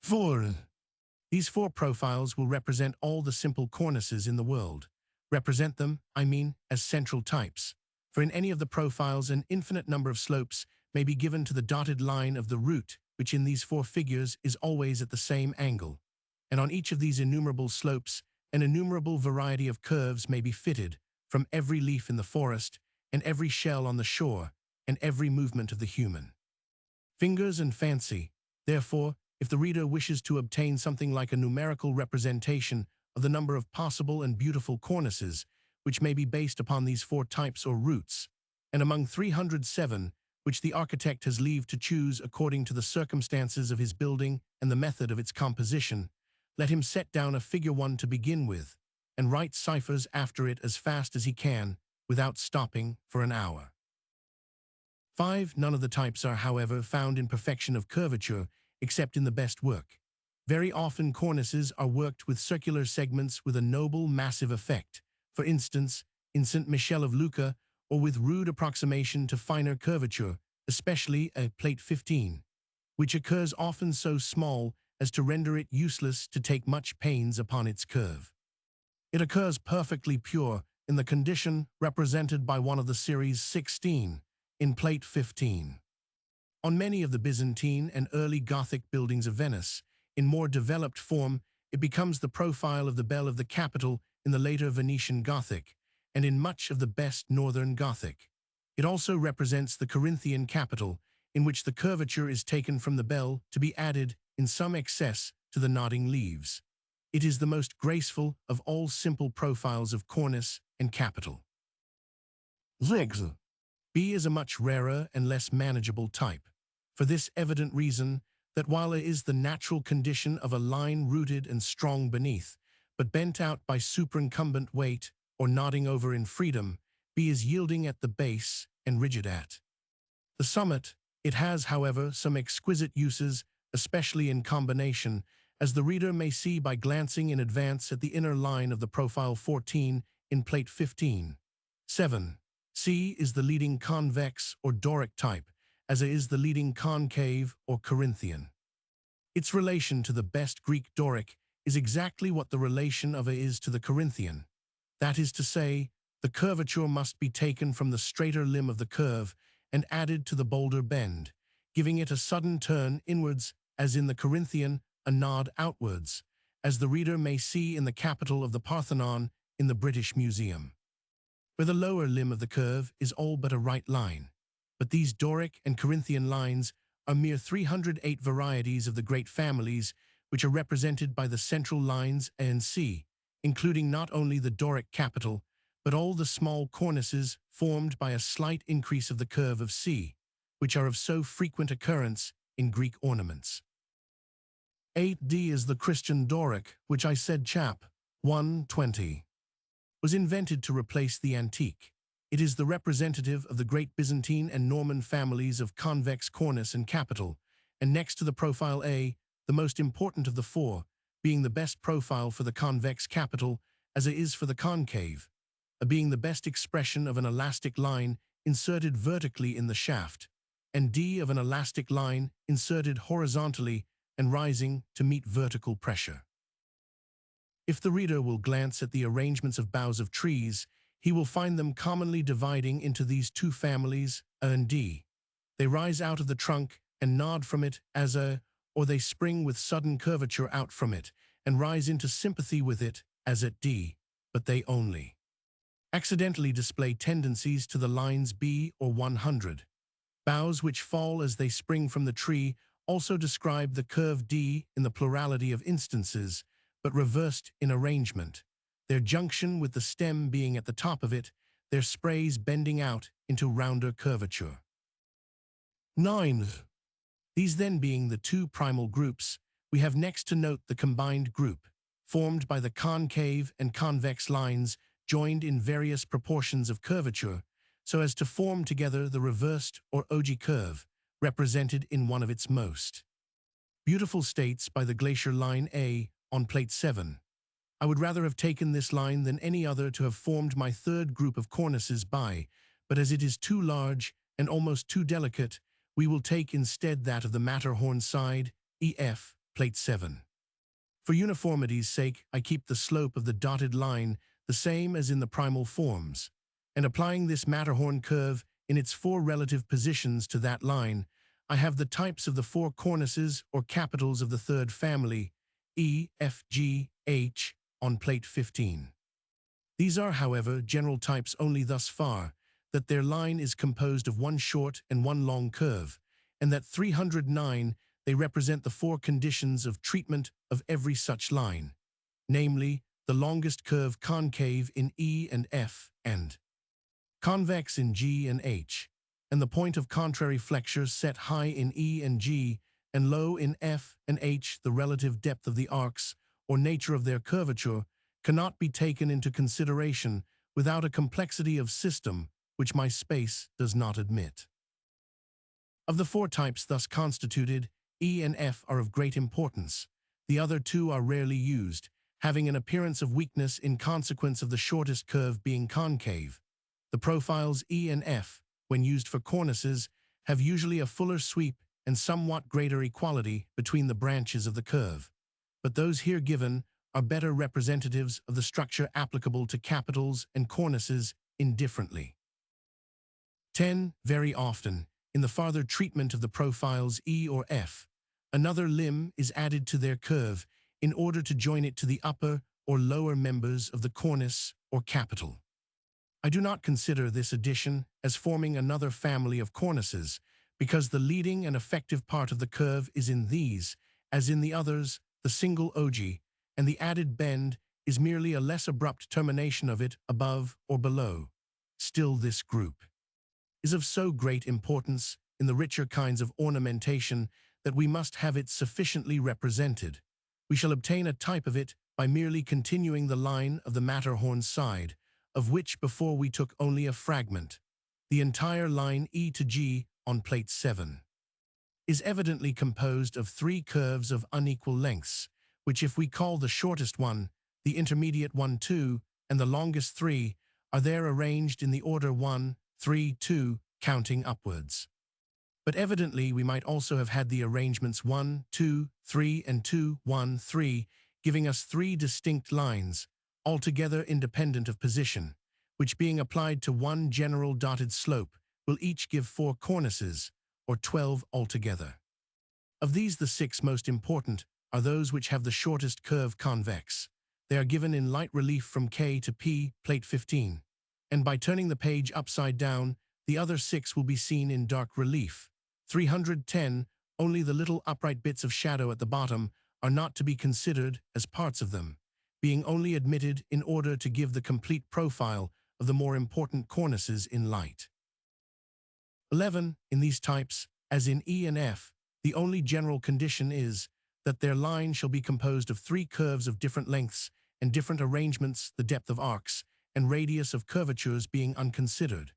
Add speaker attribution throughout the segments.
Speaker 1: 4. These 4 profiles will represent all the simple cornices in the world. Represent them, I mean, as central types. For in any of the profiles an infinite number of slopes may be given to the dotted line of the root, which in these 4 figures is always at the same angle. And on each of these innumerable slopes, an innumerable variety of curves may be fitted, from every leaf in the forest, and every shell on the shore, and every movement of the human fingers and fancy. Therefore, if the reader wishes to obtain something like a numerical representation of the number of possible and beautiful cornices, which may be based upon these 4 types or roots, and among 307, which the architect has leave to choose according to the circumstances of his building and the method of its composition, let him set down a figure 1 to begin with, and write ciphers after it as fast as he can, without stopping for an hour. 5. None of the types are, however, found in perfection of curvature, except in the best work. Very often cornices are worked with circular segments with a noble, massive effect, for instance, in St. Michel of Lucca, or with rude approximation to finer curvature, especially at plate 15, which occurs often so small as to render it useless to take much pains upon its curve. It occurs perfectly pure in the condition represented by one of the series 16, in plate 15. On many of the Byzantine and early Gothic buildings of Venice, in more developed form, it becomes the profile of the bell of the capital in the later Venetian Gothic, and in much of the best Northern Gothic. It also represents the Corinthian capital, in which the curvature is taken from the bell to be added, in some excess, to the nodding leaves. It is the most graceful of all simple profiles of cornice and capital. 6. B is a much rarer and less manageable type, for this evident reason that while it is the natural condition of a line rooted and strong beneath, but bent out by superincumbent weight or nodding over in freedom, B is yielding at the base and rigid at the summit. It has, however, some exquisite uses, especially in combination, as the reader may see by glancing in advance at the inner line of the profile 14 in plate 15. 7. C is the leading convex or Doric type, as it is the leading concave or Corinthian. Its relation to the best Greek Doric is exactly what the relation of it is to the Corinthian. That is to say, the curvature must be taken from the straighter limb of the curve and added to the bolder bend, giving it a sudden turn inwards, as in the Corinthian, a nod outwards, as the reader may see in the capital of the Parthenon in the British Museum, where the lower limb of the curve is all but a right line. But these Doric and Corinthian lines are mere 308 varieties of the great families which are represented by the central lines A and C, including not only the Doric capital, but all the small cornices formed by a slight increase of the curve of C, which are of so frequent occurrence in Greek ornaments. 8D is the Christian Doric, which I said chap. 120 was invented to replace the antique. It is the representative of the great Byzantine and Norman families of convex cornice and capital, and next to the profile A, the most important of the 4, being the best profile for the convex capital as it is for the concave, being the best expression of an elastic line inserted vertically in the shaft, and D of an elastic line inserted horizontally and rising to meet vertical pressure. If the reader will glance at the arrangements of boughs of trees, he will find them commonly dividing into these 2 families, A and D. They rise out of the trunk and nod from it as A, or they spring with sudden curvature out from it and rise into sympathy with it as at D, but they only accidentally display tendencies to the lines B or 100. Boughs which fall as they spring from the tree also describe the curve D in the plurality of instances, but reversed in arrangement, their junction with the stem being at the top of it, their sprays bending out into rounder curvature. 9. These then being the 2 primal groups, we have next to note the combined group, formed by the concave and convex lines joined in various proportions of curvature, so as to form together the reversed or ogee curve, represented in one of its most beautiful states by the glacier line A on plate 7. I would rather have taken this line than any other to have formed my 3rd group of cornices by, but as it is too large and almost too delicate, we will take instead that of the Matterhorn side, EF, Plate 7. For uniformity's sake, I keep the slope of the dotted line the same as in the primal forms, and applying this Matterhorn curve in its four relative positions to that line, I have the types of the four cornices or capitals of the third family, E, F, G, H, on Plate 15. These are, however, general types only thus far, that their line is composed of one short and one long curve, and that 309 they represent the four conditions of treatment of every such line, namely, the longest curve concave in E and F, and convex in G and H, and the point of contrary flexure set high in E and G, and low in F and H. The relative depth of the arcs, or nature of their curvature, cannot be taken into consideration without a complexity of system which my space does not admit. Of the four types thus constituted, E and F are of great importance. The other two are rarely used, having an appearance of weakness in consequence of the shortest curve being concave. The profiles E and F, when used for cornices, have usually a fuller sweep and somewhat greater equality between the branches of the curve. But those here given are better representatives of the structure applicable to capitals and cornices indifferently. 10. Very often, in the farther treatment of the profiles E or F, another limb is added to their curve in order to join it to the upper or lower members of the cornice or capital. I do not consider this addition as forming another family of cornices, because the leading and effective part of the curve is in these, as in the others, the single ogee, and the added bend is merely a less abrupt termination of it above or below. Still, this group is of so great importance in the richer kinds of ornamentation that we must have it sufficiently represented. We shall obtain a type of it by merely continuing the line of the Matterhorn side, of which before we took only a fragment. The entire line E to G on Plate 7 is evidently composed of three curves of unequal lengths, which if we call the shortest one, the intermediate one 2, and the longest 3, are there arranged in the order 1, 3, 2, counting upwards. But evidently we might also have had the arrangements 1, 2, 3, and 2, 1, 3, giving us three distinct lines, altogether independent of position, which being applied to one general dotted slope, will each give four cornices, or 12 altogether. Of these, the six most important are those which have the shortest curve convex. They are given in light relief from K to P, Plate 15, and by turning the page upside down, the other six will be seen in dark relief. 310, only the little upright bits of shadow at the bottom are not to be considered as parts of them, being only admitted in order to give the complete profile of the more important cornices in light. 11. In these types, as in E and F, the only general condition is that their line shall be composed of three curves of different lengths and different arrangements, the depth of arcs and radius of curvatures being unconsidered.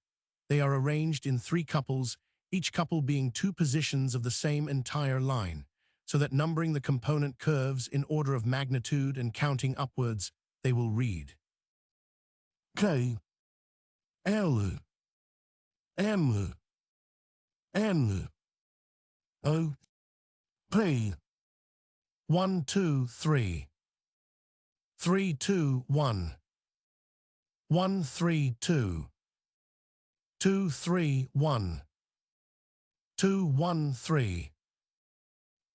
Speaker 1: They are arranged in three couples, each couple being two positions of the same entire line, so that numbering the component curves in order of magnitude and counting upwards, they will read K, L, M, N, O, P, 1, 2, 3, 3, 2, 1, 1, 3, 2, 2, 3, 1, 2, 1, 3,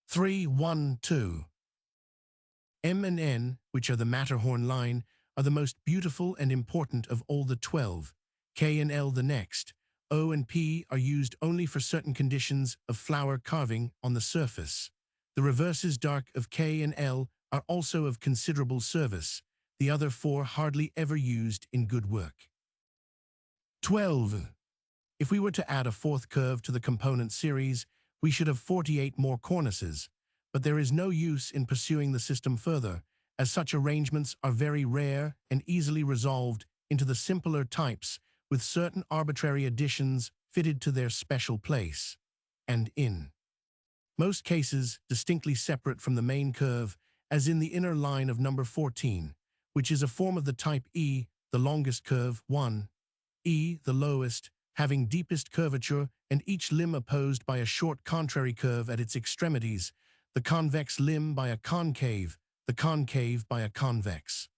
Speaker 1: 3, 1, 2. M and N, which are the Matterhorn line, are the most beautiful and important of all the 12. K and L the next. O and P are used only for certain conditions of flower carving on the surface. The reverses dark of K and L are also of considerable service, the other four hardly ever used in good work. 12. If we were to add a fourth curve to the component series, we should have 48 more cornices, but there is no use in pursuing the system further, as such arrangements are very rare and easily resolved into the simpler types with certain arbitrary additions fitted to their special place, and in most cases distinctly separate from the main curve, as in the inner line of number 14, which is a form of the type E, the longest curve, 1, E, the lowest, having deepest curvature, and each limb opposed by a short contrary curve at its extremities. the convex limb by a concave, the concave by a convex.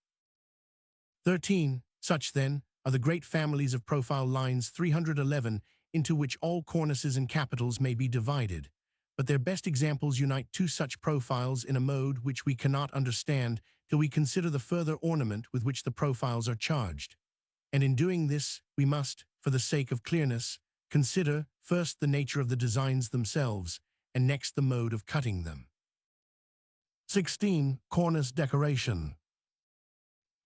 Speaker 1: 13. Such, then, are the great families of profile lines 311 into which all cornices and capitals may be divided. But their best examples unite two such profiles in a mode which we cannot understand till we consider the further ornament with which the profiles are charged. And in doing this, we must, for the sake of clearness, consider first the nature of the designs themselves, and next the mode of cutting them. 16. Cornice decoration.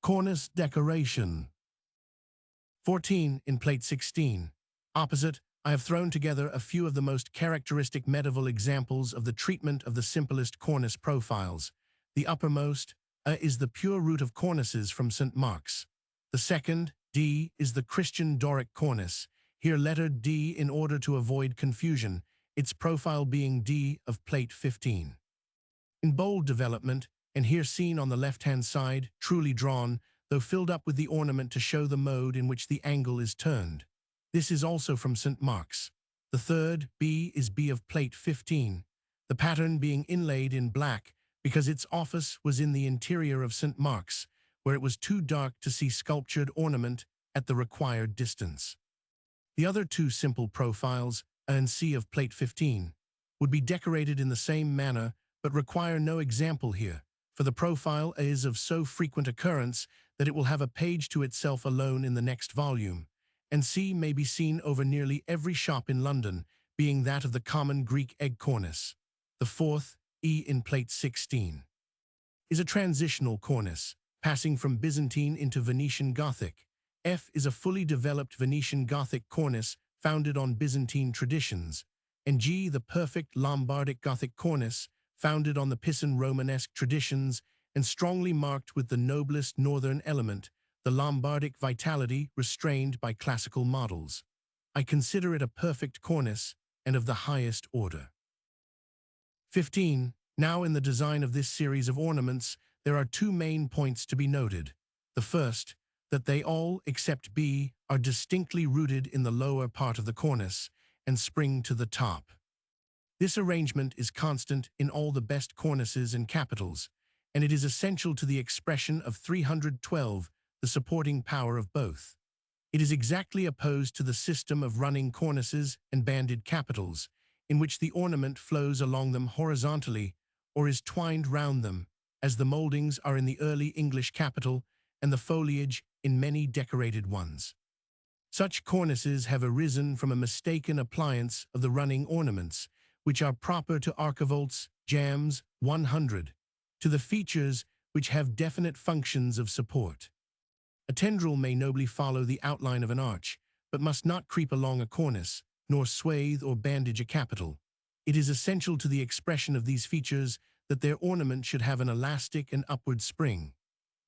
Speaker 1: Cornice decoration. 14. In Plate 16. Opposite, I have thrown together a few of the most characteristic medieval examples of the treatment of the simplest cornice profiles. The uppermost, A, is the pure root of cornices from St. Mark's. The second, D, is the Christian Doric cornice, here lettered D in order to avoid confusion, its profile being D of Plate 15. In bold development, and here seen on the left-hand side, truly drawn, though filled up with the ornament to show the mode in which the angle is turned. This is also from St. Mark's. The third, B, is B of Plate 15, the pattern being inlaid in black because its office was in the interior of St. Mark's, where it was too dark to see sculptured ornament at the required distance. The other two simple profiles, A and C of Plate 15, would be decorated in the same manner but require no example here, for the profile A is of so frequent occurrence that it will have a page to itself alone in the next volume, and C may be seen over nearly every shop in London, being that of the common Greek egg cornice. The fourth, E in Plate 16, is a transitional cornice, passing from Byzantine into Venetian Gothic. F is a fully developed Venetian Gothic cornice founded on Byzantine traditions, and G, the perfect Lombardic Gothic cornice, founded on the Pisan Romanesque traditions and strongly marked with the noblest northern element, the Lombardic vitality restrained by classical models. I consider it a perfect cornice and of the highest order. 15. Now in the design of this series of ornaments, there are two main points to be noted. The first, that they all, except B, are distinctly rooted in the lower part of the cornice and spring to the top. This arrangement is constant in all the best cornices and capitals, and it is essential to the expression of 312, the supporting power of both. It is exactly opposed to the system of running cornices and banded capitals, in which the ornament flows along them horizontally or is twined round them, as the mouldings are in the early English capital and the foliage in many decorated ones. Such cornices have arisen from a mistaken appliance of the running ornaments, which are proper to archivolts, jambs, 100, to the features which have definite functions of support. A tendril may nobly follow the outline of an arch, but must not creep along a cornice, nor swathe or bandage a capital. It is essential to the expression of these features that their ornament should have an elastic and upward spring.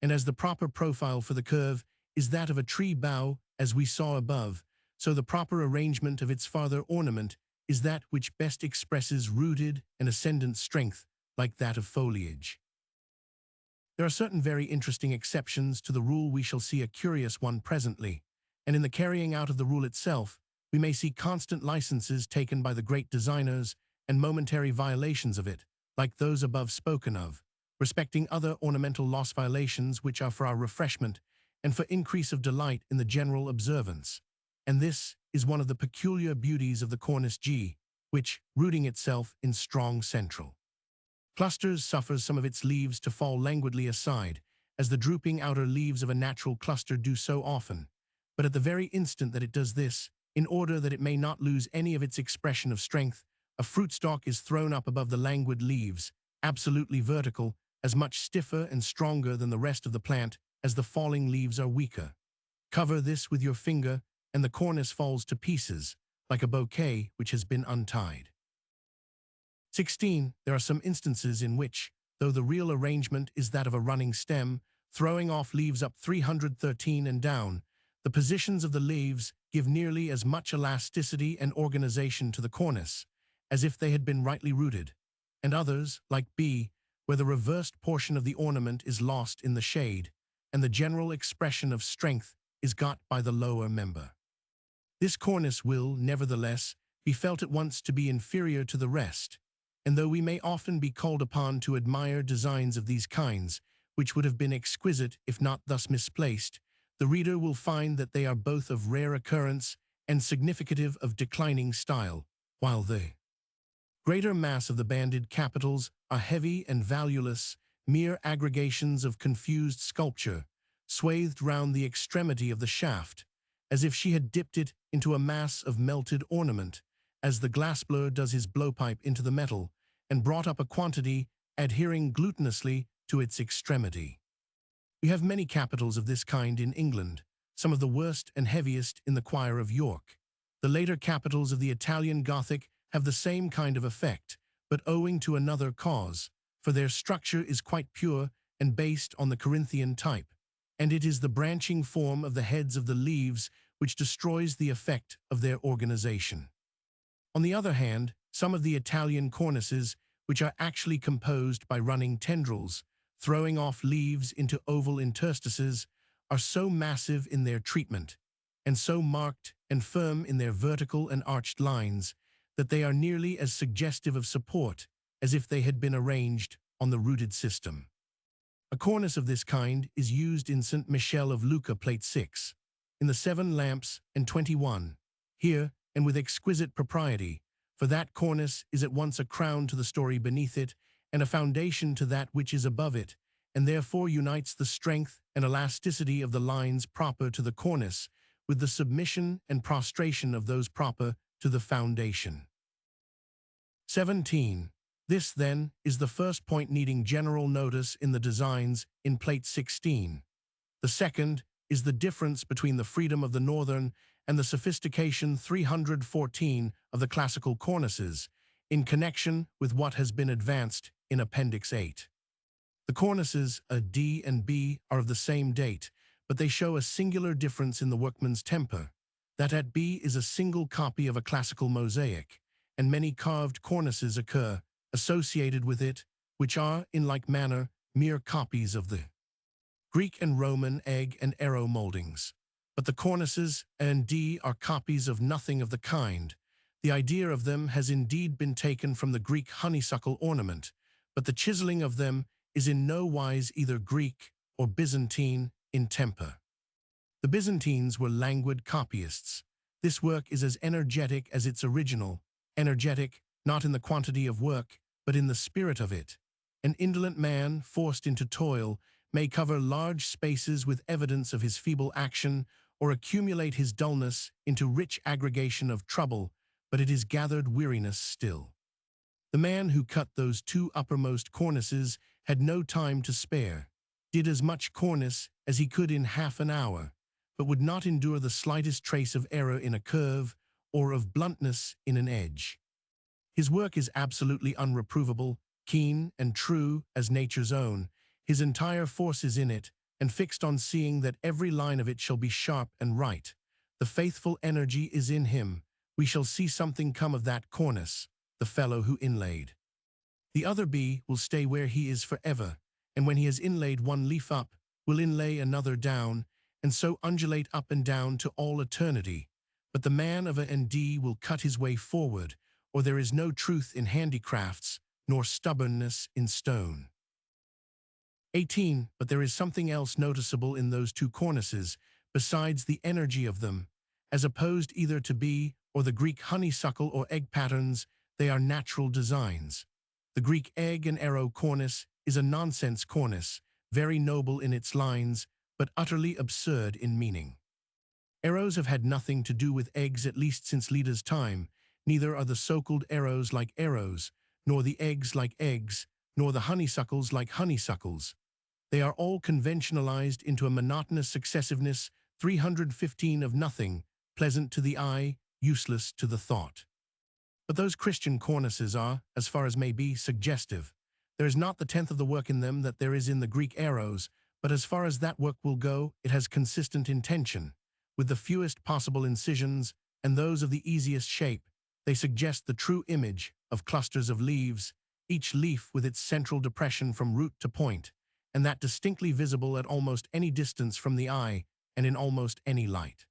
Speaker 1: And as the proper profile for the curve is that of a tree bough, as we saw above, so the proper arrangement of its farther ornament is that which best expresses rooted and ascendant strength, like that of foliage. There are certain very interesting exceptions to the rule. We shall see a curious one presently, and in the carrying out of the rule itself, we may see constant licenses taken by the great designers and momentary violations of it, like those above spoken of, respecting other ornamental loss violations which are for our refreshment and for increase of delight in the general observance. And this is one of the peculiar beauties of the cornice G, which, rooting itself in strong central clusters, suffers some of its leaves to fall languidly aside, as the drooping outer leaves of a natural cluster do so often. But at the very instant that it does this, in order that it may not lose any of its expression of strength, a fruit stalk is thrown up above the languid leaves, absolutely vertical, as much stiffer and stronger than the rest of the plant as the falling leaves are weaker. Cover this with your finger, and the cornice falls to pieces, like a bouquet which has been untied. 16. There are some instances in which, though the real arrangement is that of a running stem, throwing off leaves up 313 and down, the positions of the leaves give nearly as much elasticity and organization to the cornice as if they had been rightly rooted, and others, like B, where the reversed portion of the ornament is lost in the shade, and the general expression of strength is got by the lower member. This cornice will, nevertheless, be felt at once to be inferior to the rest, and though we may often be called upon to admire designs of these kinds, which would have been exquisite if not thus misplaced, the reader will find that they are both of rare occurrence and significative of declining style, while the greater mass of the banded capitals are heavy and valueless, mere aggregations of confused sculpture, swathed round the extremity of the shaft, as if she had dipped it into a mass of melted ornament, as the glassblower does his blowpipe into the metal, and brought up a quantity adhering glutinously to its extremity. We have many capitals of this kind in England, some of the worst and heaviest in the choir of York. The later capitals of the Italian Gothic have the same kind of effect, but owing to another cause, for their structure is quite pure and based on the Corinthian type, and it is the branching form of the heads of the leaves which destroys the effect of their organization. On the other hand, some of the Italian cornices, which are actually composed by running tendrils, throwing off leaves into oval interstices, are so massive in their treatment, and so marked and firm in their vertical and arched lines, that they are nearly as suggestive of support as if they had been arranged on the rooted system. A cornice of this kind is used in St. Michel of Lucca, plate 6, in the 7 lamps and 21, here, and with exquisite propriety, for that cornice is at once a crown to the story beneath it and a foundation to that which is above it, and therefore unites the strength and elasticity of the lines proper to the cornice with the submission and prostration of those proper to the foundation. 17. This, then, is the first point needing general notice in the designs in plate 16. The second is the difference between the freedom of the northern and the sophistication 314 of the classical cornices, in connection with what has been advanced in Appendix 8. The cornices D and B are of the same date, but they show a singular difference in the workman's temper. That at B is a single copy of a classical mosaic, and many carved cornices occur associated with it, which are, in like manner, mere copies of the Greek and Roman egg and arrow moldings. But the cornices and D are copies of nothing of the kind. The idea of them has indeed been taken from the Greek honeysuckle ornament, but the chiseling of them is in no wise either Greek or Byzantine in temper. The Byzantines were languid copyists. This work is as energetic as its original, energetic not in the quantity of work, but in the spirit of it. An indolent man, forced into toil, may cover large spaces with evidence of his feeble action, or accumulate his dullness into rich aggregation of trouble, but it is gathered weariness still. The man who cut those 2 uppermost cornices had no time to spare, did as much cornice as he could in half an hour, but would not endure the slightest trace of error in a curve or of bluntness in an edge. His work is absolutely unreprovable, keen and true as nature's own. His entire force is in it, and fixed on seeing that every line of it shall be sharp and right. The faithful energy is in him. We shall see something come of that cornice, the fellow who inlaid. The other B will stay where he is forever, and when he has inlaid one leaf up, will inlay another down, and so undulate up and down to all eternity. But the man of A and D will cut his way forward, or there is no truth in handicrafts, nor stubbornness in stone. 18. But there is something else noticeable in those 2 cornices, besides the energy of them. As opposed either to B or the Greek honeysuckle or egg patterns, they are natural designs. The Greek egg and arrow cornice is a nonsense cornice, very noble in its lines, but utterly absurd in meaning. Arrows have had nothing to do with eggs at least since Leda's time. Neither are the so-called arrows like arrows, nor the eggs like eggs, nor the honeysuckles like honeysuckles. They are all conventionalized into a monotonous successiveness, 315 of nothing, pleasant to the eye, useless to the thought. But those Christian cornices are, as far as may be, suggestive. There is not the 10th of the work in them that there is in the Greek arrows, but as far as that work will go, it has consistent intention. With the fewest possible incisions, and those of the easiest shape, they suggest the true image of clusters of leaves, each leaf with its central depression from root to point, and that distinctly visible at almost any distance from the eye and in almost any light.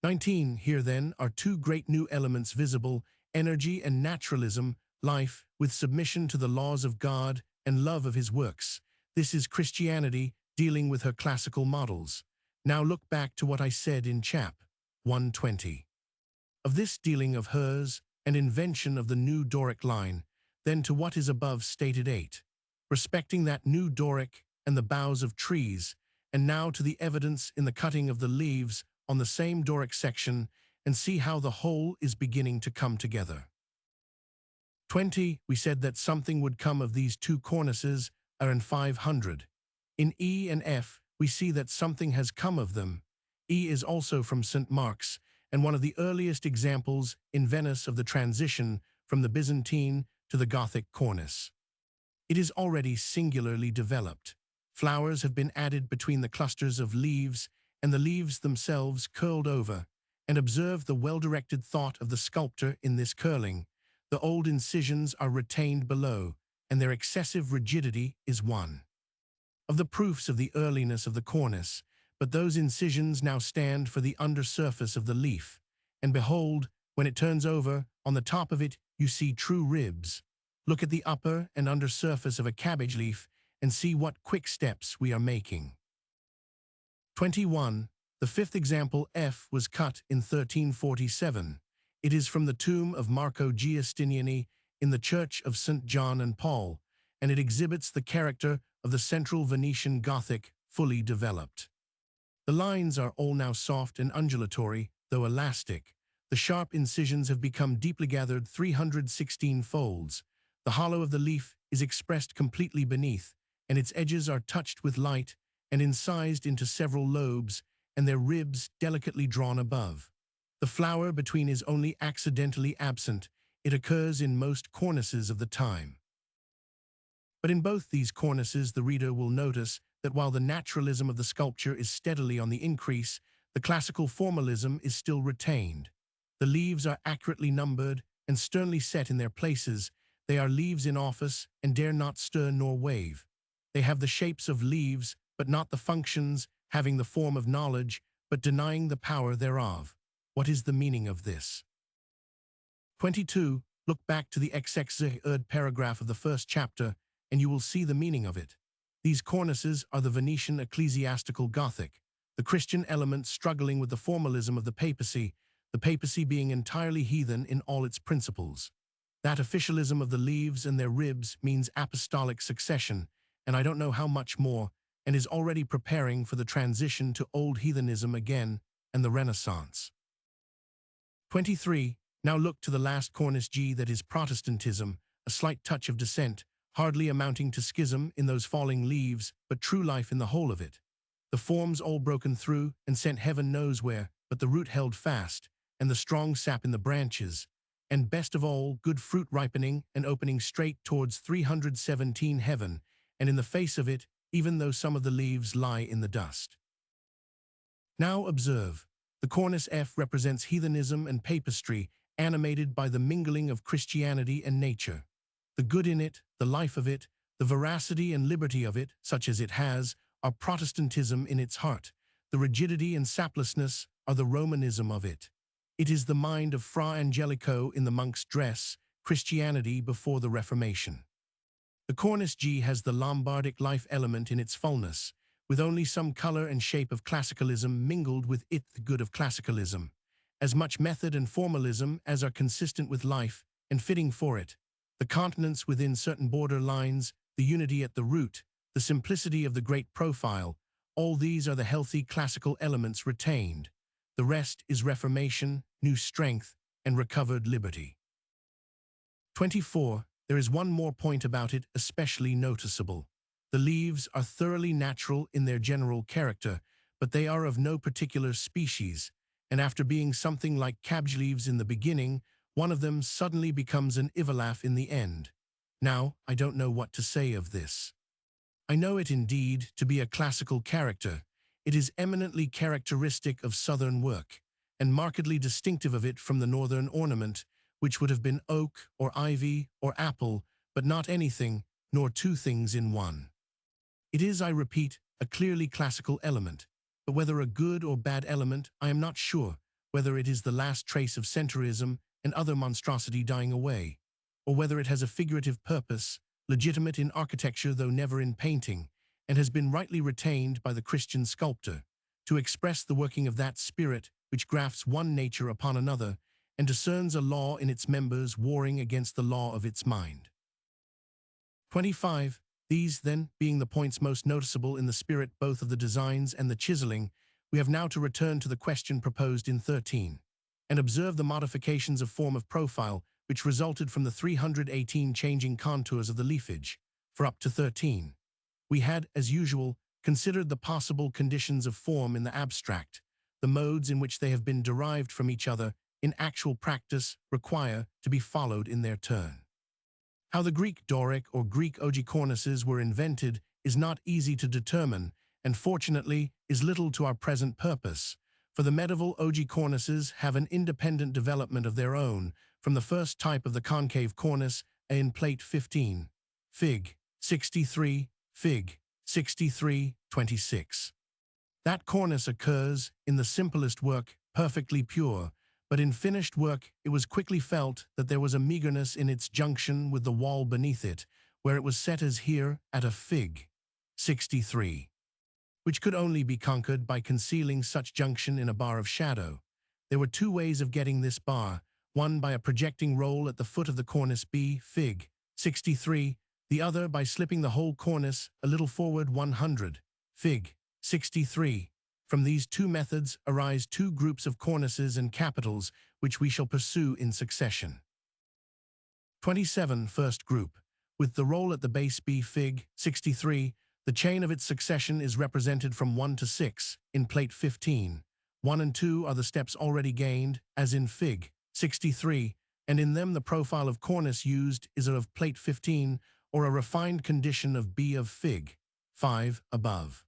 Speaker 1: 19. Here, then, are 2 great new elements visible, energy and naturalism, life, with submission to the laws of God and love of his works. This is Christianity dealing with her classical models. Now look back to what I said in chap 120. Of this dealing of hers and invention of the new Doric line, then to what is above stated 8, respecting that new Doric and the boughs of trees, and now to the evidence in the cutting of the leaves on the same Doric section, and see how the whole is beginning to come together. 20. We said that something would come of these two cornices are in 500. In E and F, we see that something has come of them. E is also from St. Mark's, and one of the earliest examples in Venice of the transition from the Byzantine to the Gothic cornice. It is already singularly developed. Flowers have been added between the clusters of leaves, and the leaves themselves curled over, and observe the well-directed thought of the sculptor in this curling. The old incisions are retained below, and their excessive rigidity is one of the proofs of the earliness of the cornice, but those incisions now stand for the under surface of the leaf, and behold, when it turns over, on the top of it you see true ribs. Look at the upper and under surface of a cabbage leaf, and see what quick steps we are making. 21. The fifth example F was cut in 1347. It is from the tomb of Marco Giustiniani in the church of St. John and Paul, and it exhibits the character of the central Venetian Gothic fully developed. The lines are all now soft and undulatory, though elastic. The sharp incisions have become deeply gathered 316 folds. The hollow of the leaf is expressed completely beneath, and its edges are touched with light and incised into several lobes, and their ribs delicately drawn above. The flower between is only accidentally absent. It occurs in most cornices of the time. But in both these cornices the reader will notice that while the naturalism of the sculpture is steadily on the increase, the classical formalism is still retained. The leaves are accurately numbered and sternly set in their places. They are leaves in office and dare not stir nor wave. They have the shapes of leaves, but not the functions, having the form of knowledge, but denying the power thereof. What is the meaning of this? 22. Look back to the XX3rd paragraph of the first chapter, and you will see the meaning of it. These cornices are the Venetian ecclesiastical Gothic, the Christian element struggling with the formalism of the papacy being entirely heathen in all its principles. That officialism of the leaves and their ribs means apostolic succession, and I don't know how much more, and is already preparing for the transition to old heathenism again and the Renaissance. 23. Now look to the last cornice G, that is Protestantism, a slight touch of dissent, hardly amounting to schism in those falling leaves, but true life in the whole of it. The forms all broken through and sent heaven knows where, but the root held fast, and the strong sap in the branches, and best of all, good fruit ripening and opening straight towards 317 heaven, and in the face of it, even though some of the leaves lie in the dust. Now observe, the cornice F represents heathenism and papistry, animated by the mingling of Christianity and nature. The good in it, the life of it, the veracity and liberty of it, such as it has, are Protestantism in its heart. The rigidity and saplessness are the Romanism of it. It is the mind of Fra Angelico in the monk's dress, Christianity before the Reformation. The cornice G has the Lombardic life element in its fullness, with only some color and shape of classicalism mingled with it, the good of classicalism, as much method and formalism as are consistent with life and fitting for it, the continence within certain border lines, the unity at the root, the simplicity of the great profile, all these are the healthy classical elements retained. The rest is reformation, new strength, and recovered liberty. 24. There is one more point about it especially noticeable. The leaves are thoroughly natural in their general character, but they are of no particular species, and after being something like cabbage leaves in the beginning, one of them suddenly becomes an ivalaf in the end. Now, I don't know what to say of this. I know it indeed to be a classical character. It is eminently characteristic of southern work, and markedly distinctive of it from the northern ornament, which would have been oak or ivy or apple, but not anything, nor two things in one. It is, I repeat, a clearly classical element, but whether a good or bad element, I am not sure, whether it is the last trace of centurism and other monstrosity dying away, or whether it has a figurative purpose, legitimate in architecture though never in painting, and has been rightly retained by the Christian sculptor, to express the working of that spirit which grafts one nature upon another, and discerns a law in its members warring against the law of its mind. 25. These, then, being the points most noticeable in the spirit both of the designs and the chiseling, we have now to return to the question proposed in 13, and observe the modifications of form of profile which resulted from the 318 changing contours of the leafage. For up to 13, we had, as usual, considered the possible conditions of form in the abstract. The modes in which they have been derived from each other in actual practice require to be followed in their turn. How the Greek Doric or Greek ogee cornices were invented is not easy to determine, and fortunately is little to our present purpose, for the medieval ogee cornices have an independent development of their own, from the first type of the concave cornice in Plate 15, Fig. 63, Fig. 63, 26. That cornice occurs, in the simplest work, perfectly pure, but in finished work it was quickly felt that there was a meagreness in its junction with the wall beneath it, where it was set as here at a Fig. 63, which could only be conquered by concealing such junction in a bar of shadow. There were two ways of getting this bar, one by a projecting roll at the foot of the cornice B, Fig. 63, the other by slipping the whole cornice a little forward 100, Fig. 63. From these two methods arise two groups of cornices and capitals, which we shall pursue in succession. 27. First group. With the roll at the base B, Fig. 63, the chain of its succession is represented from 1 to 6, in Plate 15. 1 and 2 are the steps already gained, as in Fig. 63, and in them the profile of cornice used is of Plate 15, or a refined condition of B of Fig. 5 above.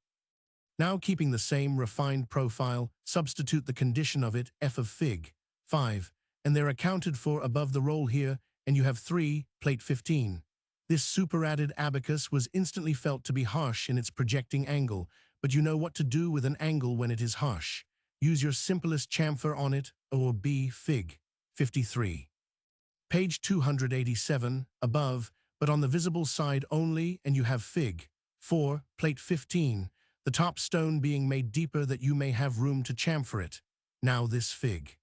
Speaker 1: Now, keeping the same refined profile, substitute the condition of it, F of Fig. 5, and they're accounted for above the roll here, and you have 3, Plate 15. This superadded abacus was instantly felt to be harsh in its projecting angle, but you know what to do with an angle when it is harsh. Use your simplest chamfer on it, or B, Fig. 53. Page 287, above, but on the visible side only, and you have Fig. 4, Plate 15, the top stone being made deeper that you may have room to chamfer it. Now this Fig.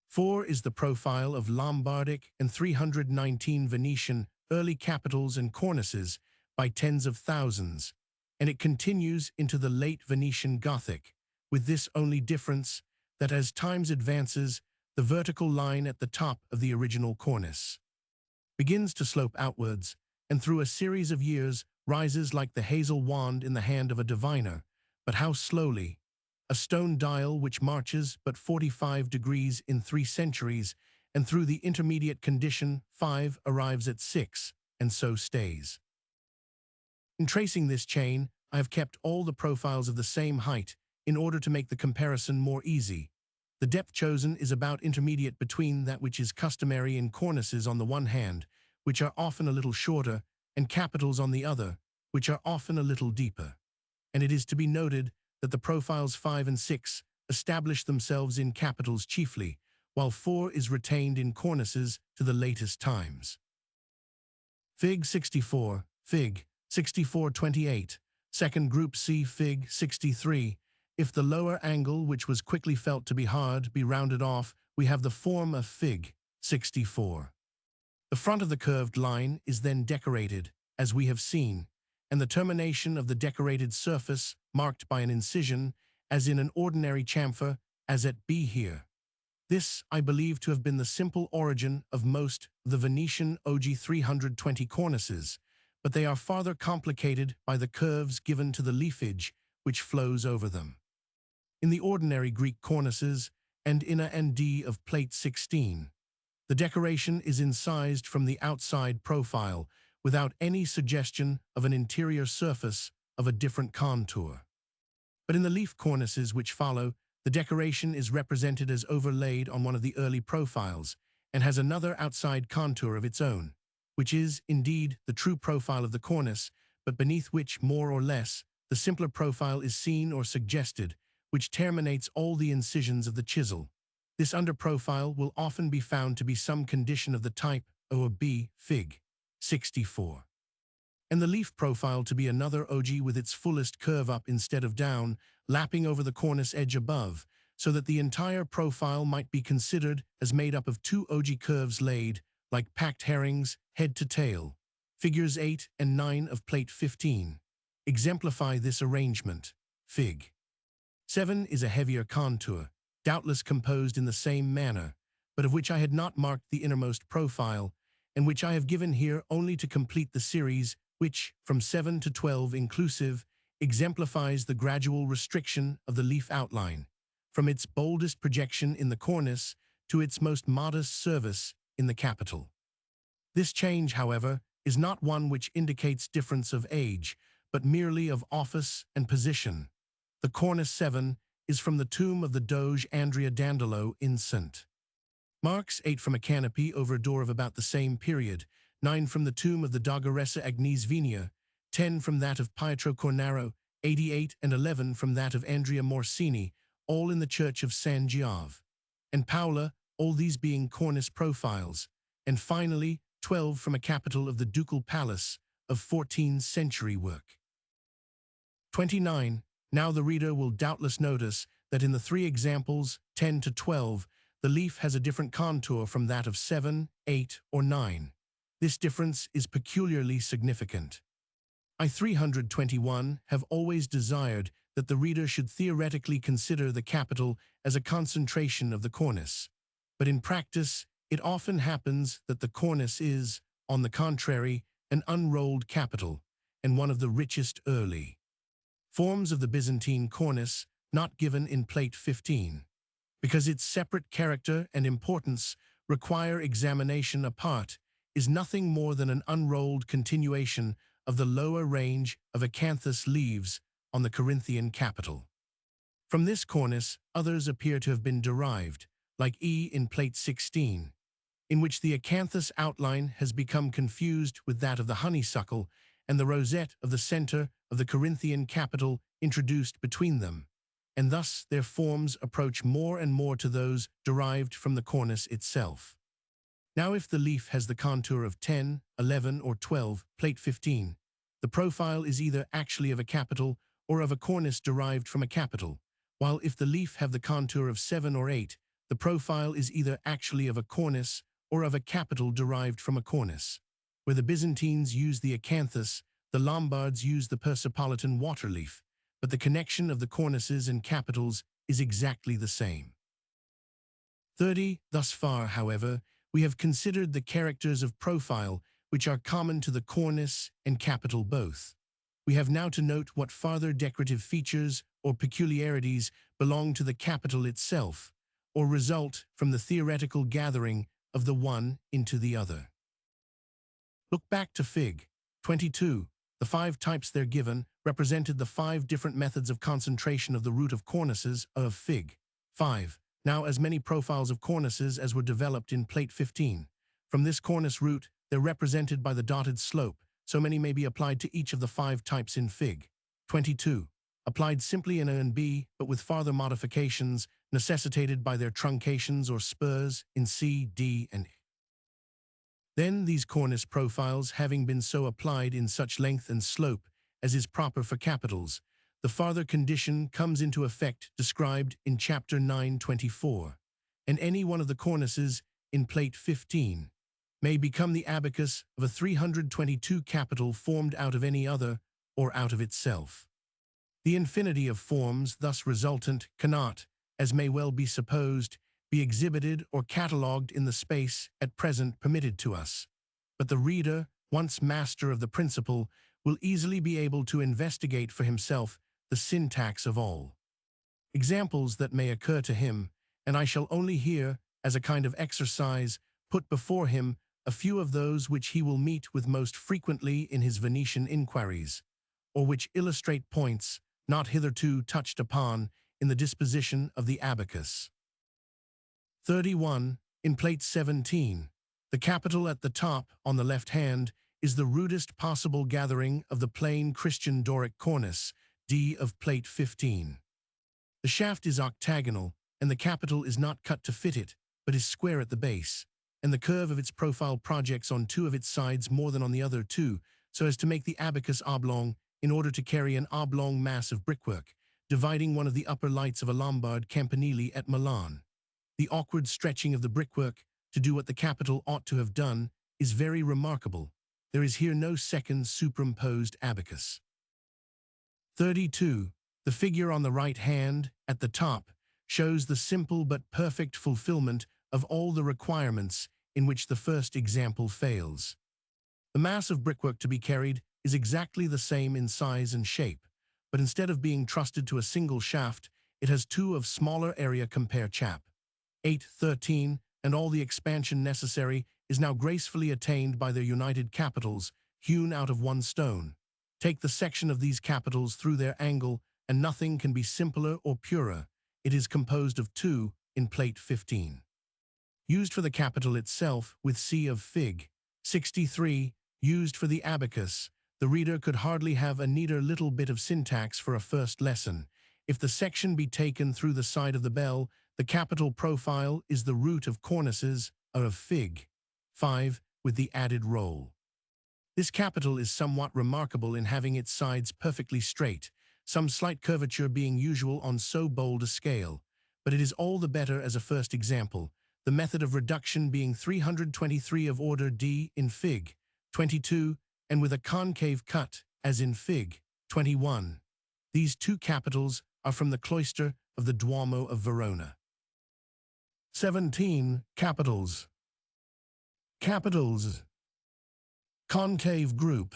Speaker 1: 4 is the profile of Lombardic and 319 Venetian early capitals and cornices by tens of thousands, and it continues into the late Venetian Gothic, with this only difference that as time advances, the vertical line at the top of the original cornice begins to slope outwards, and through a series of years rises like the hazel wand in the hand of a diviner, but how slowly, a stone dial which marches but 45 degrees in 3 centuries, and through the intermediate condition 5 arrives at 6, and so stays. In tracing this chain, I have kept all the profiles of the same height in order to make the comparison more easy. The depth chosen is about intermediate between that which is customary in cornices on the one hand, which are often a little shorter, and capitals on the other, which are often a little deeper. And it is to be noted that the profiles 5 and 6 establish themselves in capitals chiefly, while 4 is retained in cornices to the latest times. Fig. 64, Fig. 64-28, second group C, Fig. 63. If the lower angle, which was quickly felt to be hard, be rounded off, we have the form of Fig. 64. The front of the curved line is then decorated, as we have seen, and the termination of the decorated surface marked by an incision, as in an ordinary chamfer, as at B here. This, I believe to have been the simple origin of most of the Venetian ogee 320 cornices, but they are farther complicated by the curves given to the leafage which flows over them. In the ordinary Greek cornices, and in A and D of Plate 16, the decoration is incised from the outside profile, without any suggestion of an interior surface of a different contour. But in the leaf cornices which follow, the decoration is represented as overlaid on one of the early profiles, and has another outside contour of its own, which is, indeed, the true profile of the cornice, but beneath which, more or less, the simpler profile is seen or suggested, which terminates all the incisions of the chisel. This under profile will often be found to be some condition of the type or B, Fig. 64. And the leaf profile to be another ogee with its fullest curve up instead of down, lapping over the cornice edge above, so that the entire profile might be considered as made up of two ogee curves laid, like packed herrings, head to tail. Figures 8 and 9 of Plate 15 exemplify this arrangement. Fig. 7 is a heavier contour, doubtless composed in the same manner, but of which I had not marked the innermost profile, and which I have given here only to complete the series, which, from 7 to 12 inclusive, exemplifies the gradual restriction of the leaf outline, from its boldest projection in the cornice to its most modest service in the capital. This change, however, is not one which indicates difference of age, but merely of office and position. The cornice 7 is from the tomb of the Doge Andrea Dandolo in St. Mark's, 8 from a canopy over a door of about the same period, 9 from the tomb of the Dogaressa Agnese Venia, 10 from that of Pietro Cornaro, 88 and 11 from that of Andrea Morsini, all in the church of San Giove and Paola, all these being cornice profiles, and finally 12 from a capital of the Ducal Palace of 14th century work. 29. Now the reader will doubtless notice that in the three examples, 10 to 12, the leaf has a different contour from that of 7, 8, or 9. This difference is peculiarly significant. I 321 have always desired that the reader should theoretically consider the capital as a concentration of the cornice, but in practice it often happens that the cornice is, on the contrary, an unrolled capital, and one of the richest early forms of the Byzantine cornice not given in Plate 15, because its separate character and importance require examination apart, is nothing more than an unrolled continuation of the lower range of acanthus leaves on the Corinthian capital. From this cornice, others appear to have been derived, like E in Plate 16, in which the acanthus outline has become confused with that of the honeysuckle and the rosette of the center of the Corinthian capital introduced between them, and thus their forms approach more and more to those derived from the cornice itself. Now if the leaf has the contour of 10, 11, or 12, Plate 15, the profile is either actually of a capital or of a cornice derived from a capital, while if the leaf have the contour of 7 or 8, the profile is either actually of a cornice or of a capital derived from a cornice. Where the Byzantines used the acanthus, the Lombards used the Persepolitan waterleaf, but the connection of the cornices and capitals is exactly the same. 30. Thus far, however, we have considered the characters of profile which are common to the cornice and capital both. We have now to note what farther decorative features or peculiarities belong to the capital itself, or result from the theoretical gathering of the one into the other. Look back to Fig. 22. The 5 types there given represented the 5 different methods of concentration of the root of cornices of Fig. 5. Now as many profiles of cornices as were developed in Plate 15. From this cornice root, they're represented by the dotted slope, so many may be applied to each of the 5 types in Fig. 22. Applied simply in A and B, but with farther modifications necessitated by their truncations or spurs in C, D, and E. Then these cornice profiles having been so applied in such length and slope as is proper for capitals, the farther condition comes into effect described in Chapter 924, and any one of the cornices in Plate 15 may become the abacus of a 322 capital formed out of any other or out of itself. The infinity of forms thus resultant cannot, as may well be supposed, be exhibited or catalogued in the space at present permitted to us, but the reader, once master of the principle, will easily be able to investigate for himself the syntax of all. Examples that may occur to him, and I shall only here, as a kind of exercise, put before him a few of those which he will meet with most frequently in his Venetian inquiries, or which illustrate points not hitherto touched upon in the disposition of the abacus. 31. In Plate 17, the capital at the top, on the left hand, is the rudest possible gathering of the plain Christian Doric cornice, D of Plate 15. The shaft is octagonal, and the capital is not cut to fit it, but is square at the base. and the curve of its profile projects on two of its sides more than on the other two, so as to make the abacus oblong in order to carry an oblong mass of brickwork, dividing one of the upper lights of a Lombard campanile at Milan. The awkward stretching of the brickwork to do what the capital ought to have done is very remarkable. There is here no second superimposed abacus. 32. The figure on the right hand, at the top, shows the simple but perfect fulfillment of all the requirements in which the first example fails. The mass of brickwork to be carried is exactly the same in size and shape, but instead of being trusted to a single shaft, it has two of smaller area. Compare chap. 8:13, and all the expansion necessary is now gracefully attained by their united capitals, hewn out of one stone. Take the section of these capitals through their angle, and nothing can be simpler or purer. It is composed of two, in plate 15. Used for the capital itself, with C of fig. 63, used for the abacus. The reader could hardly have a neater little bit of syntax for a first lesson. If the section be taken through the side of the bell, the capital profile is the root of cornices, or of fig. 5, with the added roll. This capital is somewhat remarkable in having its sides perfectly straight, some slight curvature being usual on so bold a scale, but it is all the better as a first example, the method of reduction being 323 of order D in fig. 22, and with a concave cut, as in fig. 21. These two capitals are from the cloister of the Duomo of Verona. 17. Capitals. Capitals. Concave group.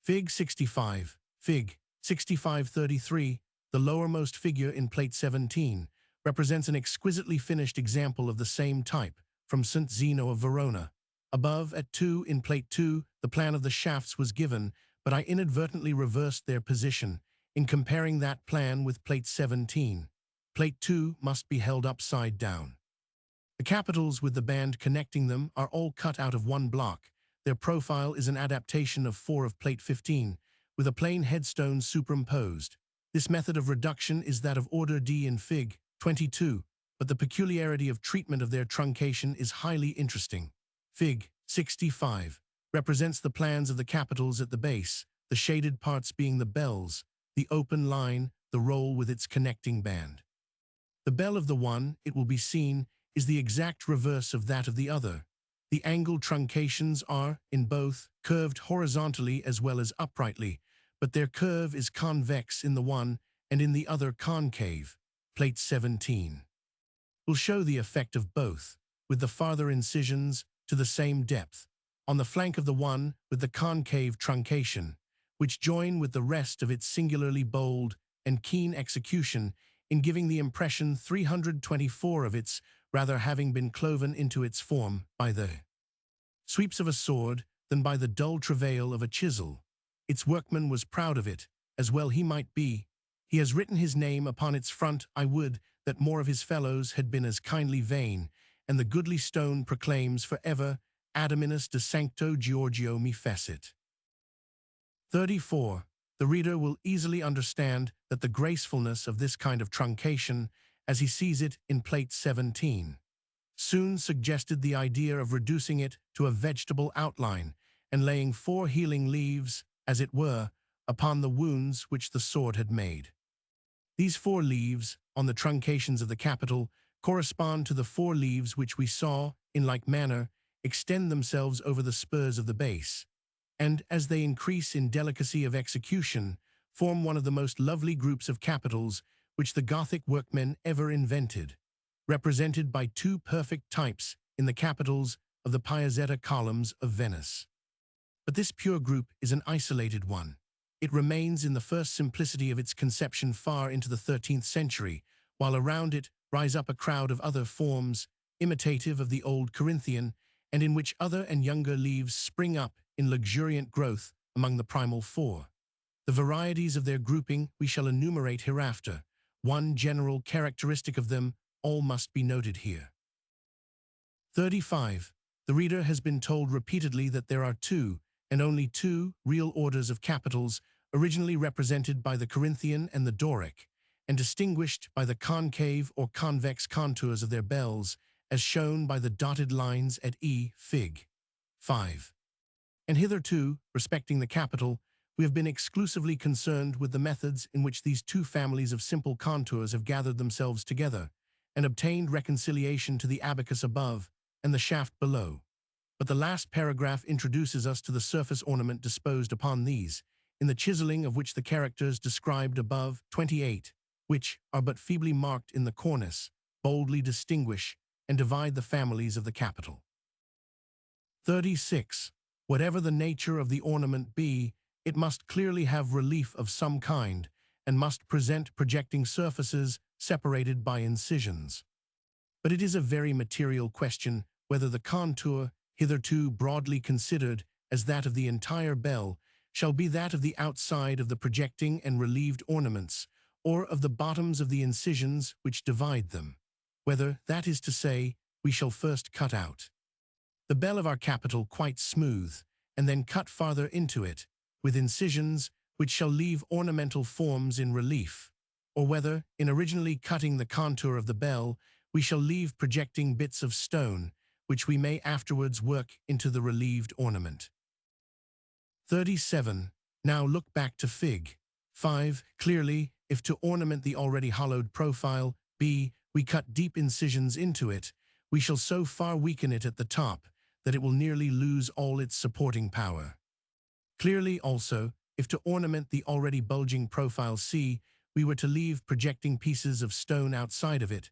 Speaker 1: Fig 65, Fig 6533, the lowermost figure in plate 17, represents an exquisitely finished example of the same type, from St. Zeno of Verona. Above, at 2 in plate 2, the plan of the shafts was given, but I inadvertently reversed their position, in comparing that plan with plate 17. Plate 2 must be held upside down. The capitals with the band connecting them are all cut out of one block. Their profile is an adaptation of 4 of plate 15, with a plain headstone superimposed. This method of reduction is that of order D in fig. 22, but the peculiarity of treatment of their truncation is highly interesting. Fig. 65 represents the plans of the capitals at the base, the shaded parts being the bells, the open line, the roll with its connecting band. The bell of the one, it will be seen, is the exact reverse of that of the other. The angled truncations are, in both, curved horizontally as well as uprightly, but their curve is convex in the one and in the other concave. Plate 17 will show the effect of both, with the farther incisions to the same depth, on the flank of the one with the concave truncation, which join with the rest of its singularly bold and keen execution in giving the impression 324 of its rather having been cloven into its form by the sweeps of a sword than by the dull travail of a chisel. Its workman was proud of it, as well he might be. He has written his name upon its front. I would that more of his fellows had been as kindly vain, and the goodly stone proclaims for ever, Adaminus de Sancto Giorgio me fecit. 34. The reader will easily understand that the gracefulness of this kind of truncation, as he sees it in plate 17, soon suggested the idea of reducing it to a vegetable outline and laying 4 healing leaves, as it were, upon the wounds which the sword had made. These 4 leaves, on the truncations of the capital, correspond to the 4 leaves which we saw, in like manner, extend themselves over the spurs of the base, and, as they increase in delicacy of execution, form one of the most lovely groups of capitals which the Gothic workmen ever invented, represented by 2 perfect types in the capitals of the Piazzetta columns of Venice. But this pure group is an isolated one. It remains in the first simplicity of its conception far into the 13th century, while around it rise up a crowd of other forms, imitative of the old Corinthian, and in which other and younger leaves spring up in luxuriant growth among the primal 4. The varieties of their grouping we shall enumerate hereafter. One general characteristic of them all must be noted here. 35. The reader has been told repeatedly that there are 2, and only 2, real orders of capitals, originally represented by the Corinthian and the Doric, and distinguished by the concave or convex contours of their bells as shown by the dotted lines at E, Fig. 5. And hitherto, respecting the capital, we have been exclusively concerned with the methods in which these two families of simple contours have gathered themselves together, and obtained reconciliation to the abacus above and the shaft below. But the last paragraph introduces us to the surface ornament disposed upon these, in the chiseling of which the characters described above, 28, which are but feebly marked in the cornice, boldly distinguish and divide the families of the capital. 36. Whatever the nature of the ornament be, it must clearly have relief of some kind, and must present projecting surfaces separated by incisions. But it is a very material question whether the contour, hitherto broadly considered as that of the entire bell, shall be that of the outside of the projecting and relieved ornaments, or of the bottoms of the incisions which divide them, whether, that is to say, we shall first cut out the bell of our capital quite smooth, and then cut farther into it, with incisions which shall leave ornamental forms in relief, or whether, in originally cutting the contour of the bell, we shall leave projecting bits of stone, which we may afterwards work into the relieved ornament. 37. Now look back to Fig. 5. Clearly, if to ornament the already hollowed profile, B, we cut deep incisions into it, we shall so far weaken it at the top that it will nearly lose all its supporting power. Clearly, also, if to ornament the already bulging profile C, we were to leave projecting pieces of stone outside of it,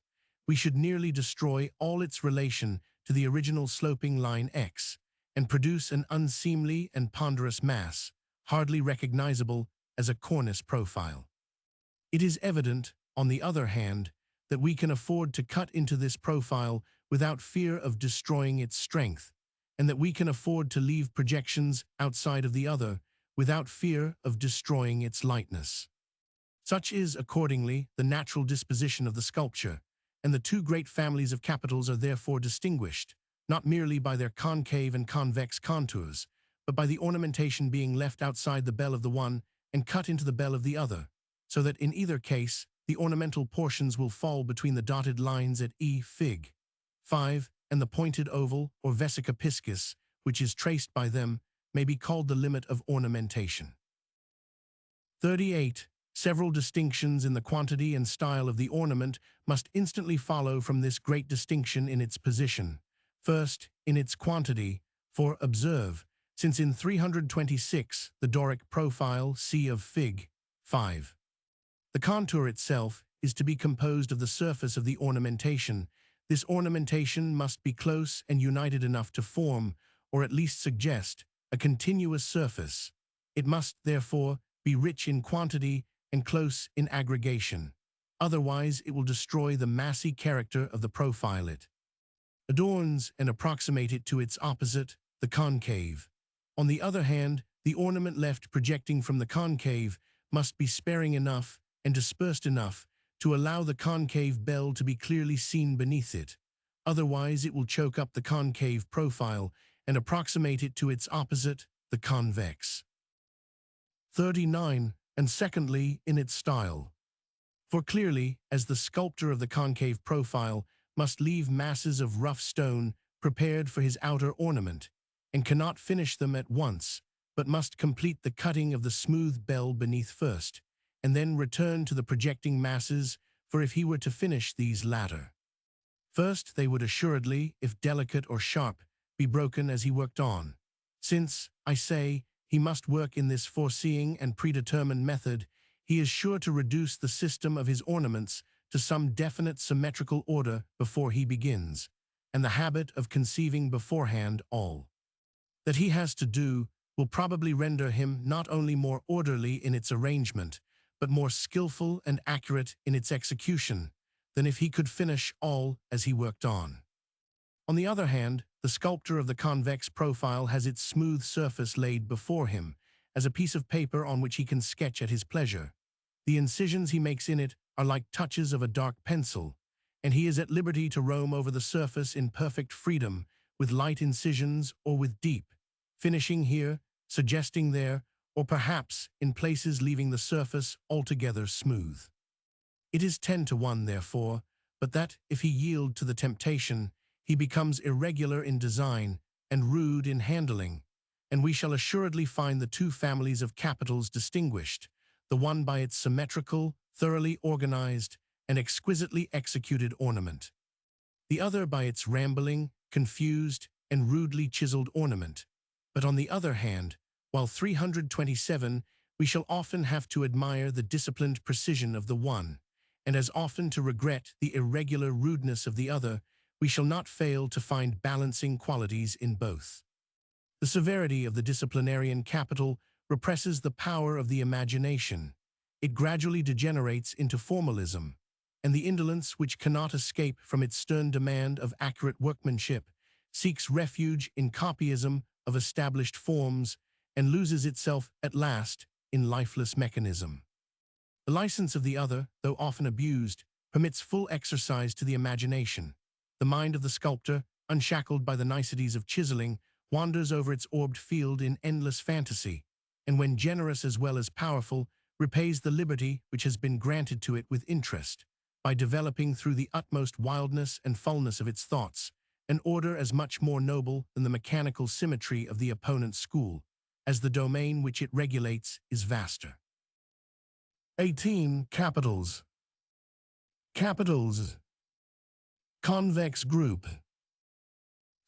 Speaker 1: we should nearly destroy all its relation to the original sloping line X, and produce an unseemly and ponderous mass, hardly recognizable as a cornice profile. It is evident, on the other hand, that we can afford to cut into this profile without fear of destroying its strength, and that we can afford to leave projections outside of the other without fear of destroying its lightness. Such is, accordingly, the natural disposition of the sculpture, and the two great families of capitals are therefore distinguished, not merely by their concave and convex contours, but by the ornamentation being left outside the bell of the one and cut into the bell of the other, so that in either case the ornamental portions will fall between the dotted lines at E, Fig. 5, and the pointed oval, or vesica piscis, which is traced by them, may be called the limit of ornamentation. 38. Several distinctions in the quantity and style of the ornament must instantly follow from this great distinction in its position. First, in its quantity, for observe, since in 326 the Doric profile C of Fig. 5. The contour itself is to be composed of the surface of the ornamentation. This ornamentation must be close and united enough to form, or at least suggest, a continuous surface. It must, therefore, be rich in quantity and close in aggregation. Otherwise, it will destroy the massy character of the profile it adorns and approximate it to its opposite, the concave. On the other hand, the ornament left projecting from the concave must be sparing enough and dispersed enough to allow the concave bell to be clearly seen beneath it. Otherwise, it will choke up the concave profile and approximate it to its opposite, the convex. 39. And secondly, in its style. For clearly, as the sculptor of the concave profile must leave masses of rough stone prepared for his outer ornament, and cannot finish them at once, but must complete the cutting of the smooth bell beneath first, and then return to the projecting masses, for if he were to finish these latter first, they would assuredly, if delicate or sharp, be broken as he worked on. Since, I say, he must work in this foreseeing and predetermined method, he is sure to reduce the system of his ornaments to some definite symmetrical order before he begins, and the habit of conceiving beforehand all that he has to do will probably render him not only more orderly in its arrangement, but more skillful and accurate in its execution, than if he could finish all as he worked on. On the other hand, the sculptor of the convex profile has its smooth surface laid before him, as a piece of paper on which he can sketch at his pleasure. The incisions he makes in it are like touches of a dark pencil, and he is at liberty to roam over the surface in perfect freedom, with light incisions or with deep, finishing here, suggesting there, or perhaps in places leaving the surface altogether smooth. It is 10 to 1, therefore, but that, if he yield to the temptation, he becomes irregular in design and rude in handling, and we shall assuredly find the two families of capitals distinguished, the one by its symmetrical, thoroughly organized, and exquisitely executed ornament, the other by its rambling, confused, and rudely chiseled ornament. But on the other hand, while 327, we shall often have to admire the disciplined precision of the one, and as often to regret the irregular rudeness of the other, we shall not fail to find balancing qualities in both. The severity of the disciplinarian capital represses the power of the imagination. It gradually degenerates into formalism, and the indolence which cannot escape from its stern demand of accurate workmanship seeks refuge in copyism of established forms and loses itself at last in lifeless mechanism. The license of the other, though often abused, permits full exercise to the imagination. The mind of the sculptor, unshackled by the niceties of chiseling, wanders over its orbed field in endless fantasy, and when generous as well as powerful, repays the liberty which has been granted to it with interest, by developing through the utmost wildness and fullness of its thoughts, an order as much more noble than the mechanical symmetry of the opponent's school, as the domain which it regulates is vaster. 18. Capitals. Capitals. Convex group.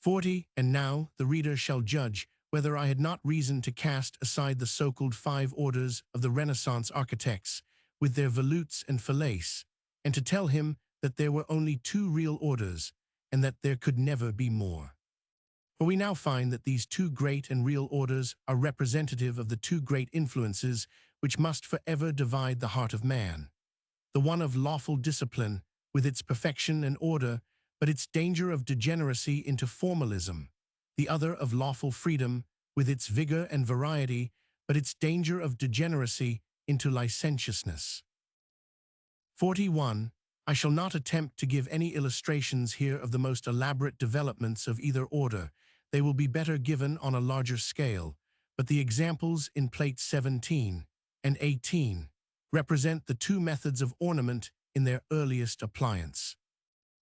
Speaker 1: 40. And now the reader shall judge whether I had not reason to cast aside the so-called 5 orders of the Renaissance architects, with their volutes and falaise, and to tell him that there were only 2 real orders, and that there could never be more. For we now find that these 2 great and real orders are representative of the 2 great influences which must forever divide the heart of man. The one of lawful discipline, with its perfection and order, but its danger of degeneracy into formalism. The other of lawful freedom, with its vigor and variety, but its danger of degeneracy into licentiousness. 41. I shall not attempt to give any illustrations here of the most elaborate developments of either order. They will be better given on a larger scale, but the examples in Plate 17 and 18 represent the 2 methods of ornament in their earliest appliance.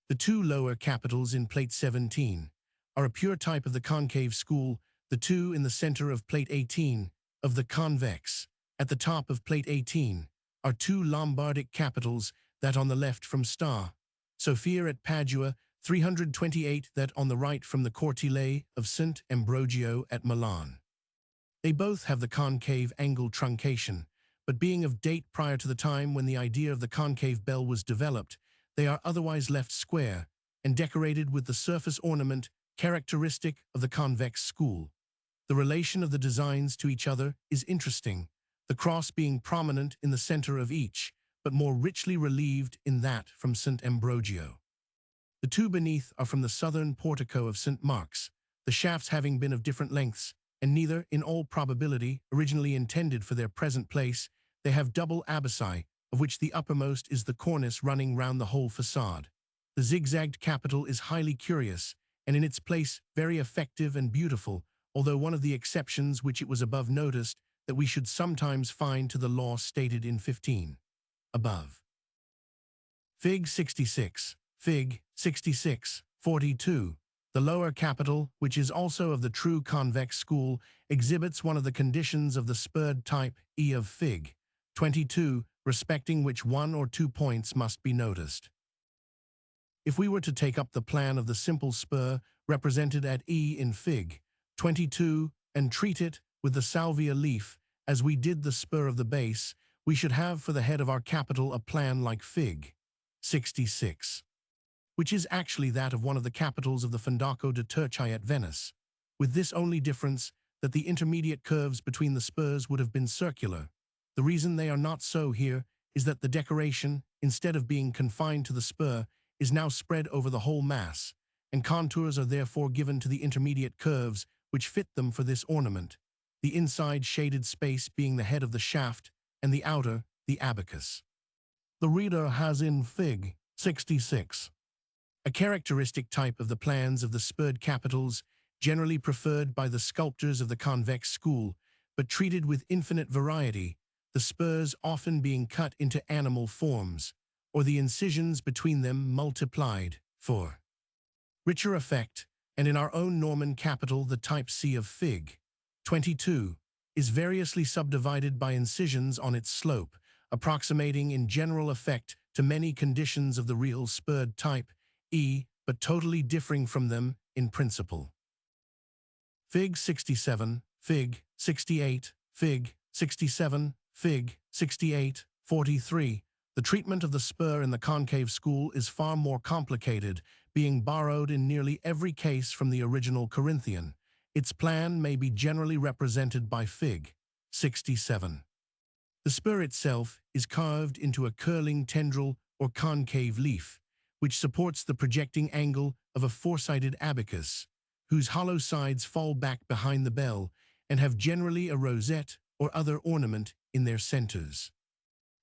Speaker 1: The 2 lower capitals in Plate 17 are a pure type of the concave school, the 2 in the center of Plate 18 of the convex. At the top of Plate 18 are 2 Lombardic capitals, that on the left from Sta. Sophia at Padua, 328, that on the right from the Cortile of St. Ambrogio at Milan. They both have the concave angle truncation, but being of date prior to the time when the idea of the concave bell was developed, they are otherwise left square and decorated with the surface ornament characteristic of the convex school. The relation of the designs to each other is interesting, the cross being prominent in the center of each, but more richly relieved in that from St. Ambrogio. The 2 beneath are from the southern portico of St. Mark's, the shafts having been of different lengths, and neither, in all probability, originally intended for their present place. They have double abaci, of which the uppermost is the cornice running round the whole façade. The zigzagged capital is highly curious, and in its place very effective and beautiful, although one of the exceptions which it was above noticed that we should sometimes find to the law stated in 15. Above. Fig. 66. Fig. 66. 42. The lower capital, which is also of the true convex school, exhibits one of the conditions of the spurred type E of Fig. 22, respecting which 1 or 2 points must be noticed. If we were to take up the plan of the simple spur represented at E in Fig. 22 and treat it with the salvia leaf as we did the spur of the base, we should have for the head of our capital a plan like Fig. 66, which is actually that of one of the capitals of the Fondaco de Turci at Venice, with this only difference that the intermediate curves between the spurs would have been circular. The reason they are not so here is that the decoration, instead of being confined to the spur, is now spread over the whole mass, and contours are therefore given to the intermediate curves which fit them for this ornament, the inside shaded space being the head of the shaft, and the outer, the abacus. The reader has in Fig. 66 a characteristic type of the plans of the spurred capitals, generally preferred by the sculptors of the convex school, but treated with infinite variety, the spurs often being cut into animal forms, or the incisions between them multiplied. 4. richer effect, and in our own Norman capital the type C of Fig. 22 is variously subdivided by incisions on its slope, approximating in general effect to many conditions of the real spurred type E, but totally differing from them in principle. Fig 67, Fig 68, Fig 67, Fig 68, 43. The treatment of the spur in the concave school is far more complicated, being borrowed in nearly every case from the original Corinthian. Its plan may be generally represented by Fig 67. The spur itself is carved into a curling tendril or concave leaf, which supports the projecting angle of a four-sided abacus, whose hollow sides fall back behind the bell and have generally a rosette or other ornament in their centers.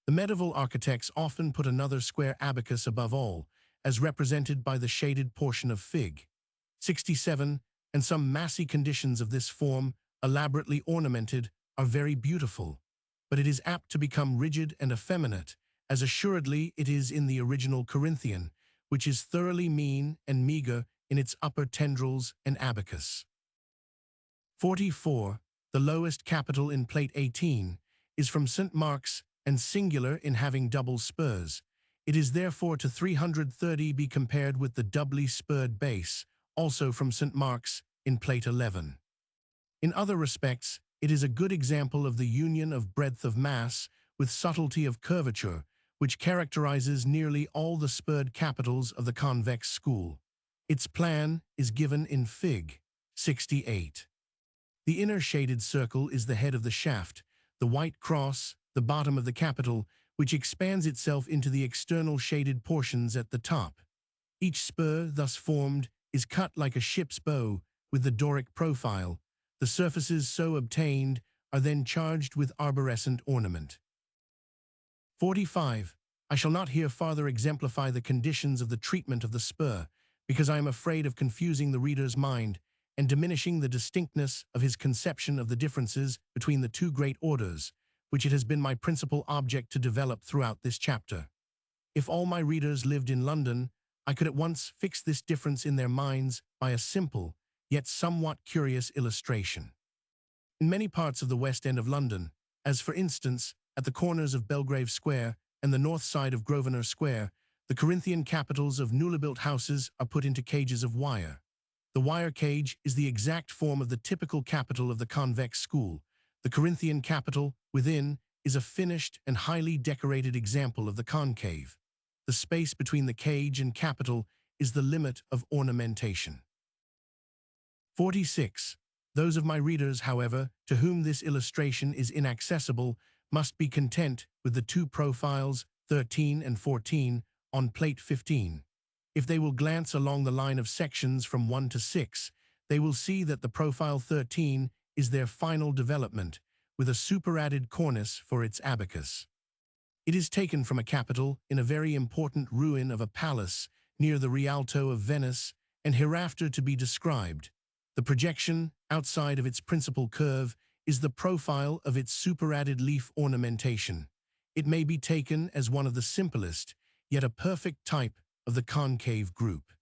Speaker 1: The medieval architects often put another square abacus above all, as represented by the shaded portion of Fig. 67, and some massy conditions of this form, elaborately ornamented, are very beautiful, but it is apt to become rigid and effeminate, as assuredly it is in the original Corinthian, which is thoroughly mean and meager in its upper tendrils and abacus. 44. The lowest capital in Plate 18 is from St. Mark's and singular in having double spurs. It is therefore to 330 be compared with the doubly spurred base, also from St. Mark's in Plate 11. In other respects, it is a good example of the union of breadth of mass with subtlety of curvature, which characterizes nearly all the spurred capitals of the convex school. Its plan is given in Fig. 68. The inner shaded circle is the head of the shaft, the white cross, the bottom of the capital, which expands itself into the external shaded portions at the top. Each spur thus formed is cut like a ship's bow with the Doric profile. The surfaces so obtained are then charged with arborescent ornament. 45. I shall not here farther exemplify the conditions of the treatment of the spur, because I am afraid of confusing the reader's mind and diminishing the distinctness of his conception of the differences between the two great orders, which it has been my principal object to develop throughout this chapter. If all my readers lived in London, I could at once fix this difference in their minds by a simple, yet somewhat curious illustration. In many parts of the West End of London, as for instance at the corners of Belgrave Square and the north side of Grosvenor Square, the Corinthian capitals of newly built houses are put into cages of wire. The wire cage is the exact form of the typical capital of the convex school. The Corinthian capital, within, is a finished and highly decorated example of the concave. The space between the cage and capital is the limit of ornamentation. 46. Those of my readers, however, to whom this illustration is inaccessible, must be content with the two profiles, 13 and 14, on Plate 15. If they will glance along the line of sections from 1 to 6, they will see that the profile 13 is their final development, with a superadded cornice for its abacus. It is taken from a capital in a very important ruin of a palace near the Rialto of Venice, and hereafter to be described. The projection, outside of its principal curve, is the profile of its superadded leaf ornamentation. It may be taken as one of the simplest, yet a perfect type of the concave group.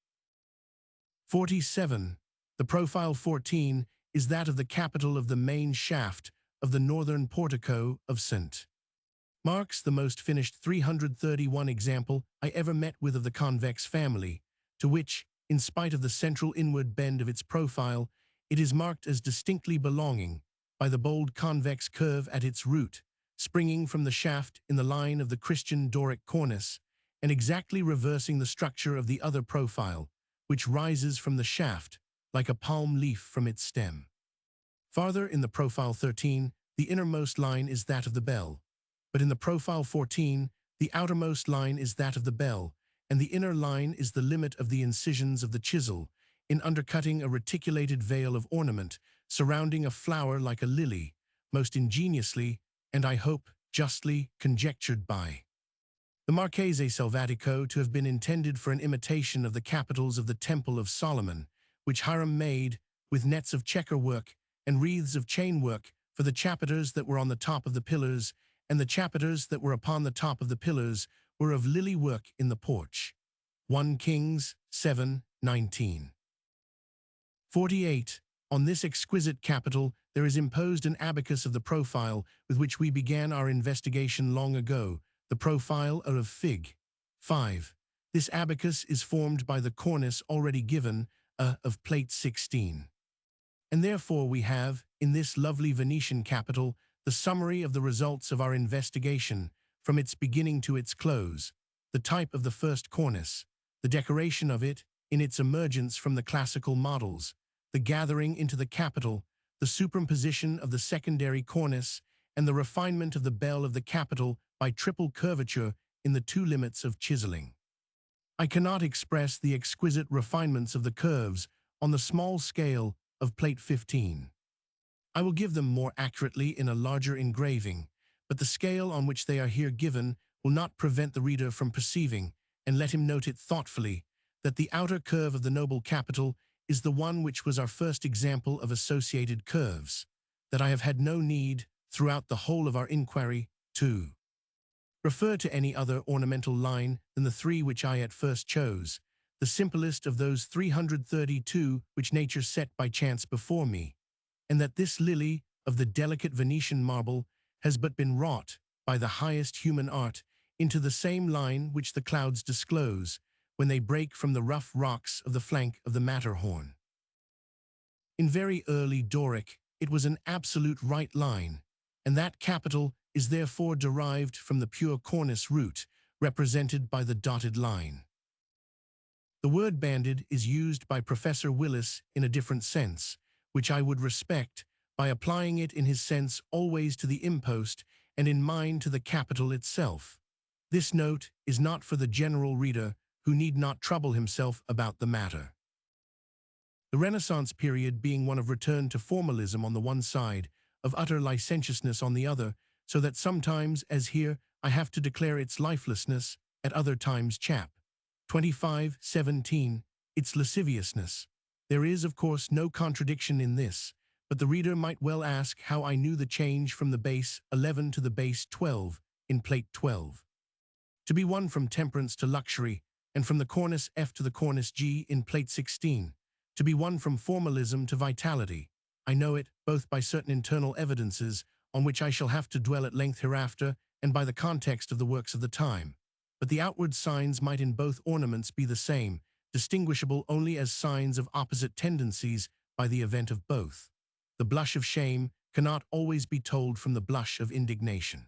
Speaker 1: 47. The profile 14 is that of the capital of the main shaft of the northern portico of St. Mark's, the most finished 331 example I ever met with of the convex family, to which, in spite of the central inward bend of its profile, it is marked as distinctly belonging by the bold convex curve at its root, springing from the shaft in the line of the Christian Doric cornice, and exactly reversing the structure of the other profile, which rises from the shaft like a palm leaf from its stem. Farther in the profile 13, the innermost line is that of the bell, but in the profile 14, the outermost line is that of the bell, and the inner line is the limit of the incisions of the chisel, in undercutting a reticulated veil of ornament surrounding a flower like a lily, most ingeniously, and I hope justly, conjectured by the Marchese Selvatico to have been intended for an imitation of the capitals of the Temple of Solomon, which Hiram made with nets of checker work and wreaths of chain work for the chapiters that were on the top of the pillars, and the chapiters that were upon the top of the pillars were of lily work in the porch. 1 Kings 7, 1948. On this exquisite capital, there is imposed an abacus of the profile with which we began our investigation long ago, the profile of Fig. 5. This abacus is formed by the cornice already given, of plate 16. And therefore we have, in this lovely Venetian capital, the summary of the results of our investigation, from its beginning to its close, the type of the first cornice, the decoration of it, in its emergence from the classical models, the gathering into the capital, the superimposition of the secondary cornice, and the refinement of the bell of the capital by triple curvature in the two limits of chiseling. I cannot express the exquisite refinements of the curves on the small scale of plate 15. I will give them more accurately in a larger engraving, but the scale on which they are here given will not prevent the reader from perceiving, and let him note it thoughtfully, that the outer curve of the noble capital is the one which was our first example of associated curves, that I have had no need, throughout the whole of our inquiry, to refer to any other ornamental line than the three which I at first chose, the simplest of those 332 which nature set by chance before me, and that this lily of the delicate Venetian marble has but been wrought, by the highest human art, into the same line which the clouds disclose, when they break from the rough rocks of the flank of the Matterhorn. In very early Doric, it was an absolute right line, and that capital is therefore derived from the pure cornice root, represented by the dotted line. The word banded is used by Professor Willis in a different sense, which I would respect, by applying it in his sense always to the impost and in mine to the capital itself. This note is not for the general reader, who need not trouble himself about the matter. The Renaissance period being one of return to formalism on the one side, of utter licentiousness on the other, so that sometimes, as here, I have to declare its lifelessness, at other times chap. 25:17, its lasciviousness. There is, of course, no contradiction in this, but the reader might well ask how I knew the change from the base 11 to the base 12 in plate 12. To be one from temperance to luxury, and from the cornice F to the cornice G in plate 16, to be one from formalism to vitality. I know it, both by certain internal evidences, on which I shall have to dwell at length hereafter, and by the context of the works of the time. But the outward signs might in both ornaments be the same, distinguishable only as signs of opposite tendencies by the event of both. The blush of shame cannot always be told from the blush of indignation.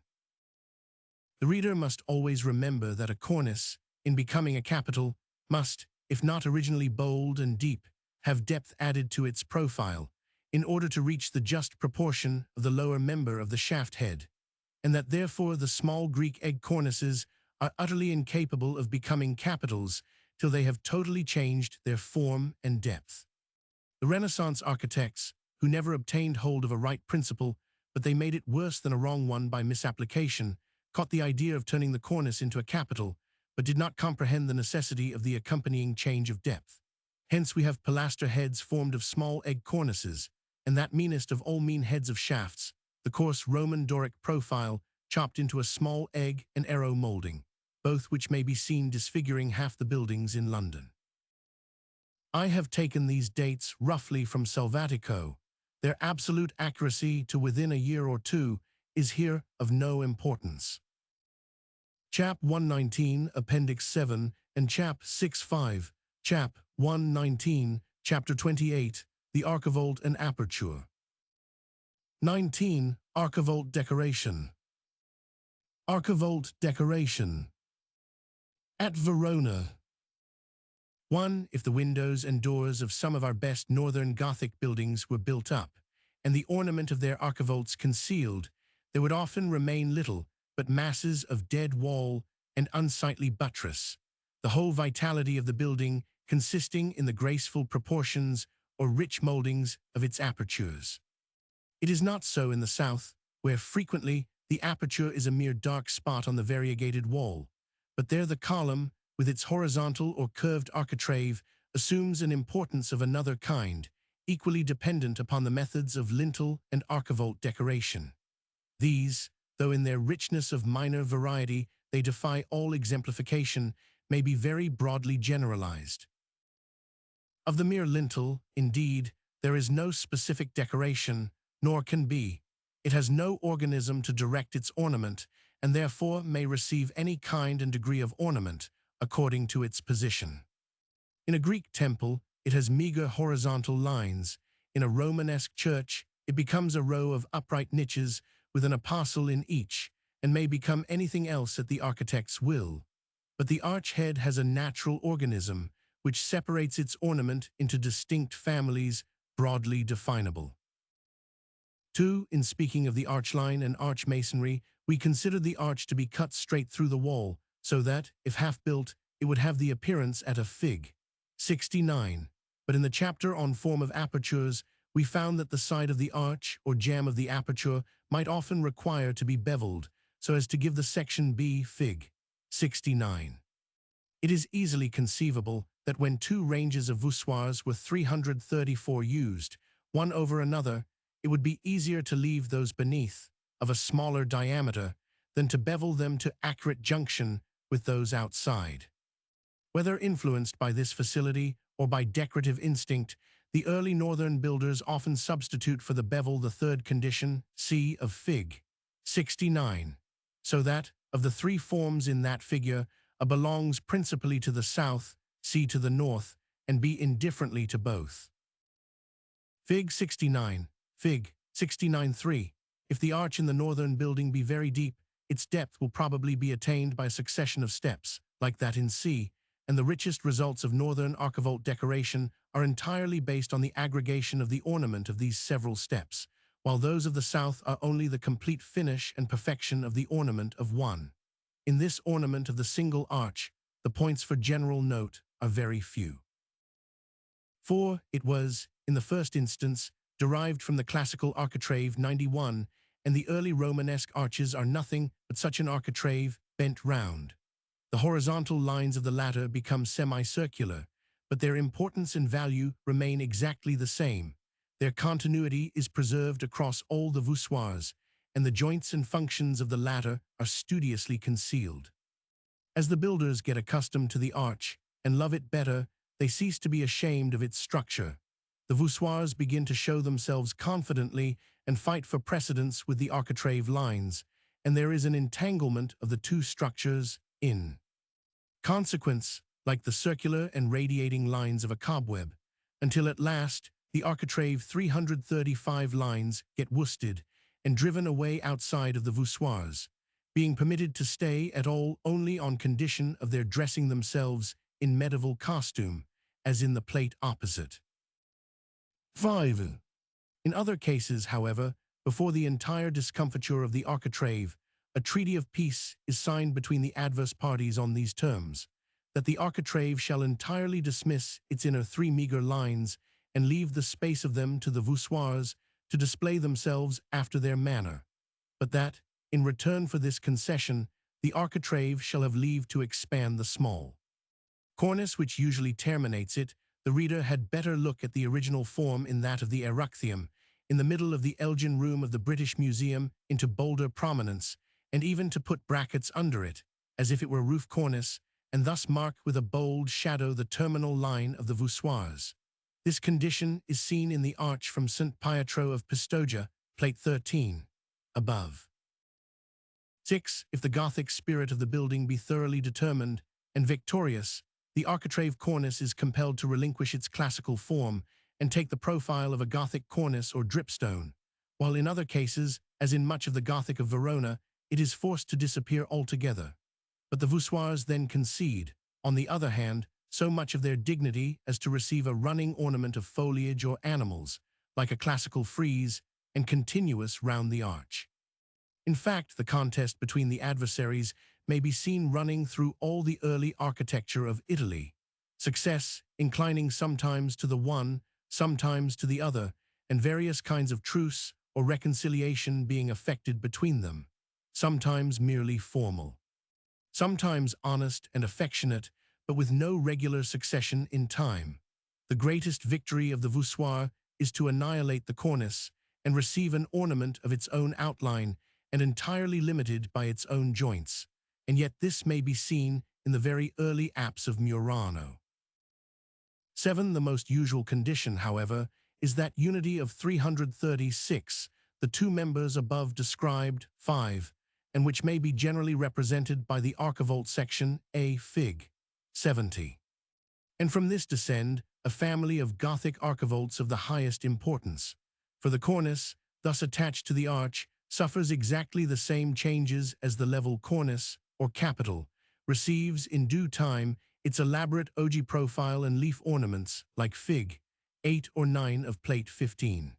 Speaker 1: The reader must always remember that a cornice, in becoming a capital, must, if not originally bold and deep, have depth added to its profile, in order to reach the just proportion of the lower member of the shaft head, and that therefore the small Greek egg cornices are utterly incapable of becoming capitals till they have totally changed their form and depth. The Renaissance architects, who never obtained hold of a right principle, but they made it worse than a wrong one by misapplication, caught the idea of turning the cornice into a capital, but did not comprehend the necessity of the accompanying change of depth. Hence we have pilaster heads formed of small egg cornices, and that meanest of all mean heads of shafts, the coarse Roman Doric profile, chopped into a small egg and arrow molding, both which may be seen disfiguring half the buildings in London. I have taken these dates roughly from Salvatico. Their absolute accuracy to within a year or two is here of no importance. Chap 119, Appendix 7, and Chap 65, Chap 119, Chapter 28, the archivolt and aperture. 19. Archivolt decoration. Archivolt decoration. At Verona. 1. If the windows and doors of some of our best northern Gothic buildings were built up, and the ornament of their archivolts concealed, there would often remain little but masses of dead wall and unsightly buttress, the whole vitality of the building consisting in the graceful proportions or rich moldings of its apertures. It is not so in the south, where frequently the aperture is a mere dark spot on the variegated wall, but there the column, with its horizontal or curved architrave, assumes an importance of another kind, equally dependent upon the methods of lintel and archivolt decoration. These, though in their richness of minor variety they defy all exemplification, may be very broadly generalized. Of the mere lintel, indeed, there is no specific decoration, nor can be. It has no organism to direct its ornament, and therefore may receive any kind and degree of ornament according to its position. In a Greek temple, it has meager horizontal lines. In a Romanesque church, it becomes a row of upright niches with an apostole in each, and may become anything else at the architect's will. But the arch head has a natural organism, which separates its ornament into distinct families, broadly definable. 2. In speaking of the arch line and arch masonry, we consider the arch to be cut straight through the wall, so that, if half-built, it would have the appearance at a fig. 69. But in the chapter on form of apertures, we found that the side of the arch or jamb of the aperture might often require to be beveled, so as to give the section B fig. 69. It is easily conceivable that when two ranges of voussoirs were 334 used, one over another, it would be easier to leave those beneath, of a smaller diameter, than to bevel them to accurate junction with those outside. Whether influenced by this facility or by decorative instinct, the early northern builders often substitute for the bevel the third condition, C of fig. 69. So that, of the three forms in that figure, A belongs principally to the south, C to the north, and B indifferently to both. Fig. 69. Fig. 69.3. If the arch in the northern building be very deep, its depth will probably be attained by a succession of steps, like that in C, and the richest results of northern archivolt decoration are entirely based on the aggregation of the ornament of these several steps, while those of the south are only the complete finish and perfection of the ornament of one. In this ornament of the single arch, the points for general note are very few. For it was, in the first instance, derived from the classical architrave 91, and the early Romanesque arches are nothing but such an architrave bent round. The horizontal lines of the latter become semicircular, but their importance and value remain exactly the same. Their continuity is preserved across all the voussoirs, and the joints and functions of the latter are studiously concealed. As the builders get accustomed to the arch and love it better, they cease to be ashamed of its structure. The voussoirs begin to show themselves confidently and fight for precedence with the architrave lines, and there is an entanglement of the two structures in consequence, like the circular and radiating lines of a cobweb, until at last the architrave 335 lines get worsted and driven away outside of the voussoirs, being permitted to stay at all only on condition of their dressing themselves in medieval costume, as in the plate opposite. 5. In other cases, however, before the entire discomfiture of the architrave, a treaty of peace is signed between the adverse parties on these terms, that the architrave shall entirely dismiss its inner three meager lines and leave the space of them to the voussoirs to display themselves after their manner, but that, in return for this concession, the architrave shall have leave to expand the small cornice which usually terminates it. The reader had better look at the original form in that of the erudite, in the middle of the Elgin Room of the British Museum, into bolder prominence, and even to put brackets under it, as if it were roof cornice, and thus mark with a bold shadow the terminal line of the voussoirs. This condition is seen in the arch from St. Pietro of Pistoia, plate 13, above. 6. If the Gothic spirit of the building be thoroughly determined and victorious, the architrave cornice is compelled to relinquish its classical form and take the profile of a Gothic cornice or dripstone, while in other cases, as in much of the Gothic of Verona, it is forced to disappear altogether. But the voussoirs then concede, on the other hand, so much of their dignity as to receive a running ornament of foliage or animals, like a classical frieze, and continuous round the arch. In fact, the contest between the adversaries may be seen running through all the early architecture of Italy, success inclining sometimes to the one, sometimes to the other, and various kinds of truce or reconciliation being effected between them, sometimes merely formal, sometimes honest and affectionate, but with no regular succession in time. The greatest victory of the voussoir is to annihilate the cornice and receive an ornament of its own outline and entirely limited by its own joints, and yet this may be seen in the very early apse of Murano. 7. The most usual condition, however, is that unity of 336, the two members above described, 5, and which may be generally represented by the archivolt section A Fig. 70. And from this descend a family of Gothic archivolts of the highest importance. For the cornice, thus attached to the arch, suffers exactly the same changes as the level cornice, or capital, receives in due time its elaborate ogee profile and leaf ornaments like Fig. 8 or 9 of Plate 15.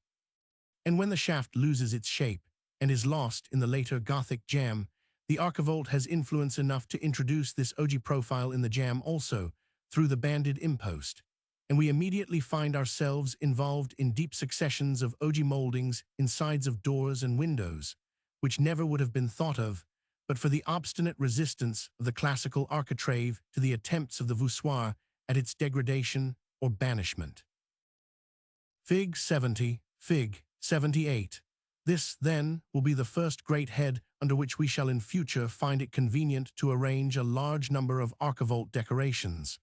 Speaker 1: And when the shaft loses its shape and is lost in the later Gothic jamb, the archivolt has influence enough to introduce this ogee profile in the jamb also, through the banded impost, and we immediately find ourselves involved in deep successions of ogee moldings in sides of doors and windows, which never would have been thought of, but for the obstinate resistance of the classical architrave to the attempts of the voussoir at its degradation or banishment. Fig. 70, Fig. 78. This, then, will be the first great head under which we shall in future find it convenient to arrange a large number of archivolt decorations.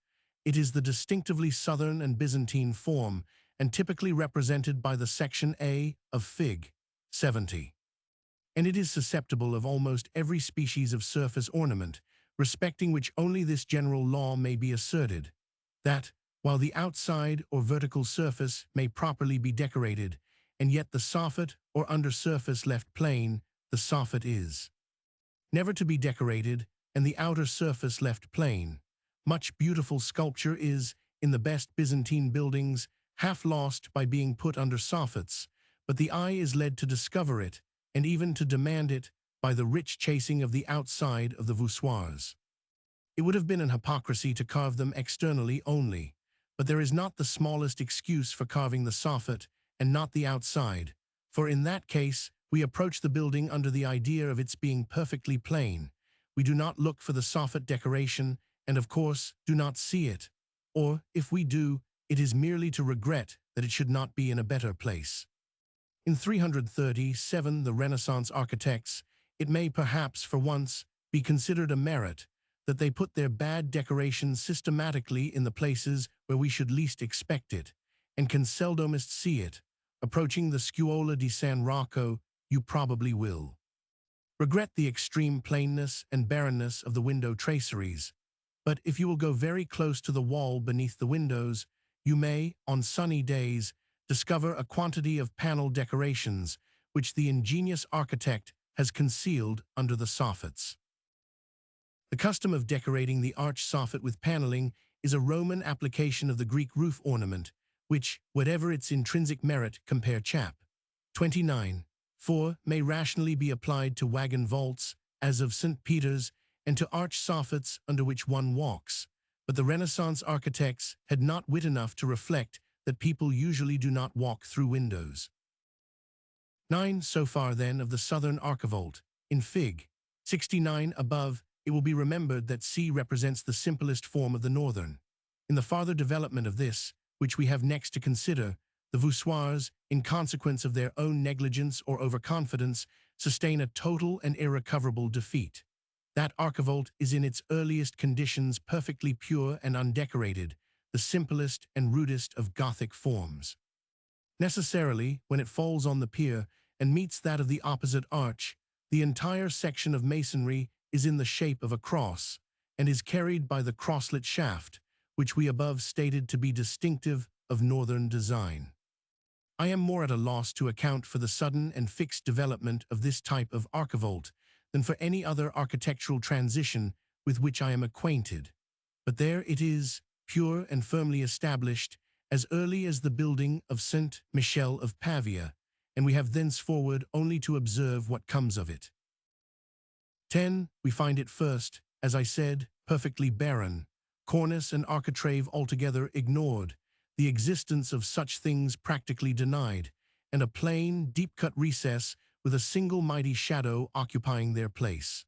Speaker 1: It is the distinctively Southern and Byzantine form, and typically represented by the section A of Fig. 70. And it is susceptible of almost every species of surface ornament, respecting which only this general law may be asserted, that, while the outside or vertical surface may properly be decorated, and yet the soffit or under surface left plain, the soffit is never to be decorated, and the outer surface left plain. Much beautiful sculpture is, in the best Byzantine buildings, half lost by being put under soffits, but the eye is led to discover it, and even to demand it, by the rich chasing of the outside of the voussoirs. It would have been an hypocrisy to carve them externally only, but there is not the smallest excuse for carving the soffit and not the outside, for in that case we approach the building under the idea of its being perfectly plain. We do not look for the soffit decoration, and of course do not see it, or, if we do, it is merely to regret that it should not be in a better place. In 337, the Renaissance architects, it may perhaps for once be considered a merit that they put their bad decorations systematically in the places where we should least expect it, and can seldomest see it. Approaching the Scuola di San Rocco, you probably will regret the extreme plainness and barrenness of the window traceries, but if you will go very close to the wall beneath the windows, you may, on sunny days, discover a quantity of panel decorations which the ingenious architect has concealed under the soffits. The custom of decorating the arch soffit with paneling is a Roman application of the Greek roof ornament, which, whatever its intrinsic merit, compare chap. 29. 4 may rationally be applied to wagon vaults, as of St. Peter's, and to arch soffits under which one walks, but the Renaissance architects had not wit enough to reflect that people usually do not walk through windows. 9. So far, then, of the Southern archivolt. In Fig. 69 above, it will be remembered that C represents the simplest form of the Northern. In the farther development of this, which we have next to consider, the voussoirs, in consequence of their own negligence or overconfidence, sustain a total and irrecoverable defeat. That archivolt is in its earliest conditions perfectly pure and undecorated, the simplest and rudest of Gothic forms. Necessarily, when it falls on the pier and meets that of the opposite arch, the entire section of masonry is in the shape of a cross, and is carried by the crosslet shaft, which we above stated to be distinctive of Northern design. I am more at a loss to account for the sudden and fixed development of this type of archivolt than for any other architectural transition with which I am acquainted. But there it is, pure and firmly established, as early as the building of St. Michel of Pavia, and we have thenceforward only to observe what comes of it. 10. We find it first, as I said, perfectly barren, cornice and architrave altogether ignored, the existence of such things practically denied, and a plain, deep-cut recess with a single mighty shadow occupying their place.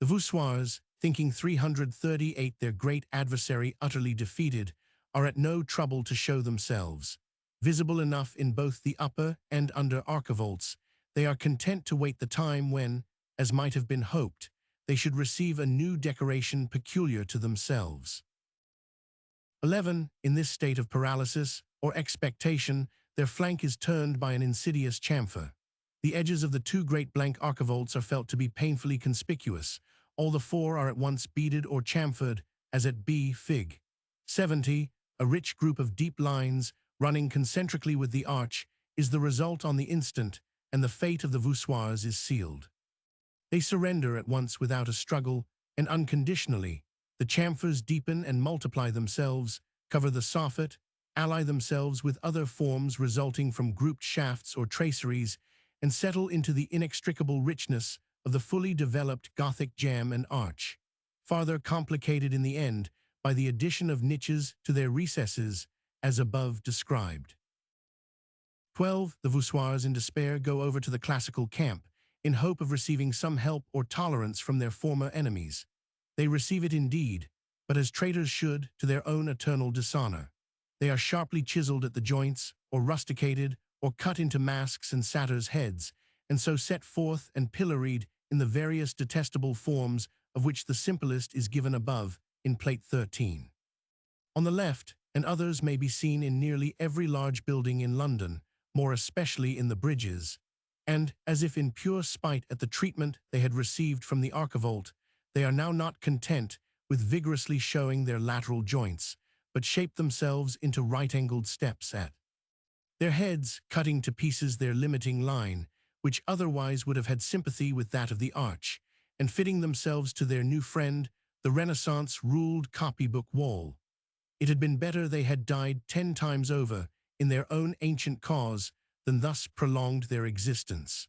Speaker 1: The voussoirs, thinking 338 their great adversary utterly defeated, are at no trouble to show themselves. Visible enough in both the upper and under archivolts, they are content to wait the time when, as might have been hoped, they should receive a new decoration peculiar to themselves. 11. In this state of paralysis or expectation, their flank is turned by an insidious chamfer. The edges of the two great blank archivolts are felt to be painfully conspicuous. All the four are at once beaded or chamfered, as at B. Fig. 70. A rich group of deep lines, running concentrically with the arch, is the result on the instant, and the fate of the voussoirs is sealed. They surrender at once without a struggle, and unconditionally. The chamfers deepen and multiply themselves, cover the soffit, ally themselves with other forms resulting from grouped shafts or traceries, and settle into the inextricable richness of the fully developed Gothic jamb and arch, farther complicated in the end by the addition of niches to their recesses, as above described. 12. The voussoirs in despair go over to the classical camp, in hope of receiving some help or tolerance from their former enemies. They receive it indeed, but as traitors should, to their own eternal dishonor. They are sharply chiseled at the joints, or rusticated, or cut into masks and satyrs' heads, and so set forth and pilloried in the various detestable forms of which the simplest is given above, in Plate 13. On the left, and others may be seen in nearly every large building in London, more especially in the bridges, and, as if in pure spite at the treatment they had received from the archivolt, they are now not content with vigorously showing their lateral joints, but shape themselves into right-angled steps at their heads, cutting to pieces their limiting line, which otherwise would have had sympathy with that of the arch, and fitting themselves to their new friend, the Renaissance-ruled copybook wall. It had been better they had died 10 times over in their own ancient cause than thus prolonged their existence.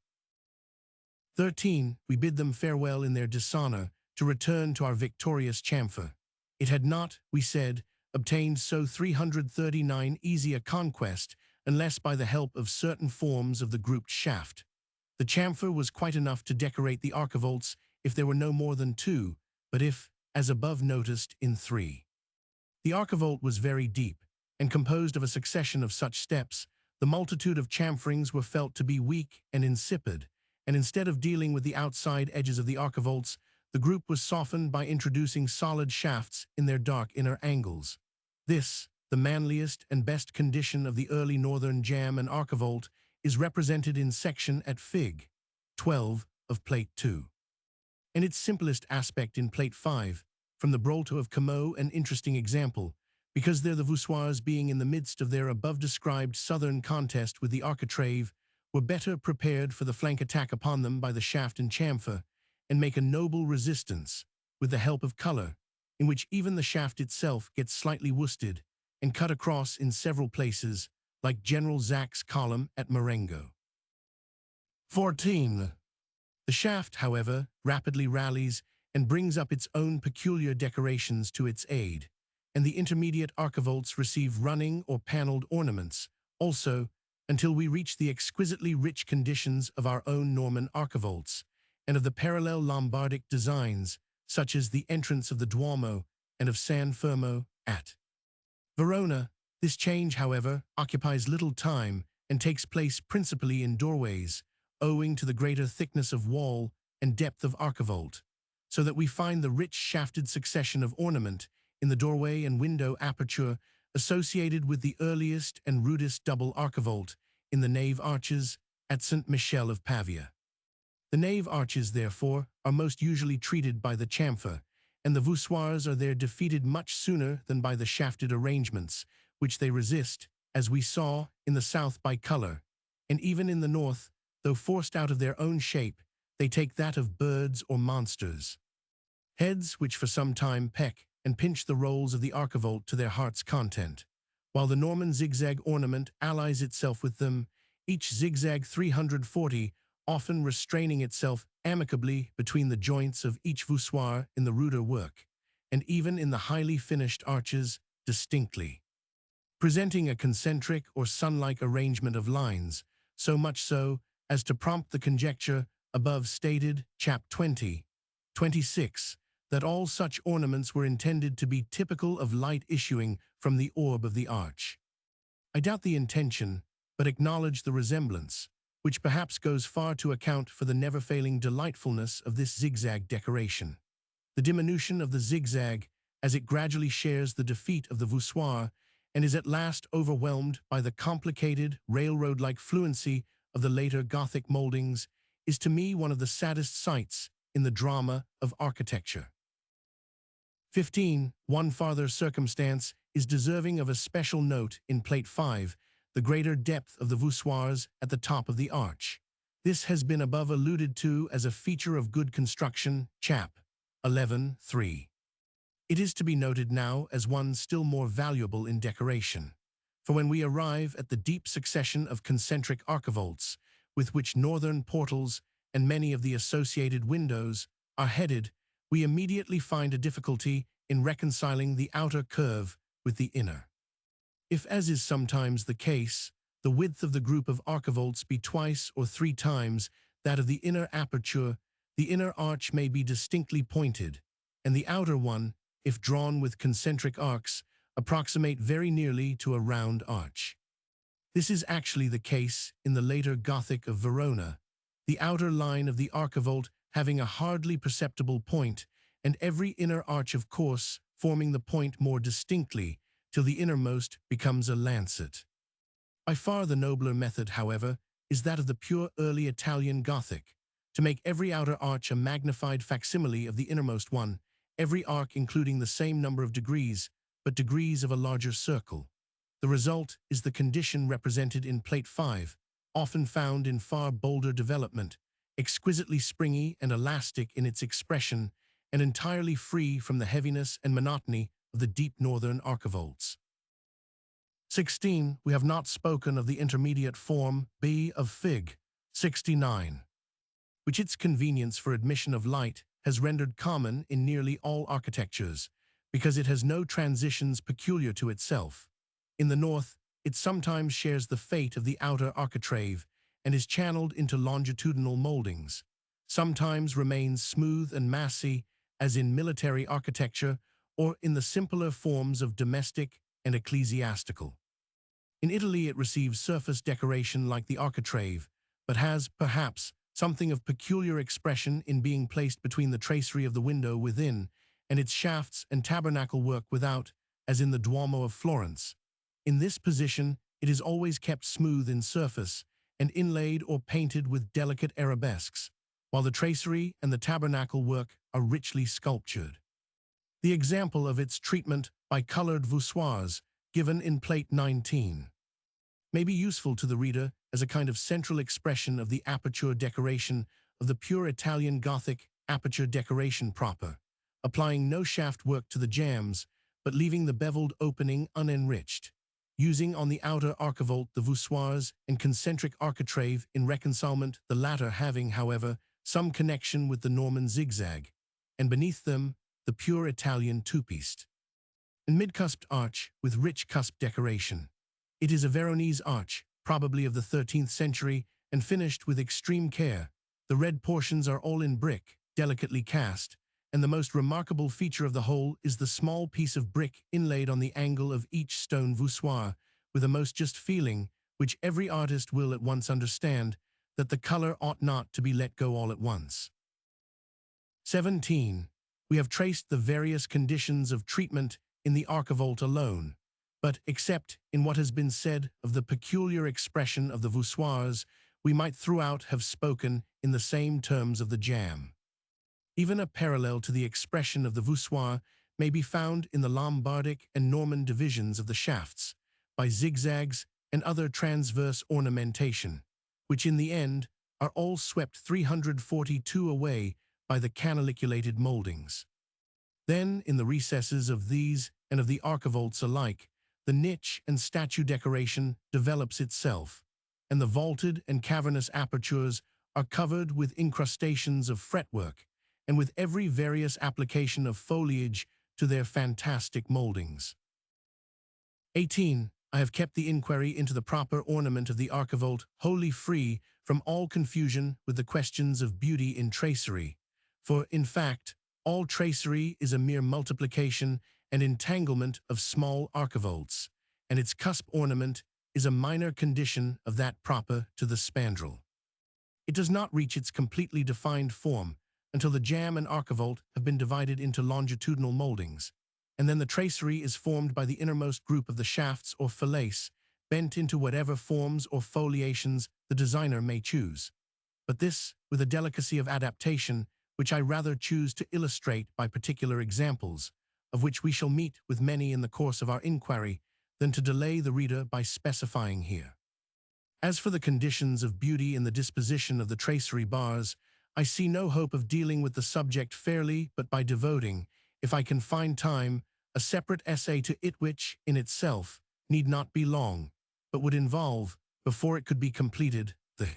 Speaker 1: 13. We bid them farewell in their dishonor, to return to our victorious chamfer. It had not, we said, obtained so 339 easy a conquest, unless by the help of certain forms of the grouped shaft. The chamfer was quite enough to decorate the archivolts if there were no more than 2, but if, as above noticed, in 3. The archivolt was very deep, and composed of a succession of such steps, the multitude of chamferings were felt to be weak and insipid, and instead of dealing with the outside edges of the archivolts, the group was softened by introducing solid shafts in their dark inner angles. This, the manliest and best condition of the early northern jamb and archivolt, is represented in section at Fig. 12 of Plate 2. And its simplest aspect in Plate 5, from the Brolto of Como, an interesting example, because there the voussoirs being in the midst of their above-described southern contest with the architrave, were better prepared for the flank attack upon them by the shaft and chamfer, and make a noble resistance, with the help of color, in which even the shaft itself gets slightly worsted, and cut across in several places, like General Zach's column at Marengo. 14. The shaft, however, rapidly rallies and brings up its own peculiar decorations to its aid, and the intermediate archivolts receive running or paneled ornaments, also, until we reach the exquisitely rich conditions of our own Norman archivolts, and of the parallel Lombardic designs, such as the entrance of the Duomo and of San Fermo at Verona. This change, however, occupies little time and takes place principally in doorways, owing to the greater thickness of wall and depth of archivolt, so that we find the rich shafted succession of ornament in the doorway and window aperture associated with the earliest and rudest double archivolt in the nave arches at St. Michel of Pavia. The nave arches, therefore, are most usually treated by the chamfer, and the voussoirs are there defeated much sooner than by the shafted arrangements, which they resist, as we saw, in the south by color, and even in the north, though forced out of their own shape, they take that of birds or monsters. Heads which for some time peck and pinch the rolls of the archivolt to their heart's content, while the Norman zigzag ornament allies itself with them, each zigzag 340, often restraining itself amicably between the joints of each voussoir in the ruder work, and even in the highly finished arches distinctly, presenting a concentric or sun-like arrangement of lines, so much so as to prompt the conjecture above stated, Chap 20, 26, that all such ornaments were intended to be typical of light issuing from the orb of the arch. I doubt the intention, but acknowledge the resemblance, which perhaps goes far to account for the never-failing delightfulness of this zigzag decoration. The diminution of the zigzag, as it gradually shares the defeat of the voussoir and is at last overwhelmed by the complicated, railroad-like fluency of the later Gothic moldings, is to me one of the saddest sights in the drama of architecture. 15. One farther circumstance is deserving of a special note in Plate 5, the greater depth of the voussoirs at the top of the arch. This has been above alluded to as a feature of good construction, chap. 11.3. It is to be noted now as one still more valuable in decoration. For when we arrive at the deep succession of concentric archivolts, with which northern portals and many of the associated windows are headed, we immediately find a difficulty in reconciling the outer curve with the inner. If, as is sometimes the case, the width of the group of archivolts be twice or three times that of the inner aperture, the inner arch may be distinctly pointed, and the outer one, if drawn with concentric arcs, approximate very nearly to a round arch. This is actually the case in the later Gothic of Verona, the outer line of the archivolt having a hardly perceptible point, and every inner arch, of course, forming the point more distinctly, till the innermost becomes a lancet. By far the nobler method, however, is that of the pure early Italian Gothic, to make every outer arch a magnified facsimile of the innermost one, every arc including the same number of degrees, but degrees of a larger circle. The result is the condition represented in Plate 5, often found in far bolder development, exquisitely springy and elastic in its expression, and entirely free from the heaviness and monotony of the deep northern archivolts. 16. We have not spoken of the intermediate form B of Fig. 69, which its convenience for admission of light has rendered common in nearly all architectures, because it has no transitions peculiar to itself. In the north, it sometimes shares the fate of the outer architrave and is channeled into longitudinal moldings, sometimes remains smooth and massy, as in military architecture or in the simpler forms of domestic and ecclesiastical. In Italy it receives surface decoration like the architrave, but has, perhaps, something of peculiar expression in being placed between the tracery of the window within and its shafts and tabernacle work without, as in the Duomo of Florence. In this position it is always kept smooth in surface and inlaid or painted with delicate arabesques, while the tracery and the tabernacle work are richly sculptured. The example of its treatment by colored voussoirs, given in Plate 19, may be useful to the reader as a kind of central expression of the aperture decoration of the pure Italian Gothic aperture decoration proper, applying no shaft work to the jambs, but leaving the beveled opening unenriched, using on the outer archivolt the voussoirs and concentric architrave in reconcilement, the latter having, however, some connection with the Norman zigzag, and beneath them the pure Italian two-pieced and mid-cusped arch with rich cusp decoration. It is a Veronese arch, probably of the 13th century, and finished with extreme care. The red portions are all in brick, delicately cast, and the most remarkable feature of the whole is the small piece of brick inlaid on the angle of each stone voussoir, with a most just feeling, which every artist will at once understand, that the color ought not to be let go all at once. 17. We have traced the various conditions of treatment in the archivolt alone, but, except in what has been said of the peculiar expression of the voussoirs, we might throughout have spoken in the same terms of the jamb. Even a parallel to the expression of the voussoir may be found in the Lombardic and Norman divisions of the shafts, by zigzags and other transverse ornamentation, which in the end are all swept 342 away by the canaliculated moldings. Then, in the recesses of these and of the archivolts alike, the niche and statue decoration develops itself, and the vaulted and cavernous apertures are covered with incrustations of fretwork, and with every various application of foliage to their fantastic moldings. 18. I have kept the inquiry into the proper ornament of the archivolt wholly free from all confusion with the questions of beauty in tracery, for, in fact, all tracery is a mere multiplication and entanglement of small archivolts, and its cusp ornament is a minor condition of that proper to the spandrel. It does not reach its completely defined form until the jamb and archivolt have been divided into longitudinal moldings, and then the tracery is formed by the innermost group of the shafts or fillets, bent into whatever forms or foliations the designer may choose. But this, with a delicacy of adaptation, which I rather choose to illustrate by particular examples, of which we shall meet with many in the course of our inquiry, than to delay the reader by specifying here. As for the conditions of beauty in the disposition of the tracery bars, I see no hope of dealing with the subject fairly but by devoting, if I can find time, a separate essay to it which, in itself, need not be long, but would involve, before it could be completed, the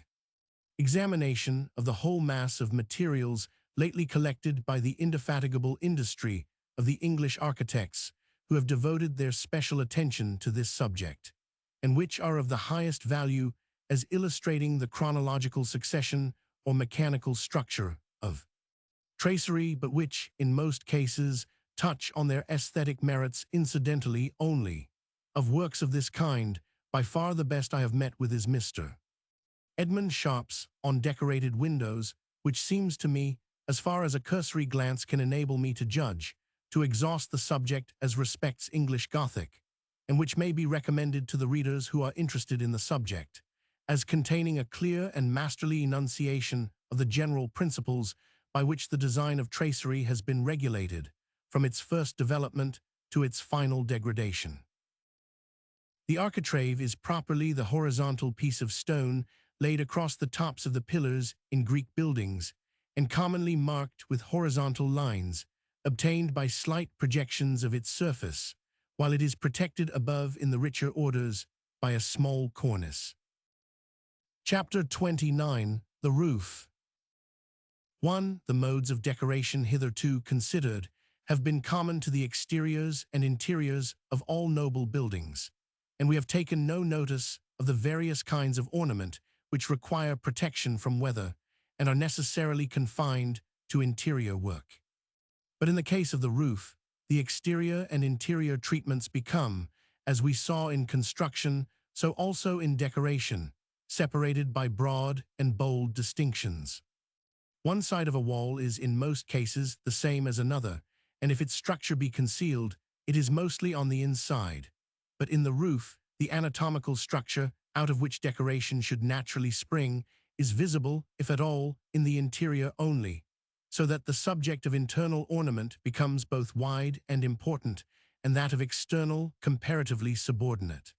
Speaker 1: examination of the whole mass of materials lately collected by the indefatigable industry of the English architects who have devoted their special attention to this subject, and which are of the highest value as illustrating the chronological succession or mechanical structure of tracery, but which, in most cases, touch on their aesthetic merits incidentally only. Of works of this kind, by far the best I have met with is Mr. Edmund Sharp's On Decorated Windows, which seems to me, as far as a cursory glance can enable me to judge, to exhaust the subject as respects English Gothic, and which may be recommended to the readers who are interested in the subject, as containing a clear and masterly enunciation of the general principles by which the design of tracery has been regulated, from its first development to its final degradation. The architrave is properly the horizontal piece of stone laid across the tops of the pillars in Greek buildings, and commonly marked with horizontal lines, obtained by slight projections of its surface, while it is protected above in the richer orders by a small cornice. Chapter 29. The Roof. 1. The modes of decoration hitherto considered have been common to the exteriors and interiors of all noble buildings, and we have taken no notice of the various kinds of ornament which require protection from weather and are necessarily confined to interior work. But in the case of the roof, the exterior and interior treatments become, as we saw in construction, so also in decoration, separated by broad and bold distinctions. One side of a wall is in most cases the same as another, and if its structure be concealed, it is mostly on the inside. But in the roof, the anatomical structure, out of which decoration should naturally spring, is visible, if at all, in the interior only, so that the subject of internal ornament becomes both wide and important, and that of external comparatively subordinate.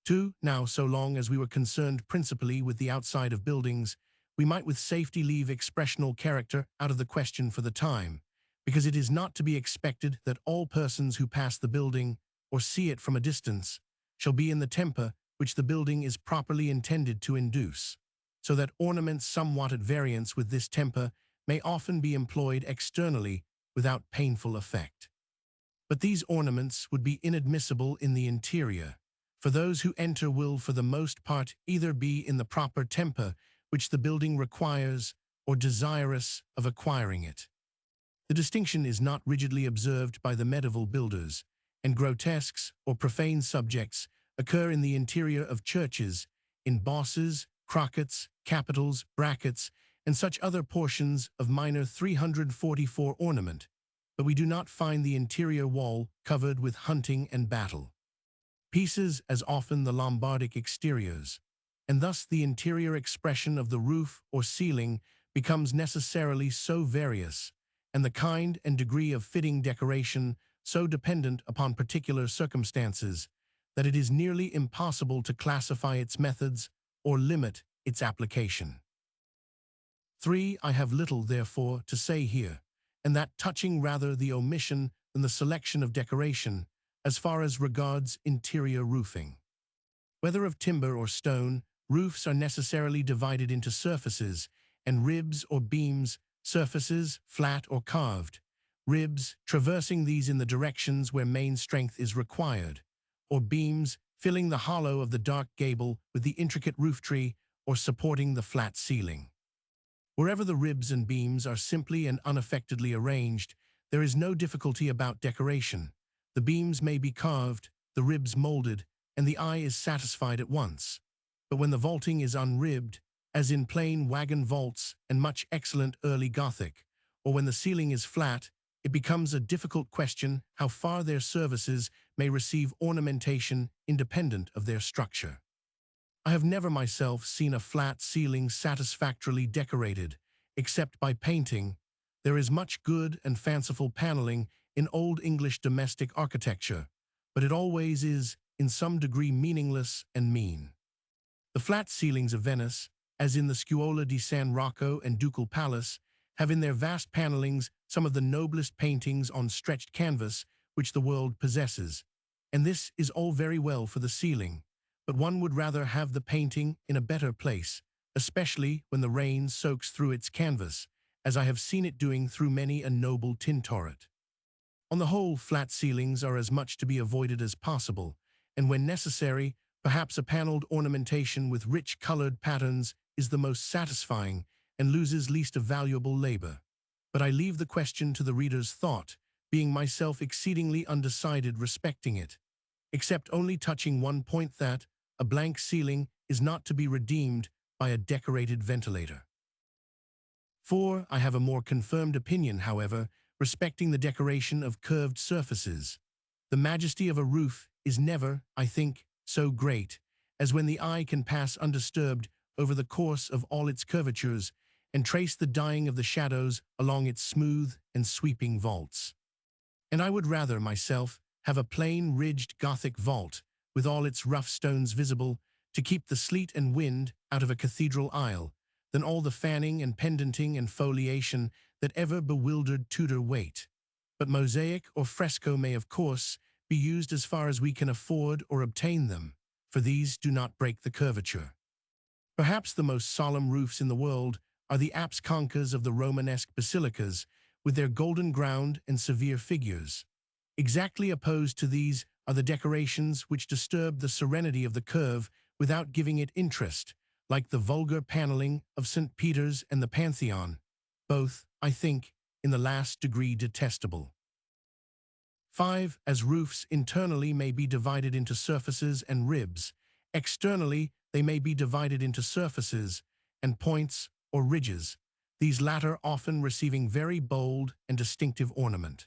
Speaker 1: 2. Now, so long as we were concerned principally with the outside of buildings, we might with safety leave expressional character out of the question for the time, because it is not to be expected that all persons who pass the building, or see it from a distance, shall be in the temper which the building is properly intended to induce, so that ornaments somewhat at variance with this temper may often be employed externally without painful effect. But these ornaments would be inadmissible in the interior, for those who enter will for the most part either be in the proper temper which the building requires or desirous of acquiring it. The distinction is not rigidly observed by the medieval builders, and grotesques or profane subjects occur in the interior of churches, in bosses, crockets, capitals, brackets, and such other portions of minor 344 ornament, but we do not find the interior wall covered with hunting and battle pieces as often the Lombardic exteriors, and thus the interior expression of the roof or ceiling becomes necessarily so various, and the kind and degree of fitting decoration so dependent upon particular circumstances, that it is nearly impossible to classify its methods or limit its application. 3. I have little, therefore, to say here, and that touching rather the omission than the selection of decoration, as far as regards interior roofing. Whether of timber or stone, roofs are necessarily divided into surfaces, and ribs or beams, surfaces, flat or carved, ribs, traversing these in the directions where main strength is required, or beams, filling the hollow of the dark gable with the intricate roof tree or supporting the flat ceiling. Wherever the ribs and beams are simply and unaffectedly arranged, there is no difficulty about decoration. The beams may be carved, the ribs molded, and the eye is satisfied at once. But when the vaulting is unribbed, as in plain wagon vaults and much excellent early Gothic, or when the ceiling is flat, it becomes a difficult question how far their services may receive ornamentation independent of their structure. I have never myself seen a flat ceiling satisfactorily decorated, except by painting. There is much good and fanciful paneling in Old English domestic architecture, but it always is, in some degree, meaningless and mean. The flat ceilings of Venice, as in the Scuola di San Rocco and Ducal Palace, have in their vast panelings some of the noblest paintings on stretched canvas which the world possesses. And this is all very well for the ceiling, but one would rather have the painting in a better place, especially when the rain soaks through its canvas, as I have seen it doing through many a noble tintoret. On the whole, flat ceilings are as much to be avoided as possible, and when necessary, perhaps a paneled ornamentation with rich colored patterns is the most satisfying and loses least of valuable labor. But I leave the question to the reader's thought, being myself exceedingly undecided respecting it, except only touching one point that a blank ceiling is not to be redeemed by a decorated ventilator. 4. I have a more confirmed opinion, however, respecting the decoration of curved surfaces. The majesty of a roof is never, I think, so great as when the eye can pass undisturbed over the course of all its curvatures and trace the dying of the shadows along its smooth and sweeping vaults. And I would rather, myself, have a plain ridged Gothic vault, with all its rough stones visible, to keep the sleet and wind out of a cathedral aisle, than all the fanning and pendanting and foliation that ever bewildered Tudor wait. But mosaic or fresco may, of course, be used as far as we can afford or obtain them, for these do not break the curvature. Perhaps the most solemn roofs in the world are the apse concas of the Romanesque basilicas, with their golden ground and severe figures. Exactly opposed to these are the decorations which disturb the serenity of the curve without giving it interest, like the vulgar paneling of St. Peter's and the Pantheon, both, I think, in the last degree detestable. 5. As roofs internally may be divided into surfaces and ribs, externally they may be divided into surfaces and points or ridges, these latter often receiving very bold and distinctive ornament.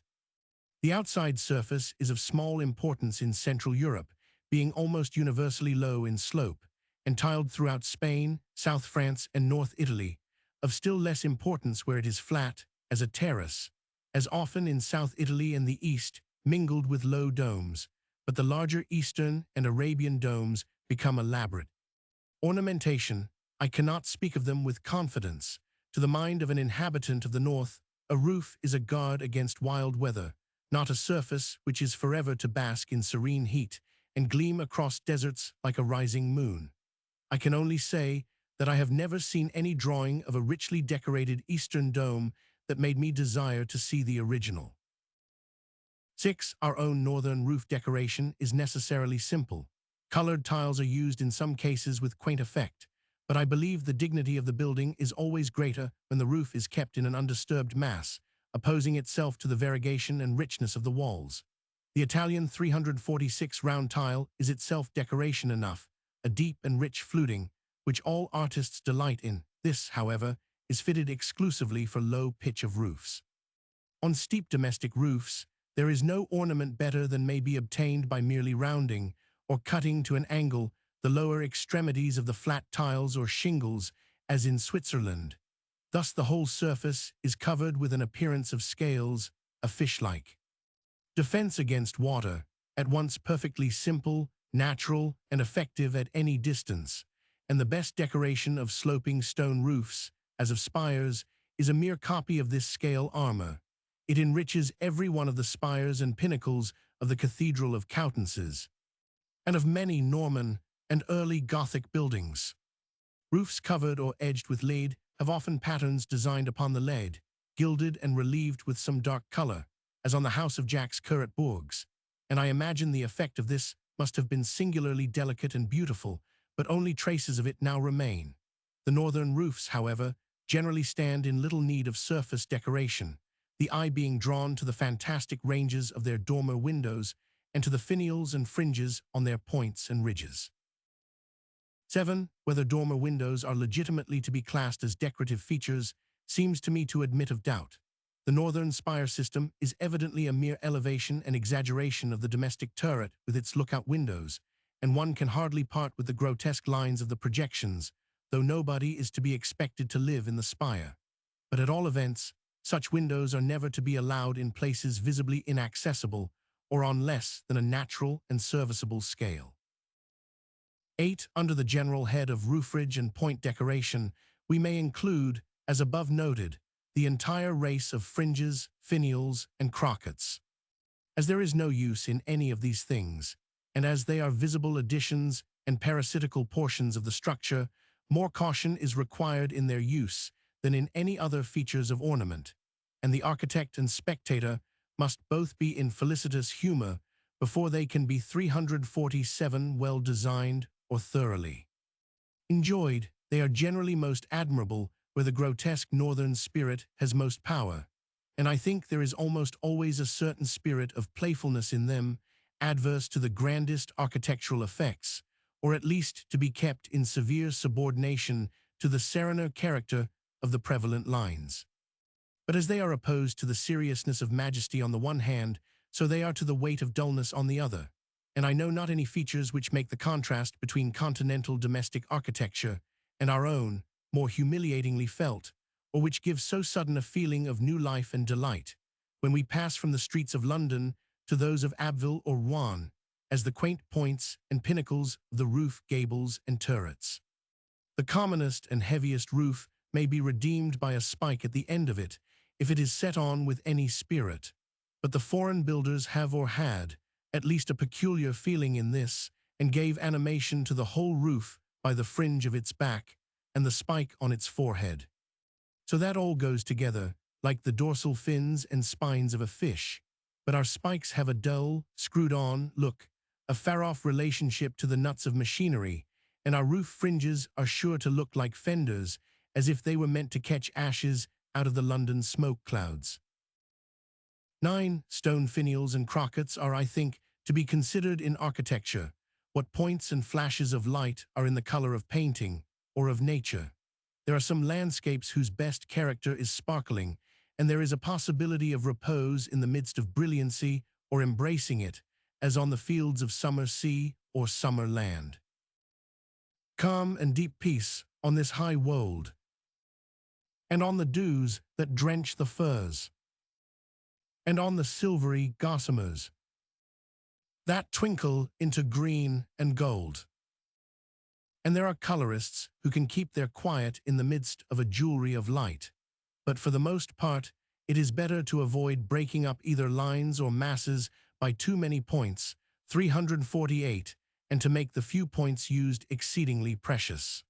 Speaker 1: The outside surface is of small importance in Central Europe, being almost universally low in slope, and tiled throughout Spain, South France, and North Italy, of still less importance where it is flat, as a terrace, as often in South Italy and the East, mingled with low domes, but the larger Eastern and Arabian domes become elaborate. Ornamentation, I cannot speak of them with confidence. To the mind of an inhabitant of the North, a roof is a guard against wild weather, not a surface which is forever to bask in serene heat and gleam across deserts like a rising moon. I can only say that I have never seen any drawing of a richly decorated Eastern dome that made me desire to see the original. 6. Our own northern roof decoration is necessarily simple. Colored tiles are used in some cases with quaint effect, but I believe the dignity of the building is always greater when the roof is kept in an undisturbed mass, opposing itself to the variegation and richness of the walls. The Italian 346 round tile is itself decoration enough, a deep and rich fluting, which all artists delight in. This, however, is fitted exclusively for low pitch of roofs. On steep domestic roofs, there is no ornament better than may be obtained by merely rounding, or cutting to an angle, the lower extremities of the flat tiles or shingles, as in Switzerland. Thus the whole surface is covered with an appearance of scales, a fish-like. Defense against water, at once perfectly simple, natural, and effective at any distance, and the best decoration of sloping stone roofs, as of spires, is a mere copy of this scale armor. It enriches every one of the spires and pinnacles of the Cathedral of Coutances, and of many Norman and early Gothic buildings. Roofs covered or edged with lead have often patterns designed upon the lead, gilded and relieved with some dark color, as on the house of Jacques Coeur at Bourges, and I imagine the effect of this must have been singularly delicate and beautiful, but only traces of it now remain. The northern roofs, however, generally stand in little need of surface decoration, the eye being drawn to the fantastic ranges of their dormer windows and to the finials and fringes on their points and ridges. 7. Whether dormer windows are legitimately to be classed as decorative features seems to me to admit of doubt. The northern spire system is evidently a mere elevation and exaggeration of the domestic turret with its lookout windows, and one can hardly part with the grotesque lines of the projections, though nobody is to be expected to live in the spire. But at all events, such windows are never to be allowed in places visibly inaccessible or on less than a natural and serviceable scale. 8. Under the general head of roofage and point decoration, we may include, as above noted, the entire race of fringes, finials, and crockets. As there is no use in any of these things, and as they are visible additions and parasitical portions of the structure, more caution is required in their use than in any other features of ornament, and the architect and spectator must both be in felicitous humor before they can be 347 well designed or thoroughly enjoyed. They are generally most admirable where the grotesque northern spirit has most power, and I think there is almost always a certain spirit of playfulness in them, adverse to the grandest architectural effects, or at least to be kept in severe subordination to the serener character of the prevalent lines. But as they are opposed to the seriousness of majesty on the one hand, so they are to the weight of dullness on the other, and I know not any features which make the contrast between continental domestic architecture and our own more humiliatingly felt, or which give so sudden a feeling of new life and delight, when we pass from the streets of London to those of Abbeville or Rouen, as the quaint points and pinnacles of the roof gables and turrets. The commonest and heaviest roof may be redeemed by a spike at the end of it, if it is set on with any spirit, but the foreign builders have or had at least a peculiar feeling in this, and gave animation to the whole roof by the fringe of its back and the spike on its forehead. So that all goes together, like the dorsal fins and spines of a fish, but our spikes have a dull, screwed-on look, a far-off relationship to the nuts of machinery, and our roof fringes are sure to look like fenders, as if they were meant to catch ashes out of the London smoke clouds. 9. Stone finials and crockets are, I think, to be considered in architecture what points and flashes of light are in the color of painting or of nature. There are some landscapes whose best character is sparkling, and there is a possibility of repose in the midst of brilliancy or embracing it, as on the fields of summer sea or summer land. Calm and deep peace on this high wold, and on the dews that drench the firs, and on the silvery gossamers that twinkle into green and gold. And there are colorists who can keep their quiet in the midst of a jewelry of light, but for the most part, it is better to avoid breaking up either lines or masses by too many points, 348, and to make the few points used exceedingly precious.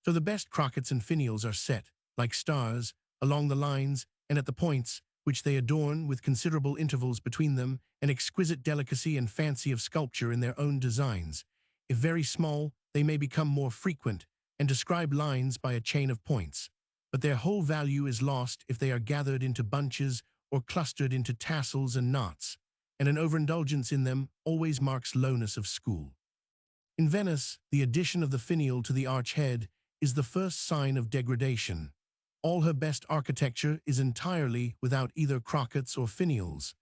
Speaker 1: So the best crockets and finials are set, like stars, along the lines and at the points, which they adorn with considerable intervals between them, and exquisite delicacy and fancy of sculpture in their own designs. If very small, they may become more frequent, and describe lines by a chain of points, but their whole value is lost if they are gathered into bunches or clustered into tassels and knots, and an overindulgence in them always marks lowness of school. In Venice, the addition of the finial to the arch head is the first sign of degradation. All her best architecture is entirely without either crockets or finials,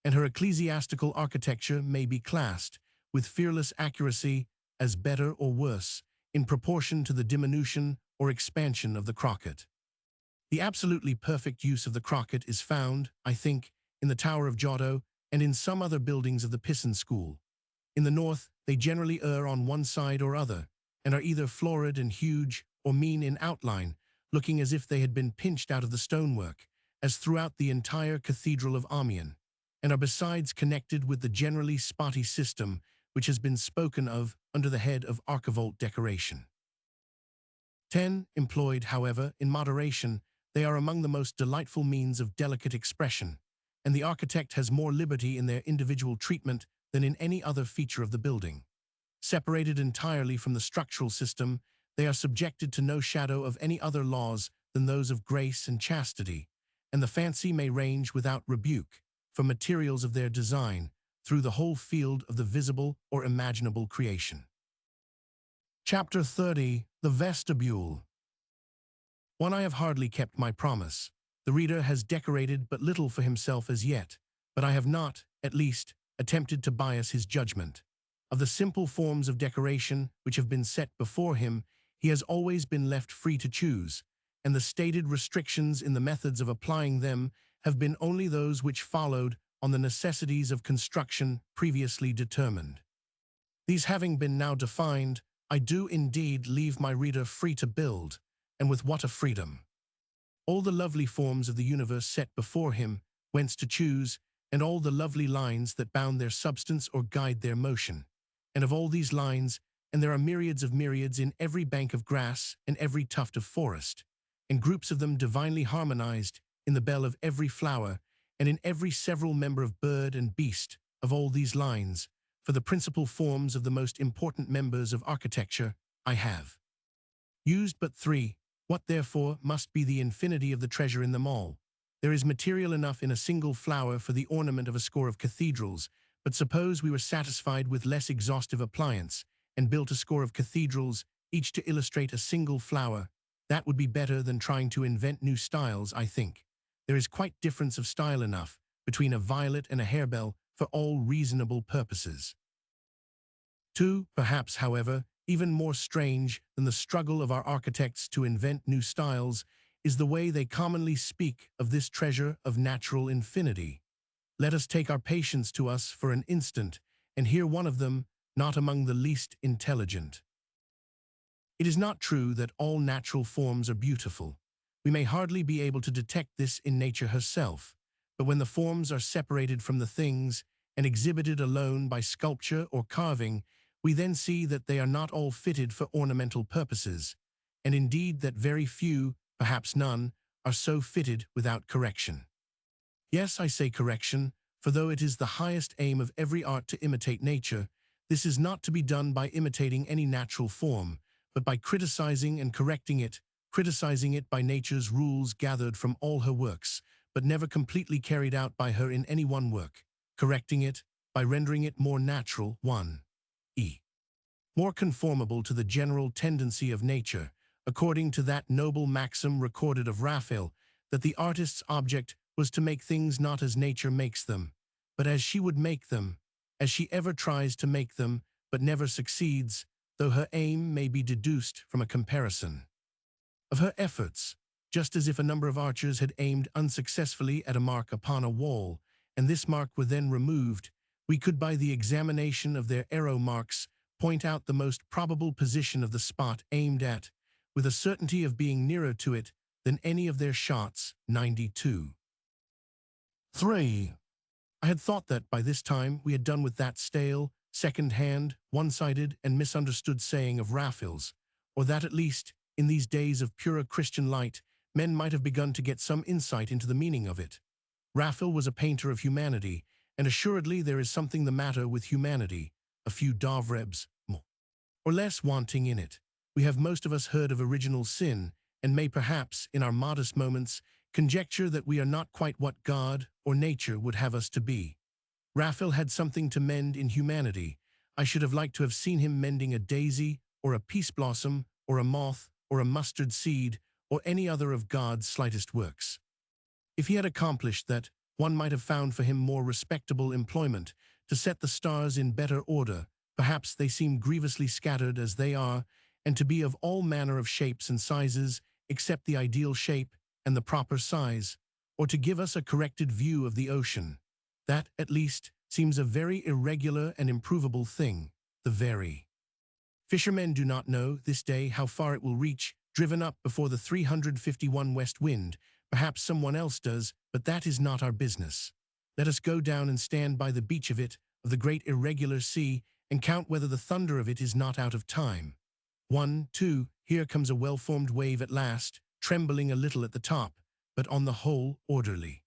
Speaker 1: and her ecclesiastical architecture may be classed, with fearless accuracy, as better or worse, in proportion to the diminution or expansion of the crocket. The absolutely perfect use of the crocket is found, I think, in the Tower of Giotto and in some other buildings of the Pisan school. In the north, they generally err on one side or other, and are either florid and huge or mean in outline, looking as if they had been pinched out of the stonework, as throughout the entire Cathedral of Amiens, and are besides connected with the generally spotty system which has been spoken of under the head of archivolt decoration. 10. Employed, however, in moderation, they are among the most delightful means of delicate expression, and the architect has more liberty in their individual treatment than in any other feature of the building. Separated entirely from the structural system, they are subjected to no shadow of any other laws than those of grace and chastity, and the fancy may range without rebuke, for materials of their design, through the whole field of the visible or imaginable creation. Chapter 30. The Vestibule. 1. I have hardly kept my promise. The reader has decorated but little for himself as yet, but I have not, at least, attempted to bias his judgment. Of the simple forms of decoration which have been set before him, he has always been left free to choose, and the stated restrictions in the methods of applying them have been only those which followed on the necessities of construction previously determined. These having been now defined, I do indeed leave my reader free to build, and with what a freedom! All the lovely forms of the universe set before him, whence to choose, and all the lovely lines that bound their substance or guide their motion. And of all these lines, and there are myriads of myriads in every bank of grass and every tuft of forest, and groups of them divinely harmonized in the bell of every flower, and in every several member of bird and beast, of all these lines, for the principal forms of the most important members of architecture, I have used but three. What therefore must be the infinity of the treasure in them all? There is material enough in a single flower for the ornament of a score of cathedrals, but suppose we were satisfied with less exhaustive appliance, and built a score of cathedrals, each to illustrate a single flower. That would be better than trying to invent new styles, I think. There is quite difference of style enough between a violet and a harebell for all reasonable purposes. 2. Perhaps, however, even more strange than the struggle of our architects to invent new styles is the way they commonly speak of this treasure of natural infinity. Let us take our patience to us for an instant and hear one of them, not among the least intelligent. It is not true that all natural forms are beautiful. We may hardly be able to detect this in nature herself, but when the forms are separated from the things and exhibited alone by sculpture or carving, we then see that they are not all fitted for ornamental purposes, and indeed that very few, perhaps none, are so fitted without correction. Yes, I say correction, for though it is the highest aim of every art to imitate nature, this is not to be done by imitating any natural form, but by criticizing and correcting it by nature's rules gathered from all her works, but never completely carried out by her in any one work, correcting it by rendering it more natural, more conformable to the general tendency of nature, according to that noble maxim recorded of Raphael, that the artist's object was to make things not as nature makes them, but as she would make them, as she ever tries to make them, but never succeeds, though her aim may be deduced from a comparison of her efforts, just as if a number of archers had aimed unsuccessfully at a mark upon a wall, and this mark were then removed, we could by the examination of their arrow marks point out the most probable position of the spot aimed at, with a certainty of being nearer to it than any of their shots. 92. 3. I had thought that by this time we had done with that stale, second-hand, one-sided, and misunderstood saying of Raphael's, or that at least, in these days of purer Christian light, men might have begun to get some insight into the meaning of it. Raphael was a painter of humanity, and assuredly there is something the matter with humanity, a few davrebs, more or less wanting in it. We have most of us heard of original sin, and may perhaps, in our modest moments, conjecture that we are not quite what God or nature would have us to be. Raphael had something to mend in humanity. I should have liked to have seen him mending a daisy, or a peace blossom, or a moth, or a mustard seed, or any other of God's slightest works. If he had accomplished that, one might have found for him more respectable employment, to set the stars in better order. Perhaps they seem grievously scattered as they are, and to be of all manner of shapes and sizes, except the ideal shape and the proper size, or to give us a corrected view of the ocean. That, at least, seems a very irregular and improvable thing, the very. Fishermen do not know, this day, how far it will reach, driven up before the 351 west wind. Perhaps someone else does, but that is not our business. Let us go down and stand by the beach of it, of the great irregular sea, and count whether the thunder of it is not out of time. 1, 2, here comes a well-formed wave at last, trembling a little at the top, but on the whole orderly.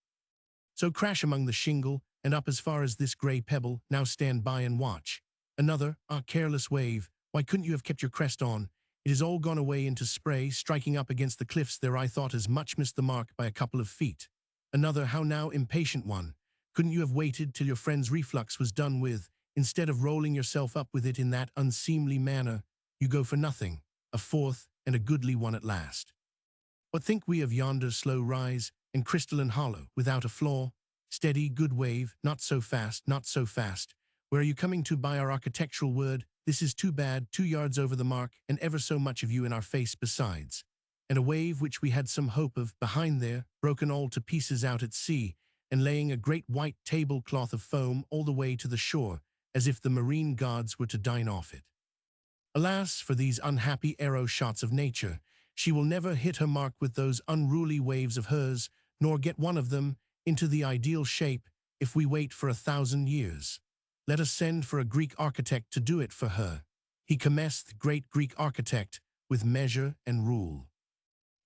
Speaker 1: So crash among the shingle, and up as far as this grey pebble. Now stand by and watch. Another, careless wave. Why couldn't you have kept your crest on? It has all gone away into spray, striking up against the cliffs there. I thought as much, missed the mark by a couple of feet. Another, how now, impatient one. Couldn't you have waited till your friend's reflux was done with, instead of rolling yourself up with it in that unseemly manner? You go for nothing. A fourth, and a goodly one at last. What think we of yonder slow rise? and crystalline hollow, without a flaw, steady, good wave, not so fast, not so fast. Where are you coming to by our architectural word? This is too bad, 2 yards over the mark, and ever so much of you in our face besides. And a wave which we had some hope of, behind there, broken all to pieces out at sea, and laying a great white tablecloth of foam all the way to the shore, as if the marine gods were to dine off it. Alas, for these unhappy arrow shots of nature, she will never hit her mark with those unruly waves of hers, nor get one of them into the ideal shape if we wait for 1,000 years. Let us send for a Greek architect to do it for her. He commenced, great Greek architect, with measure and rule.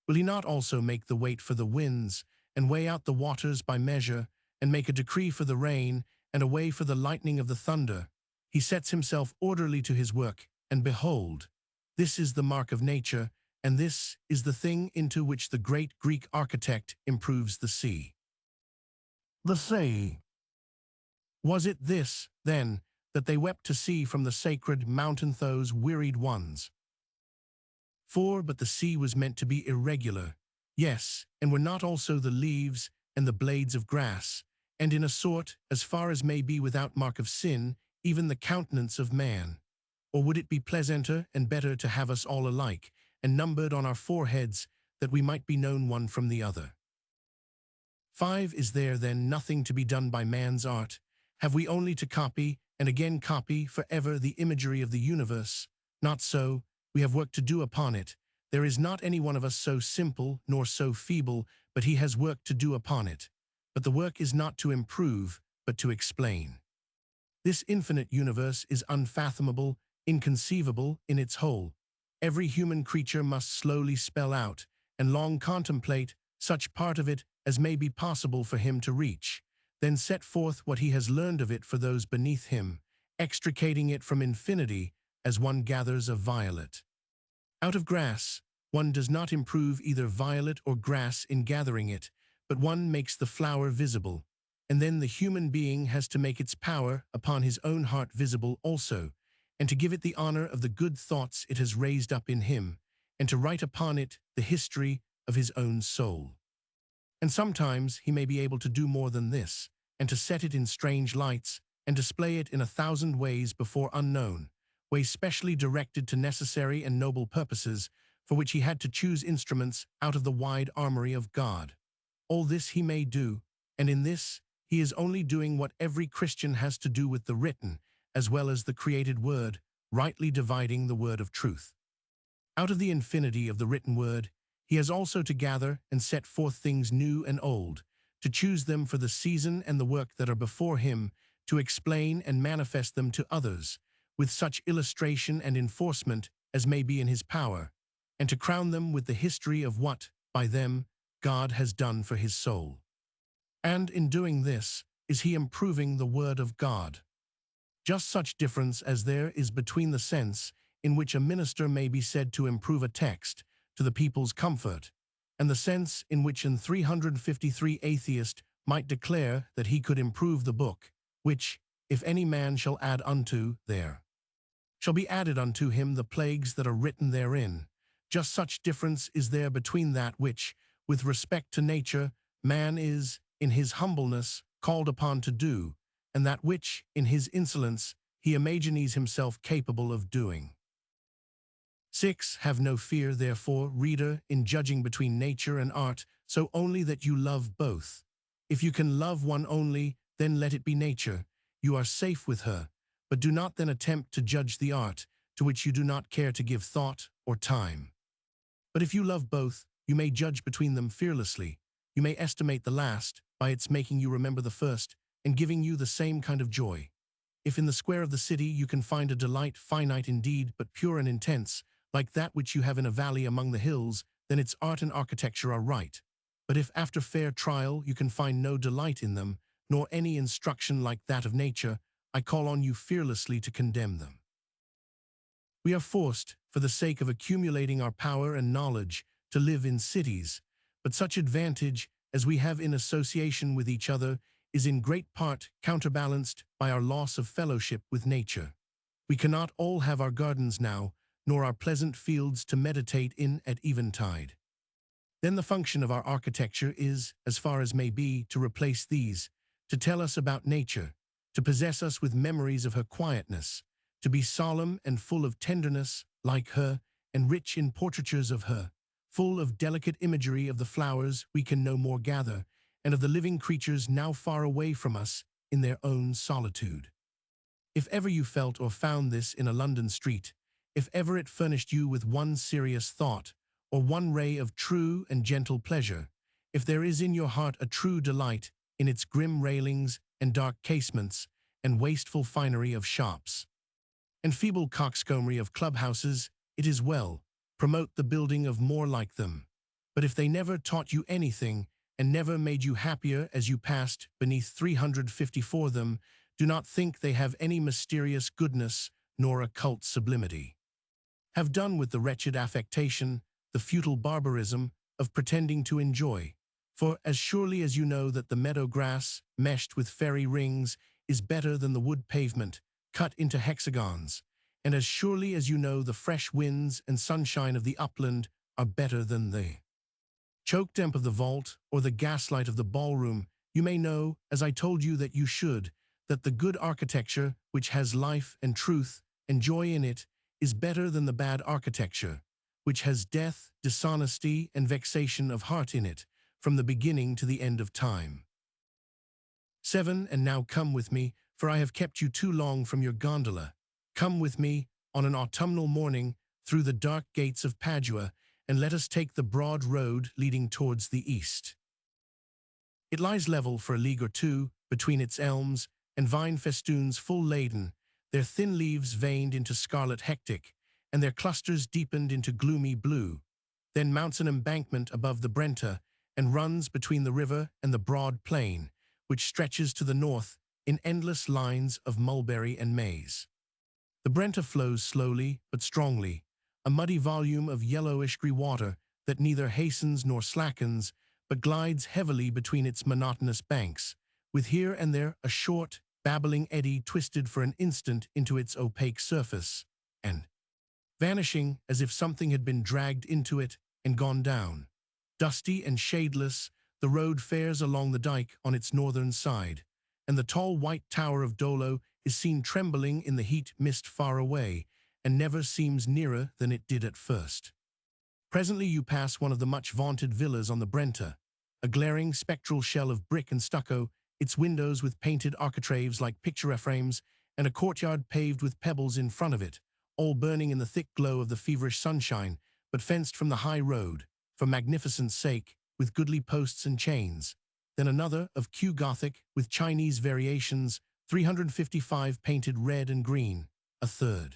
Speaker 1: Will he not also make the weight for the winds, and weigh out the waters by measure, and make a decree for the rain, and a way for the lightning of the thunder? He sets himself orderly to his work, and behold, this is the mark of nature, and this is the thing into which the great Greek architect improves the sea. The sea. Was it this, then, that they wept to see from the sacred mountain those wearied ones? But the sea was meant to be irregular, yes, and were not also the leaves and the blades of grass, and in a sort, as far as may be without mark of sin, even the countenance of man? Or would it be pleasanter and better to have us all alike, and numbered on our foreheads, that we might be known one from the other? 5. Is there then nothing to be done by man's art? Have we only to copy, and again copy, forever the imagery of the universe? Not so. We have work to do upon it. There is not any one of us so simple, nor so feeble, but he has work to do upon it. But the work is not to improve, but to explain. This infinite universe is unfathomable, inconceivable in its whole. Every human creature must slowly spell out, and long contemplate, such part of it as may be possible for him to reach, then set forth what he has learned of it for those beneath him, extricating it from infinity as one gathers a violet. Out of grass, one does not improve either violet or grass in gathering it, but one makes the flower visible, and then the human being has to make its power upon his own heart visible also, and to give it the honor of the good thoughts it has raised up in him, and to write upon it the history of his own soul. And sometimes he may be able to do more than this, and to set it in strange lights, and display it in 1,000 ways before unknown, ways specially directed to necessary and noble purposes, for which he had to choose instruments out of the wide armory of God. All this he may do, and in this he is only doing what every Christian has to do with the written, as well as the created word, rightly dividing the word of truth. Out of the infinity of the written word, he has also to gather and set forth things new and old, to choose them for the season and the work that are before him, to explain and manifest them to others, with such illustration and enforcement as may be in his power, and to crown them with the history of what, by them, God has done for his soul. And in doing this, is he improving the word of God. Just such difference as there is between the sense in which a minister may be said to improve a text to the people's comfort, and the sense in which an 353 atheist might declare that he could improve the book, which, if any man shall add unto, there shall be added unto him the plagues that are written therein. Just such difference is there between that which, with respect to nature, man is, in his humbleness, called upon to do, and that which, in his insolence, he imagines himself capable of doing. 6. Have no fear, therefore, reader, in judging between nature and art, so only that you love both. If you can love one only, then let it be nature. You are safe with her, but do not then attempt to judge the art, to which you do not care to give thought or time. But if you love both, you may judge between them fearlessly. You may estimate the last, by its making you remember the first, and giving you the same kind of joy. If in the square of the city you can find a delight finite indeed, but pure and intense, like that which you have in a valley among the hills, then its art and architecture are right. But if after fair trial you can find no delight in them, nor any instruction like that of nature, I call on you fearlessly to condemn them. We are forced, for the sake of accumulating our power and knowledge, to live in cities, but such advantage as we have in association with each other is in great part counterbalanced by our loss of fellowship with nature. We cannot all have our gardens now, nor our pleasant fields to meditate in at eventide. Then the function of our architecture is, as far as may be, to replace these, to tell us about nature, to possess us with memories of her quietness, to be solemn and full of tenderness, like her, and rich in portraitures of her, full of delicate imagery of the flowers we can no more gather, and of the living creatures now far away from us in their own solitude. If ever you felt or found this in a London street, if ever it furnished you with one serious thought, or one ray of true and gentle pleasure, if there is in your heart a true delight in its grim railings and dark casements and wasteful finery of shops, and feeble coxcombry of clubhouses, it is well, promote the building of more like them. But if they never taught you anything, and never made you happier as you passed beneath 354 them, do not think they have any mysterious goodness nor occult sublimity. Have done with the wretched affectation, the futile barbarism, of pretending to enjoy. For as surely as you know that the meadow grass, meshed with fairy rings, is better than the wood pavement, cut into hexagons, and as surely as you know the fresh winds and sunshine of the upland are better than the choke damp of the vault or the gaslight of the ballroom, you may know, as I told you that you should, that the good architecture, which has life and truth and joy in it, is better than the bad architecture, which has death, dishonesty, and vexation of heart in it, from the beginning to the end of time. 7. And now come with me, for I have kept you too long from your gondola. Come with me, on an autumnal morning, through the dark gates of Padua, and let us take the broad road leading towards the east. It lies level for a league or two, between its elms and vine festoons full laden, their thin leaves veined into scarlet hectic, and their clusters deepened into gloomy blue, then mounts an embankment above the Brenta, and runs between the river and the broad plain, which stretches to the north in endless lines of mulberry and maize. The Brenta flows slowly but strongly, a muddy volume of yellowish grey water that neither hastens nor slackens, but glides heavily between its monotonous banks, with here and there a short, babbling eddy twisted for an instant into its opaque surface, and vanishing as if something had been dragged into it and gone down. Dusty and shadeless, the road fares along the dike on its northern side, and the tall white tower of Dolo is seen trembling in the heat mist far away, and never seems nearer than it did at first. Presently you pass one of the much-vaunted villas on the Brenta, a glaring spectral shell of brick and stucco, its windows with painted architraves like picture frames, and a courtyard paved with pebbles in front of it, all burning in the thick glow of the feverish sunshine, but fenced from the high road, for magnificence sake, with goodly posts and chains. Then another of Gothic, with Chinese variations, 355 painted red and green. A third,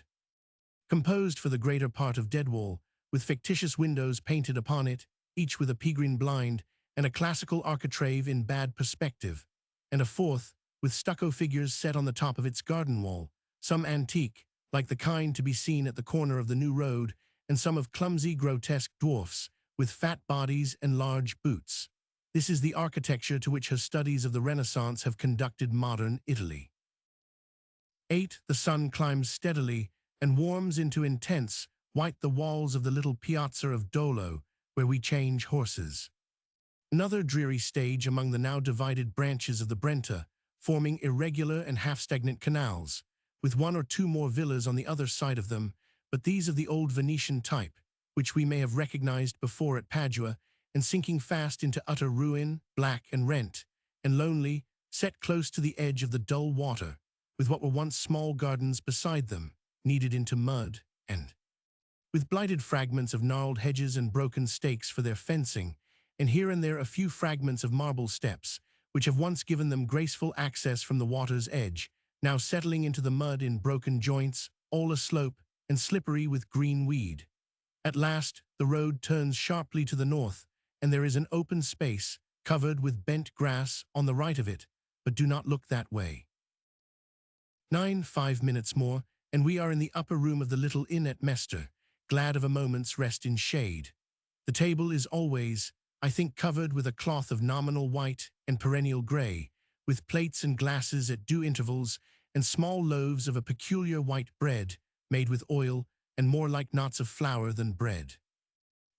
Speaker 1: composed for the greater part of deadwall, with fictitious windows painted upon it, each with a pea-green blind, and a classical architrave in bad perspective. And a fourth, with stucco figures set on the top of its garden wall, some antique, like the kind to be seen at the corner of the New Road, and some of clumsy, grotesque dwarfs, with fat bodies and large boots. This is the architecture to which her studies of the Renaissance have conducted modern Italy. 8. The sun climbs steadily and warms into intense white the walls of the little piazza of Dolo, where we change horses. Another dreary stage among the now divided branches of the Brenta, forming irregular and half-stagnant canals, with one or two more villas on the other side of them, but these of the old Venetian type, which we may have recognized before at Padua, and sinking fast into utter ruin, black and rent, and lonely, set close to the edge of the dull water, with what were once small gardens beside them, kneaded into mud, and with blighted fragments of gnarled hedges and broken stakes for their fencing, and here and there a few fragments of marble steps, which have once given them graceful access from the water's edge, now settling into the mud in broken joints, all aslope and slippery with green weed. At last, the road turns sharply to the north, and there is an open space, covered with bent grass, on the right of it, but do not look that way. 9. 5 minutes more, and we are in the upper room of the little inn at Mester, glad of a moment's rest in shade. The table is always, I think, covered with a cloth of nominal white and perennial grey, with plates and glasses at due intervals, and small loaves of a peculiar white bread, made with oil, and more like knots of flour than bread.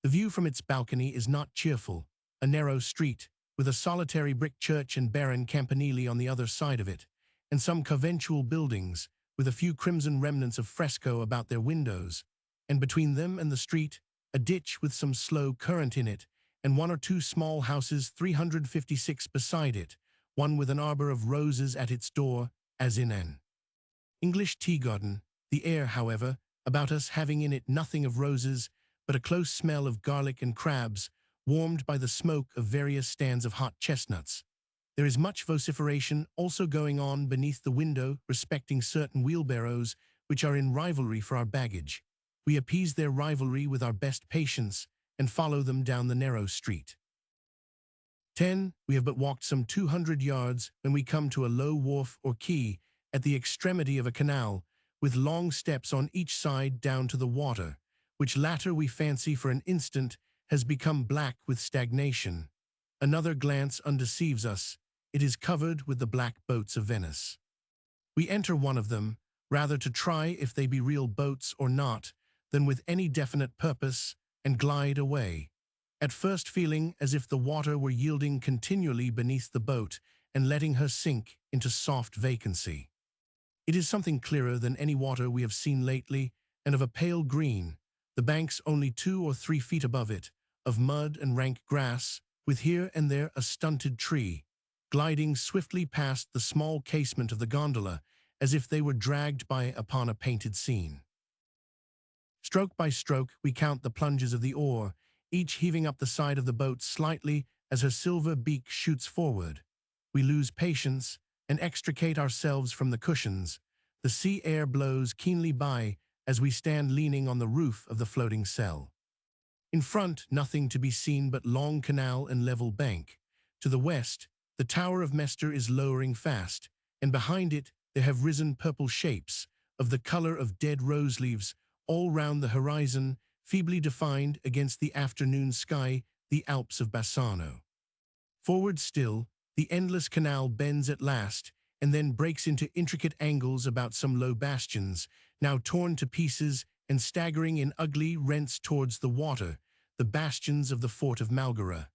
Speaker 1: The view from its balcony is not cheerful, a narrow street, with a solitary brick church and barren campanile on the other side of it, and some conventual buildings, with a few crimson remnants of fresco about their windows, and between them and the street, a ditch with some slow current in it, and one or two small houses 356 beside it, one with an arbor of roses at its door, as in an English tea garden, the air, however, about us having in it nothing of roses, but a close smell of garlic and crabs, warmed by the smoke of various stands of hot chestnuts. There is much vociferation also going on beneath the window respecting certain wheelbarrows which are in rivalry for our baggage. We appease their rivalry with our best patience and follow them down the narrow street. 10. We have but walked some 200 yards when we come to a low wharf or quay at the extremity of a canal, with long steps on each side down to the water, which latter we fancy for an instant has become black with stagnation. Another glance undeceives us. It is covered with the black boats of Venice. We enter one of them, rather to try if they be real boats or not, than with any definite purpose, and glide away, at first feeling as if the water were yielding continually beneath the boat and letting her sink into soft vacancy. It is something clearer than any water we have seen lately, and of a pale green, the banks only 2 or 3 feet above it, of mud and rank grass, with here and there a stunted tree, gliding swiftly past the small casement of the gondola, as if they were dragged by upon a painted scene. Stroke by stroke we count the plunges of the oar, each heaving up the side of the boat slightly as her silver beak shoots forward. We lose patience and extricate ourselves from the cushions. The sea air blows keenly by as we stand leaning on the roof of the floating cell. In front, nothing to be seen but long canal and level bank. To the west, the Tower of Mester is lowering fast, and behind it there have risen purple shapes, of the color of dead rose leaves, all round the horizon, feebly defined against the afternoon sky, the Alps of Bassano. Forward still, the endless canal bends at last, and then breaks into intricate angles about some low bastions, now torn to pieces and staggering in ugly rents towards the water, the bastions of the fort of Malgara.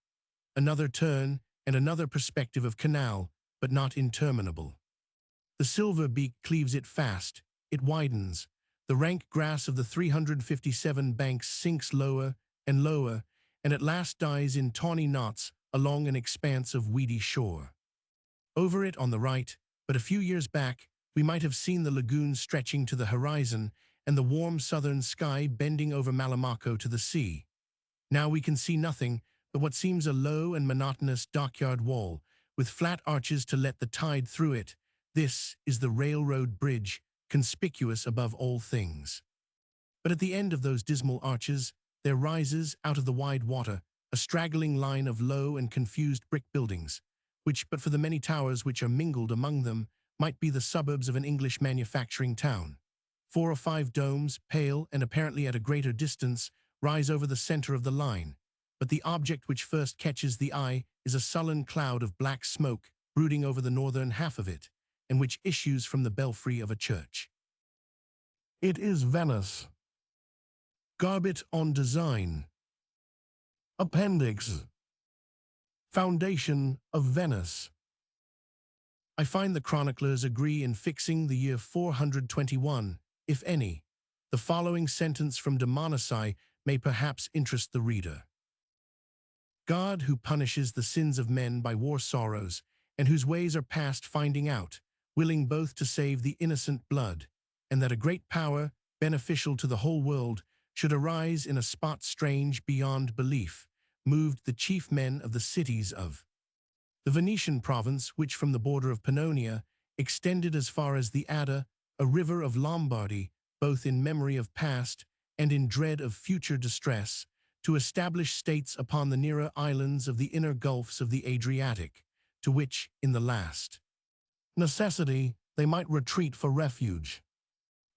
Speaker 1: Another turn, and another perspective of canal, but not interminable. The silver beak cleaves it fast, it widens. The rank grass of the 357 banks sinks lower and lower, and at last dies in tawny knots along an expanse of weedy shore. Over it on the right, but a few years back, we might have seen the lagoon stretching to the horizon and the warm southern sky bending over Malamaco to the sea. Now we can see nothing but what seems a low and monotonous dockyard wall, with flat arches to let the tide through it. This is the railroad bridge, conspicuous above all things. But at the end of those dismal arches, there rises, out of the wide water, a straggling line of low and confused brick buildings, which, but for the many towers which are mingled among them, might be the suburbs of an English manufacturing town. 4 or 5 domes, pale and apparently at a greater distance, rise over the center of the line, but the object which first catches the eye is a sullen cloud of black smoke brooding over the northern half of it, and which issues from the belfry of a church. It is Venice. Garbit on design. Appendix. Foundation of Venice. I find the chroniclers agree in fixing the year 421, if any. The following sentence from De Monaci may perhaps interest the reader. God, who punishes the sins of men by war sorrows, and whose ways are past finding out, willing both to save the innocent blood, and that a great power, beneficial to the whole world, should arise in a spot strange beyond belief, moved the chief men of the cities of the Venetian province, which from the border of Pannonia extended as far as the Adda, a river of Lombardy, both in memory of past and in dread of future distress, to establish states upon the nearer islands of the inner gulfs of the Adriatic, to which, in the last necessity, they might retreat for refuge.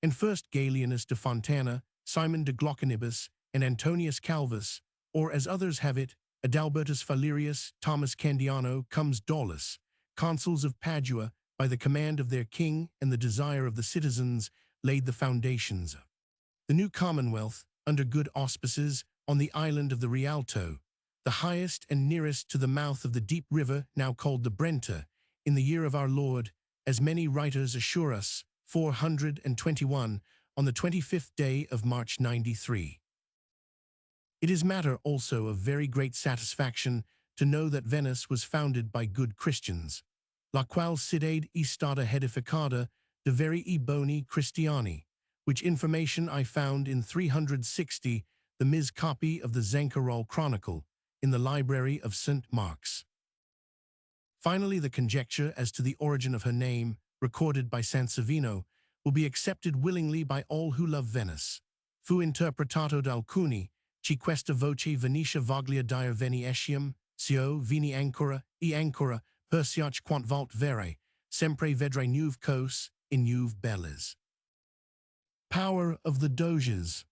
Speaker 1: And first Gallienus de Fontana, Simon de Glauconibus, and Antonius Calvus, or as others have it, Adalbertus Valerius, Thomas Candiano, comes Daulus, consuls of Padua, by the command of their king and the desire of the citizens, laid the foundations. The new commonwealth, under good auspices, on the island of the Rialto, the highest and nearest to the mouth of the deep river now called the Brenta, in the year of our Lord, as many writers assure us, 421, on the 25th day of March 93. It is matter also of very great satisfaction to know that Venice was founded by good Christians, la qual sidade e stata edificada de veri e boni Christiani, which information I found in 360, the Ms. copy of the Zencarol Chronicle, in the library of St. Mark's. Finally, the conjecture as to the origin of her name, recorded by Sansovino, will be accepted willingly by all who love Venice. Fu interpretato da alcuni, ci questa voce Venetia voglia dire Venetium, sio vini ancora, e ancora, persiach quant volt vere, sempre vedrai nuove cose, in nuove belles. Power of the Doges.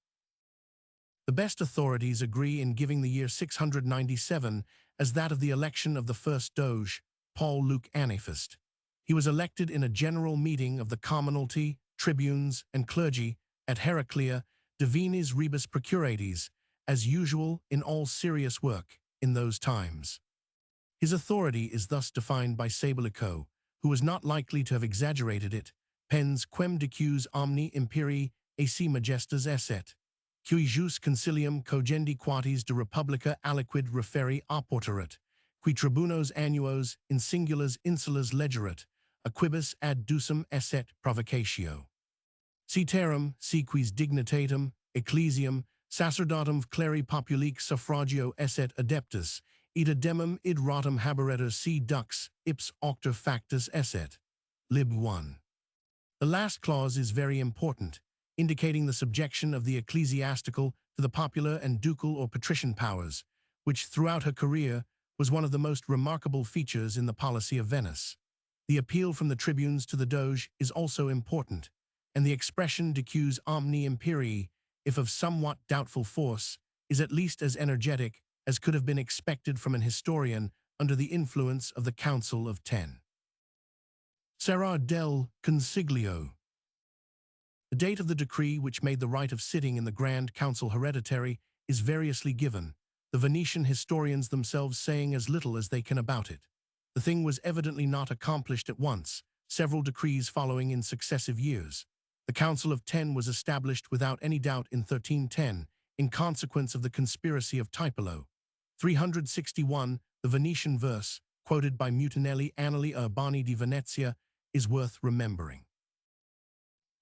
Speaker 1: The best authorities agree in giving the year 697 as that of the election of the first Doge, Paul Luke Anaphist. He was elected in a general meeting of the commonalty, tribunes, and clergy at Heraclea, Divinis Rebus Procurates, as usual in all serious work in those times. His authority is thus defined by Sabolico, who was not likely to have exaggerated it, pens quem decus omni imperii ac majestas esset, cui jus concilium cogendi quatis de republica aliquid referi oportaret, qui tribunos annuos in singulas insulas legerat, aquibus ad ducem esset provocatio. Ceterum, si quis dignitatem, ecclesiam, sacerdotum cleri populique suffragio esset adeptus, id ademum id rotum haberetur si dux, ips octer factus esset. Lib 1. The last clause is very important, indicating the subjection of the ecclesiastical to the popular and ducal or patrician powers, which throughout her career was one of the most remarkable features in the policy of Venice. The appeal from the tribunes to the Doge is also important, and the expression decus omni imperii, if of somewhat doubtful force, is at least as energetic as could have been expected from an historian under the influence of the Council of Ten. Serra del Consiglio. The date of the decree which made the right of sitting in the Grand Council hereditary is variously given, the Venetian historians themselves saying as little as they can about it. The thing was evidently not accomplished at once, several decrees following in successive years. The Council of Ten was established without any doubt in 1310, in consequence of the conspiracy of Tiepolo. 361, the Venetian verse, quoted by Mutinelli Annali Urbani di Venezia, is worth remembering.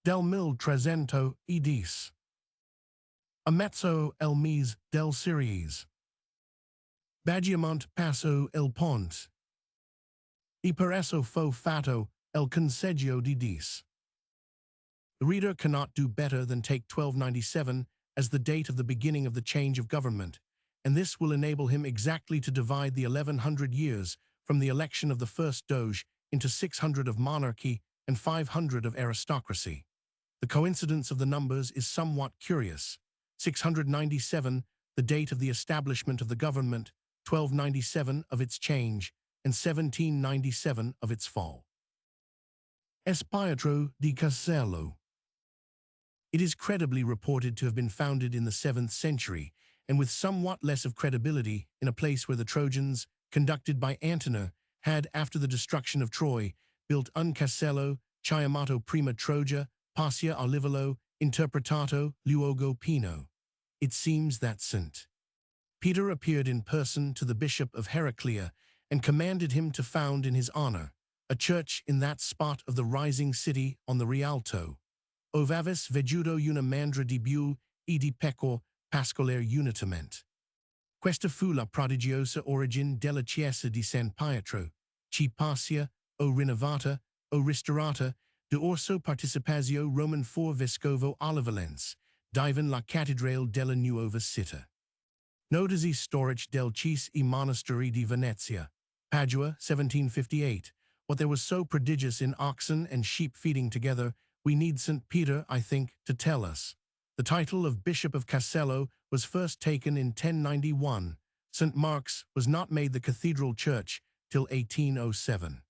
Speaker 1: Del 1310, a mezzo el mese del Series. Baggiamont passo il ponte. E per esso fo fatto el conseggio di dis. The reader cannot do better than take 1297 as the date of the beginning of the change of government, and this will enable him exactly to divide the 1100 years from the election of the first Doge into 600 of monarchy and 500 of aristocracy. The coincidence of the numbers is somewhat curious. 697, the date of the establishment of the government, 1297 of its change, and 1797 of its fall. Espiatro di Castello. It is credibly reported to have been founded in the 7th century, and with somewhat less of credibility in a place where the Trojans, conducted by Antenor, had, after the destruction of Troy, built un castello, chiamato prima Troja, passia a livello, interpretato, luogo pino. It seems that St. Peter appeared in person to the bishop of Heraclea and commanded him to found in his honor a church in that spot of the rising city on the Rialto. Ovavis vejudo una mandra di bue e di pecor pascoler unitament. Questa fu la prodigiosa origine della chiesa di San Pietro, ci passia, o rinnovata, o ristorata, de orso participazio Roman for vescovo Olivalens, diven la cattedrale della nuova città. Notisi storage del cis e monastery di Venezia, Padua, 1758. What there was so prodigious in oxen and sheep feeding together, we need St. Peter, I think, to tell us. The title of Bishop of Castello was first taken in 1091. St. Mark's was not made the cathedral church till 1807.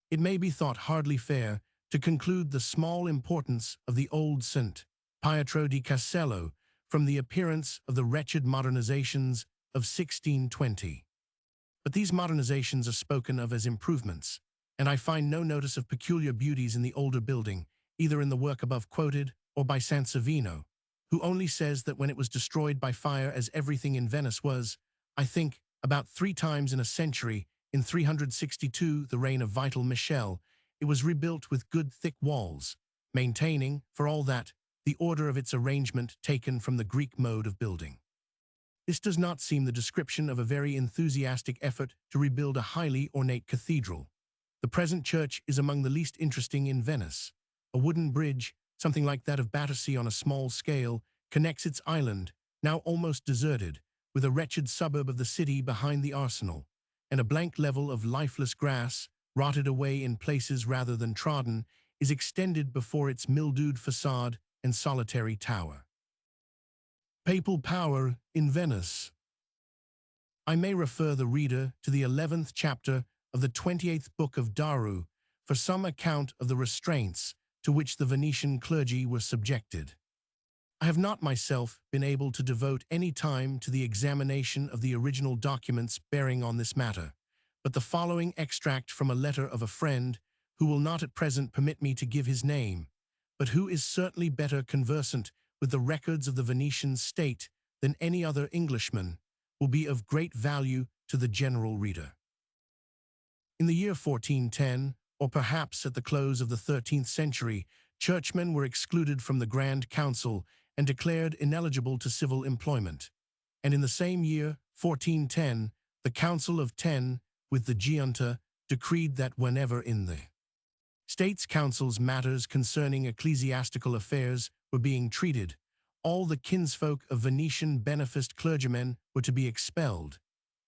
Speaker 1: It may be thought hardly fair to conclude the small importance of the old St. Pietro di Castello from the appearance of the wretched modernizations of 1620. But these modernizations are spoken of as improvements, and I find no notice of peculiar beauties in the older building, either in the work above quoted or by Sansovino, who only says that when it was destroyed by fire as everything in Venice was, I think, about 3 times in a century, in 362, the reign of Vital Michel, it was rebuilt with good thick walls, maintaining, for all that, the order of its arrangement taken from the Greek mode of building. This does not seem the description of a very enthusiastic effort to rebuild a highly ornate cathedral. The present church is among the least interesting in Venice. A wooden bridge, something like that of Battersea on a small scale, connects its island, now almost deserted, with a wretched suburb of the city behind the arsenal, and a blank level of lifeless grass, rotted away in places rather than trodden, is extended before its mildewed façade and solitary tower. Papal power in Venice. I may refer the reader to the 11th chapter of the 28th book of Daru for some account of the restraints to which the Venetian clergy were subjected. I have not myself been able to devote any time to the examination of the original documents bearing on this matter, but the following extract from a letter of a friend, who will not at present permit me to give his name, but who is certainly better conversant with the records of the Venetian state than any other Englishman, will be of great value to the general reader. In the year 1410, or perhaps at the close of the 13th century, churchmen were excluded from the Grand Council and declared ineligible to civil employment. And in the same year, 1410, the Council of Ten, with the Giunta, decreed that whenever in the States Councils matters concerning ecclesiastical affairs were being treated, all the kinsfolk of Venetian beneficed clergymen were to be expelled,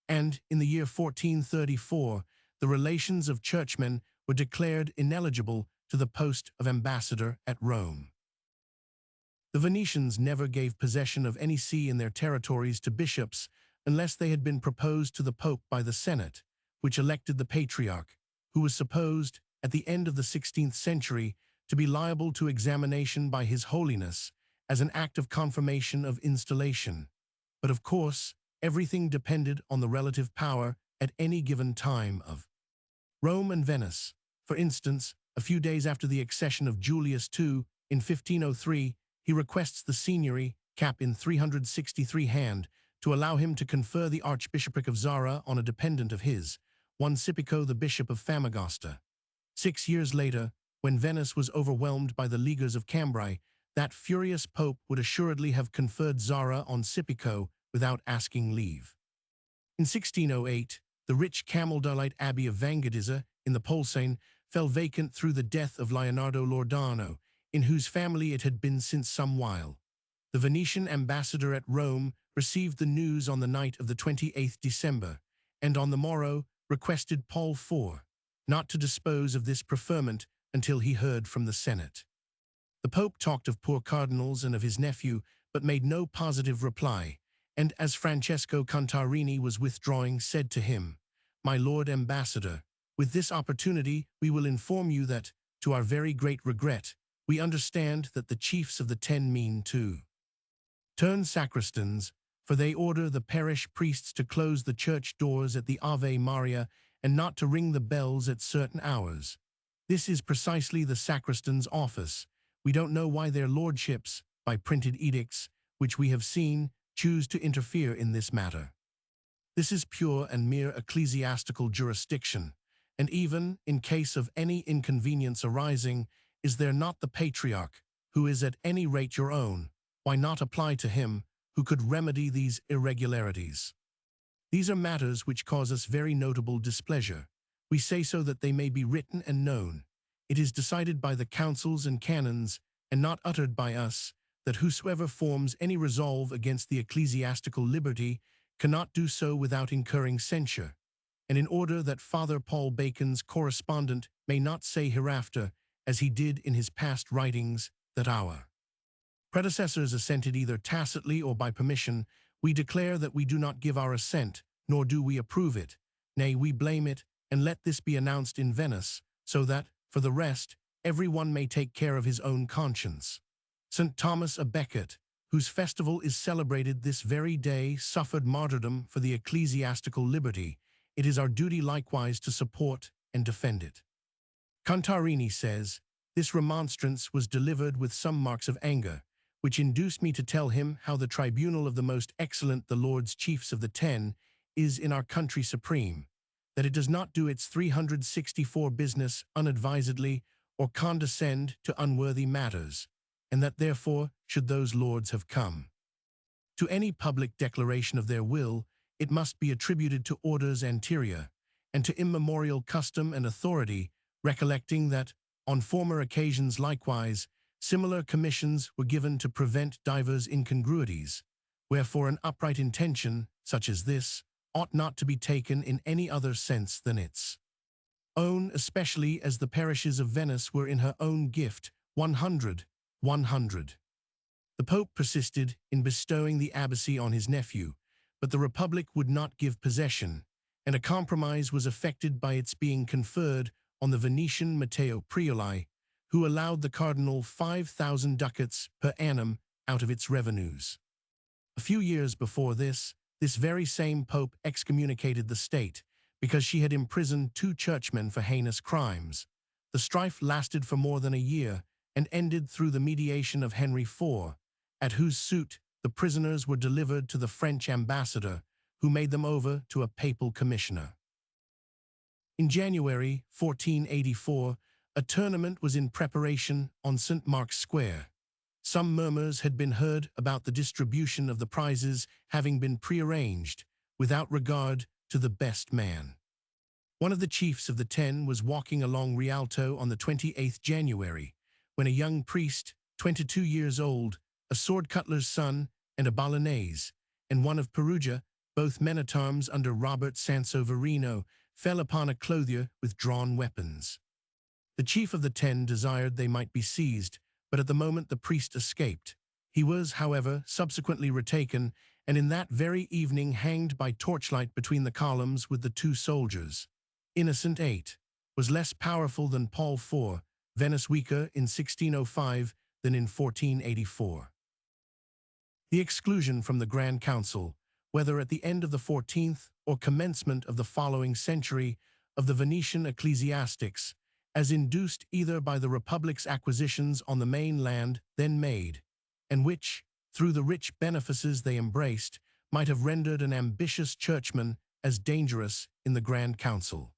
Speaker 1: and in the year 1434, the relations of churchmen were declared ineligible to the post of ambassador at Rome. The Venetians never gave possession of any see in their territories to bishops unless they had been proposed to the Pope by the Senate, which elected the Patriarch, who was supposed, at the end of the 16th century, to be liable to examination by His Holiness as an act of confirmation of installation. But of course, everything depended on the relative power at any given time of Rome and Venice. For instance, a few days after the accession of Julius II, in 1503, he requests the signory, cap in 363 hand, to allow him to confer the archbishopric of Zara on a dependent of his, one Cipico, the bishop of Famagosta. 6 years later, when Venice was overwhelmed by the Leaguers of Cambrai, that furious pope would assuredly have conferred Zara on Cipico without asking leave. In 1608, the rich Camaldolite abbey of Vangedizza in the Polesine fell vacant through the death of Leonardo Loredano, in whose family it had been since some while. The Venetian ambassador at Rome received the news on the night of the 28th December, and on the morrow requested Paul IV not to dispose of this preferment until he heard from the Senate. The Pope talked of poor cardinals and of his nephew, but made no positive reply, and as Francesco Contarini was withdrawing, said to him, "My Lord Ambassador, with this opportunity we will inform you that, to our very great regret, we understand that the chiefs of the Ten mean to turn sacristans, for they order the parish priests to close the church doors at the Ave Maria and not to ring the bells at certain hours. This is precisely the sacristan's office. We don't know why their lordships, by printed edicts, which we have seen, choose to interfere in this matter. This is pure and mere ecclesiastical jurisdiction, and even, in case of any inconvenience arising, is there not the Patriarch, who is at any rate your own, why not apply to him, who could remedy these irregularities? These are matters which cause us very notable displeasure. We say so that they may be written and known. It is decided by the councils and canons, and not uttered by us, that whosoever forms any resolve against the ecclesiastical liberty cannot do so without incurring censure. And in order that Father Paul Bacon's correspondent may not say hereafter, as he did in his past writings, that our predecessors assented either tacitly or by permission, we declare that we do not give our assent, nor do we approve it. Nay, we blame it, and let this be announced in Venice, so that, for the rest, every one may take care of his own conscience. St. Thomas a Becket, whose festival is celebrated this very day, suffered martyrdom for the ecclesiastical liberty, it is our duty likewise to support and defend it. Contarini says, this remonstrance was delivered with some marks of anger, which induced me to tell him how the tribunal of the most excellent the Lords Chiefs of the Ten is in our country supreme, that it does not do its 364 business unadvisedly or condescend to unworthy matters, and that therefore should those lords have come to any public declaration of their will, it must be attributed to orders anterior, and to immemorial custom and authority, recollecting that, on former occasions likewise, similar commissions were given to prevent divers incongruities, wherefore an upright intention, such as this, ought not to be taken in any other sense than its own, especially as the parishes of Venice were in her own gift, 100. The Pope persisted in bestowing the abbacy on his nephew, but the Republic would not give possession, and a compromise was effected by its being conferred on the Venetian Matteo Prioli, who allowed the cardinal 5,000 ducats per annum out of its revenues. A few years before this very same pope excommunicated the state because she had imprisoned 2 churchmen for heinous crimes. The strife lasted for more than a year and ended through the mediation of Henry IV, at whose suit the prisoners were delivered to the French ambassador, who made them over to a papal commissioner. In January 1484, a tournament was in preparation on St. Mark's Square. Some murmurs had been heard about the distribution of the prizes having been prearranged, without regard to the best man. One of the chiefs of the 10 was walking along Rialto on the 28th January, when a young priest, 22 years old, a sword cutler's son, and a Bolognese, and one of Perugia, both men-at-arms under Robert Sansoverino, fell upon a clothier with drawn weapons. The chief of the 10 desired they might be seized, but at the moment the priest escaped. He was, however, subsequently retaken, and in that very evening hanged by torchlight between the columns with the 2 soldiers. Innocent VIII was less powerful than Paul IV, Venice weaker in 1605 than in 1484. The exclusion from the Grand Council, whether at the end of the 14th or commencement of the following century, of the Venetian ecclesiastics, as induced either by the Republic's acquisitions on the main land then made, and which, through the rich benefices they embraced, might have rendered an ambitious churchman as dangerous in the Grand Council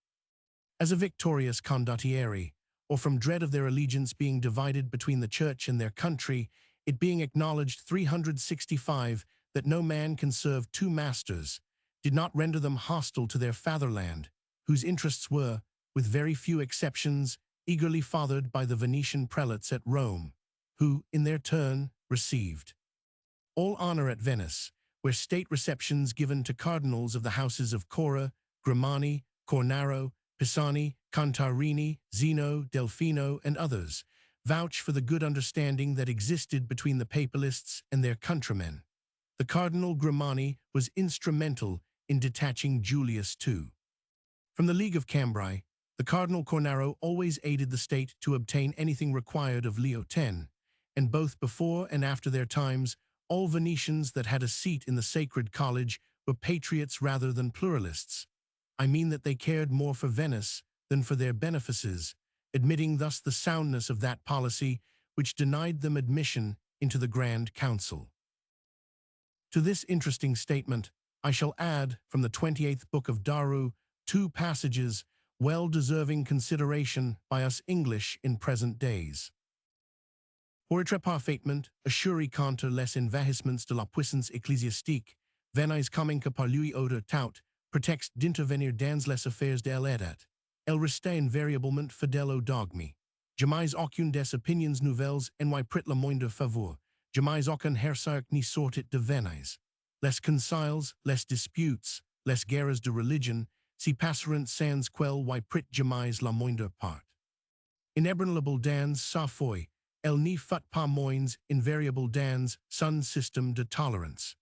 Speaker 1: as a victorious condottieri, or from dread of their allegiance being divided between the church and their country, it being acknowledged 365 that no man can serve 2 masters, did not render them hostile to their fatherland, whose interests were, with very few exceptions, eagerly fathered by the Venetian prelates at Rome, who, in their turn, received all honor at Venice, where state receptions given to cardinals of the houses of Cora, Grimani, Cornaro, Pisani, Contarini, Zeno, Delfino, and others, vouch for the good understanding that existed between the papalists and their countrymen. The Cardinal Grimani was instrumental in detaching Julius II from the League of Cambrai. The Cardinal Cornaro always aided the state to obtain anything required of Leo X, and both before and after their times, all Venetians that had a seat in the Sacred College were patriots rather than pluralists. I mean that they cared more for Venice than for their benefices, admitting thus the soundness of that policy which denied them admission into the Grand Council. To this interesting statement, I shall add, from the 28th book of Daru, 2 passages well deserving consideration by us English in present days. Pour être parfaitement assuré contre les envahissements de la puissance ecclésiastique, venez coming que par lui autre tout, prétexte d'intervenir dans les affaires de l'État. Elle reste invariablement fidèle au dogme. Jamais aucune des opinions nouvelles n'y prit le moindre faveur. Jamais aucun hersaire n'y sortit de Venise. Les conciles, les disputes, les guerres de religion, si passeront sans quel y prit jamais la moindre part. Inébranlable dans sa foi, elle n'y fut pas moins invariable dans son système de tolérance.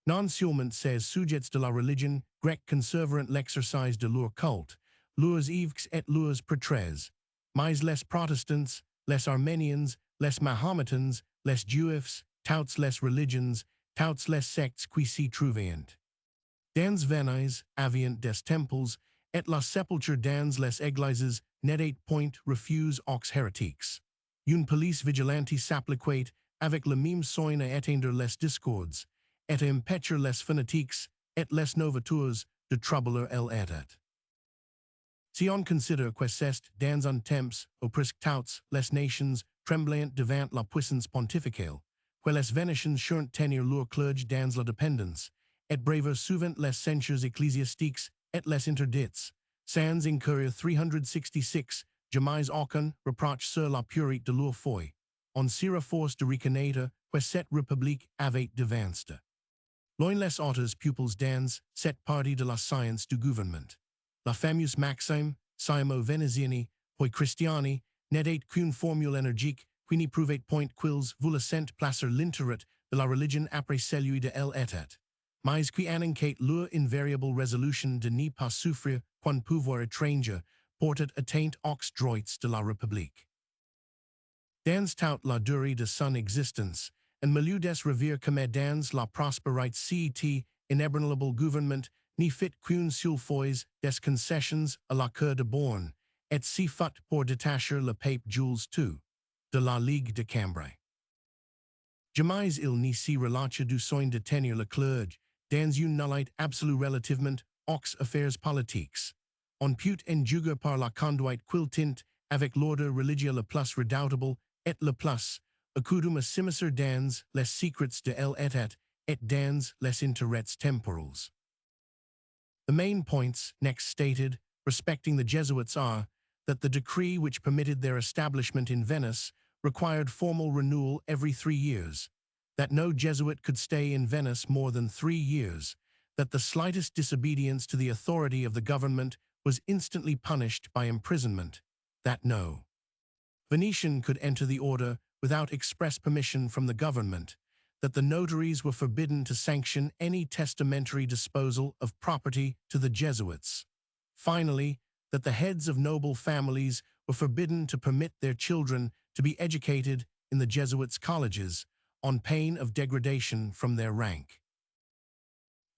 Speaker 1: Non seulement ces sujets de la religion grecque conserveront l'exercice de leur culte, leurs évêques et leurs prêtres, mais les protestants, les arméniens, les mahométans, les juifs, touts les religions, touts les sectes qui s'y trouvaient. Dans Venise, aviant des temples, et la sepulture dans les églises, n'était point refuse aux heretiques. Une police vigilante s'appliquait avec le même soin à éteindre les discords, et à empêcher les fanatiques, et les novateurs, de troubler l'état. Si on considère que c'est dans un temps où presque toutes les nations tremblant devant la puissance pontificale, que les Venetians churent tenir leur clergé dans la dépendance, et braver souvent les censures ecclésiastiques et les interdits, sans incurrir 366, jamais aucun reproche sur la pureté de leur foi. On sera force de reconnaître que cette république avait devancé. Loin les autres pupils dans cette partie de la science du gouvernement. La fameuse maxime, siamo veneziani, poi christiani, n'était qu'une formule énergique qui n'y prouvait point qu'ils voulaient placer l'intérêt de la religion après celui de l'état, mais qui annonçait leur invariable résolution de n'y pas souffrir qu'un pouvoir étranger portait atteinte aux droits de la République. Dans toute la durée de son existence, en milieu des revers comme dans la prospérité cet inébranlable gouvernement n'y fit qu'une seule fois des concessions à la Cour de Borne, et si fut pour détacher le pape Jules II de la Ligue de Cambrai. Jamais il n'y s'y relâcha du soin de tenir le clergé dans une nullité absolue relativement aux affaires politiques. On put en juger par la conduite qu'il tint avec l'ordre religieux le plus redoutable et le plus accoutum à s'immiscer dans les secrets de l'état et dans les intérêts temporels. The main points next stated respecting the Jesuits are that the decree which permitted their establishment in Venice required formal renewal every 3 years, that no Jesuit could stay in Venice more than 3 years, that the slightest disobedience to the authority of the government was instantly punished by imprisonment, that no Venetian could enter the order without express permission from the government, that the notaries were forbidden to sanction any testamentary disposal of property to the Jesuits. Finally, that the heads of noble families were forbidden to permit their children to be educated in the Jesuits' colleges, on pain of degradation from their rank.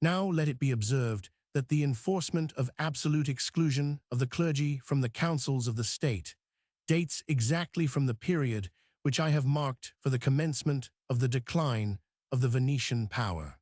Speaker 1: Now let it be observed that the enforcement of absolute exclusion of the clergy from the councils of the state dates exactly from the period which I have marked for the commencement of the decline of the Venetian power.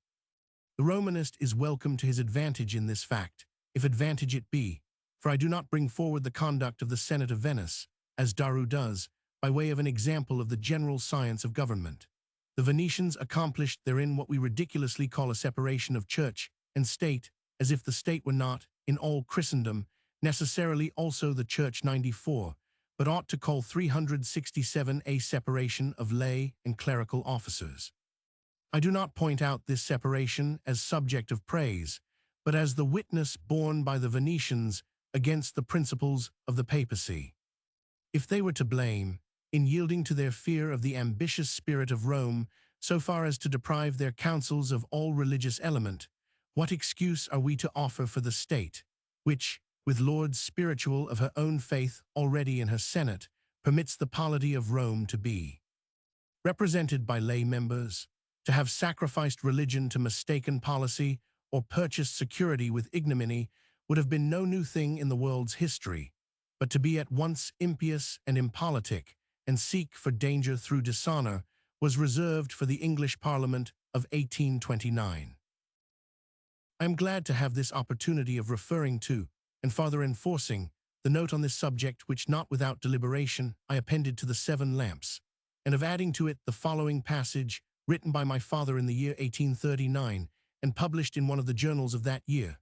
Speaker 1: The Romanist is welcome to his advantage in this fact, if advantage it be, for I do not bring forward the conduct of the Senate of Venice, as Daru does, by way of an example of the general science of government. The Venetians accomplished therein what we ridiculously call a separation of church and state, as if the state were not, in all Christendom, necessarily also the church 94, but ought to call 367 a separation of lay and clerical officers. I do not point out this separation as subject of praise, but as the witness borne by the Venetians against the principles of the papacy. If they were to blame, in yielding to their fear of the ambitious spirit of Rome, so far as to deprive their councils of all religious element, what excuse are we to offer for the state, which, with lords spiritual of her own faith already in her senate, permits the polity of Rome to be represented by lay members, to have sacrificed religion to mistaken policy, or purchased security with ignominy, would have been no new thing in the world's history, but to be at once impious and impolitic, and seek for danger through dishonor, was reserved for the English Parliament of 1829. I am glad to have this opportunity of referring to, and farther enforcing, the note on this subject which not without deliberation I appended to the 7 lamps, and of adding to it the following passage, written by my father in the year 1839, and published in one of the journals of that year,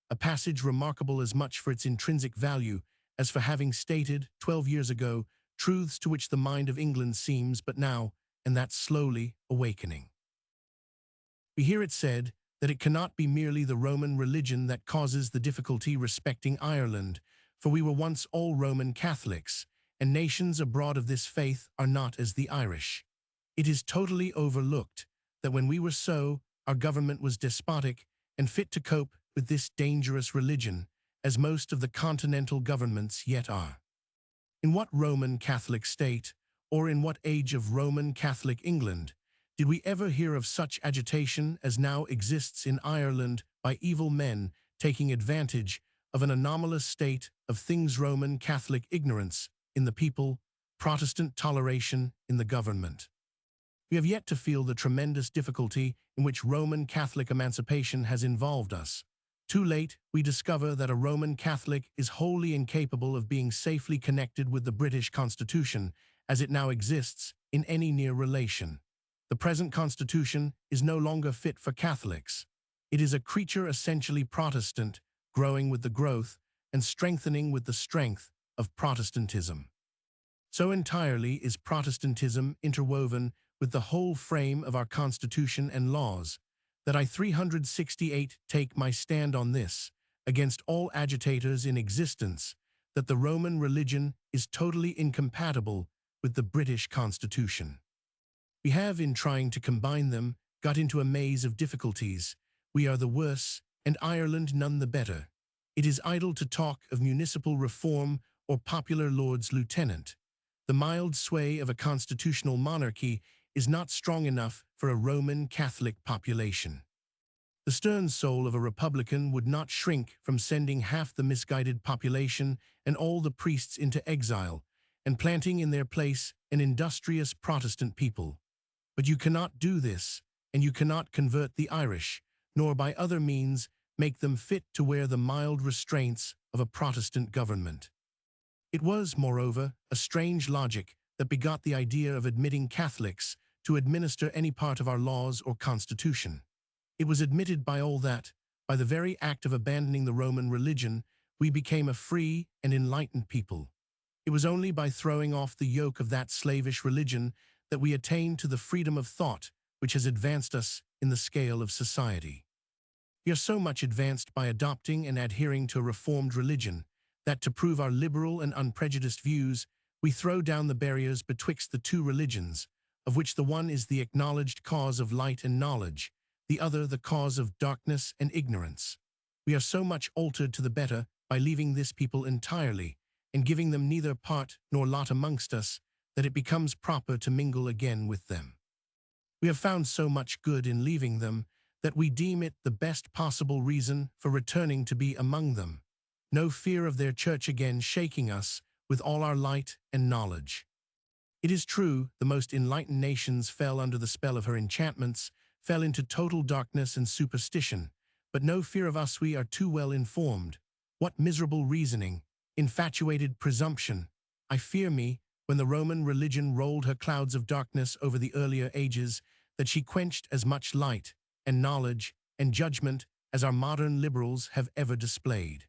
Speaker 1: a passage remarkable as much for its intrinsic value as for having stated, 12 years ago, truths to which the mind of England seems but now, and that slowly, awakening. We hear it said that it cannot be merely the Roman religion that causes the difficulty respecting Ireland, for we were once all Roman Catholics, and nations abroad of this faith are not as the Irish. It is totally overlooked that when we were so, our government was despotic and fit to cope with this dangerous religion, as most of the continental governments yet are. In what Roman Catholic state, or in what age of Roman Catholic England, Did we ever hear of such agitation as now exists in Ireland by evil men taking advantage of an anomalous state of things, Roman Catholic ignorance in the people, Protestant toleration in the government? We have yet to feel the tremendous difficulty in which Roman Catholic emancipation has involved us. Too late, we discover that a Roman Catholic is wholly incapable of being safely connected with the British Constitution as it now exists in any near relation. The present Constitution is no longer fit for Catholics. It is a creature essentially Protestant, growing with the growth and strengthening with the strength of Protestantism. So entirely is Protestantism interwoven with the whole frame of our Constitution and laws, that I 368 take my stand on this, against all agitators in existence, that the Roman religion is totally incompatible with the British Constitution. We have, in trying to combine them, got into a maze of difficulties. We are the worse, and Ireland none the better. It is idle to talk of municipal reform or popular Lord's Lieutenant. The mild sway of a constitutional monarchy is not strong enough for a Roman Catholic population. The stern soul of a republican would not shrink from sending half the misguided population and all the priests into exile, and planting in their place an industrious Protestant people. But you cannot do this, and you cannot convert the Irish, nor by other means make them fit to wear the mild restraints of a Protestant government. It was, moreover, a strange logic that begot the idea of admitting Catholics to administer any part of our laws or constitution. It was admitted by all that, by the very act of abandoning the Roman religion, we became a free and enlightened people. It was only by throwing off the yoke of that slavish religion that we attained to the freedom of thought which has advanced us in the scale of society. We are so much advanced by adopting and adhering to a reformed religion that, to prove our liberal and unprejudiced views, we throw down the barriers betwixt the two religions, of which the one is the acknowledged cause of light and knowledge, the other the cause of darkness and ignorance. We are so much altered to the better by leaving this people entirely, and giving them neither part nor lot amongst us, that it becomes proper to mingle again with them. We have found so much good in leaving them, that we deem it the best possible reason for returning to be among them. No fear of their church again shaking us with all our light and knowledge. It is true, the most enlightened nations fell under the spell of her enchantments, fell into total darkness and superstition, but no fear of us, we are too well informed. What miserable reasoning, infatuated presumption! I fear me, when the Roman religion rolled her clouds of darkness over the earlier ages, that she quenched as much light and knowledge and judgment as our modern liberals have ever displayed.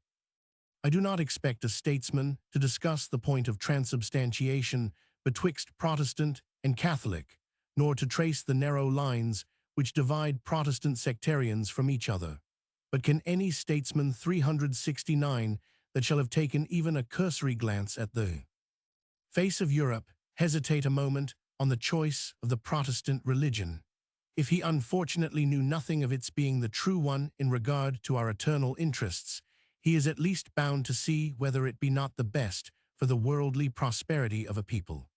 Speaker 1: I do not expect a statesman to discuss the point of transubstantiation betwixt Protestant and Catholic, nor to trace the narrow lines which divide Protestant sectarians from each other. But can any statesman 369 that shall have taken even a cursory glance at the face of Europe hesitate a moment on the choice of the Protestant religion, if he unfortunately knew nothing of its being the true one in regard to our eternal interests? He is at least bound to see whether it be not the best for the worldly prosperity of a people.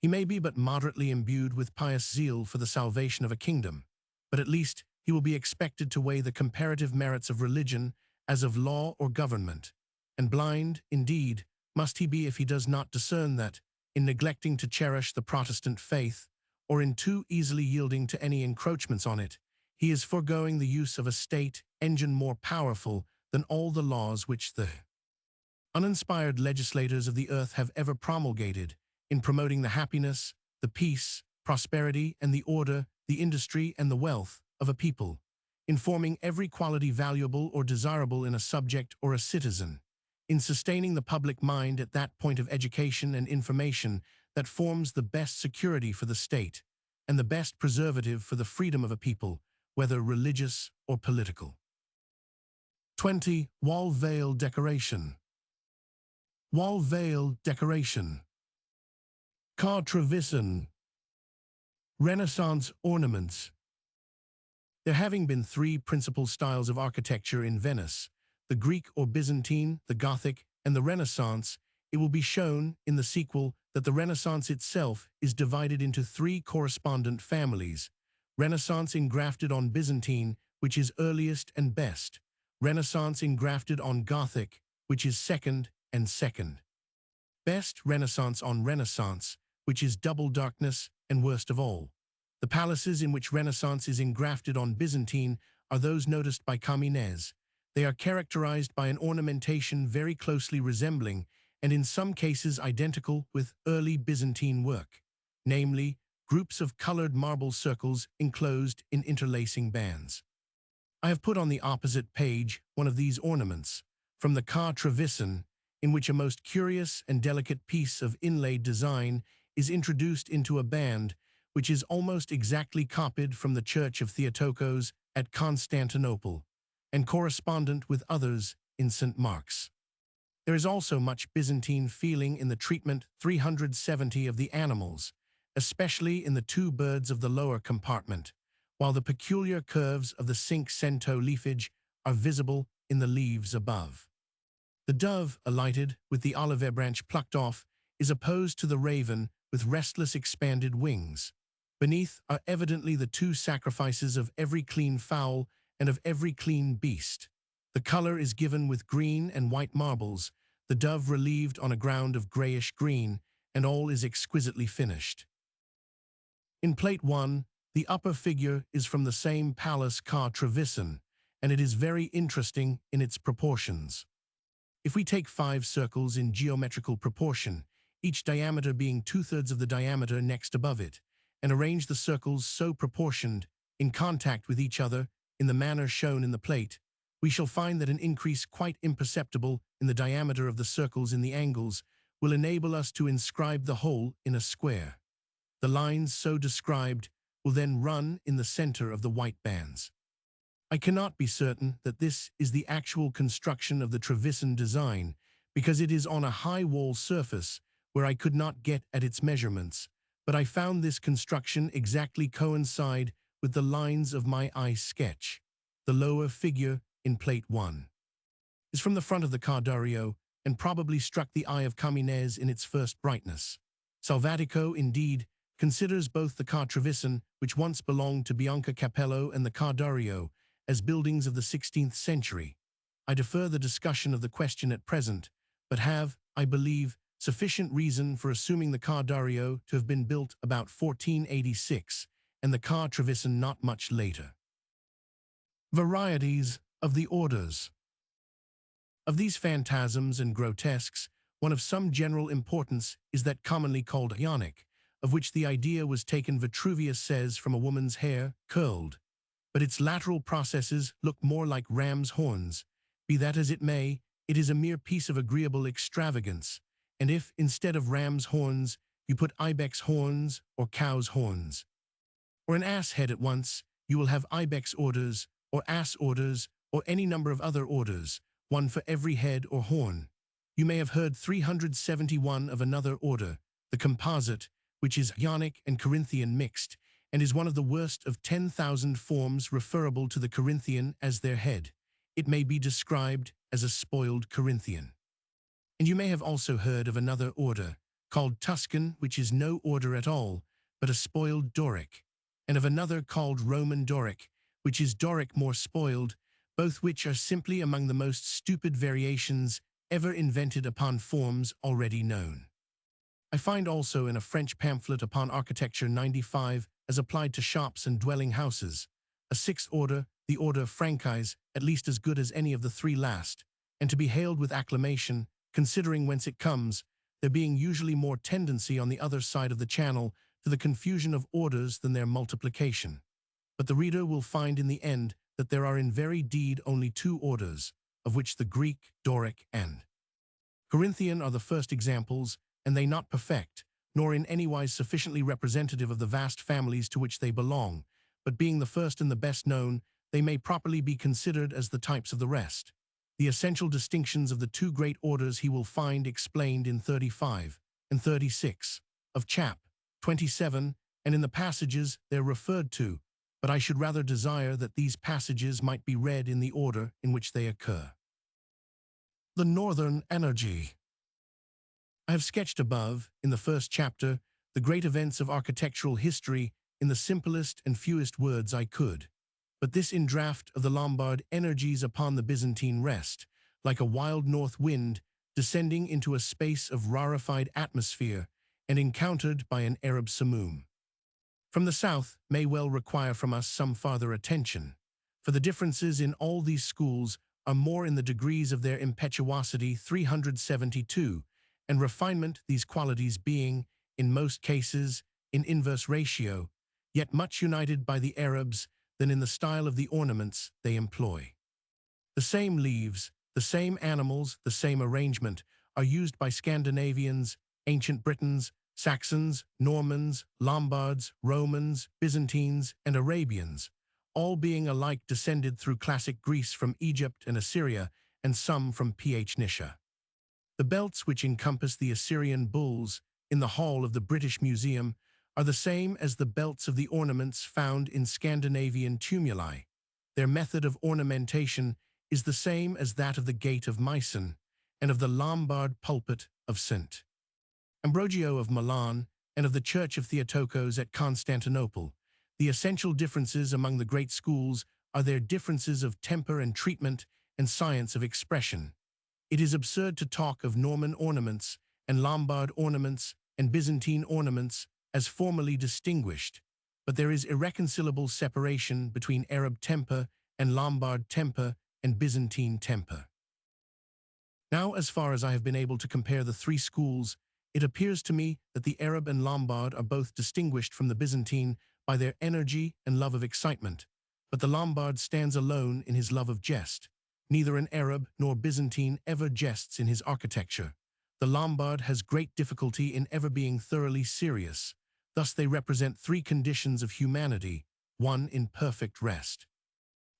Speaker 1: He may be but moderately imbued with pious zeal for the salvation of a kingdom, but at least he will be expected to weigh the comparative merits of religion as of law or government, and blind, indeed, must he be if he does not discern that, in neglecting to cherish the Protestant faith, or in too easily yielding to any encroachments on it, he is foregoing the use of a state engine more powerful than all the laws which the uninspired legislators of the earth have ever promulgated, in promoting the happiness, the peace, prosperity, and the order, the industry, and the wealth of a people, in forming every quality valuable or desirable in a subject or a citizen, in sustaining the public mind at that point of education and information that forms the best security for the state, and the best preservative for the freedom of a people, whether religious or political. 20. Wall veil decoration. Wall veil decoration. Cartravison. Renaissance ornaments. There having been three principal styles of architecture in Venice, the Greek or Byzantine, the Gothic, and the Renaissance, It will be shown in the sequel that the Renaissance itself is divided into three correspondent families: Renaissance engrafted on Byzantine, which is earliest and best; Renaissance engrafted on Gothic, which is second and second best; Renaissance on Renaissance, which is double darkness and worst of all. The palaces in which Renaissance is engrafted on Byzantine are those noticed by Camines. They are characterized by an ornamentation very closely resembling, and in some cases identical with, early Byzantine work, namely, groups of colored marble circles enclosed in interlacing bands. I have put on the opposite page one of these ornaments, from the Ca Trevisan, in which a most curious and delicate piece of inlaid design is introduced into a band, which is almost exactly copied from the Church of Theotokos at Constantinople, and correspondent with others in St. Mark's. There is also much Byzantine feeling in the treatment 370 of the animals, especially in the two birds of the lower compartment, while the peculiar curves of the cinque cento leafage are visible in the leaves above. The dove, alighted, with the olive branch plucked off, is opposed to the raven with restless expanded wings. Beneath are evidently the two sacrifices of every clean fowl and of every clean beast. The color is given with green and white marbles, the dove relieved on a ground of grayish-green, and all is exquisitely finished. In Plate 1, the upper figure is from the same Palace Ca Trevisan, and it is very interesting in its proportions. If we take 5 circles in geometrical proportion, each diameter being 2/3 of the diameter next above it, and arrange the circles so proportioned, in contact with each other, in the manner shown in the plate, we shall find that an increase quite imperceptible in the diameter of the circles in the angles will enable us to inscribe the whole in a square. The lines so described will then run in the center of the white bands. I cannot be certain that this is the actual construction of the Trevisan design, because it is on a high wall surface where I could not get at its measurements, but I found this construction exactly coincide with the lines of my eye sketch. The lower figure in Plate 1 is from the front of the Cardario and probably struck the eye of Camines in its first brightness. Salvatico, indeed, considers both the Ca Trevisan, which once belonged to Bianca Capello, and the Cardario as buildings of the 16th century. I defer the discussion of the question at present, but have, I believe, sufficient reason for assuming the Cardario to have been built about 1486, and the Ca Trevisan not much later. Varieties of the orders. Of these phantasms and grotesques, one of some general importance is that commonly called Ionic, of which the idea was taken, Vitruvius says, from a woman's hair, curled. But its lateral processes look more like ram's horns. Be that as it may, it is a mere piece of agreeable extravagance, and if, instead of ram's horns, you put ibex horns or cow's horns, or an ass head at once, you will have ibex orders, or ass orders, or any number of other orders, one for every head or horn. You may have heard 371 of another order, the composite, which is Ionic and Corinthian mixed, and is one of the worst of 10,000 forms referable to the Corinthian as their head. It may be described as a spoiled Corinthian. And you may have also heard of another order, called Tuscan, which is no order at all, but a spoiled Doric, and of another called Roman Doric, which is Doric more spoiled, both which are simply among the most stupid variations ever invented upon forms already known. I find also in a French pamphlet upon architecture 95, as applied to shops and dwelling houses, a 6th order, the order of Franchise, at least as good as any of the 3 last, and to be hailed with acclamation, considering whence it comes, there being usually more tendency on the other side of the channel to the confusion of orders than their multiplication. But the reader will find in the end that there are in very deed only 2 orders, of which the Greek, Doric, and Corinthian are the first examples, and they not perfect, nor in any wise sufficiently representative of the vast families to which they belong, but being the first and the best known, they may properly be considered as the types of the rest. The essential distinctions of the 2 great orders he will find explained in 35 and 36 of chap. 27, and in the passages they're referred to, but I should rather desire that these passages might be read in the order in which they occur. The Northern Energy. I have sketched above, in the first chapter, the great events of architectural history in the simplest and fewest words I could. But this indraft of the Lombard energies upon the Byzantine rest, like a wild north wind descending into a space of rarefied atmosphere and encountered by an Arab simoom. From the south may well require from us some farther attention, for the differences in all these schools are more in the degrees of their impetuosity 372, and refinement, these qualities being, in most cases, in inverse ratio, yet much united by the Arabs than in the style of the ornaments they employ. The same leaves, the same animals, the same arrangement are used by Scandinavians, ancient Britons, Saxons, Normans, Lombards, Romans, Byzantines, and Arabians, all being alike descended through classic Greece from Egypt and Assyria, and some from Phoenicia. The belts which encompass the Assyrian bulls in the hall of the British Museum are the same as the belts of the ornaments found in Scandinavian tumuli. Their method of ornamentation is the same as that of the Gate of Meissen and of the Lombard pulpit of St. Ambrogio of Milan and of the Church of Theotokos at Constantinople. The essential differences among the great schools are their differences of temper and treatment and science of expression. It is absurd to talk of Norman ornaments and Lombard ornaments and Byzantine ornaments as formally distinguished, but there is irreconcilable separation between Arab temper and Lombard temper and Byzantine temper. Now, as far as I have been able to compare the three schools, it appears to me that the Arab and Lombard are both distinguished from the Byzantine by their energy and love of excitement, but the Lombard stands alone in his love of jest. Neither an Arab nor Byzantine ever jests in his architecture. The Lombard has great difficulty in ever being thoroughly serious. Thus they represent three conditions of humanity, one in perfect rest.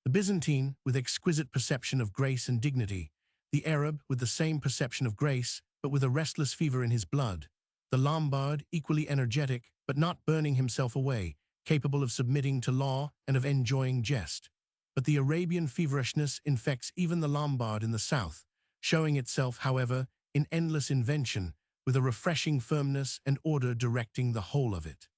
Speaker 1: The Byzantine, with exquisite perception of grace and dignity. The Arab, with the same perception of grace, but with a restless fever in his blood. The Lombard, equally energetic, but not burning himself away, capable of submitting to law and of enjoying jest. But the Arabian feverishness infects even the Lombard in the south, showing itself, however, in endless invention, with a refreshing firmness and order directing the whole of it.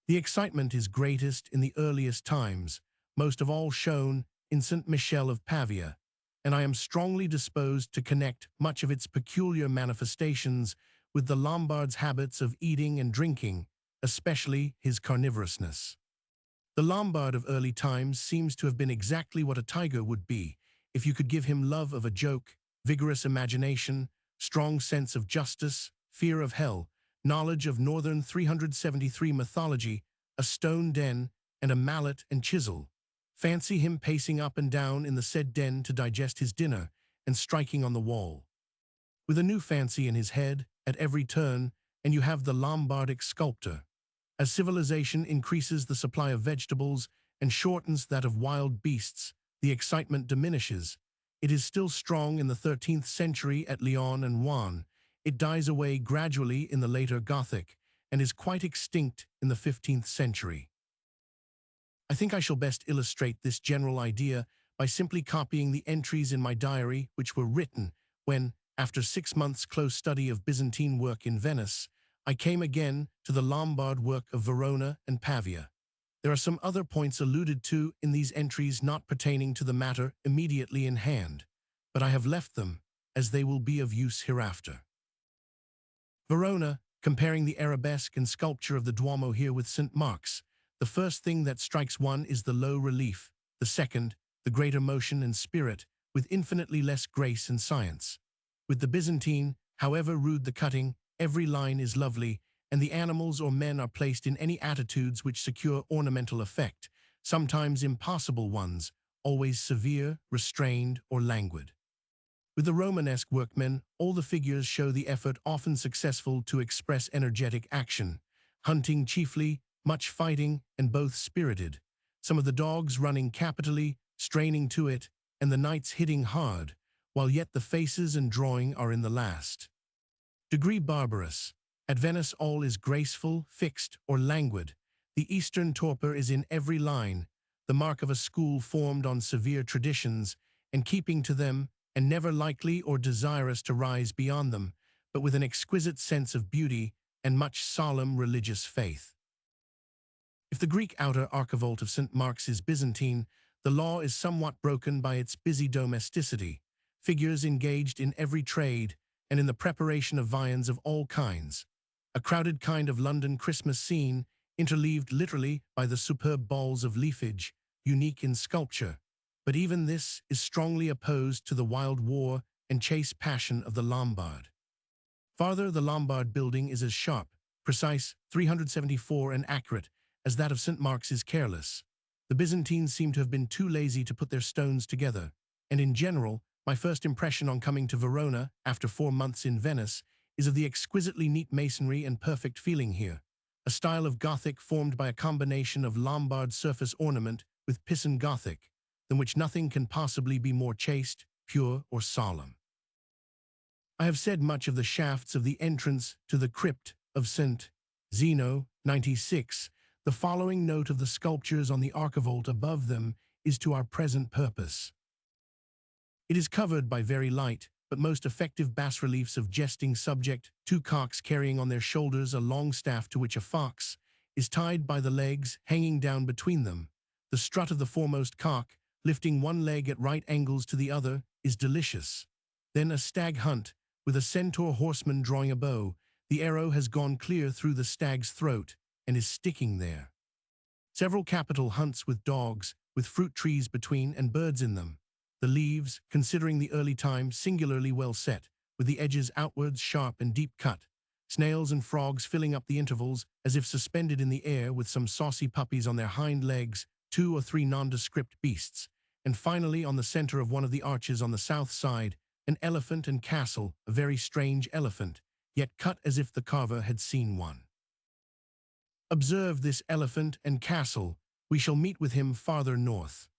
Speaker 1: The excitement is greatest in the earliest times, most of all shown in St. Michel of Pavia, and I am strongly disposed to connect much of its peculiar manifestations with the Lombard's habits of eating and drinking, especially his carnivorousness. The Lombard of early times seems to have been exactly what a tiger would be, if you could give him love of a joke, vigorous imagination, strong sense of justice, fear of hell, knowledge of northern 373 mythology, a stone den, and a mallet and chisel. Fancy him pacing up and down in the said den to digest his dinner and striking on the wall. With a new fancy in his head at every turn, and you have the Lombardic sculptor. As civilization increases the supply of vegetables and shortens that of wild beasts, the excitement diminishes. It is still strong in the 13th century at Lyon and Rouen. It dies away gradually in the later Gothic, and is quite extinct in the 15th century. I think I shall best illustrate this general idea by simply copying the entries in my diary which were written when, after 6 months' close study of Byzantine work in Venice, I came again to the Lombard work of Verona and Pavia. There are some other points alluded to in these entries not pertaining to the matter immediately in hand, but I have left them, as they will be of use hereafter. Verona, comparing the arabesque and sculpture of the Duomo here with St. Mark's. The first thing that strikes one is the low relief, the second, the greater motion and spirit, with infinitely less grace and science. With the Byzantine, however rude the cutting, every line is lovely, and the animals or men are placed in any attitudes which secure ornamental effect, sometimes impossible ones, always severe, restrained, or languid. With the Romanesque workmen, all the figures show the effort often successful to express energetic action, hunting chiefly, much fighting, and both spirited, some of the dogs running capitally, straining to it, and the knights hitting hard, while yet the faces and drawing are in the last degree barbarous. At Venice all is graceful, fixed, or languid. The Eastern torpor is in every line, the mark of a school formed on severe traditions, and keeping to them, and never likely or desirous to rise beyond them, but with an exquisite sense of beauty and much solemn religious faith. If the Greek outer archivolt of St. Mark's is Byzantine, the law is somewhat broken by its busy domesticity, figures engaged in every trade and in the preparation of viands of all kinds, a crowded kind of London Christmas scene interleaved literally by the superb balls of leafage, unique in sculpture. But even this is strongly opposed to the wild war and chaste passion of the Lombard. Farther, the Lombard building is as sharp, precise, 374 and accurate as that of St. Mark's is careless. The Byzantines seem to have been too lazy to put their stones together, and in general, my first impression on coming to Verona after 4 months in Venice is of the exquisitely neat masonry and perfect feeling here, a style of Gothic formed by a combination of Lombard surface ornament with Pisan Gothic, than which nothing can possibly be more chaste, pure, or solemn. I have said much of the shafts of the entrance to the crypt of St. Zeno, 96. The following note of the sculptures on the archivolt above them is to our present purpose. It is covered by very light, but most effective bas-reliefs of jesting subject, 2 cocks carrying on their shoulders a long staff to which a fox is tied by the legs hanging down between them. The strut of the foremost cock, lifting one leg at right angles to the other, is delicious. Then a stag hunt, with a centaur horseman drawing a bow. The arrow has gone clear through the stag's throat and is sticking there. Several capital hunts with dogs, with fruit trees between and birds in them. The leaves, considering the early time, singularly well set, with the edges outwards sharp and deep cut. Snails and frogs filling up the intervals, as if suspended in the air, with some saucy puppies on their hind legs, 2 or 3 nondescript beasts. And finally, on the center of one of the arches on the south side, an elephant and castle, a very strange elephant, yet cut as if the carver had seen one. Observe this elephant and castle. We shall meet with him farther north.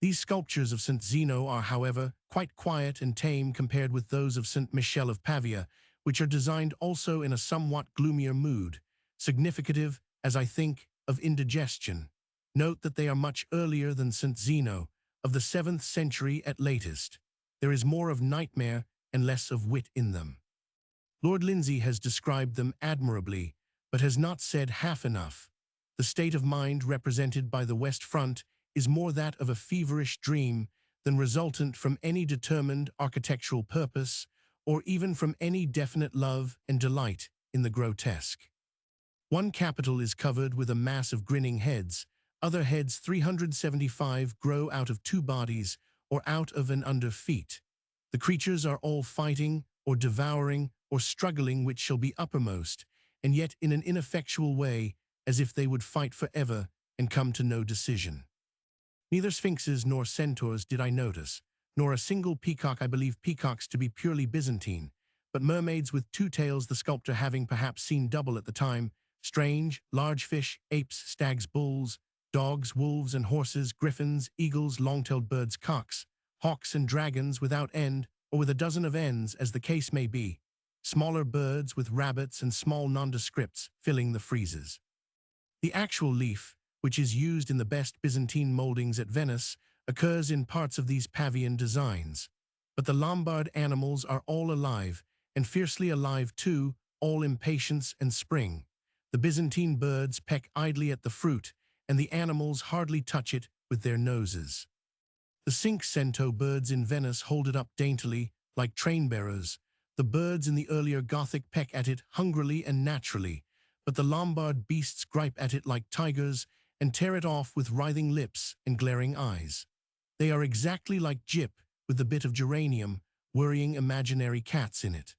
Speaker 1: These sculptures of St. Zeno are, however, quite quiet and tame compared with those of St. Michel of Pavia, which are designed also in a somewhat gloomier mood, significative, as I think, of indigestion. Note that they are much earlier than St. Zeno, of the 7th century at latest. There is more of nightmare and less of wit in them. Lord Lindsay has described them admirably, but has not said half enough. The state of mind represented by the west front is more that of a feverish dream than resultant from any determined architectural purpose, or even from any definite love and delight in the grotesque. One capital is covered with a mass of grinning heads. Other heads, 375, grow out of 2 bodies or out of and under feet. The creatures are all fighting or devouring or struggling which shall be uppermost, and yet in an ineffectual way, as if they would fight forever and come to no decision. Neither sphinxes nor centaurs did I notice, nor a single peacock. I believe peacocks to be purely Byzantine, but mermaids with 2 tails, the sculptor having perhaps seen double at the time, strange, large fish, apes, stags, bulls, dogs, wolves and horses, griffins, eagles, long-tailed birds, cocks, hawks and dragons without end, or with a dozen of ends as the case may be, smaller birds with rabbits and small nondescripts filling the friezes. The actual leaf, which is used in the best Byzantine moldings at Venice, occurs in parts of these Pavian designs. But the Lombard animals are all alive, and fiercely alive too, all impatience and spring. The Byzantine birds peck idly at the fruit, and the animals hardly touch it with their noses. The cinque-cento birds in Venice hold it up daintily, like train-bearers. The birds in the earlier Gothic peck at it hungrily and naturally, but the Lombard beasts gripe at it like tigers and tear it off with writhing lips and glaring eyes. They are exactly like Gyp, with the bit of geranium, worrying imaginary cats in it.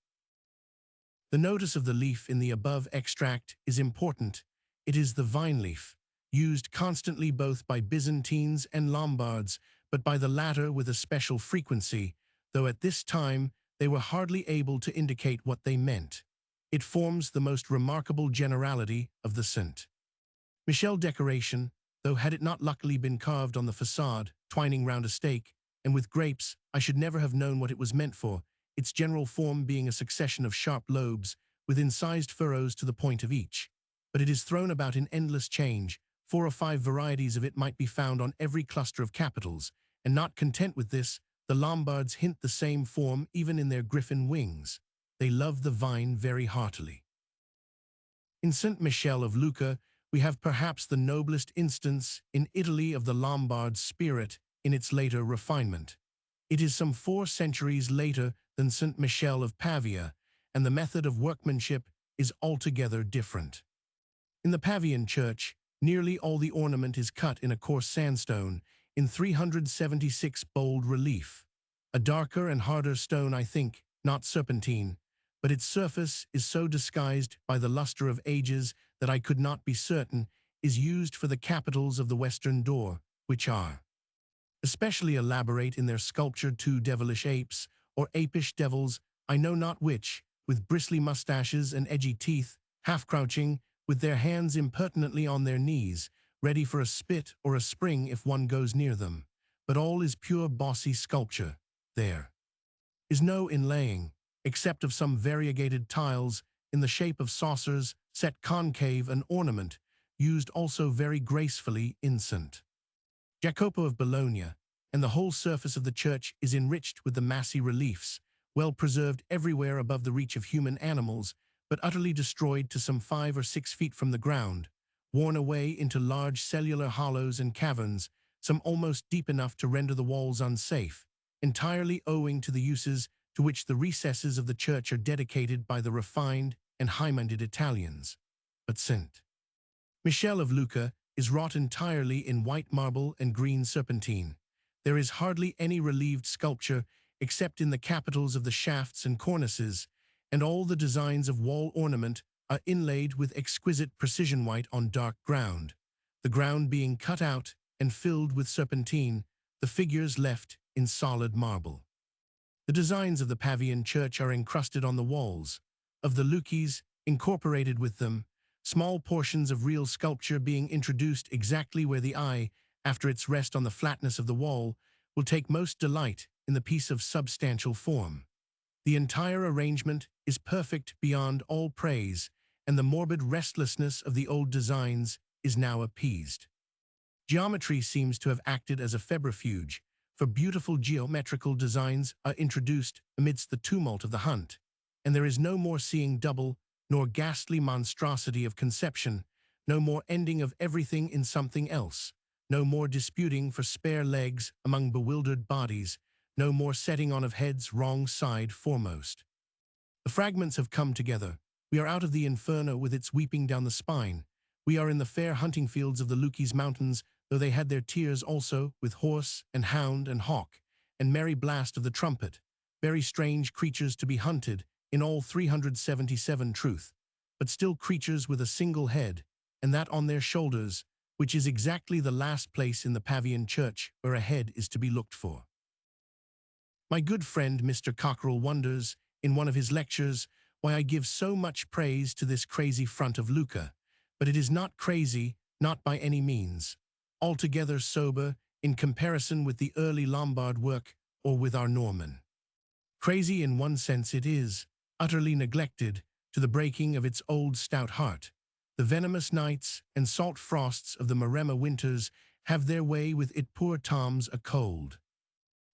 Speaker 1: The notice of the leaf in the above extract is important. It is the vine leaf, used constantly both by Byzantines and Lombards, but by the latter with a special frequency, though at this time they were hardly able to indicate what they meant. It forms the most remarkable generality of the St. Michel decoration, though had it not luckily been carved on the façade, twining round a stake, and with grapes, I should never have known what it was meant for, its general form being a succession of sharp lobes, with incised furrows to the point of each. But it is thrown about in endless change. 4 or 5 varieties of it might be found on every cluster of capitals, and not content with this, the Lombards hint the same form even in their griffin wings. they love the vine very heartily. In St. Michel of Lucca, we have perhaps the noblest instance in Italy of the Lombard spirit in its later refinement. It is some 4 centuries later than St. Michel of Pavia, and the method of workmanship is altogether different. In the Pavian church, nearly all the ornament is cut in a coarse sandstone in 376 bold relief. A darker and harder stone, I think, not serpentine, but its surface is so disguised by the luster of ages that I could not be certain, is used for the capitals of the western door, which are especially elaborate in their sculpture 2 devilish apes, or apish devils, I know not which, with bristly mustaches and edgy teeth, half-crouching, with their hands impertinently on their knees, ready for a spit or a spring if one goes near them. But all is pure bossy sculpture. There is no inlaying, except of some variegated tiles in the shape of saucers set concave and ornament, used also very gracefully in St. Jacopo of Bologna, and the whole surface of the church is enriched with the massy reliefs, well preserved everywhere above the reach of human animals, but utterly destroyed to some 5 or 6 feet from the ground, worn away into large cellular hollows and caverns, some almost deep enough to render the walls unsafe, entirely owing to the uses to which the recesses of the church are dedicated by the refined and high-minded Italians. But St. Michel of Lucca is wrought entirely in white marble and green serpentine. There is hardly any relieved sculpture except in the capitals of the shafts and cornices, and all the designs of wall ornament are inlaid with exquisite precision white on dark ground, the ground being cut out and filled with serpentine, the figures left in solid marble. The designs of the Pavian church are encrusted on the walls, of the Lucchese incorporated with them, small portions of real sculpture being introduced exactly where the eye, after its rest on the flatness of the wall, will take most delight in the piece of substantial form. The entire arrangement is perfect beyond all praise, and the morbid restlessness of the old designs is now appeased. Geometry seems to have acted as a febrifuge, for beautiful geometrical designs are introduced amidst the tumult of the hunt, and there is no more seeing double, nor ghastly monstrosity of conception, no more ending of everything in something else, no more disputing for spare legs among bewildered bodies, no more setting on of heads wrong side foremost. The fragments have come together. We are out of the inferno with its weeping down the spine. We are in the fair hunting fields of the Lucchese mountains, though they had their tears also, with horse and hound and hawk, and merry blast of the trumpet, very strange creatures to be hunted, in all 377 truth, but still creatures with a single head, and that on their shoulders, which is exactly the last place in the Pavian church where a head is to be looked for. My good friend Mr. Cockerell wonders, in one of his lectures, why I give so much praise to this crazy front of Lucca, but it is not crazy, not by any means, altogether sober in comparison with the early Lombard work or with our Norman. Crazy in one sense it is, utterly neglected, to the breaking of its old stout heart. The venomous nights and salt frosts of the Maremma winters have their way with it poor Tom's a cold.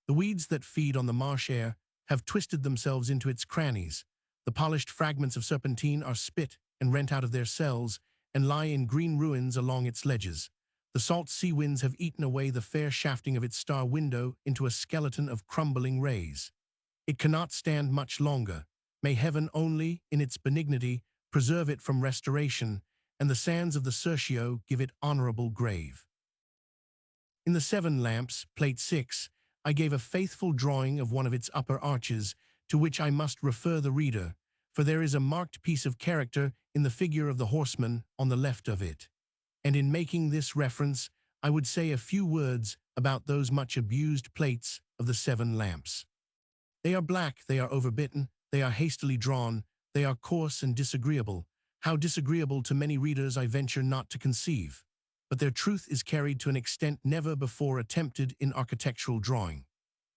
Speaker 1: The weeds that feed on the marsh air have twisted themselves into its crannies. The polished fragments of serpentine are spit and rent out of their cells and lie in green ruins along its ledges. The salt sea winds have eaten away the fair shafting of its star window into a skeleton of crumbling rays. It cannot stand much longer. May heaven only, in its benignity, preserve it from restoration, and the sands of the Circio give it honorable grave. In the 7 lamps, plate 6, I gave a faithful drawing of one of its upper arches, to which I must refer the reader, for there is a marked piece of character in the figure of the horseman on the left of it. And in making this reference, I would say a few words about those much abused plates of the 7 lamps. They are black, they are overbitten, they are hastily drawn, they are coarse and disagreeable. How disagreeable to many readers I venture not to conceive. But their truth is carried to an extent never before attempted in architectural drawing.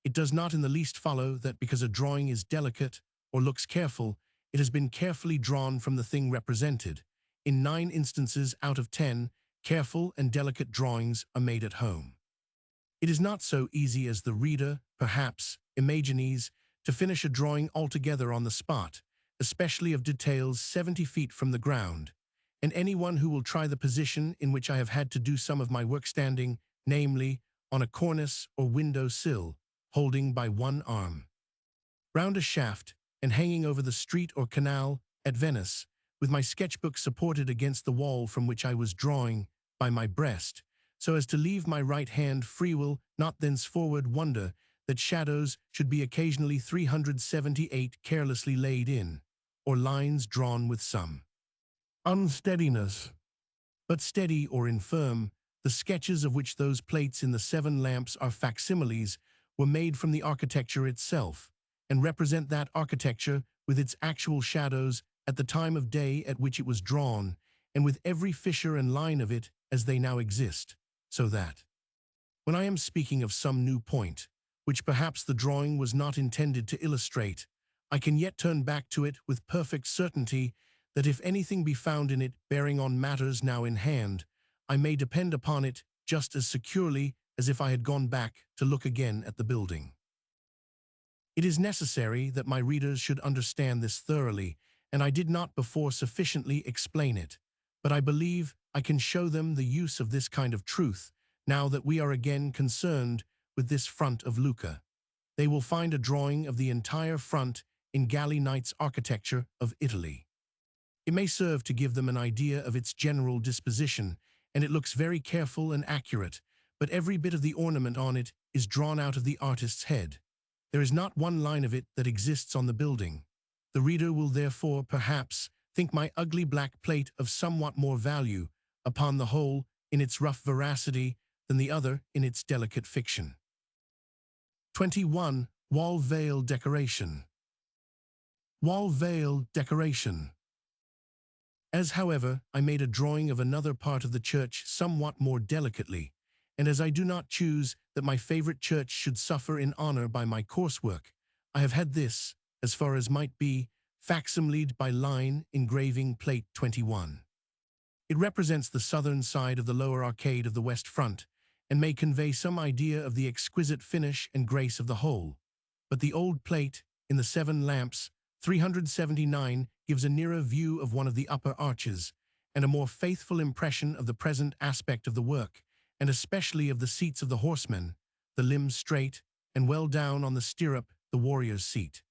Speaker 1: It does not in the least follow that because a drawing is delicate or looks careful, it has been carefully drawn from the thing represented. In 9 instances out of 10, careful and delicate drawings are made at home. It is not so easy as the reader, perhaps, imagines, to finish a drawing altogether on the spot, especially of details 70 feet from the ground, and anyone who will try the position in which I have had to do some of my work standing, namely, on a cornice or window sill, holding by one arm. Round a shaft, and hanging over the street or canal at Venice, with my sketchbook supported against the wall from which I was drawing, by my breast, so as to leave my right hand free, will not thenceforward wonder that shadows should be occasionally 378 carelessly laid in, or lines drawn with some unsteadiness, but steady or infirm. The sketches of which those plates in the 7 lamps are facsimiles were made from the architecture itself, and represent that architecture with its actual shadows at the time of day at which it was drawn, and with every fissure and line of it as they now exist, so that, when I am speaking of some new point, which perhaps the drawing was not intended to illustrate, I can yet turn back to it with perfect certainty that if anything be found in it bearing on matters now in hand, I may depend upon it just as securely as if I had gone back to look again at the building. It is necessary that my readers should understand this thoroughly, and I did not before sufficiently explain it, but I believe I can show them the use of this kind of truth, now that we are again concerned with this front of Lucca. They will find a drawing of the entire front in Galley Knight's architecture of Italy. It may serve to give them an idea of its general disposition, and it looks very careful and accurate, but every bit of the ornament on it is drawn out of the artist's head. There is not one line of it that exists on the building. The reader will therefore, perhaps, think my ugly black plate of somewhat more value, upon the whole, in its rough veracity, than the other in its delicate fiction. 21. Wall veil decoration. Wall veil decoration. As, however, I made a drawing of another part of the church somewhat more delicately, and as I do not choose that my favorite church should suffer in honor by my coarse work, I have had this, as far as might be, facsimiled by line engraving plate 21. It represents the southern side of the lower arcade of the west front, and may convey some idea of the exquisite finish and grace of the whole. But the old plate, in the 7 lamps, 379, gives a nearer view of one of the upper arches, and a more faithful impression of the present aspect of the work, and especially of the seats of the horsemen, the limbs straight, and well down on the stirrup, the warrior's seat.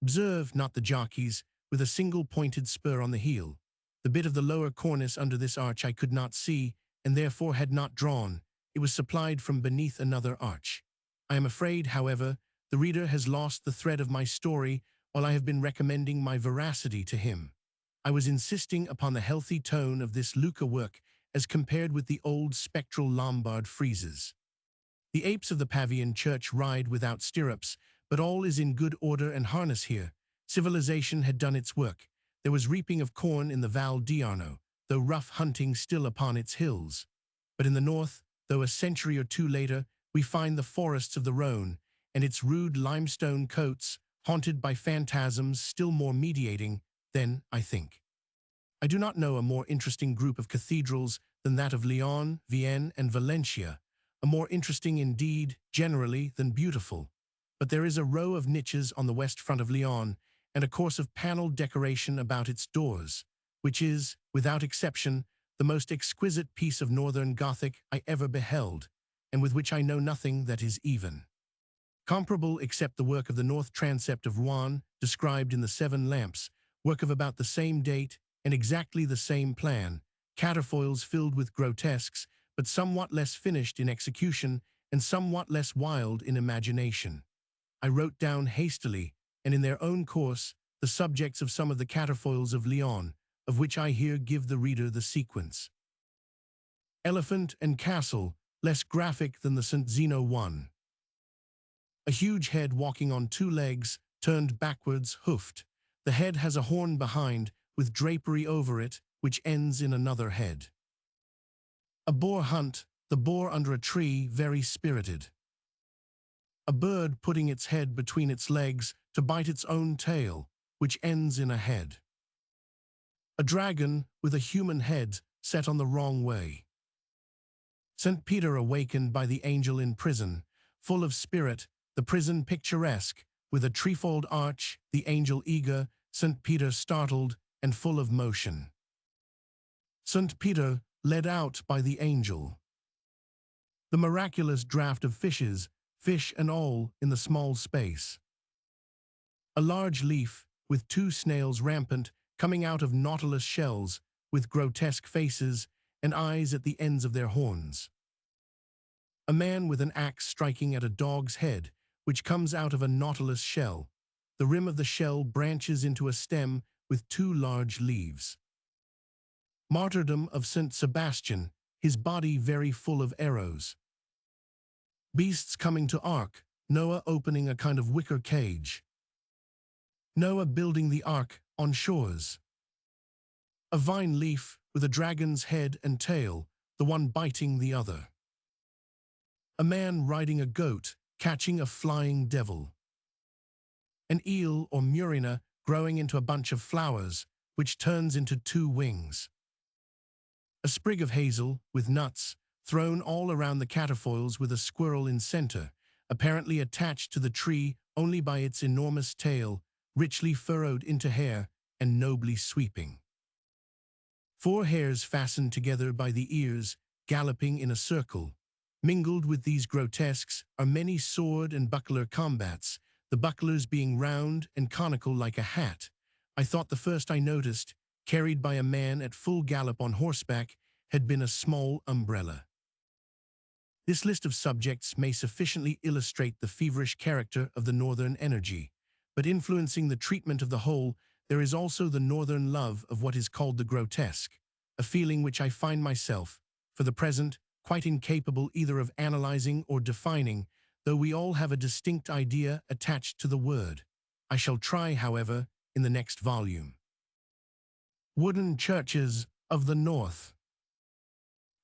Speaker 1: Observe not the jockey's, with a single pointed spur on the heel. The bit of the lower cornice under this arch I could not see, and therefore had not drawn. It was supplied from beneath another arch. I am afraid, however, the reader has lost the thread of my story while I have been recommending my veracity to him. I was insisting upon the healthy tone of this Lucca work as compared with the old spectral Lombard friezes. The apes of the Pavian church ride without stirrups, but all is in good order and harness here. Civilization had done its work. There was reaping of corn in the Val d'Arno, though rough hunting still upon its hills. But in the north, though a century or two later, we find the forests of the Rhone, and its rude limestone coasts, haunted by phantasms still more mediating than, I think. I do not know a more interesting group of cathedrals than that of Lyon, Vienne, and Valencia, a more interesting indeed, generally, than beautiful. But there is a row of niches on the west front of Lyon, and a course of panelled decoration about its doors, which is, without exception, the most exquisite piece of northern Gothic I ever beheld, and with which I know nothing that is even comparable except the work of the north transept of Rouen, described in the 7 lamps, work of about the same date and exactly the same plan, catafalques filled with grotesques, but somewhat less finished in execution and somewhat less wild in imagination. I wrote down hastily, and in their own course, the subjects of some of the catafalques of Lyon, of which I here give the reader the sequence. Elephant and castle, less graphic than the St. Zeno one. A huge head walking on 2 legs, turned backwards, hoofed. The head has a horn behind, with drapery over it, which ends in another head. A boar hunt, the boar under a tree, very spirited. A bird putting its head between its legs to bite its own tail, which ends in a head. A dragon with a human head set on the wrong way. St. Peter awakened by the angel in prison, full of spirit, the prison picturesque, with a trefold arch, the angel eager, St. Peter startled and full of motion. St. Peter led out by the angel. The miraculous draught of fishes, fish and all in the small space. A large leaf with two snails rampant coming out of nautilus shells with grotesque faces and eyes at the ends of their horns. A man with an axe striking at a dog's head, which comes out of a nautilus shell. The rim of the shell branches into a stem with two large leaves. Martyrdom of St. Sebastian, his body very full of arrows. Beasts coming to ark, Noah opening a kind of wicker cage. Noah building the ark on shores. A vine leaf with a dragon's head and tail, the one biting the other. A man riding a goat, catching a flying devil. An eel or murina growing into a bunch of flowers, which turns into two wings. A sprig of hazel with nuts thrown all around the catafoils with a squirrel in center, apparently attached to the tree only by its enormous tail, richly furrowed into hair and nobly sweeping. Four hares fastened together by the ears, galloping in a circle. Mingled with these grotesques are many sword and buckler combats, the bucklers being round and conical like a hat. I thought the first I noticed, carried by a man at full gallop on horseback, had been a small umbrella. This list of subjects may sufficiently illustrate the feverish character of the northern energy, but influencing the treatment of the whole, there is also the northern love of what is called the grotesque, a feeling which I find myself, for the present, quite incapable either of analyzing or defining, though we all have a distinct idea attached to the word. I shall try, however, in the next volume. Wooden churches of the North.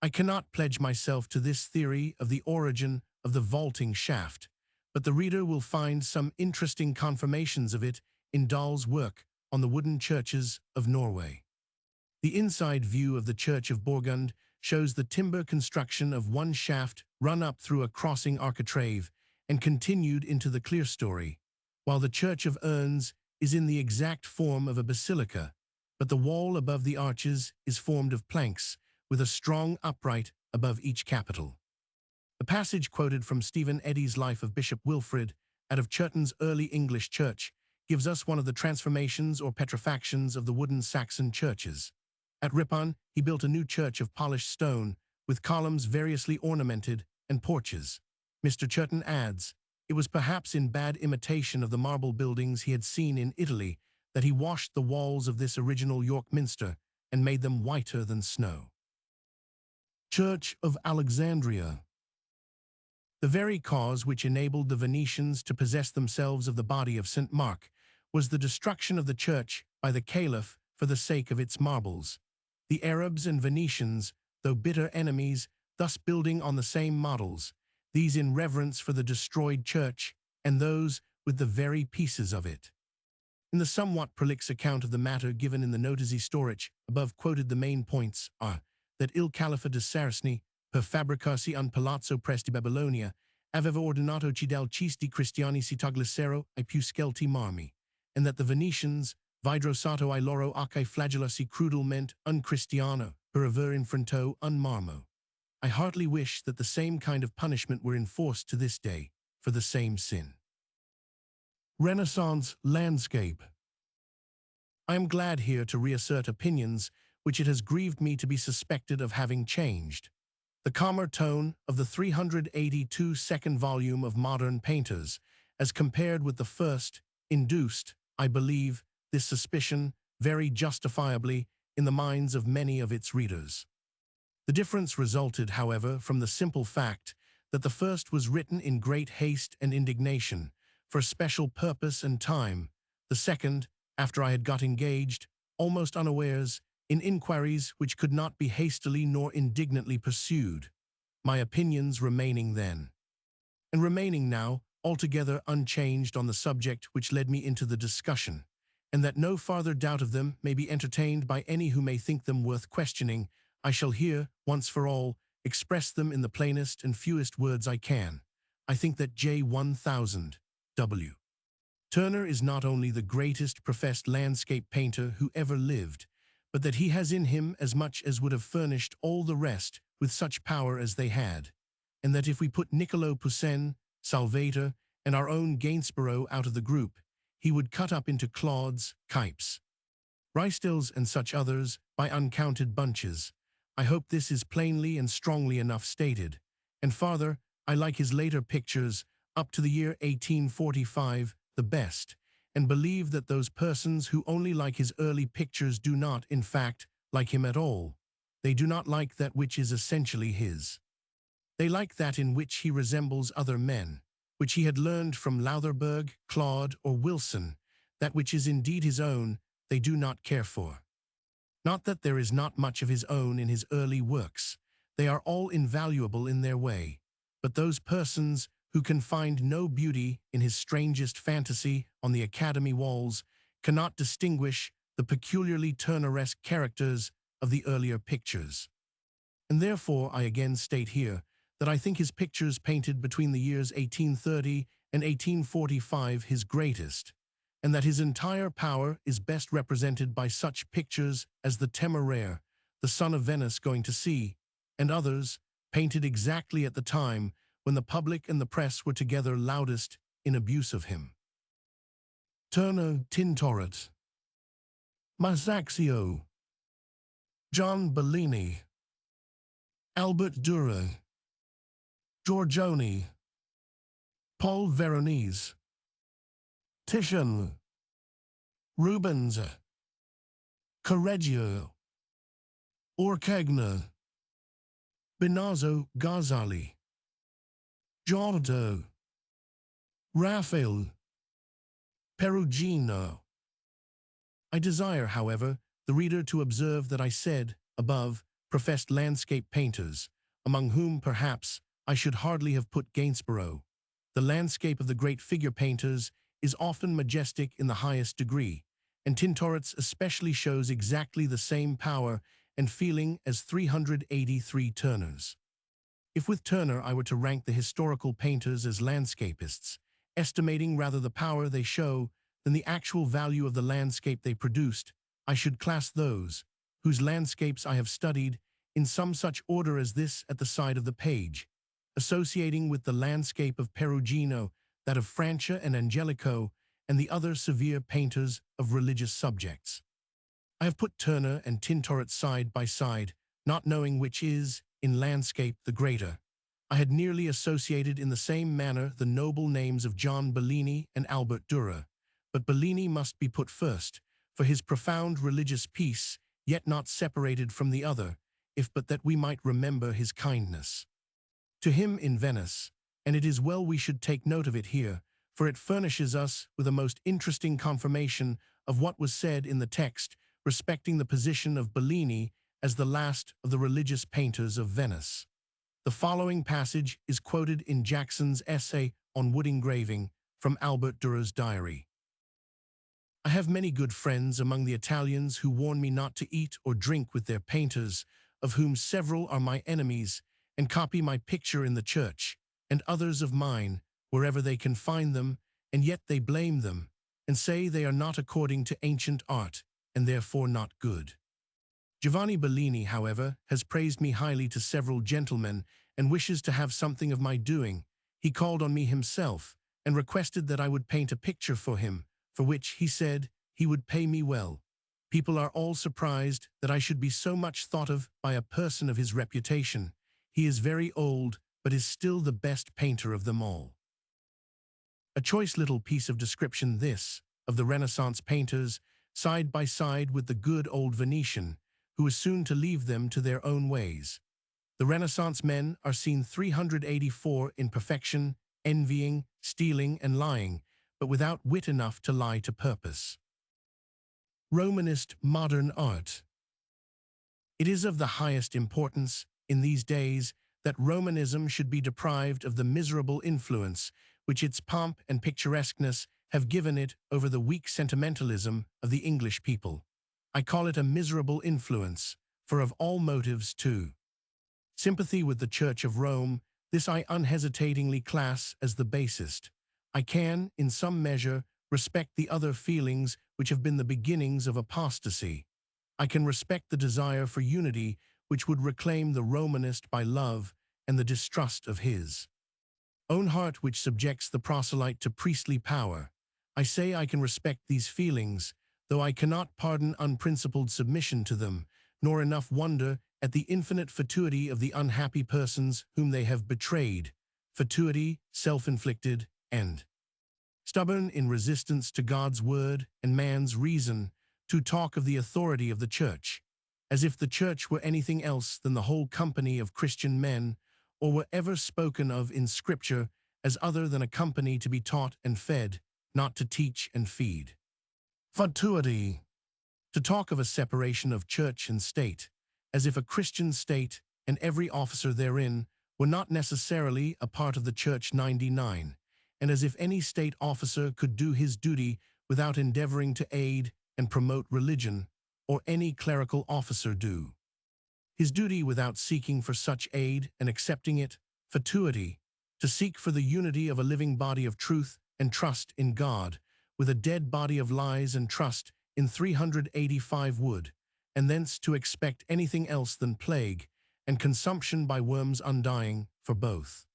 Speaker 1: I cannot pledge myself to this theory of the origin of the vaulting shaft, but the reader will find some interesting confirmations of it in Dahl's work on the wooden churches of Norway. The inside view of the Church of Borgund shows the timber construction of one shaft run up through a crossing architrave and continued into the clerestory, while the Church of Urns is in the exact form of a basilica, but the wall above the arches is formed of planks, with a strong upright above each capital. The passage quoted from Stephen Eddy's Life of Bishop Wilfrid, out of Churton's Early English Church, gives us one of the transformations or petrifactions of the wooden Saxon churches. At Ripon, he built a new church of polished stone, with columns variously ornamented and porches. Mr. Churton adds, it was perhaps in bad imitation of the marble buildings he had seen in Italy that he washed the walls of this original York minster and made them whiter than snow. Church of Alexandria. The very cause which enabled the Venetians to possess themselves of the body of St. Mark was the destruction of the church by the Caliph for the sake of its marbles. The Arabs and Venetians, though bitter enemies, thus building on the same models, these in reverence for the destroyed church, and those with the very pieces of it. In the somewhat prolix account of the matter given in the Notizie Storich, above quoted, the main points are that il Califa de Saraceni, per fabbricarsi un palazzo presti Babilonia, aveva ordinato cidel cisti cristiani si toglissero ai più scelti marmi, and that the Venetians, vidrosato I loro acai flagellarsi crudelmente un cristiano, per aver infranto un marmo. I heartily wish that the same kind of punishment were enforced to this day, for the same sin. Renaissance landscape. I am glad here to reassert opinions which it has grieved me to be suspected of having changed. The calmer tone of the 382 second volume of Modern Painters, as compared with the first, induced, I believe, this suspicion very justifiably in the minds of many of its readers. The difference resulted, however, from the simple fact that the first was written in great haste and indignation, for special purpose and time, the second, after I had got engaged, almost unawares, in inquiries which could not be hastily nor indignantly pursued, my opinions remaining then, and remaining now, altogether unchanged on the subject which led me into the discussion, and that no farther doubt of them may be entertained by any who may think them worth questioning, I shall here, once for all, express them in the plainest and fewest words I can. I think that J. 1000 W. Turner is not only the greatest professed landscape painter who ever lived, but that he has in him as much as would have furnished all the rest with such power as they had, and that if we put Niccolo Poussin, Salvator, and our own Gainsborough out of the group, he would cut up into Claudes, Cuyps, Rystils, and such others by uncounted bunches. I hope this is plainly and strongly enough stated. And farther, I like his later pictures, up to the year 1845, the best, and believe that those persons who only like his early pictures do not, in fact, like him at all. They do not like that which is essentially his. They like that in which he resembles other men, which he had learned from Lowtherberg, Claude, or Wilson. That which is indeed his own, they do not care for. Not that there is not much of his own in his early works. They are all invaluable in their way. But those persons who can find no beauty in his strangest fantasy on the Academy walls cannot distinguish the peculiarly Turneresque characters of the earlier pictures. And therefore I again state here that I think his pictures painted between the years 1830 and 1845 his greatest, and that his entire power is best represented by such pictures as the Temeraire, the Son of Venice Going to Sea, and others, painted exactly at the time when the public and the press were together loudest in abuse of him. Turner, Tintoret, Masaccio, John Bellini, Albert Dürer, Giorgione, Paul Veronese, Titian, Rubens, Correggio, Orcagna, Benazzo Ghazali, Giotto, Raphael, Perugino. I desire, however, the reader to observe that I said, above, professed landscape painters, among whom, perhaps, I should hardly have put Gainsborough. The landscape of the great figure painters is often majestic in the highest degree, and Tintoret's especially shows exactly the same power and feeling as 383 Turners. If with Turner I were to rank the historical painters as landscapists, estimating rather the power they show than the actual value of the landscape they produced, I should class those, whose landscapes I have studied, in some such order as this at the side of the page, associating with the landscape of Perugino, that of Francia and Angelico, and the other severe painters of religious subjects. I have put Turner and Tintoret side by side, not knowing which is, in landscape, the greater. I had nearly associated in the same manner the noble names of John Bellini and Albert Dürer, but Bellini must be put first, for his profound religious peace, yet not separated from the other, if but that we might remember his kindness to him in Venice, and it is well we should take note of it here, for it furnishes us with a most interesting confirmation of what was said in the text respecting the position of Bellini as the last of the religious painters of Venice. The following passage is quoted in Jackson's essay on wood engraving from Albert Dürer's diary. I have many good friends among the Italians who warn me not to eat or drink with their painters, of whom several are my enemies, and copy my picture in the church, and others of mine, wherever they can find them, and yet they blame them, and say they are not according to ancient art, and therefore not good. Giovanni Bellini, however, has praised me highly to several gentlemen, and wishes to have something of my doing. He called on me himself, and requested that I would paint a picture for him, for which, he said, he would pay me well. People are all surprised that I should be so much thought of by a person of his reputation. He is very old, but is still the best painter of them all. A choice little piece of description this, of the Renaissance painters, side by side with the good old Venetian, who is soon to leave them to their own ways. The Renaissance men are seen 384 in perfection, envying, stealing, and lying, but without wit enough to lie to purpose. Romanist modern art. It is of the highest importance, in these days, that Romanism should be deprived of the miserable influence which its pomp and picturesqueness have given it over the weak sentimentalism of the English people. I call it a miserable influence, for of all motives too. Sympathy with the Church of Rome, this I unhesitatingly class as the basest. I can, in some measure, respect the other feelings which have been the beginnings of apostasy. I can respect the desire for unity which would reclaim the Romanist by love and the distrust of his own heart which subjects the proselyte to priestly power. I say I can respect these feelings, though I cannot pardon unprincipled submission to them, nor enough wonder at the infinite fatuity of the unhappy persons whom they have betrayed, fatuity, self-inflicted, and stubborn in resistance to God's word and man's reason, to talk of the authority of the Church, as if the Church were anything else than the whole company of Christian men, or were ever spoken of in Scripture as other than a company to be taught and fed, not to teach and feed. Fatuity. To talk of a separation of church and state, as if a Christian state and every officer therein were not necessarily a part of the Church 99, and as if any state officer could do his duty without endeavoring to aid and promote religion, or any clerical officer do his duty without seeking for such aid and accepting it, fatuity, to seek for the unity of a living body of truth and trust in God, with a dead body of lies and trust in 385 wood, and thence to expect anything else than plague and consumption by worms undying for both.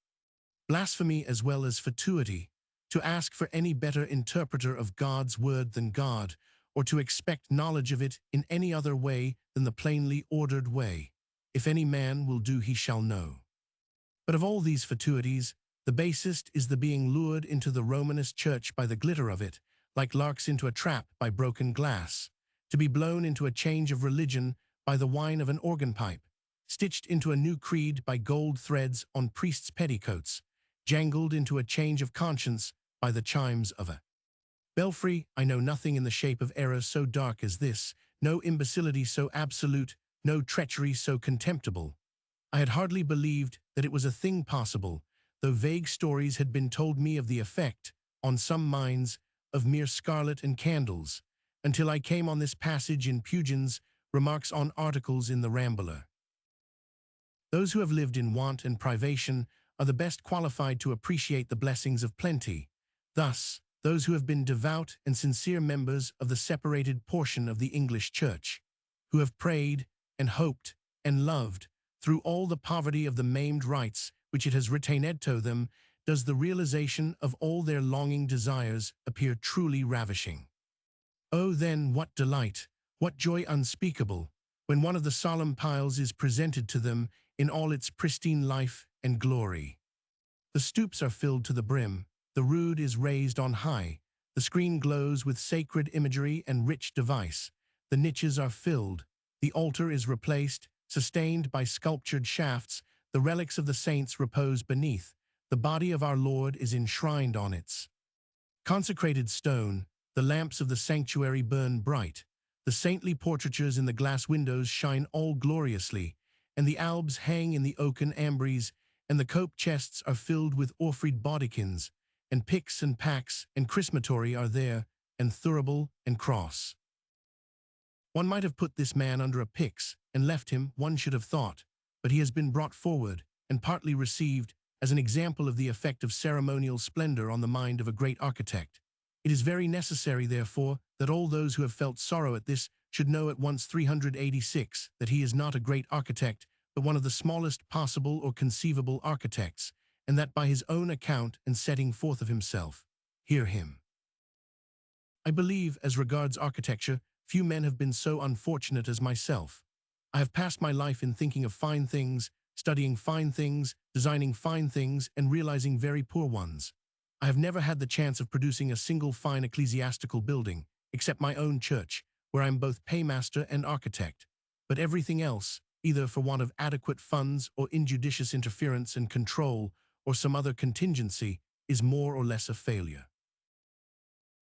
Speaker 1: Blasphemy as well as fatuity, to ask for any better interpreter of God's word than God, or to expect knowledge of it in any other way than the plainly ordered way. If any man will do, he shall know. But of all these fatuities, the basest is the being lured into the Romanist church by the glitter of it, like larks into a trap by broken glass, to be blown into a change of religion by the whine of an organ pipe, stitched into a new creed by gold threads on priests' petticoats, jangled into a change of conscience by the chimes of a belfry. I know nothing in the shape of error so dark as this, no imbecility so absolute, no treachery so contemptible. I had hardly believed that it was a thing possible, though vague stories had been told me of the effect, on some minds, of mere scarlet and candles, until I came on this passage in Pugin's Remarks on Articles in the Rambler. Those who have lived in want and privation are the best qualified to appreciate the blessings of plenty. Thus, those who have been devout and sincere members of the separated portion of the English Church, who have prayed and hoped and loved through all the poverty of the maimed rights which it has retained to them, does the realization of all their longing desires appear truly ravishing. Oh, then, what delight, what joy unspeakable, when one of the solemn piles is presented to them in all its pristine life and glory. The stoops are filled to the brim, the rood is raised on high, the screen glows with sacred imagery and rich device, the niches are filled, the altar is replaced, sustained by sculptured shafts, the relics of the saints repose beneath, the body of our Lord is enshrined on its consecrated stone, the lamps of the sanctuary burn bright, the saintly portraitures in the glass windows shine all gloriously, and the albs hang in the oaken ambries, and the cope chests are filled with orphreed bodikins, and picks and packs and chrismatory are there, and thurible and cross. One might have put this man under a pyx and left him, one should have thought, but he has been brought forward and partly received as an example of the effect of ceremonial splendor on the mind of a great architect. It is very necessary, therefore, that all those who have felt sorrow at this should know at once 386 that he is not a great architect, but one of the smallest possible or conceivable architects, and that by his own account and setting forth of himself, hear him. I believe, as regards architecture, few men have been so unfortunate as myself. I have passed my life in thinking of fine things, studying fine things, designing fine things, and realizing very poor ones. I have never had the chance of producing a single fine ecclesiastical building, except my own church, where I am both paymaster and architect. But everything else, either for want of adequate funds or injudicious interference and control, or some other contingency, is more or less a failure.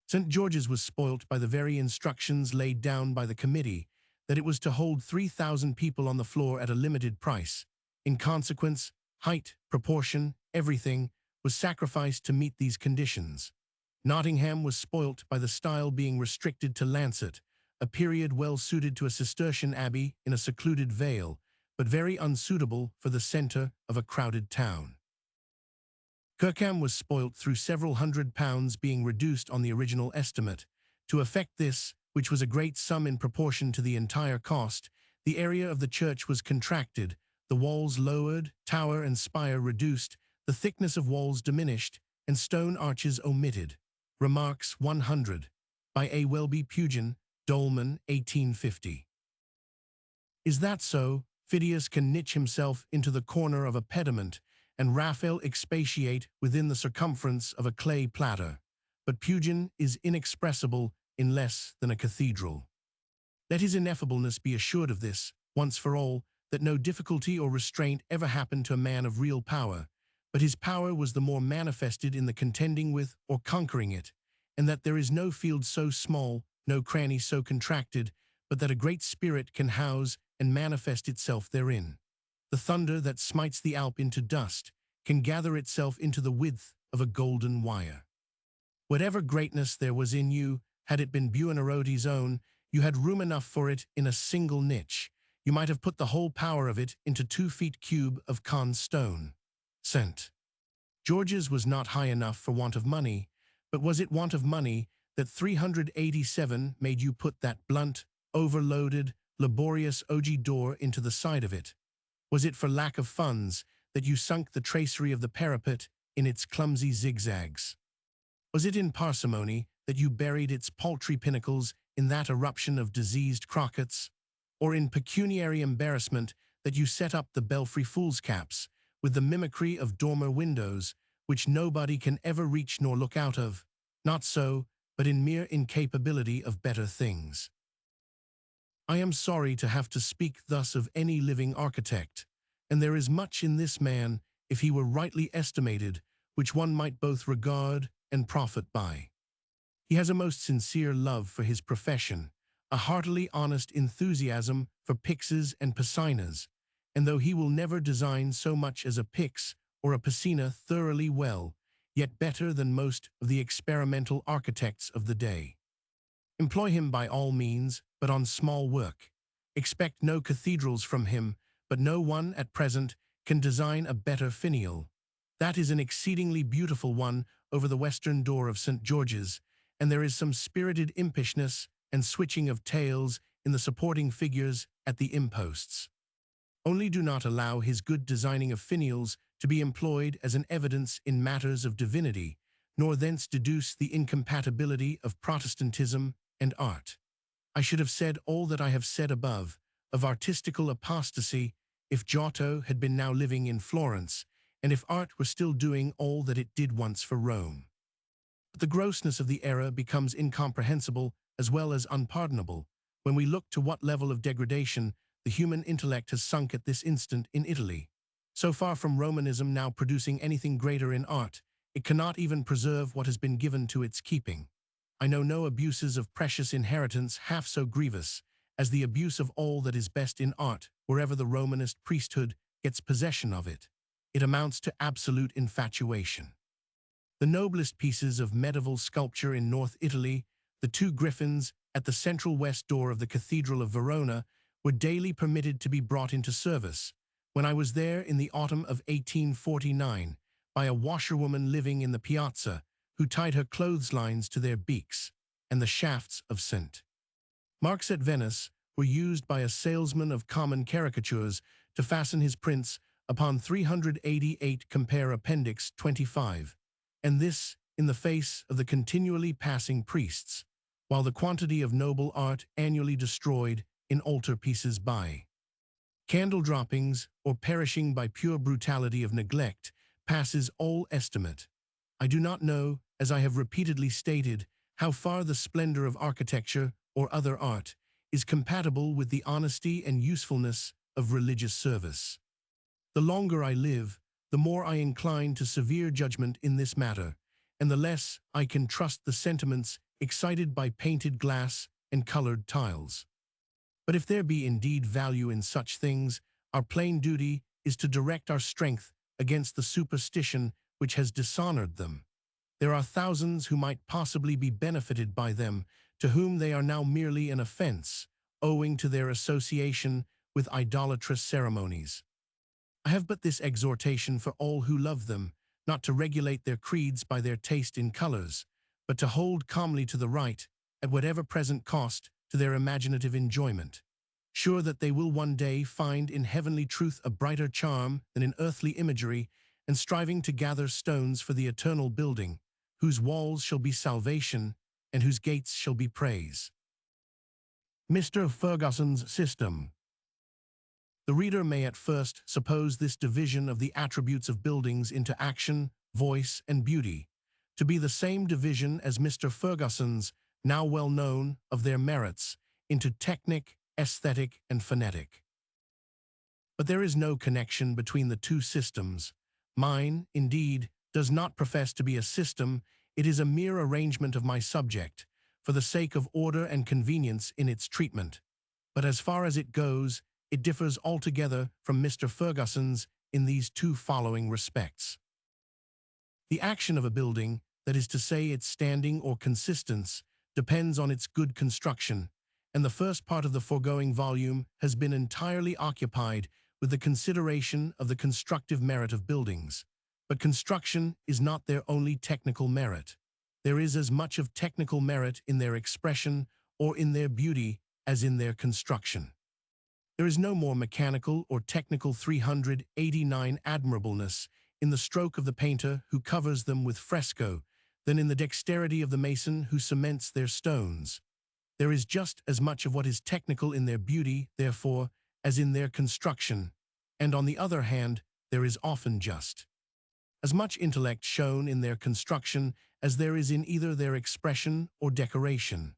Speaker 1: St. George's was spoilt by the very instructions laid down by the committee that it was to hold 3,000 people on the floor at a limited price. In consequence, height, proportion, everything was sacrificed to meet these conditions. Nottingham was spoilt by the style being restricted to lancet, a period well suited to a Cistercian abbey in a secluded vale, but very unsuitable for the center of a crowded town. Kirkham was spoilt through several £100 being reduced on the original estimate. To effect this, which was a great sum in proportion to the entire cost, the area of the church was contracted, the walls lowered, tower and spire reduced, the thickness of walls diminished, and stone arches omitted. Remarks 100. By A. Welby Pugin, Dolman, 1850. Is that so? Phidias can niche himself into the corner of a pediment, and Raphael expatiate within the circumference of a clay platter. But Pugin is inexpressible in less than a cathedral. Let his ineffableness be assured of this, once for all, that no difficulty or restraint ever happened to a man of real power, but his power was the more manifested in the contending with or conquering it, and that there is no field so small, no cranny so contracted, but that a great spirit can house and manifest itself therein. The thunder that smites the Alp into dust can gather itself into the width of a golden wire. Whatever greatness there was in you, had it been Buonarroti's own, you had room enough for it in a single niche. You might have put the whole power of it into 2 feet cube of Caen stone. St. George's was not high enough for want of money, but was it want of money that 387 made you put that blunt, overloaded, laborious ogee door into the side of it? Was it for lack of funds that you sunk the tracery of the parapet in its clumsy zigzags? Was it in parsimony that you buried its paltry pinnacles in that eruption of diseased crockets? Or in pecuniary embarrassment that you set up the belfry foolscaps, with the mimicry of dormer windows, which nobody can ever reach nor look out of? Not so, but in mere incapability of better things. I am sorry to have to speak thus of any living architect, and there is much in this man, if he were rightly estimated, which one might both regard and profit by. He has a most sincere love for his profession, a heartily honest enthusiasm for pyxes and piscinas, and though he will never design so much as a pyx or a piscina thoroughly well, yet better than most of the experimental architects of the day. Employ him by all means, but on small work. Expect no cathedrals from him, but no one at present can design a better finial. That is an exceedingly beautiful one over the western door of St. George's, and there is some spirited impishness and switching of tails in the supporting figures at the imposts. Only do not allow his good designing of finials to be employed as an evidence in matters of divinity, nor thence deduce the incompatibility of Protestantism and art. I should have said all that I have said above, of artistical apostasy, if Giotto had been now living in Florence, and if art were still doing all that it did once for Rome. But the grossness of the error becomes incomprehensible as well as unpardonable, when we look to what level of degradation the human intellect has sunk at this instant in Italy. So far from Romanism now producing anything greater in art, it cannot even preserve what has been given to its keeping. I know no abuses of precious inheritance half so grievous as the abuse of all that is best in art wherever the Romanist priesthood gets possession of it. It amounts to absolute infatuation. The noblest pieces of medieval sculpture in North Italy, the 2 griffins at the central west door of the Cathedral of Verona, were daily permitted to be brought into service, when I was there in the autumn of 1849, by a washerwoman living in the piazza, who tied her clotheslines to their beaks, and the shafts of St. Mark's at Venice were used by a salesman of common caricatures to fasten his prints upon 388 compare Appendix 25, and this in the face of the continually passing priests, while the quantity of noble art annually destroyed in altar-pieces by candle droppings or perishing by pure brutality of neglect passes all estimate. I do not know, as I have repeatedly stated, how far the splendor of architecture or other art is compatible with the honesty and usefulness of religious service. The longer I live, the more I incline to severe judgment in this matter, and the less I can trust the sentiments excited by painted glass and colored tiles. But if there be indeed value in such things, our plain duty is to direct our strength against the superstition which has dishonored them. There are thousands who might possibly be benefited by them, to whom they are now merely an offense, owing to their association with idolatrous ceremonies. I have but this exhortation for all who love them, not to regulate their creeds by their taste in colors, but to hold calmly to the right, at whatever present cost, to their imaginative enjoyment, sure that they will one day find in heavenly truth a brighter charm than in earthly imagery, and striving to gather stones for the eternal building, whose walls shall be salvation, and whose gates shall be praise. Mr. Ferguson's system. The reader may at first suppose this division of the attributes of buildings into action, voice, and beauty to be the same division as Mr. Ferguson's, now well known, of their merits, into technic, aesthetic, and phonetic. But there is no connection between the two systems. Mine, indeed, does not profess to be a system, it is a mere arrangement of my subject, for the sake of order and convenience in its treatment. But as far as it goes, it differs altogether from Mr. Ferguson's in these two following respects. The action of a building, that is to say its standing or consistence, depends on its good construction, and the first part of the foregoing volume has been entirely occupied with the consideration of the constructive merit of buildings. But construction is not their only technical merit. There is as much of technical merit in their expression or in their beauty as in their construction. There is no more mechanical or technical 389 admirableness in the stroke of the painter who covers them with fresco than in the dexterity of the mason who cements their stones. There is just as much of what is technical in their beauty, therefore, as in their construction, and on the other hand, there is often just as much intellect shown in their construction as there is in either their expression or decoration.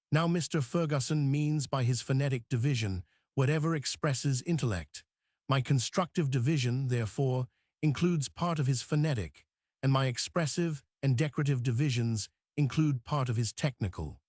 Speaker 1: Now Mr. Ferguson means by his phonetic division whatever expresses intellect. My constructive division, therefore, includes part of his phonetic, and my expressive and decorative divisions include part of his technical.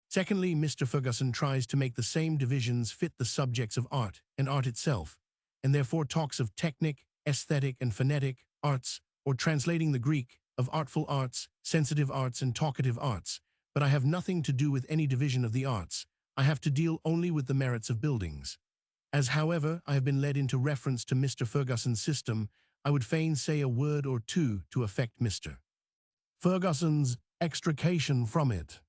Speaker 1: Secondly, Mr. Ferguson tries to make the same divisions fit the subjects of art and art itself, and therefore talks of technic, aesthetic, and phonetic arts, or translating the Greek, of artful arts, sensitive arts, and talkative arts. But I have nothing to do with any division of the arts. I have to deal only with the merits of buildings. As, however, I have been led into reference to Mr. Ferguson's system, I would fain say a word or two to affect Mr. Ferguson's extrication from it.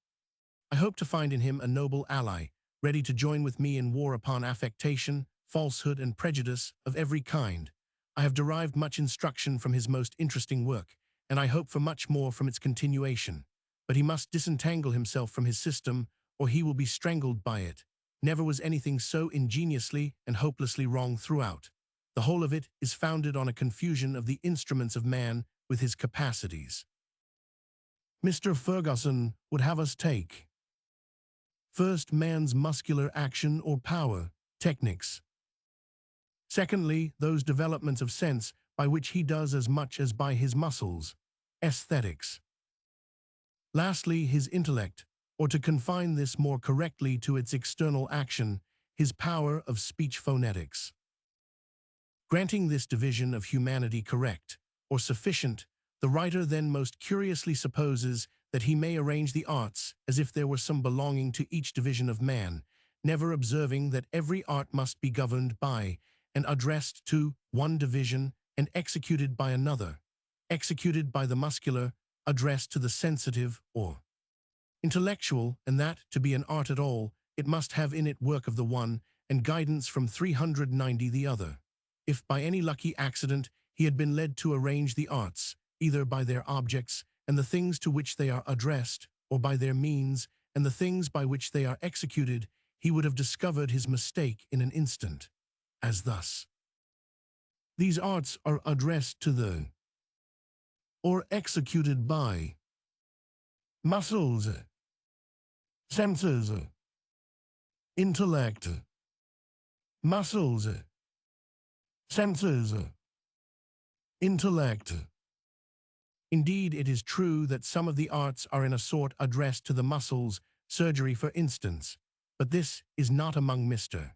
Speaker 1: I hope to find in him a noble ally, ready to join with me in war upon affectation, falsehood, and prejudice of every kind. I have derived much instruction from his most interesting work, and I hope for much more from its continuation. But he must disentangle himself from his system, or he will be strangled by it. Never was anything so ingeniously and hopelessly wrong throughout. The whole of it is founded on a confusion of the instruments of man with his capacities. Mr. Ferguson would have us take first, man's muscular action or power, technics. Secondly, those developments of sense by which he does as much as by his muscles, aesthetics. Lastly, his intellect, or to confine this more correctly to its external action, his power of speech phonetics. Granting this division of humanity correct, or sufficient, the writer then most curiously supposes that he may arrange the arts as if there were some belonging to each division of man, never observing that every art must be governed by and addressed to one division and executed by another, executed by the muscular, addressed to the sensitive or intellectual, and that, to be an art at all, it must have in it work of the one and guidance from 390 the other. If by any lucky accident he had been led to arrange the arts, either by their objects and the things to which they are addressed, or by their means and the things by which they are executed, he would have discovered his mistake in an instant, as thus. These arts are addressed to the, or executed by, muscles, senses, intellect, muscles, senses, intellect. Indeed, it is true that some of the arts are in a sort addressed to the muscles, surgery for instance, but this is not among Mr.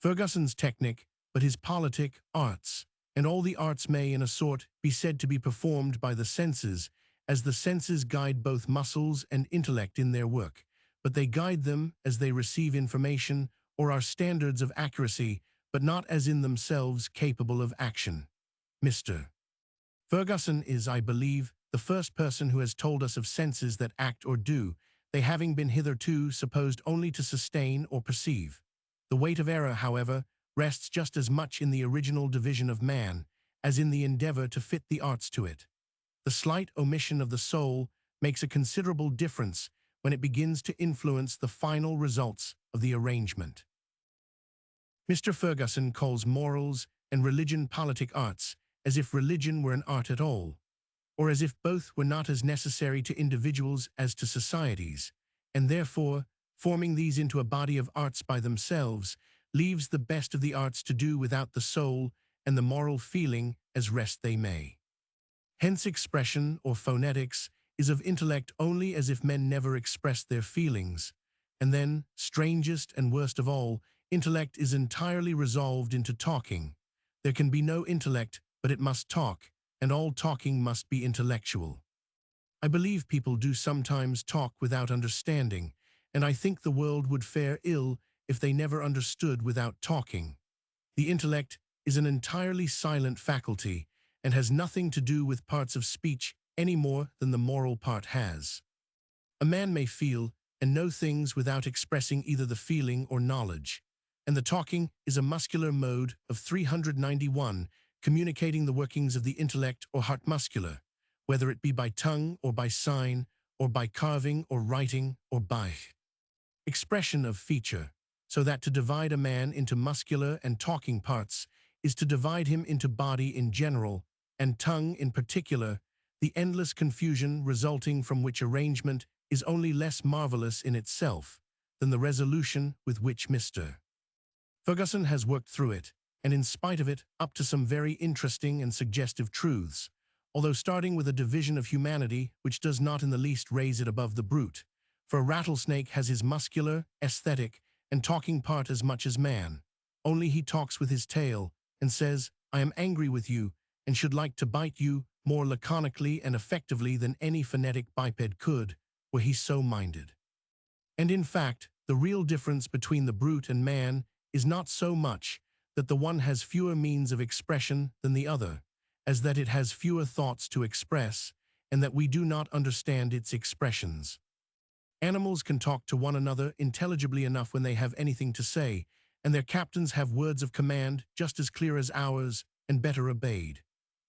Speaker 1: Ferguson's technic, but his politic arts, and all the arts may in a sort be said to be performed by the senses, as the senses guide both muscles and intellect in their work, but they guide them as they receive information or are standards of accuracy, but not as in themselves capable of action. Mr. Ferguson is, I believe, the first person who has told us of senses that act or do, they having been hitherto supposed only to sustain or perceive. The weight of error, however, rests just as much in the original division of man as in the endeavor to fit the arts to it. The slight omission of the soul makes a considerable difference when it begins to influence the final results of the arrangement. Mr. Ferguson calls morals and religion politic arts, as if religion were an art at all, or as if both were not as necessary to individuals as to societies, and therefore, forming these into a body of arts by themselves, leaves the best of the arts to do without the soul and the moral feeling as rest they may. Hence expression, or phonetics, is of intellect only as if men never expressed their feelings, and then, strangest and worst of all, intellect is entirely resolved into talking. There can be no intellect, but it must talk, and all talking must be intellectual. I believe people do sometimes talk without understanding, and I think the world would fare ill if they never understood without talking. The intellect is an entirely silent faculty, and has nothing to do with parts of speech any more than the moral part has. A man may feel and know things without expressing either the feeling or knowledge, and the talking is a muscular mode of 391, communicating the workings of the intellect or heart muscular, whether it be by tongue or by sign, or by carving or writing, or by expression of feature, so that to divide a man into muscular and talking parts is to divide him into body in general, and tongue in particular, the endless confusion resulting from which arrangement is only less marvelous in itself than the resolution with which Mr. Ferguson has worked through it, and in spite of it, up to some very interesting and suggestive truths, although starting with a division of humanity which does not in the least raise it above the brute, for a rattlesnake has his muscular, aesthetic, and talking part as much as man, only he talks with his tail, and says, "I am angry with you, and should like to bite you," more laconically and effectively than any phonetic biped could, were he so minded. And in fact, the real difference between the brute and man is not so much that the one has fewer means of expression than the other, as that it has fewer thoughts to express, and that we do not understand its expressions. Animals can talk to one another intelligibly enough when they have anything to say, and their captains have words of command just as clear as ours and better obeyed.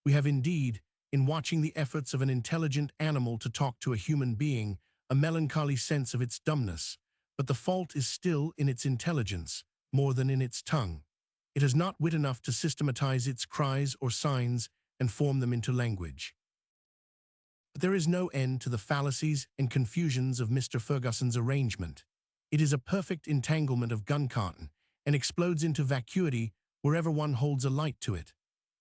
Speaker 1: We have indeed, in watching the efforts of an intelligent animal to talk to a human being, a melancholy sense of its dumbness, but the fault is still in its intelligence, more than in its tongue. It has not wit enough to systematize its cries or signs and form them into language. But there is no end to the fallacies and confusions of Mr. Ferguson's arrangement. It is a perfect entanglement of gun cotton, and explodes into vacuity wherever one holds a light to it.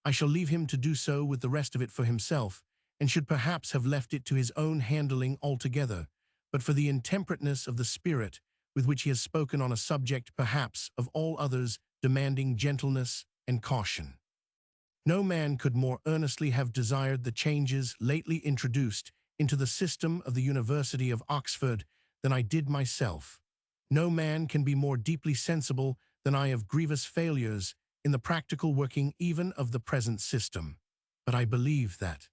Speaker 1: I shall leave him to do so with the rest of it for himself, and should perhaps have left it to his own handling altogether, but for the intemperateness of the spirit with which he has spoken on a subject perhaps of all others demanding gentleness and caution. No man could more earnestly have desired the changes lately introduced into the system of the University of Oxford than I did myself. No man can be more deeply sensible than I of grievous failures in the practical working even of the present system. But I believe that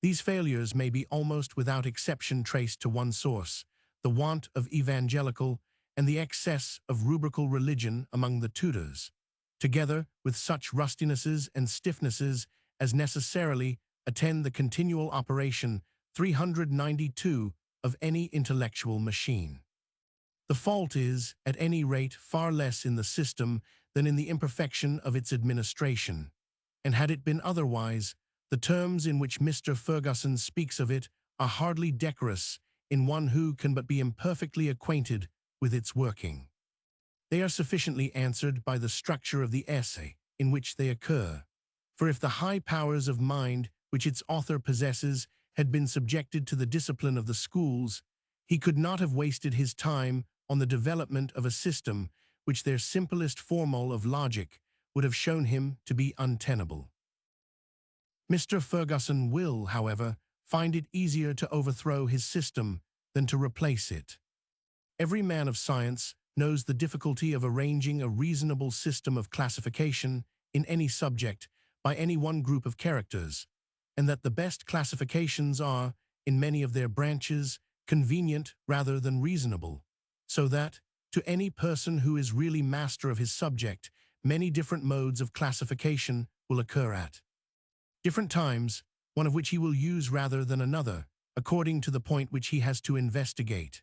Speaker 1: these failures may be almost without exception traced to one source, the want of evangelical and the excess of rubrical religion among the tutors, together with such rustinesses and stiffnesses as necessarily attend the continual operation 392 of any intellectual machine. The fault is, at any rate, far less in the system than in the imperfection of its administration, and had it been otherwise, the terms in which Mr. Ferguson speaks of it are hardly decorous in one who can but be imperfectly acquainted with its working. They are sufficiently answered by the structure of the essay in which they occur. For if the high powers of mind which its author possesses had been subjected to the discipline of the schools, he could not have wasted his time on the development of a system which their simplest formula of logic would have shown him to be untenable. Mr. Ferguson will, however, find it easier to overthrow his system than to replace it. Every man of science knows the difficulty of arranging a reasonable system of classification in any subject by any one group of characters, and that the best classifications are, in many of their branches, convenient rather than reasonable, so that, to any person who is really master of his subject, many different modes of classification will occur at different times, one of which he will use rather than another, according to the point which he has to investigate.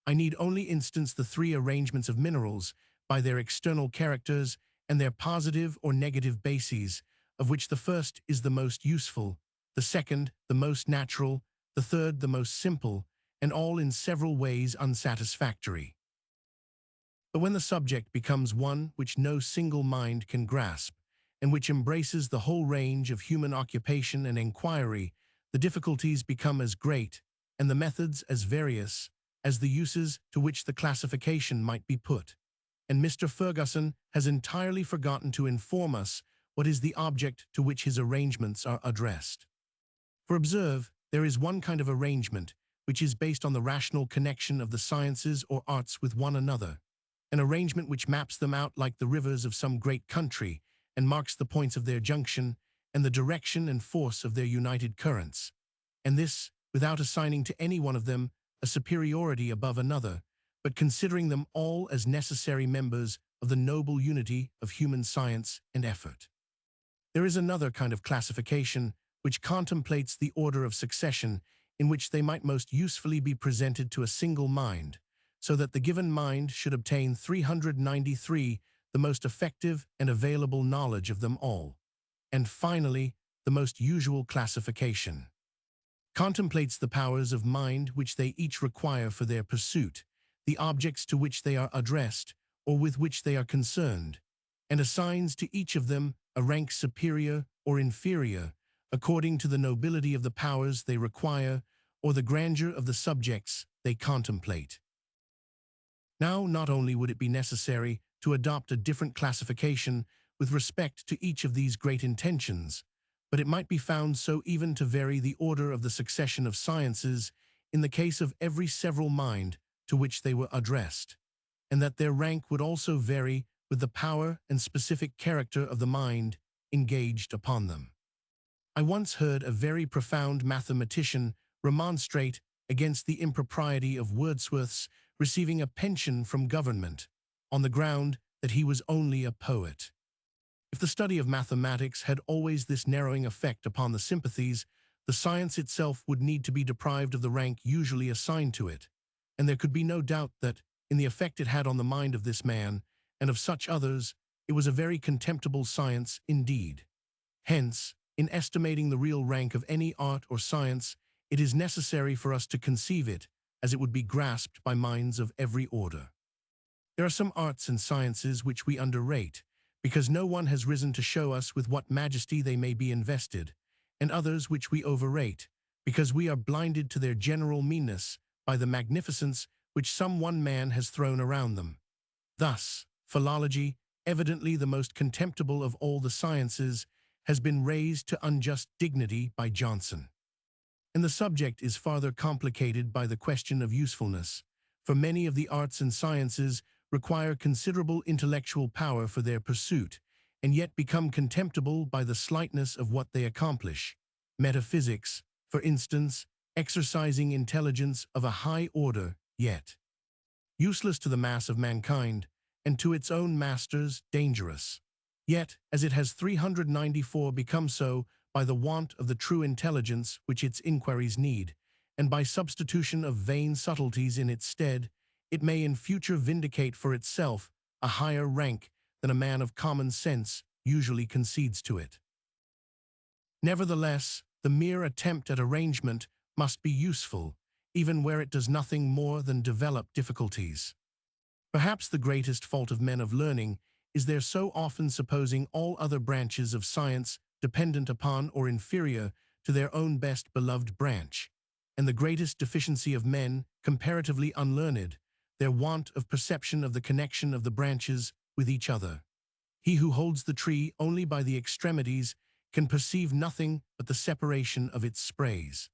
Speaker 1: I need only instance the three arrangements of minerals by their external characters and their positive or negative bases, of which the first is the most useful, the second the most natural, the third the most simple, and all in several ways unsatisfactory. But when the subject becomes one which no single mind can grasp, and which embraces the whole range of human occupation and inquiry, the difficulties become as great, and the methods as various, as the uses to which the classification might be put. And Mr. Fergusson has entirely forgotten to inform us what is the object to which his arrangements are addressed. For observe, there is one kind of arrangement which is based on the rational connection of the sciences or arts with one another, an arrangement which maps them out like the rivers of some great country and marks the points of their junction and the direction and force of their united currents, and this without assigning to any one of them a superiority above another, but considering them all as necessary members of the noble unity of human science and effort. There is another kind of classification which contemplates the order of succession in which they might most usefully be presented to a single mind, so that the given mind should obtain 393 the most effective and available knowledge of them all. And finally, the most usual classification contemplates the powers of mind which they each require for their pursuit, the objects to which they are addressed or with which they are concerned, and assigns to each of them a rank superior or inferior, according to the nobility of the powers they require or the grandeur of the subjects they contemplate. Now, not only would it be necessary to adopt a different classification with respect to each of these great intentions, but it might be found so even to vary the order of the succession of sciences in the case of every several mind to which they were addressed, and that their rank would also vary with the power and specific character of the mind engaged upon them. I once heard a very profound mathematician remonstrate against the impropriety of Wordsworth's receiving a pension from government, on the ground that he was only a poet. If the study of mathematics had always this narrowing effect upon the sympathies, the science itself would need to be deprived of the rank usually assigned to it, and there could be no doubt that, in the effect it had on the mind of this man, and of such others, it was a very contemptible science indeed. Hence, in estimating the real rank of any art or science, it is necessary for us to conceive it as it would be grasped by minds of every order. There are some arts and sciences which we underrate, because no one has risen to show us with what majesty they may be invested, and others which we overrate, because we are blinded to their general meanness by the magnificence which some one man has thrown around them. Thus, philology, evidently the most contemptible of all the sciences, has been raised to unjust dignity by Johnson. And the subject is farther complicated by the question of usefulness, for many of the arts and sciences require considerable intellectual power for their pursuit, and yet become contemptible by the slightness of what they accomplish. Metaphysics, for instance, exercising intelligence of a high order, yet useless to the mass of mankind, and to its own masters dangerous. Yet, as it has 394 become so by the want of the true intelligence which its inquiries need, and by substitution of vain subtleties in its stead, it may in future vindicate for itself a higher rank than a man of common sense usually concedes to it. Nevertheless, the mere attempt at arrangement must be useful, even where it does nothing more than develop difficulties. Perhaps the greatest fault of men of learning is their so often supposing all other branches of science dependent upon or inferior to their own best beloved branch, and the greatest deficiency of men comparatively unlearned, their want of perception of the connection of the branches with each other. He who holds the tree only by the extremities can perceive nothing but the separation of its sprays.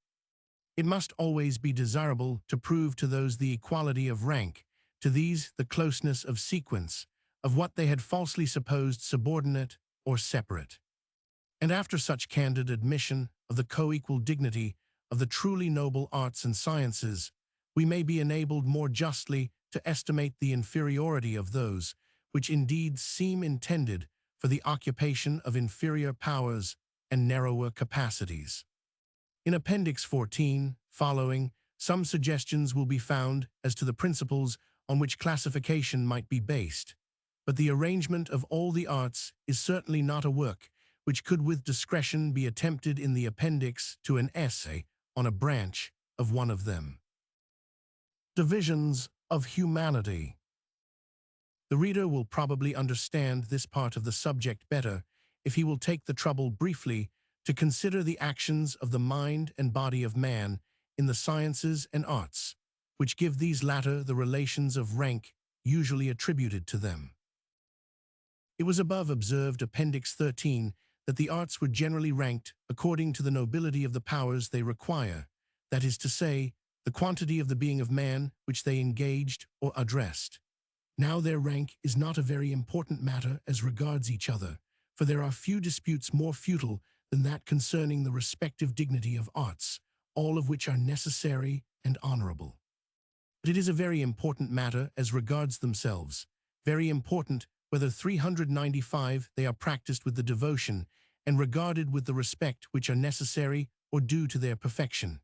Speaker 1: It must always be desirable to prove to those the equality of rank, to these the closeness of sequence, of what they had falsely supposed subordinate or separate. And after such candid admission of the co-equal dignity of the truly noble arts and sciences, we may be enabled more justly to estimate the inferiority of those which indeed seem intended for the occupation of inferior powers and narrower capacities. In Appendix 14, following, some suggestions will be found as to the principles on which classification might be based, but the arrangement of all the arts is certainly not a work which could with discretion be attempted in the appendix to an essay on a branch of one of them. Divisions of humanity. The reader will probably understand this part of the subject better if he will take the trouble briefly to consider the actions of the mind and body of man in the sciences and arts, which give these latter the relations of rank usually attributed to them. It was above observed, Appendix 13, that the arts were generally ranked according to the nobility of the powers they require, that is to say, the quantity of the being of man which they engaged or addressed. Now their rank is not a very important matter as regards each other, for there are few disputes more futile than that concerning the respective dignity of arts, all of which are necessary and honorable. But it is a very important matter as regards themselves, very important whether 395 they are practiced with the devotion and regarded with the respect which are necessary or due to their perfection.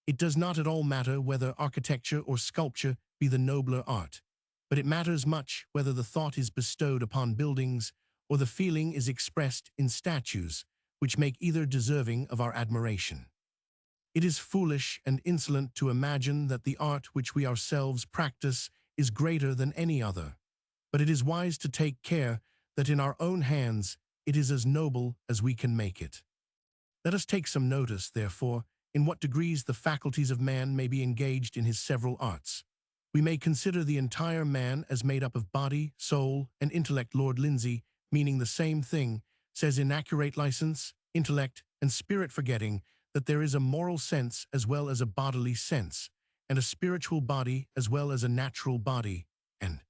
Speaker 1: It does not at all matter whether architecture or sculpture be the nobler art, but it matters much whether the thought is bestowed upon buildings or the feeling is expressed in statues, which make either deserving of our admiration. It is foolish and insolent to imagine that the art which we ourselves practice is greater than any other, but it is wise to take care that in our own hands it is as noble as we can make it. Let us take some notice, therefore, in what degrees the faculties of man may be engaged in his several arts. We may consider the entire man as made up of body, soul, and intellect. Lord Lindsay, meaning the same thing, says in Accurate License, Intellect, and Spirit, forgetting that there is a moral sense as well as a bodily sense, and a spiritual body as well as a natural body, and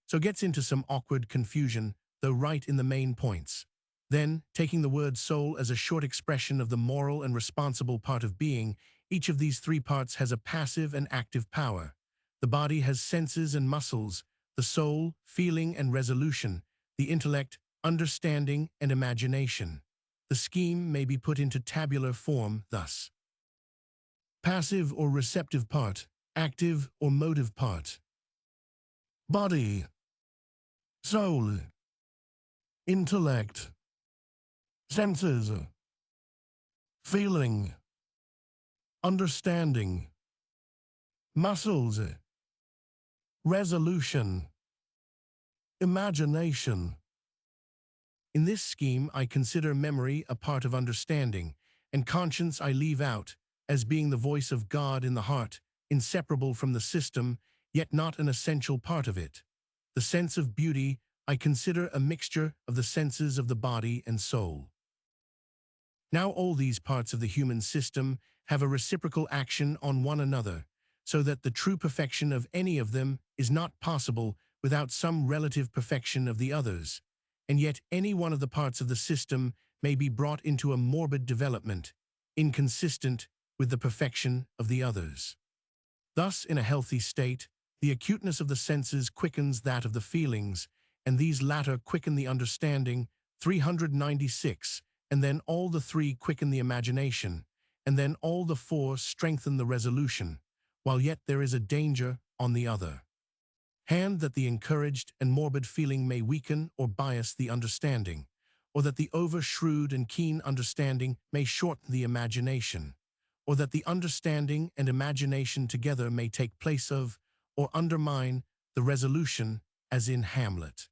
Speaker 1: so gets into some awkward confusion, though right in the main points. Then, taking the word soul as a short expression of the moral and responsible part of being, each of these three parts has a passive and active power. The body has senses and muscles, the soul, feeling and resolution, the intellect, understanding and imagination. The scheme may be put into tabular form thus: passive or receptive part, active or motive part. Body, soul, intellect, senses, feeling, understanding, muscles, resolution, imagination. In this scheme, I consider memory a part of understanding, and conscience I leave out, as being the voice of God in the heart, inseparable from the system, yet not an essential part of it. The sense of beauty I consider a mixture of the senses of the body and soul. Now all these parts of the human system have a reciprocal action on one another, so that the true perfection of any of them is not possible without some relative perfection of the others, and yet any one of the parts of the system may be brought into a morbid development, inconsistent with the perfection of the others. Thus, in a healthy state, the acuteness of the senses quickens that of the feelings, and these latter quicken the understanding, 396, and then all the three quicken the imagination, and then all the four strengthen the resolution, while yet there is a danger on the other hand that the encouraged and morbid feeling may weaken or bias the understanding, or that the over-shrewd and keen understanding may shorten the imagination, or that the understanding and imagination together may take place of, or undermine, the resolution, as in Hamlet.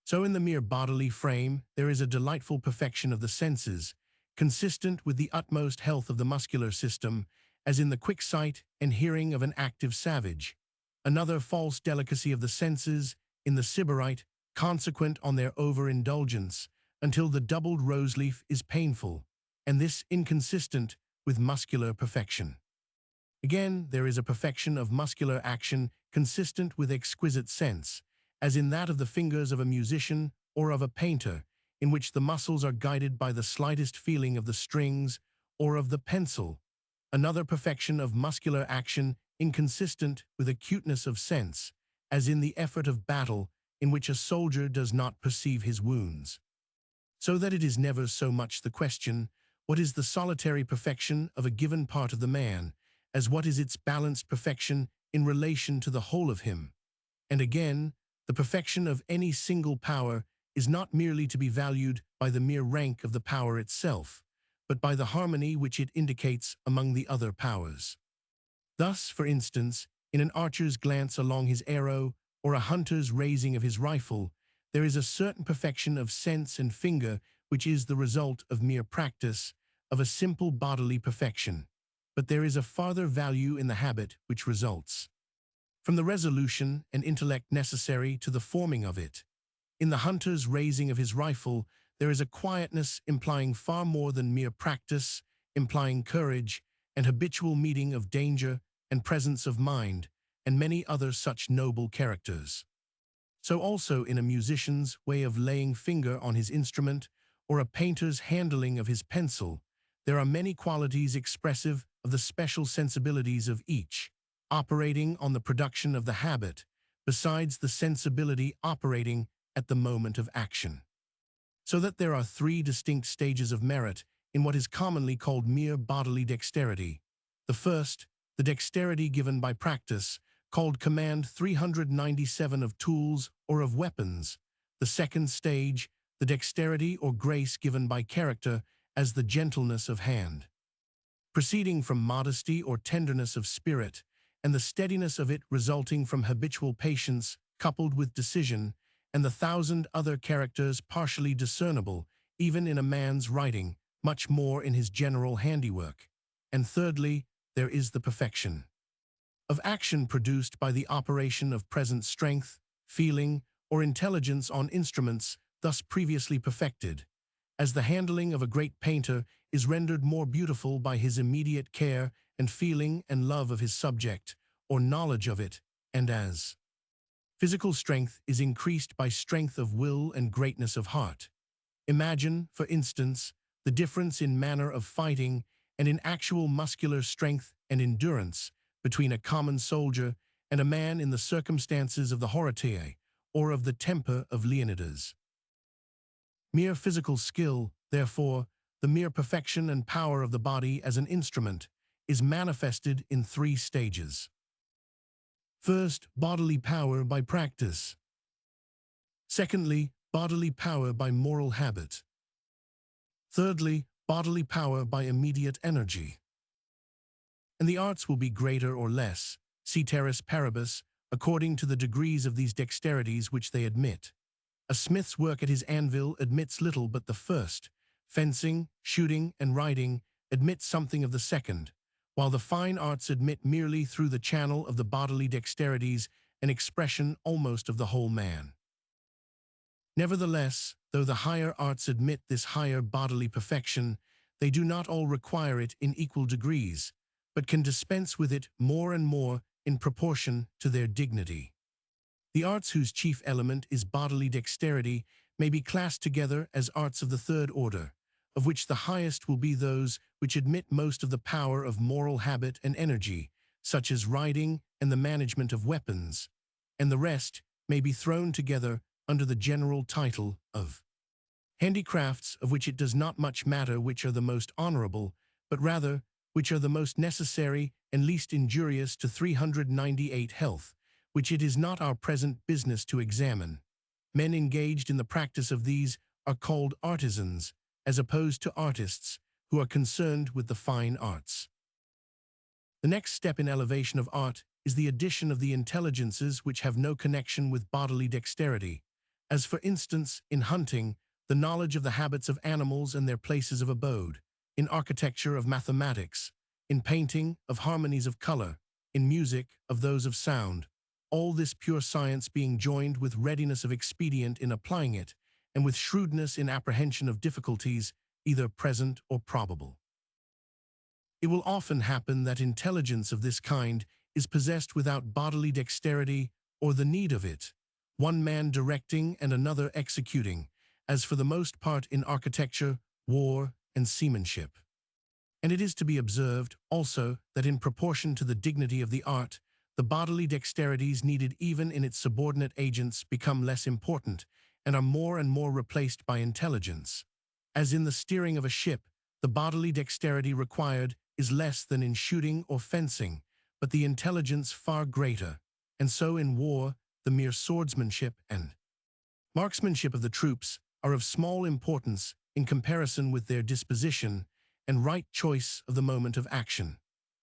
Speaker 1: So in the mere bodily frame, there is a delightful perfection of the senses, consistent with the utmost health of the muscular system, as in the quick sight and hearing of an active savage. Another false delicacy of the senses, in the sybarite, consequent on their overindulgence, until the doubled rose-leaf is painful, and this inconsistent with muscular perfection. Again, there is a perfection of muscular action consistent with exquisite sense, as in that of the fingers of a musician or of a painter, in which the muscles are guided by the slightest feeling of the strings or of the pencil. Another perfection of muscular action inconsistent with acuteness of sense, as in the effort of battle in which a soldier does not perceive his wounds. So that it is never so much the question, what is the solitary perfection of a given part of the man, as what is its balanced perfection in relation to the whole of him. And again, the perfection of any single power is not merely to be valued by the mere rank of the power itself, but by the harmony which it indicates among the other powers. Thus, for instance, in an archer's glance along his arrow or a hunter's raising of his rifle, there is a certain perfection of sense and finger which is the result of mere practice, of a simple bodily perfection. But there is a farther value in the habit which results from the resolution and intellect necessary to the forming of it. In the hunter's raising of his rifle, there is a quietness implying far more than mere practice, implying courage and habitual meeting of danger and presence of mind, and many other such noble characters. So also in a musician's way of laying finger on his instrument, or a painter's handling of his pencil, there are many qualities expressive of the special sensibilities of each, operating on the production of the habit, besides the sensibility operating at the moment of action. So that there are three distinct stages of merit in what is commonly called mere bodily dexterity. The first, the dexterity given by practice, called command 397 of tools or of weapons. The second stage, the dexterity or grace given by character, as the gentleness of hand, proceeding from modesty or tenderness of spirit, and the steadiness of it resulting from habitual patience coupled with decision, and the thousand other characters partially discernible, even in a man's writing, much more in his general handiwork. And thirdly, there is the perfection of action produced by the operation of present strength, feeling, or intelligence on instruments thus previously perfected, as the handling of a great painter is rendered more beautiful by his immediate care and feeling and love of his subject, or knowledge of it, and as physical strength is increased by strength of will and greatness of heart. Imagine, for instance, the difference in manner of fighting and in actual muscular strength and endurance between a common soldier and a man in the circumstances of the Horatii or of the temper of Leonidas. Mere physical skill, therefore, the mere perfection and power of the body as an instrument, is manifested in three stages. First, bodily power by practice. Secondly, bodily power by moral habit. Thirdly, bodily power by immediate energy. And the arts will be greater or less, ceteris paribus, according to the degrees of these dexterities which they admit. A smith's work at his anvil admits little but the first. Fencing, shooting, and riding admit something of the second, while the fine arts admit merely through the channel of the bodily dexterities an expression almost of the whole man. Nevertheless, though the higher arts admit this higher bodily perfection, they do not all require it in equal degrees, but can dispense with it more and more in proportion to their dignity. The arts whose chief element is bodily dexterity may be classed together as arts of the third order, of which the highest will be those which admit most of the power of moral habit and energy, such as riding and the management of weapons, and the rest may be thrown together under the general title of handicrafts, of which it does not much matter which are the most honorable, but rather which are the most necessary and least injurious to 398 health, which it is not our present business to examine. Men engaged in the practice of these are called artisans, as opposed to artists, who are concerned with the fine arts. The next step in elevation of art is the addition of the intelligences which have no connection with bodily dexterity, as for instance, in hunting, the knowledge of the habits of animals and their places of abode, in architecture of mathematics, in painting of harmonies of color, in music of those of sound, all this pure science being joined with readiness of expedient in applying it, and with shrewdness in apprehension of difficulties, either present or probable. It will often happen that intelligence of this kind is possessed without bodily dexterity or the need of it, one man directing and another executing, as for the most part in architecture, war, and seamanship. And it is to be observed, also, that in proportion to the dignity of the art, the bodily dexterities needed even in its subordinate agents become less important and are more and more replaced by intelligence. As in the steering of a ship, the bodily dexterity required is less than in shooting or fencing, but the intelligence far greater, and so in war, the mere swordsmanship and marksmanship of the troops are of small importance in comparison with their disposition and right choice of the moment of action.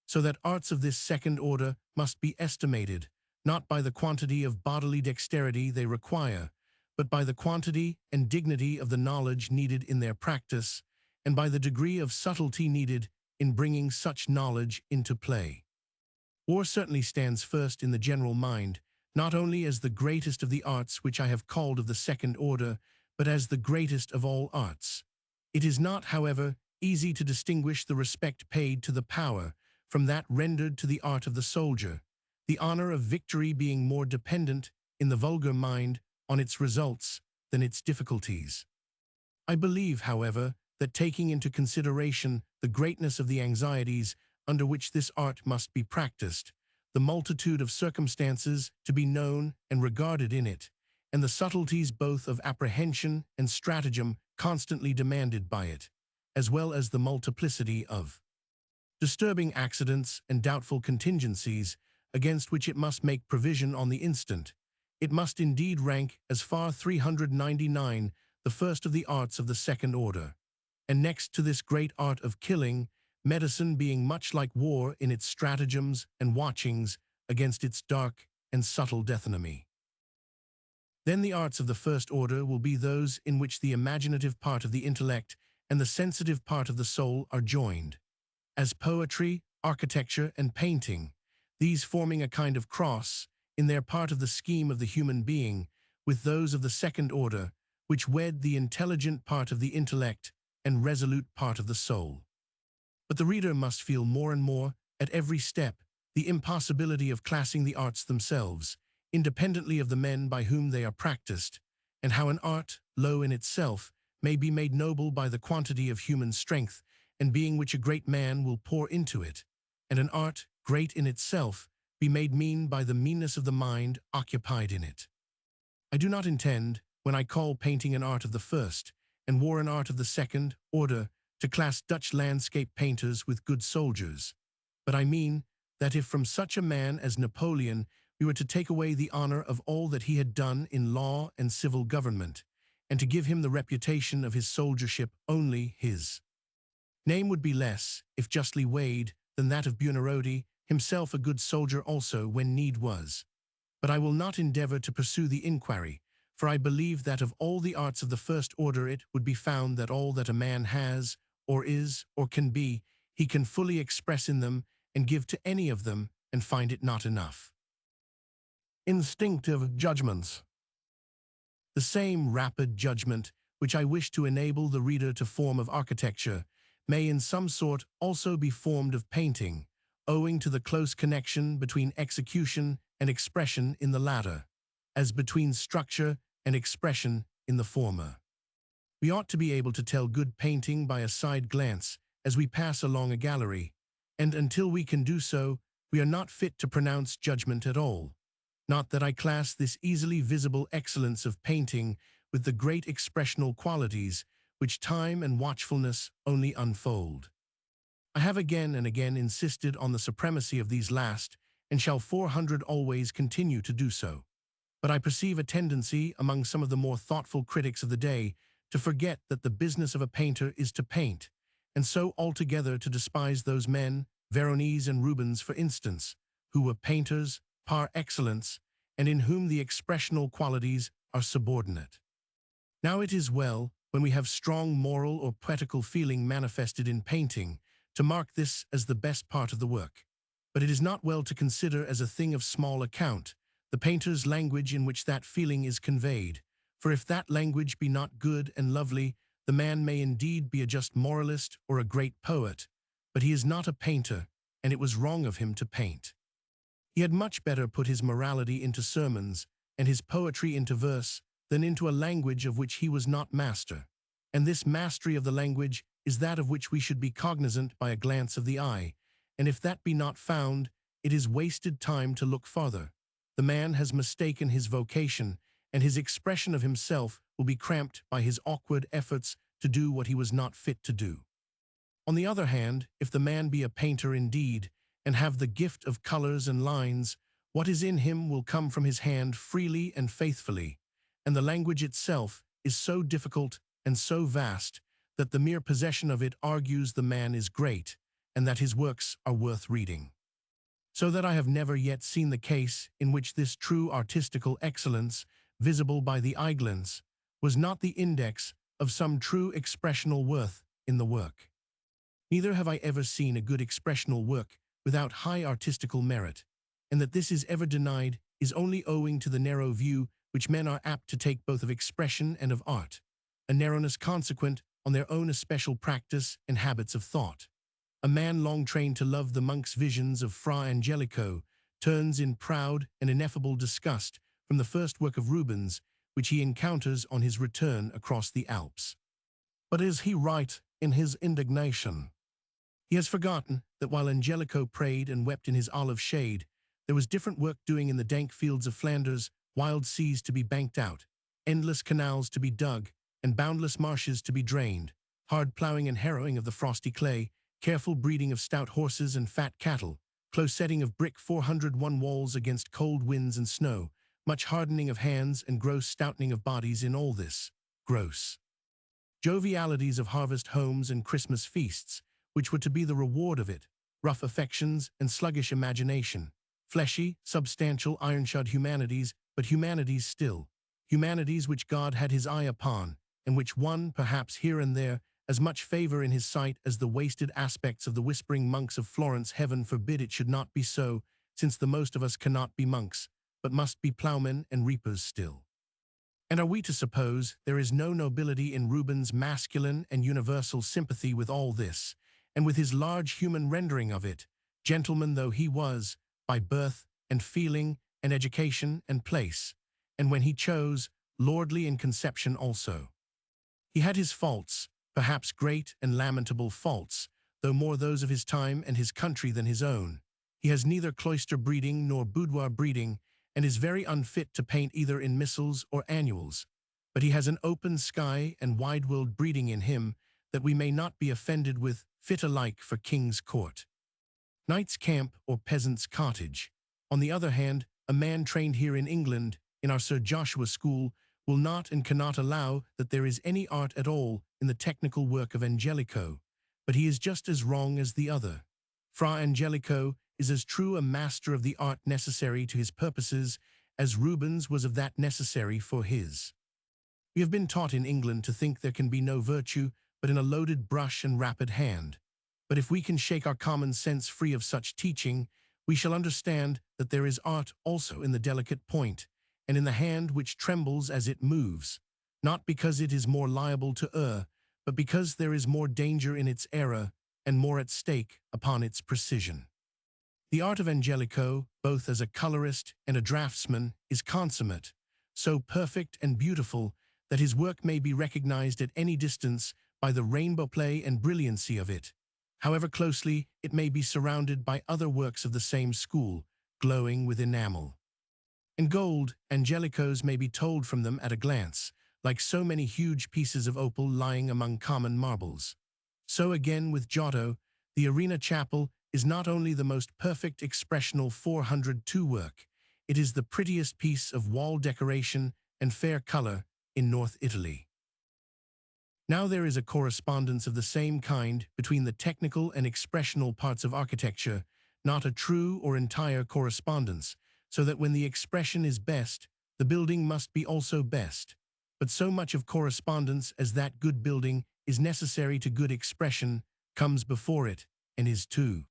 Speaker 1: So that arts of this second order must be estimated, not by the quantity of bodily dexterity they require, but by the quantity and dignity of the knowledge needed in their practice, and by the degree of subtlety needed in bringing such knowledge into play. War certainly stands first in the general mind, not only as the greatest of the arts which I have called of the second order, but as the greatest of all arts. It is not, however, easy to distinguish the respect paid to the power from that rendered to the art of the soldier, the honor of victory being more dependent, in the vulgar mind, on its results than its difficulties. I believe, however, that taking into consideration the greatness of the anxieties under which this art must be practiced, the multitude of circumstances to be known and regarded in it, and the subtleties both of apprehension and stratagem constantly demanded by it, as well as the multiplicity of disturbing accidents and doubtful contingencies against which it must make provision on the instant, it must indeed rank as far 399 the first of the arts of the second order, and next to this great art of killing, medicine being much like war in its stratagems and watchings against its dark and subtle death enemy. Then the arts of the first order will be those in which the imaginative part of the intellect and the sensitive part of the soul are joined, as poetry, architecture, and painting, these forming a kind of cross, in their part of the scheme of the human being, with those of the second order, which wed the intelligent part of the intellect and resolute part of the soul. But the reader must feel more and more, at every step, the impossibility of classing the arts themselves, independently of the men by whom they are practiced, and how an art, low in itself, may be made noble by the quantity of human strength and being which a great man will pour into it, and an art, great in itself, be made mean by the meanness of the mind occupied in it. I do not intend, when I call painting an art of the first, and war an art of the second order, to class Dutch landscape painters with good soldiers, but I mean that if from such a man as Napoleon we were to take away the honor of all that he had done in law and civil government, and to give him the reputation of his soldiership only, his name would be less, if justly weighed, than that of Buonarroti, himself a good soldier also when need was. But I will not endeavor to pursue the inquiry, for I believe that of all the arts of the first order it would be found that all that a man has, or is, or can be, he can fully express in them and give to any of them, and find it not enough. Instinctive judgments. The same rapid judgment which I wish to enable the reader to form of architecture may in some sort also be formed of painting, owing to the close connection between execution and expression in the latter, as between structure and expression in the former. We ought to be able to tell good painting by a side glance as we pass along a gallery, and until we can do so, we are not fit to pronounce judgment at all. Not that I class this easily visible excellence of painting with the great expressional qualities which time and watchfulness only unfold. I have again and again insisted on the supremacy of these last, and shall 400 always continue to do so. But I perceive a tendency among some of the more thoughtful critics of the day to forget that the business of a painter is to paint, and so altogether to despise those men, Veronese and Rubens for instance, who were painters par excellence, and in whom the expressional qualities are subordinate. Now it is well, when we have strong moral or poetical feeling manifested in painting, to mark this as the best part of the work. But it is not well to consider as a thing of small account the painter's language in which that feeling is conveyed, for if that language be not good and lovely, the man may indeed be a just moralist or a great poet, but he is not a painter, and it was wrong of him to paint. He had much better put his morality into sermons and his poetry into verse, than into a language of which he was not master. And this mastery of the language is that of which we should be cognizant by a glance of the eye, and if that be not found, it is wasted time to look farther. The man has mistaken his vocation, and his expression of himself will be cramped by his awkward efforts to do what he was not fit to do. On the other hand, if the man be a painter indeed, and have the gift of colors and lines, what is in him will come from his hand freely and faithfully, and the language itself is so difficult and so vast that the mere possession of it argues the man is great, and that his works are worth reading. So that I have never yet seen the case in which this true artistical excellence, visible by the eye glance, was not the index of some true expressional worth in the work. Neither have I ever seen a good expressional work without high artistical merit, and that this is ever denied is only owing to the narrow view which men are apt to take both of expression and of art, a narrowness consequent on their own especial practice and habits of thought. A man long trained to love the monk's visions of Fra Angelico turns in proud and ineffable disgust from the first work of Rubens, which he encounters on his return across the Alps. But is he right in his indignation? He has forgotten that while Angelico prayed and wept in his olive shade, there was different work doing in the dank fields of Flanders, wild seas to be banked out, endless canals to be dug, and boundless marshes to be drained, hard ploughing and harrowing of the frosty clay, careful breeding of stout horses and fat cattle, close setting of brick 401 walls against cold winds and snow, much hardening of hands and gross stoutening of bodies in all this, gross jovialities of harvest homes and Christmas feasts, which were to be the reward of it, rough affections and sluggish imagination, fleshy, substantial, iron-shod humanities, but humanities still, humanities which God had his eye upon, and which won, perhaps here and there, as much favor in his sight as the wasted aspects of the whispering monks of Florence. Heaven forbid it should not be so, since the most of us cannot be monks, but must be ploughmen and reapers still. And are we to suppose there is no nobility in Rubens' masculine and universal sympathy with all this, and with his large human rendering of it, gentleman though he was, by birth and feeling and education and place, and when he chose, lordly in conception also? He had his faults, perhaps great and lamentable faults, though more those of his time and his country than his own. He has neither cloister breeding nor boudoir breeding, and is very unfit to paint either in missals or annuals. But he has an open sky and wide-world breeding in him, that we may not be offended with, fit alike for king's court, knight's camp, or peasant's cottage. On the other hand, a man trained here in England, in our Sir Joshua school, will not and cannot allow that there is any art at all in the technical work of Angelico, but he is just as wrong as the other. Fra Angelico is as true a master of the art necessary to his purposes as Rubens was of that necessary for his. We have been taught in England to think there can be no virtue but in a loaded brush and rapid hand. But if we can shake our common sense free of such teaching, we shall understand that there is art also in the delicate point, and in the hand which trembles as it moves, not because it is more liable to err, but because there is more danger in its error and more at stake upon its precision. The art of Angelico, both as a colorist and a draftsman, is consummate, so perfect and beautiful that his work may be recognized at any distance by the rainbow play and brilliancy of it, however closely it may be surrounded by other works of the same school, glowing with enamel and gold. Angelicos may be told from them at a glance, like so many huge pieces of opal lying among common marbles. So again with Giotto, the Arena Chapel is not only the most perfect expressional 402 work, it is the prettiest piece of wall decoration and fair color in North Italy. Now there is a correspondence of the same kind between the technical and expressional parts of architecture, not a true or entire correspondence, so that when the expression is best, the building must be also best. But so much of correspondence as that good building is necessary to good expression comes before it, and is to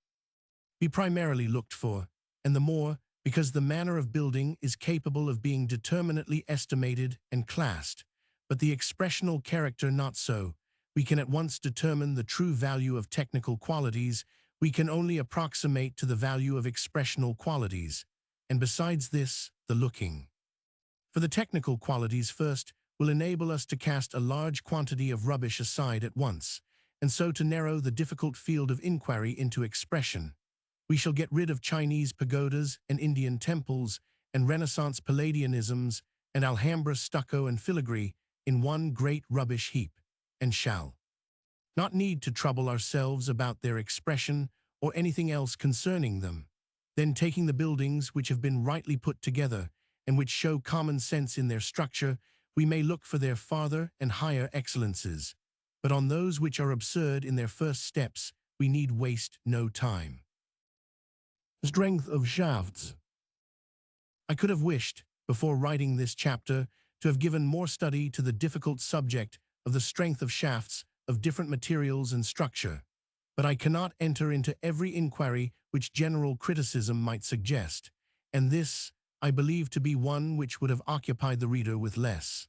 Speaker 1: be primarily looked for, and the more, because the manner of building is capable of being determinately estimated and classed, but the expressional character not so. We can at once determine the true value of technical qualities, we can only approximate to the value of expressional qualities, and besides this, the looking, For the technical qualities first will enable us to cast a large quantity of rubbish aside at once, and so to narrow the difficult field of inquiry into expression. We shall get rid of Chinese pagodas and Indian temples and Renaissance Palladianisms and Alhambra stucco and filigree in one great rubbish heap, and shall not need to trouble ourselves about their expression or anything else concerning them. Then taking the buildings which have been rightly put together and which show common sense in their structure, we may look for their farther and higher excellences. But on those which are absurd in their first steps, we need waste no time. Strength of shafts. I could have wished, before writing this chapter, to have given more study to the difficult subject of the strength of shafts of different materials and structure, but I cannot enter into every inquiry which general criticism might suggest, and this I believe to be one which would have occupied the reader with less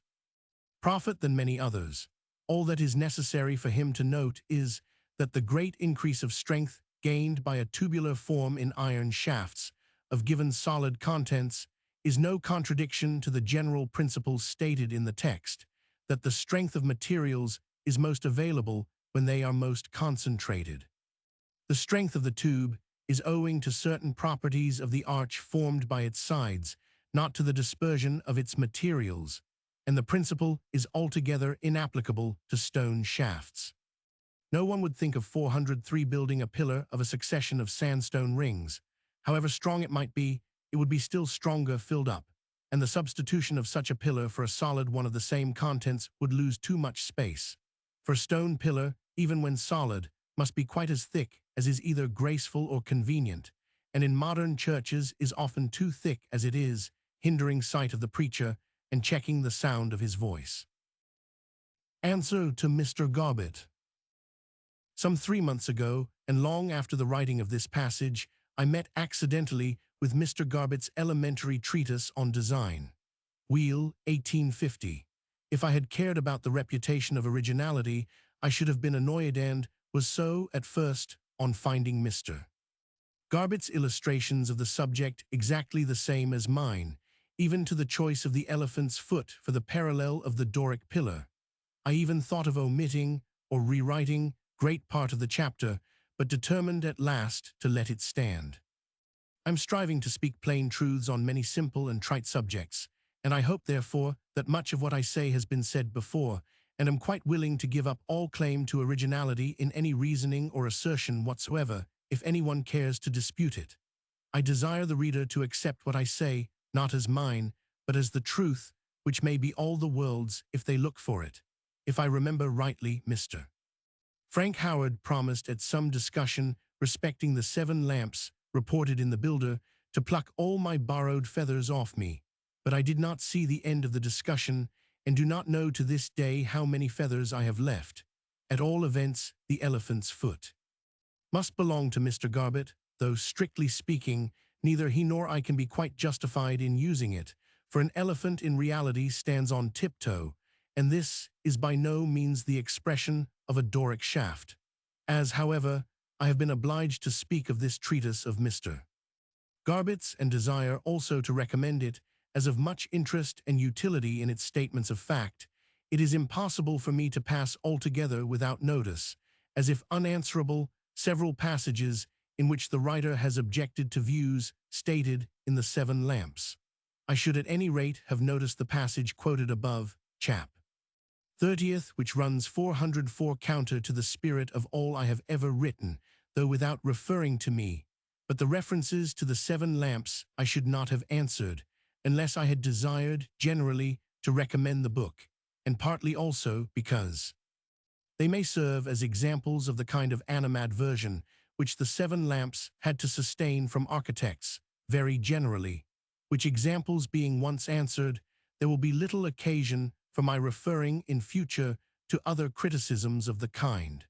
Speaker 1: profit than many others. All that is necessary for him to note is that the great increase of strength gained by a tubular form in iron shafts of given solid contents is no contradiction to the general principles stated in the text, that the strength of materials is most available when they are most concentrated. The strength of the tube is owing to certain properties of the arch formed by its sides, not to the dispersion of its materials, and the principle is altogether inapplicable to stone shafts. No one would think of 403 building a pillar of a succession of sandstone rings. However strong it might be, it would be still stronger filled up, and the substitution of such a pillar for a solid one of the same contents would lose too much space. For a stone pillar, even when solid, must be quite as thick as is either graceful or convenient, and in modern churches is often too thick as it is, hindering sight of the preacher and checking the sound of his voice. Answer to Mr. Garbett. Some 3 months ago, and long after the writing of this passage, I met accidentally with Mr. Garbett's elementary treatise on design. Wheel, 1850. If I had cared about the reputation of originality, I should have been annoyed and was so, at first, on finding Mr. Garbett's illustrations of the subject exactly the same as mine, even to the choice of the elephant's foot for the parallel of the Doric pillar. I even thought of omitting or rewriting great part of the chapter, but determined at last to let it stand. I'm striving to speak plain truths on many simple and trite subjects, and I hope, therefore, that much of what I say has been said before, and am quite willing to give up all claim to originality in any reasoning or assertion whatsoever, if anyone cares to dispute it. I desire the reader to accept what I say, not as mine, but as the truth, which may be all the world's if they look for it. If I remember rightly, Mr. Frank Howard promised at some discussion respecting the 7 lamps reported in the Builder to pluck all my borrowed feathers off me, but I did not see the end of the discussion and do not know to this day how many feathers I have left. At all events, the elephant's foot must belong to Mr. Garbett, though strictly speaking, neither he nor I can be quite justified in using it, for an elephant in reality stands on tiptoe, and this is by no means the expression of a Doric shaft. As, however, I have been obliged to speak of this treatise of Mr. Garbett's and desire also to recommend it as of much interest and utility in its statements of fact, it is impossible for me to pass altogether without notice, as if unanswerable, several passages in which the writer has objected to views stated in the 7 lamps. I should at any rate have noticed the passage quoted above, chap. 30th, which runs 404 counter to the spirit of all I have ever written, though without referring to me, but the references to the 7 lamps I should not have answered, unless I had desired, generally, to recommend the book, and partly also because they may serve as examples of the kind of animadversion which the 7 lamps had to sustain from architects, very generally, which examples being once answered, there will be little occasion for my referring in future to other criticisms of the kind.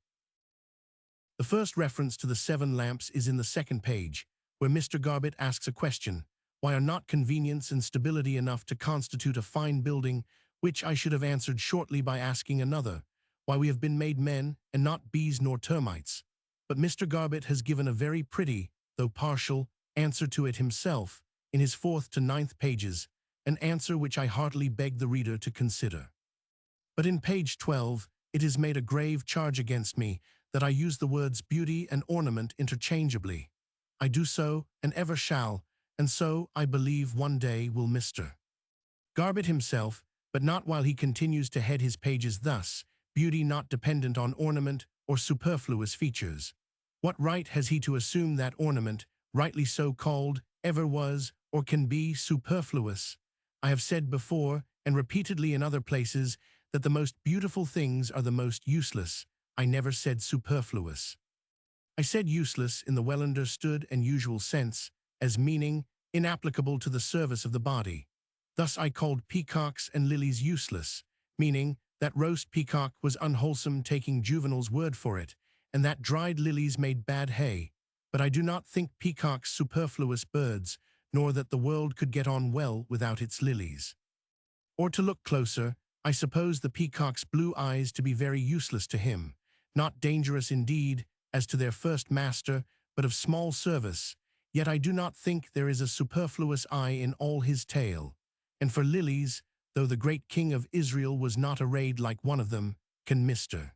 Speaker 1: The first reference to the 7 lamps is in the 2nd page, where Mr. Garbett asks a question, why are not convenience and stability enough to constitute a fine building, which I should have answered shortly by asking another, why we have been made men and not bees nor termites. But Mr. Garbett has given a very pretty, though partial, answer to it himself, in his 4th to 9th pages, an answer which I heartily beg the reader to consider. But in page 12, it is made a grave charge against me that I use the words beauty and ornament interchangeably. I do so, and ever shall, and so, I believe, one day will Mr. Garbett himself, but not while he continues to head his pages thus, beauty not dependent on ornament or superfluous features. What right has he to assume that ornament, rightly so called, ever was, or can be, superfluous? I have said before, and repeatedly in other places, that the most beautiful things are the most useless. I never said superfluous. I said useless in the well-understood and usual sense, as meaning inapplicable to the service of the body. Thus I called peacocks and lilies useless, meaning that roast peacock was unwholesome, taking Juvenal's word for it, and that dried lilies made bad hay. But I do not think peacocks superfluous birds, nor that the world could get on well without its lilies. Or to look closer, I suppose the peacock's blue eyes to be very useless to him, not dangerous indeed, as to their first master, but of small service. Yet I do not think there is a superfluous eye in all his tale. And for lilies, though the great king of Israel was not arrayed like one of them, can Mr.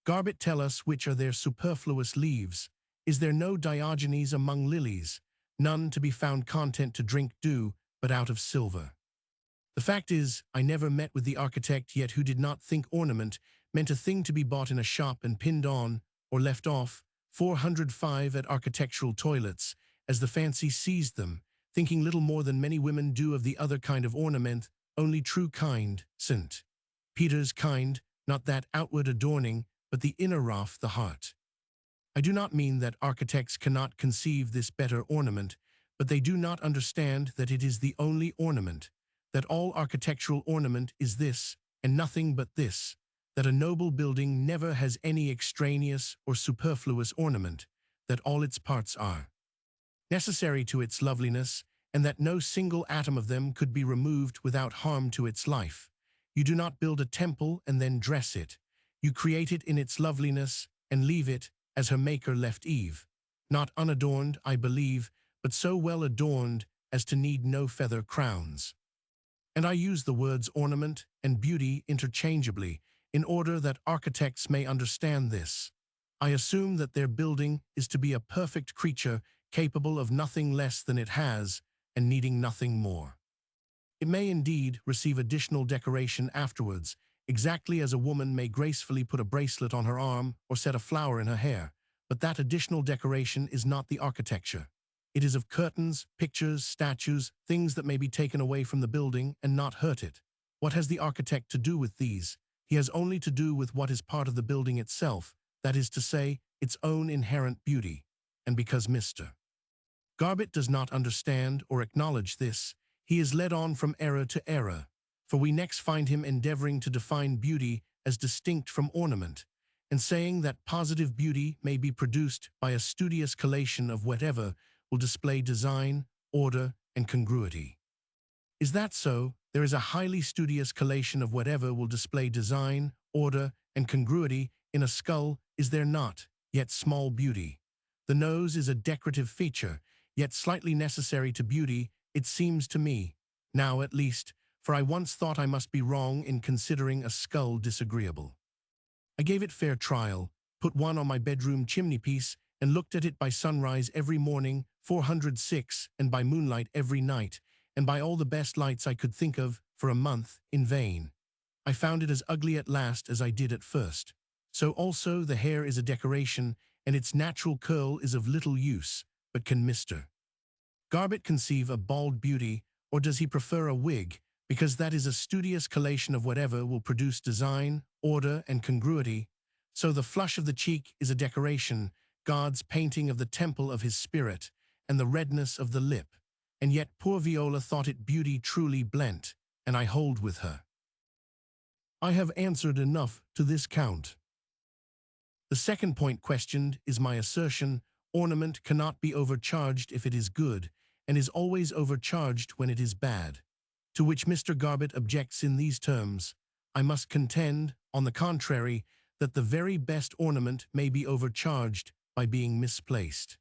Speaker 1: Garbett tell us which are their superfluous leaves? Is there no Diogenes among lilies, none to be found content to drink dew, but out of silver? The fact is, I never met with the architect yet who did not think ornament meant a thing to be bought in a shop and pinned on, or left off, 405 at architectural toilets, as the fancy seized them, thinking little more than many women do of the other kind of ornament, only true kind, St. Peter's kind, not that outward adorning, but the inner raft, the heart. I do not mean that architects cannot conceive this better ornament, but they do not understand that it is the only ornament, that all architectural ornament is this, and nothing but this, that a noble building never has any extraneous or superfluous ornament, that all its parts are necessary to its loveliness, and that no single atom of them could be removed without harm to its life. You do not build a temple and then dress it. You create it in its loveliness and leave it, as her maker left Eve, not unadorned, I believe, but so well adorned as to need no feather crowns. And I use the words ornament and beauty interchangeably, in order that architects may understand this. I assume that their building is to be a perfect creature, capable of nothing less than it has, and needing nothing more. It may indeed receive additional decoration afterwards, exactly as a woman may gracefully put a bracelet on her arm or set a flower in her hair, but that additional decoration is not the architecture. It is of curtains, pictures, statues, things that may be taken away from the building and not hurt it. What has the architect to do with these? He has only to do with what is part of the building itself, that is to say, its own inherent beauty. And because Mr. Garbett does not understand or acknowledge this, he is led on from error to error, for we next find him endeavoring to define beauty as distinct from ornament, and saying that positive beauty may be produced by a studious collation of whatever will display design, order, and congruity. Is that so? There is a highly studious collation of whatever will display design, order, and congruity in a skull, is there not, yet small beauty? The nose is a decorative feature, yet slightly necessary to beauty, it seems to me, now at least, for I once thought I must be wrong in considering a skull disagreeable. I gave it fair trial, put one on my bedroom chimney-piece, and looked at it by sunrise every morning, 406, and by moonlight every night, and by all the best lights I could think of, for a month, in vain. I found it as ugly at last as I did at first. So also the hair is a decoration, and its natural curl is of little use, but can Mr. Garbett conceive a bald beauty, or does he prefer a wig, because that is a studious collation of whatever will produce design, order, and congruity? So the flush of the cheek is a decoration, God's painting of the temple of his spirit, and the redness of the lip. And yet poor Viola thought it beauty truly blent, and I hold with her. I have answered enough to this count. The second point questioned is my assertion, ornament cannot be overcharged if it is good, and is always overcharged when it is bad. To which Mr. Garbett objects in these terms: I must contend, on the contrary, that the very best ornament may be overcharged by being misplaced.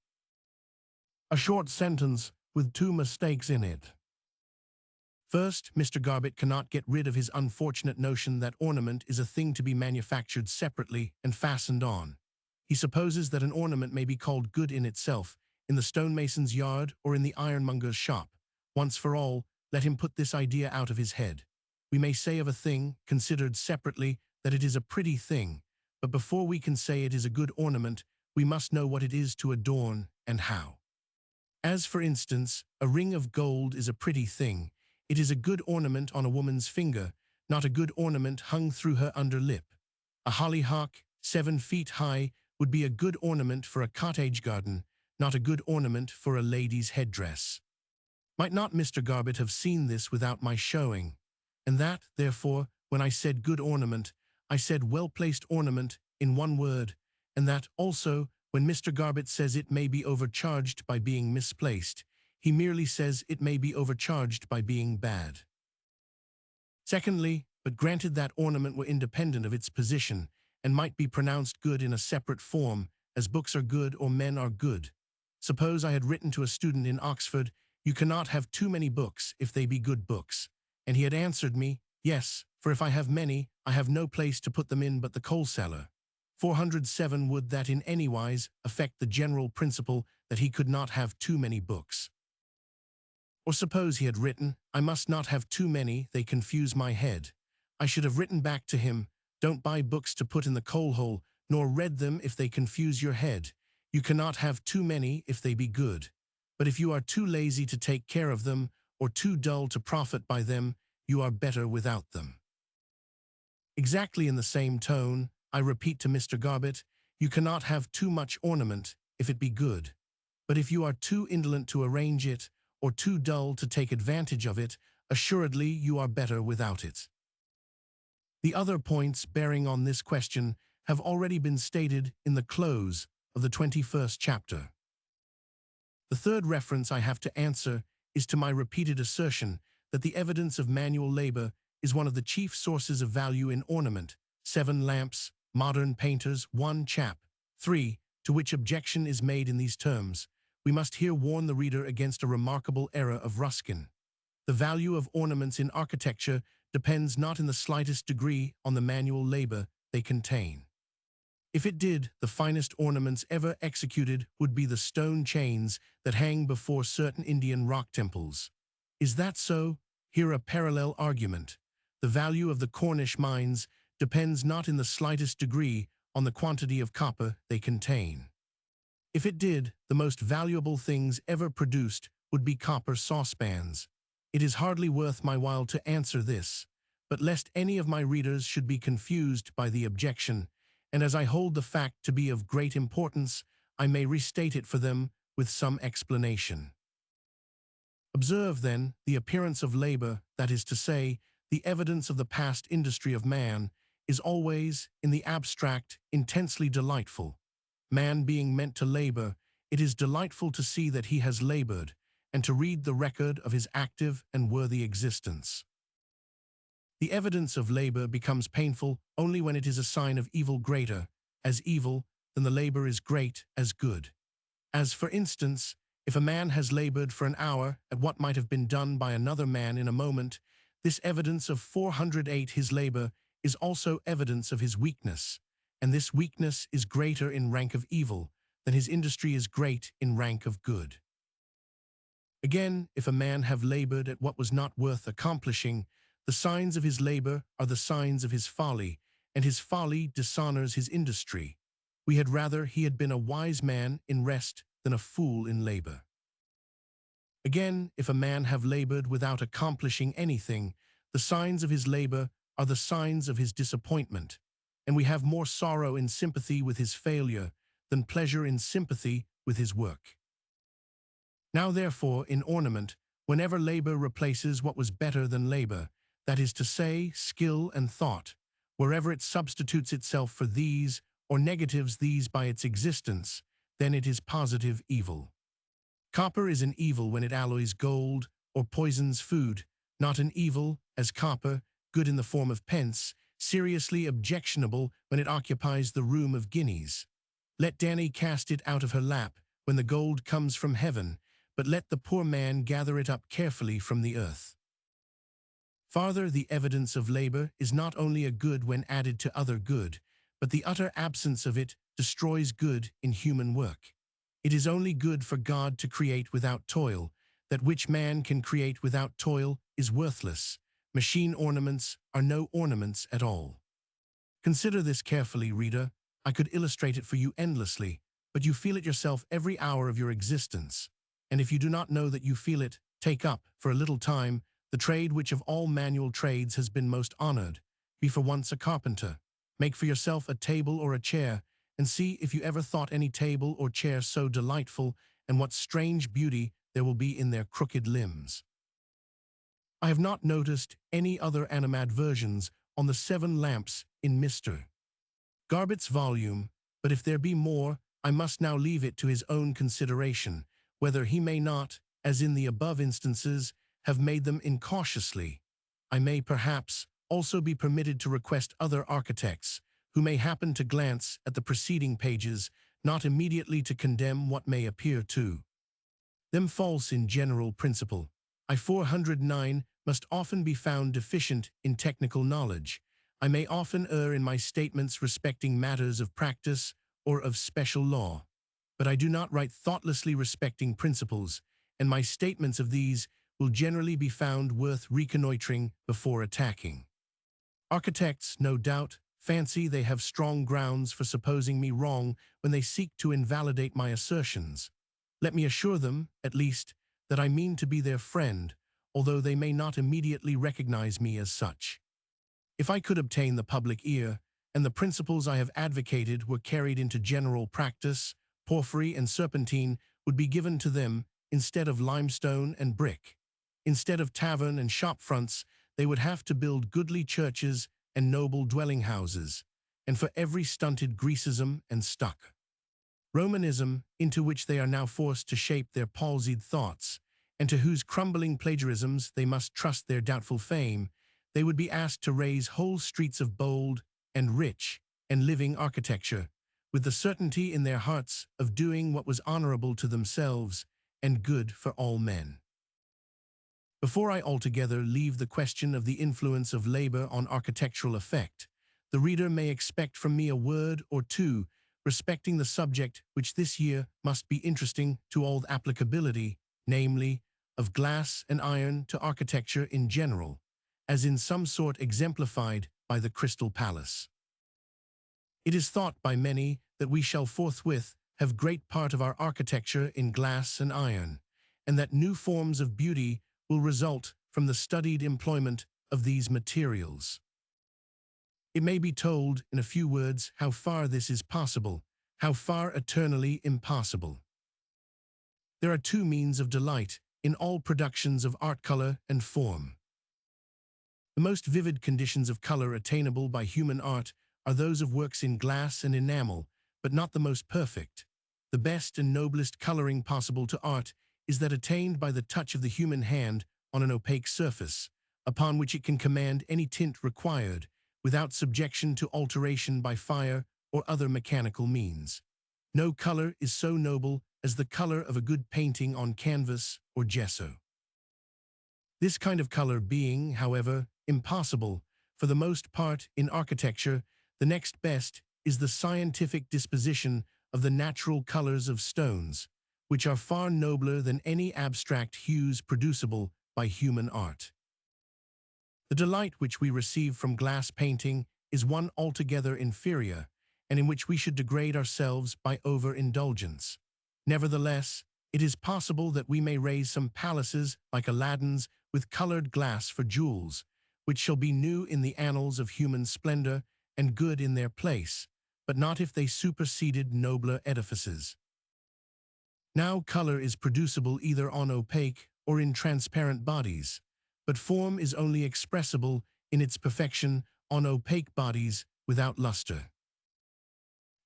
Speaker 1: A short sentence with two mistakes in it. First, Mr. Garbett cannot get rid of his unfortunate notion that ornament is a thing to be manufactured separately and fastened on. He supposes that an ornament may be called good in itself, in the stonemason's yard or in the ironmonger's shop. Once for all, let him put this idea out of his head. We may say of a thing, considered separately, that it is a pretty thing, but before we can say it is a good ornament, we must know what it is to adorn and how. As for instance, a ring of gold is a pretty thing. It is a good ornament on a woman's finger, not a good ornament hung through her under lip. A hollyhock, 7 feet high, would be a good ornament for a cottage garden, not a good ornament for a lady's headdress. Might not Mr. Garbett have seen this without my showing? And that, therefore, when I said good ornament, I said well-placed ornament in one word, and that, also, when Mr. Garbett says it may be overcharged by being misplaced, he merely says it may be overcharged by being bad. Secondly, but granted that ornament were independent of its position, and might be pronounced good in a separate form, as books are good or men are good. Suppose I had written to a student in Oxford, "You cannot have too many books if they be good books," and he had answered me, "Yes, for if I have many, I have no place to put them in but the coal cellar." 407 would that in any wise affect the general principle that he could not have too many books. Or suppose he had written, "I must not have too many, they confuse my head." I should have written back to him, "Don't buy books to put in the coal hole, nor read them if they confuse your head. You cannot have too many if they be good. But if you are too lazy to take care of them, or too dull to profit by them, you are better without them." Exactly in the same tone, I repeat to Mr. Garbett, you cannot have too much ornament if it be good. But if you are too indolent to arrange it, or too dull to take advantage of it, assuredly you are better without it. The other points bearing on this question have already been stated in the close of the 21st chapter. The third reference I have to answer is to my repeated assertion that the evidence of manual labor is one of the chief sources of value in ornament. 7 lamps, modern painters, 1 chap. 3, to which objection is made in these terms. We must here warn the reader against a remarkable error of Ruskin. The value of ornaments in architecture depends not in the slightest degree on the manual labor they contain. If it did, the finest ornaments ever executed would be the stone chains that hang before certain Indian rock temples. Is that so? Here a parallel argument. The value of the Cornish mines depends not in the slightest degree on the quantity of copper they contain. If it did, the most valuable things ever produced would be copper saucepans. It is hardly worth my while to answer this, but lest any of my readers should be confused by the objection, and as I hold the fact to be of great importance, I may restate it for them with some explanation. Observe, then, the appearance of labor, that is to say, the evidence of the past industry of man, is always, in the abstract, intensely delightful. Man being meant to labor, it is delightful to see that he has labored, and to read the record of his active and worthy existence. The evidence of labor becomes painful only when it is a sign of evil greater, as evil, than the labor is great, as good. As, for instance, if a man has labored for an hour at what might have been done by another man in a moment, this evidence of 408 his labor is also evidence of his weakness, and this weakness is greater in rank of evil than his industry is great in rank of good. Again, if a man have labored at what was not worth accomplishing, the signs of his labor are the signs of his folly, and his folly dishonors his industry. We had rather he had been a wise man in rest than a fool in labor. Again, if a man have labored without accomplishing anything, the signs of his labor are the signs of his disappointment, and we have more sorrow in sympathy with his failure than pleasure in sympathy with his work. Now therefore, in ornament, whenever labor replaces what was better than labor, that is to say, skill and thought, wherever it substitutes itself for these, or negatives these by its existence, then it is positive evil. Copper is an evil when it alloys gold or poisons food, not an evil, as copper, good in the form of pence, seriously objectionable when it occupies the room of guineas. Let Danae cast it out of her lap when the gold comes from heaven, but let the poor man gather it up carefully from the earth. Farther, the evidence of labor is not only a good when added to other good, but the utter absence of it destroys good in human work. It is only good for God to create without toil. That which man can create without toil is worthless. Machine ornaments are no ornaments at all. Consider this carefully, reader. I could illustrate it for you endlessly, but you feel it yourself every hour of your existence. And if you do not know that you feel it, take up, for a little time, the trade which of all manual trades has been most honored. Be for once a carpenter. Make for yourself a table or a chair, and see if you ever thought any table or chair so delightful, and what strange beauty there will be in their crooked limbs. I have not noticed any other animadversions on the 7 lamps in Mr. Garbett's volume, but if there be more, I must now leave it to his own consideration, whether he may not, as in the above instances, have made them incautiously. I may, perhaps, also be permitted to request other architects, who may happen to glance at the preceding pages, not immediately to condemn what may appear to them false in general principle. I 409 must often be found deficient in technical knowledge. I may often err in my statements respecting matters of practice or of special law, but I do not write thoughtlessly respecting principles, and my statements of these will generally be found worth reconnoitering before attacking. Architects, no doubt, fancy they have strong grounds for supposing me wrong when they seek to invalidate my assertions. Let me assure them, at least, that I mean to be their friend, although they may not immediately recognize me as such. If I could obtain the public ear, and the principles I have advocated were carried into general practice, porphyry and serpentine would be given to them instead of limestone and brick. Instead of tavern and shop fronts, they would have to build goodly churches and noble dwelling houses, and for every stunted Grecism and stuck Romanism into which they are now forced to shape their palsied thoughts, and to whose crumbling plagiarisms they must trust their doubtful fame, they would be asked to raise whole streets of bold and rich and living architecture, with the certainty in their hearts of doing what was honorable to themselves and good for all men. Before I altogether leave the question of the influence of labor on architectural effect, the reader may expect from me a word or two respecting the subject which this year must be interesting to all applicability, namely, of glass and iron to architecture in general, as in some sort exemplified by the Crystal Palace. It is thought by many that we shall forthwith have great part of our architecture in glass and iron, and that new forms of beauty will result from the studied employment of these materials. It may be told in a few words how far this is possible, how far eternally impossible. There are 2 means of delight in all productions of art, color and form. The most vivid conditions of color attainable by human art are those of works in glass and enamel, but not the most perfect. The best and noblest coloring possible to art is that attained by the touch of the human hand on an opaque surface, upon which it can command any tint required, without subjection to alteration by fire or other mechanical means. No color is so noble as the color of a good painting on canvas or gesso. This kind of color being, however, impossible, for the most part in architecture, the next best is the scientific disposition of the natural colors of stones, which are far nobler than any abstract hues producible by human art. The delight which we receive from glass painting is one altogether inferior, and in which we should degrade ourselves by overindulgence. Nevertheless, it is possible that we may raise some palaces like Aladdin's with colored glass for jewels, which shall be new in the annals of human splendor and good in their place, but not if they superseded nobler edifices. Now color is producible either on opaque or in transparent bodies, but form is only expressible in its perfection on opaque bodies without luster.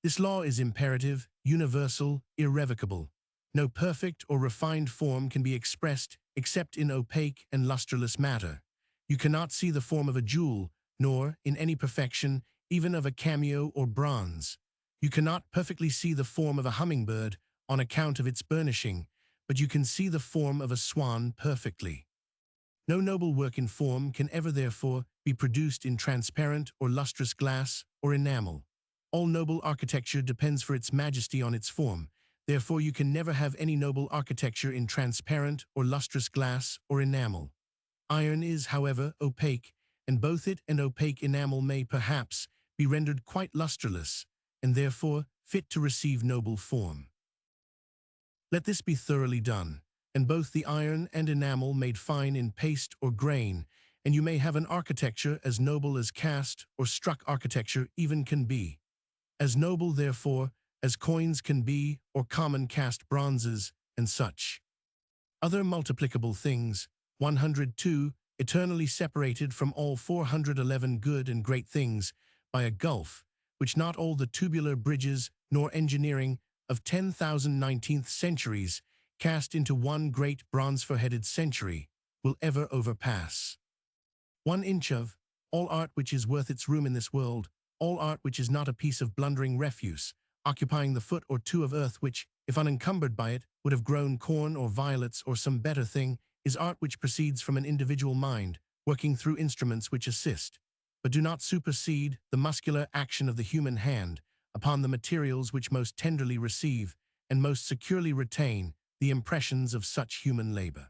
Speaker 1: This law is imperative, universal, irrevocable. No perfect or refined form can be expressed except in opaque and lusterless matter. You cannot see the form of a jewel, nor, in any perfection, even of a cameo or bronze. You cannot perfectly see the form of a hummingbird on account of its burnishing, but you can see the form of a swan perfectly. No noble work in form can ever therefore be produced in transparent or lustrous glass or enamel. All noble architecture depends for its majesty on its form. Therefore you can never have any noble architecture in transparent or lustrous glass or enamel. Iron is, however, opaque, and both it and opaque enamel may, perhaps, be rendered quite lustreless, and therefore fit to receive noble form. Let this be thoroughly done, and both the iron and enamel made fine in paste or grain, and you may have an architecture as noble as cast or struck architecture even can be. As noble, therefore, as coins can be, or common cast bronzes, and such. Other multiplicable things, 102, eternally separated from all 411 good and great things by a gulf, which not all the tubular bridges nor engineering of 10,000 19th centuries cast into one great bronze-foreheaded century will ever overpass. 1 inch of all art which is worth its room in this world, all art which is not a piece of blundering refuse, occupying the foot or two of earth which, if unencumbered by it, would have grown corn or violets or some better thing, is art which proceeds from an individual mind, working through instruments which assist, but do not supersede, the muscular action of the human hand upon the materials which most tenderly receive and most securely retain the impressions of such human labor.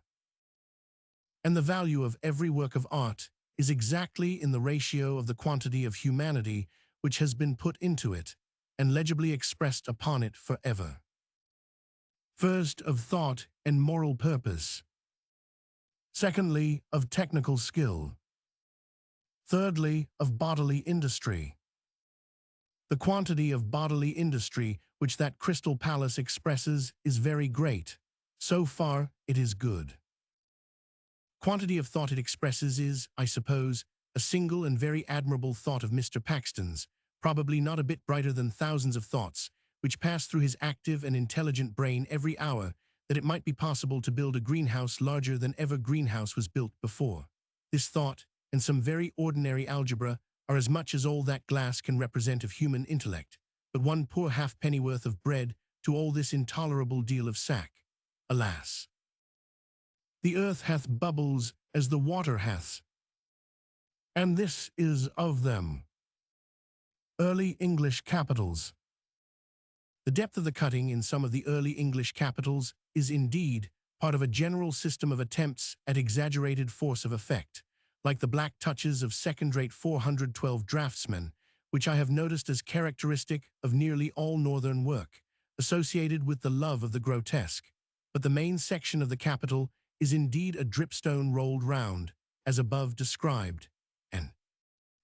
Speaker 1: And the value of every work of art is exactly in the ratio of the quantity of humanity which has been put into it, and legibly expressed upon it forever. First, of thought and moral purpose. Secondly, of technical skill. Thirdly, of bodily industry. The quantity of bodily industry which that crystal palace expresses is very great. So far, it is good. Quantity of thought it expresses is, I suppose, a single and very admirable thought of Mr. Paxton's, probably not a bit brighter than thousands of thoughts, which pass through his active and intelligent brain every hour, that it might be possible to build a greenhouse larger than ever greenhouse was built before. This thought, and some very ordinary algebra, are as much as all that glass can represent of human intellect, but one poor halfpennyworth of bread to all this intolerable deal of sack. Alas! The earth hath bubbles as the water hath, and this is of them. Early English capitals. The depth of the cutting in some of the early English capitals is indeed part of a general system of attempts at exaggerated force of effect, like the black touches of second-rate 412 draftsmen, which I have noticed as characteristic of nearly all northern work, associated with the love of the grotesque. But the main section of the capital is indeed a dripstone rolled round, as above described, and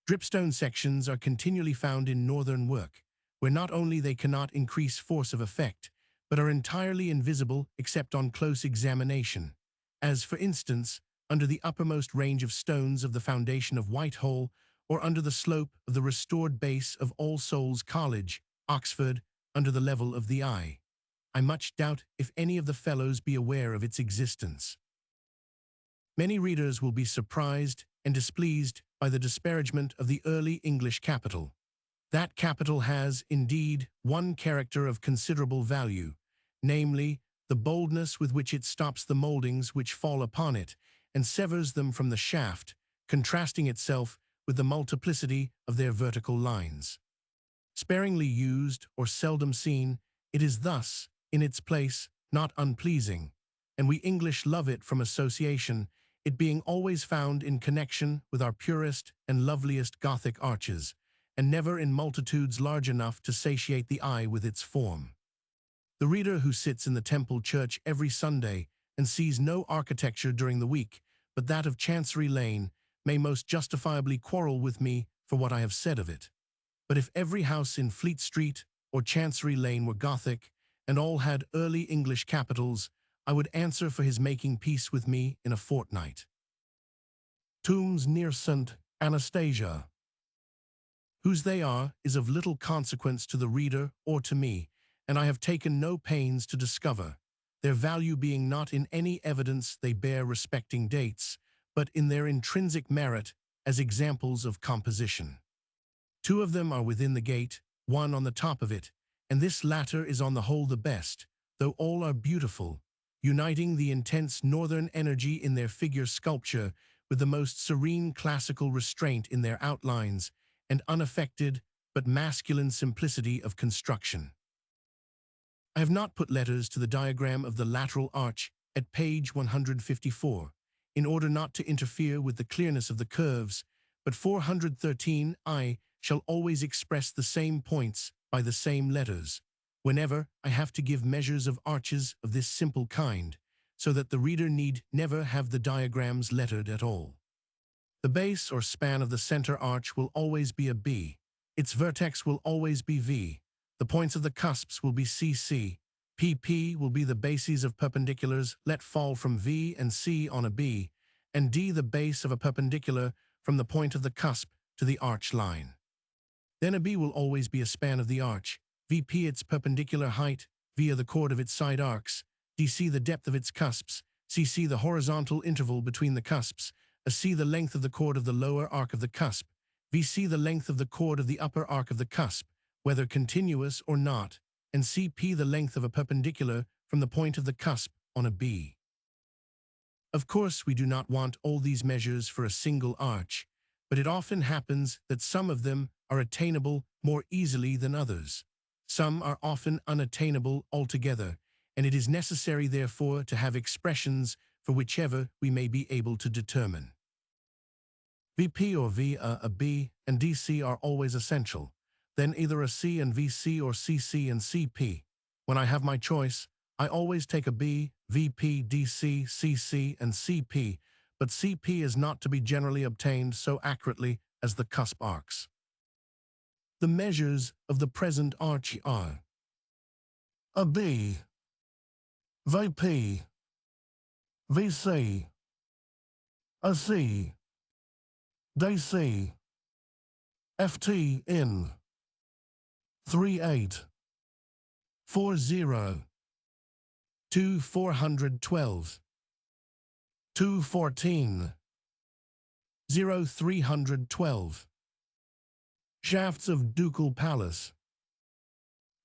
Speaker 1: dripstone sections are continually found in northern work, where not only they cannot increase force of effect, but are entirely invisible except on close examination, as, for instance, under the uppermost range of stones of the foundation of Whitehall, or under the slope of the restored base of All Souls College, Oxford, under the level of the eye. I much doubt if any of the fellows be aware of its existence. Many readers will be surprised and displeased by the disparagement of the early English capital. That capital has, indeed, one character of considerable value, namely, the boldness with which it stops the mouldings which fall upon it, and severs them from the shaft, contrasting itself with the multiplicity of their vertical lines. Sparingly used or seldom seen, it is thus, in its place, not unpleasing, and we English love it from association, it being always found in connection with our purest and loveliest Gothic arches, and never in multitudes large enough to satiate the eye with its form. The reader who sits in the Temple Church every Sunday and sees no architecture during the week but that of Chancery Lane may most justifiably quarrel with me for what I have said of it. But if every house in Fleet Street or Chancery Lane were Gothic, and all had early English capitals, I would answer for his making peace with me in a fortnight. Tombs near St. Anastasia. Whose they are is of little consequence to the reader or to me, and I have taken no pains to discover, their value being not in any evidence they bear respecting dates, but in their intrinsic merit as examples of composition. 2 of them are within the gate, 1 on the top of it, and this latter is on the whole the best, though all are beautiful, uniting the intense northern energy in their figure sculpture with the most serene classical restraint in their outlines and unaffected but masculine simplicity of construction. I have not put letters to the diagram of the lateral arch at page 154, in order not to interfere with the clearness of the curves, but 413 I shall always express the same points by the same letters, whenever I have to give measures of arches of this simple kind, so that the reader need never have the diagrams lettered at all. The base or span of the center arch will always be a B. Its vertex will always be V. The points of the cusps will be CC. PP will be the bases of perpendiculars let fall from V and C on a B, and D the base of a perpendicular from the point of the cusp to the arch line. Then a B will always be a span of the arch, VP its perpendicular height, via the chord of its side arcs, DC the depth of its cusps, CC the horizontal interval between the cusps, a C the length of the chord of the lower arc of the cusp, VC the length of the chord of the upper arc of the cusp, whether continuous or not, and CP the length of a perpendicular from the point of the cusp on a B. Of course, we do not want all these measures for a single arch, but it often happens that some of them are attainable more easily than others. Some are often unattainable altogether, and it is necessary, therefore, to have expressions for whichever we may be able to determine. VP or V, a B, and DC are always essential. Then either a C and VC or CC and CP. When I have my choice, I always take a B, VP, DC, CC, and CP, but CP is not to be generally obtained so accurately as the cusp arcs. The measures of the present arch are a B, VP, VC, a C, DC, FT in 38 40 2 412 214 0 312. Shafts of ducal palace.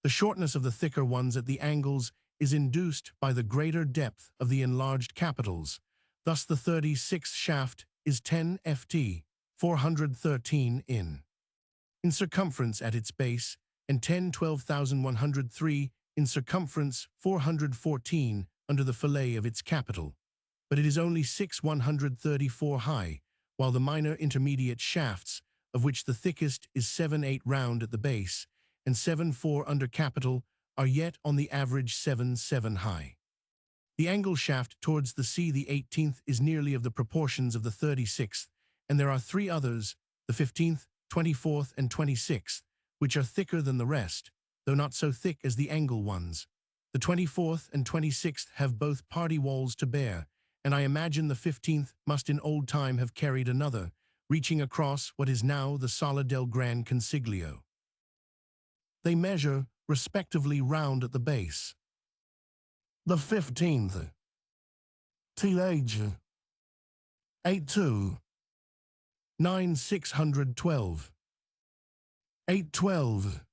Speaker 1: The shortness of the thicker ones at the angles is induced by the greater depth of the enlarged capitals. Thus the 36th shaft is 10 ft, 413 in circumference at its base, and 12,103 in circumference, 414 under the fillet of its capital. But it is only 6,134 high, while the minor intermediate shafts, of which the thickest is 7-8 round at the base, and 7-4 under capital, are yet on the average 7-7 high. The angle shaft towards the C, the 18th, is nearly of the proportions of the 36th, and there are three others, the 15th, 24th, and 26th, which are thicker than the rest, though not so thick as the angle ones. The 24th and 26th have both party walls to bear, and I imagine the 15th must in old time have carried another, reaching across what is now the Sala del Gran Consiglio. They measure, respectively, round at the base. The 15th, T-Age, 8-2, 9,612, 812.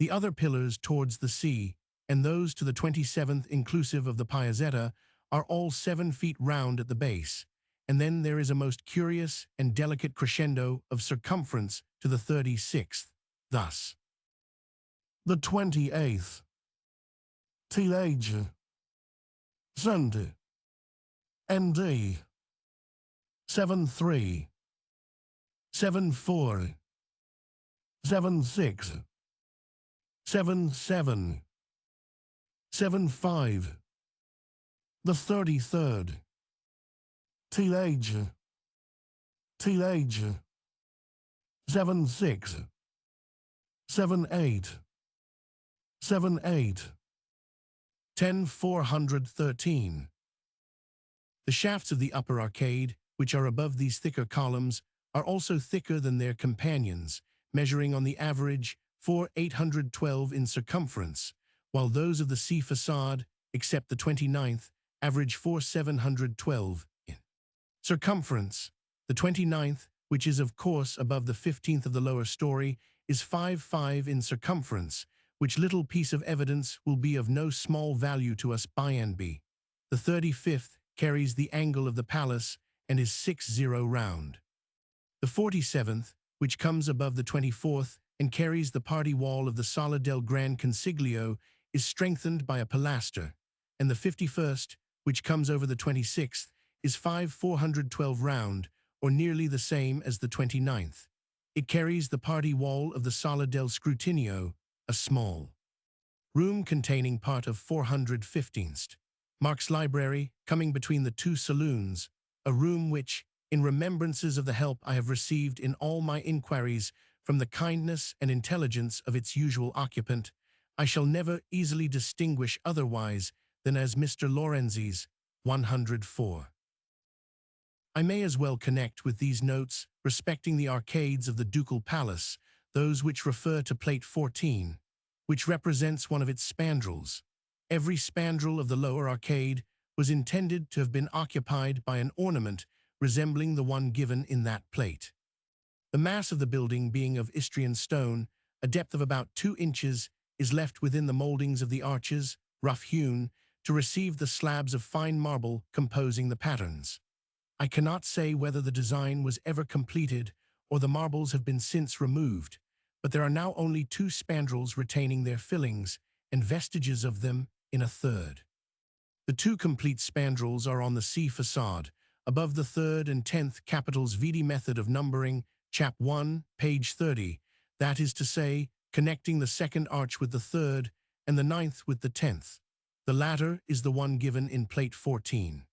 Speaker 1: The other pillars towards the sea, and those to the 27th inclusive of the Piazzetta, are all 7 feet round at the base, and then there is a most curious and delicate crescendo of circumference to the 36th, thus. The 28th, T-Age, Sunday, ND, 7-3, 7-4, 7-6, 7-7, 7-5. The 33rd, T-Age, 7-6, 7-8, 7-8, 10,413. The shafts of the upper arcade, which are above these thicker columns, are also thicker than their companions, measuring on the average 4,812 in circumference, while those of the C façade, except the 29th, average 4,712 in circumference. The 29th, which is of course above the 15th of the lower story, is 5,5 in circumference, which little piece of evidence will be of no small value to us by and by. The 35th carries the angle of the palace and is 60 round. The 47th, which comes above the 24th and carries the party wall of the Sala del Gran Consiglio, is strengthened by a pilaster, and the 51st, which comes over the 26th, is 412 round, or nearly the same as the 29th. It carries the party wall of the Sala del Scrutinio, a small room containing part of 415th. Mark's library, coming between the two saloons, a room which, in remembrances of the help I have received in all my inquiries from the kindness and intelligence of its usual occupant, I shall never easily distinguish otherwise than as Mr. Lorenzi's 104. I may as well connect with these notes respecting the arcades of the Ducal Palace, those which refer to Plate 14, which represents one of its spandrels. Every spandrel of the lower arcade was intended to have been occupied by an ornament resembling the one given in that plate. The mass of the building being of Istrian stone, a depth of about 2 inches, is left within the mouldings of the arches, rough-hewn, to receive the slabs of fine marble composing the patterns. I cannot say whether the design was ever completed or the marbles have been since removed, but there are now only 2 spandrels retaining their fillings and vestiges of them in a third. The 2 complete spandrels are on the sea façade, above the 3rd and 10th capitals vide method of numbering, chap 1, page 30, that is to say, connecting the 2nd arch with the 3rd and the 9th with the 10th. The latter is the one given in plate 14.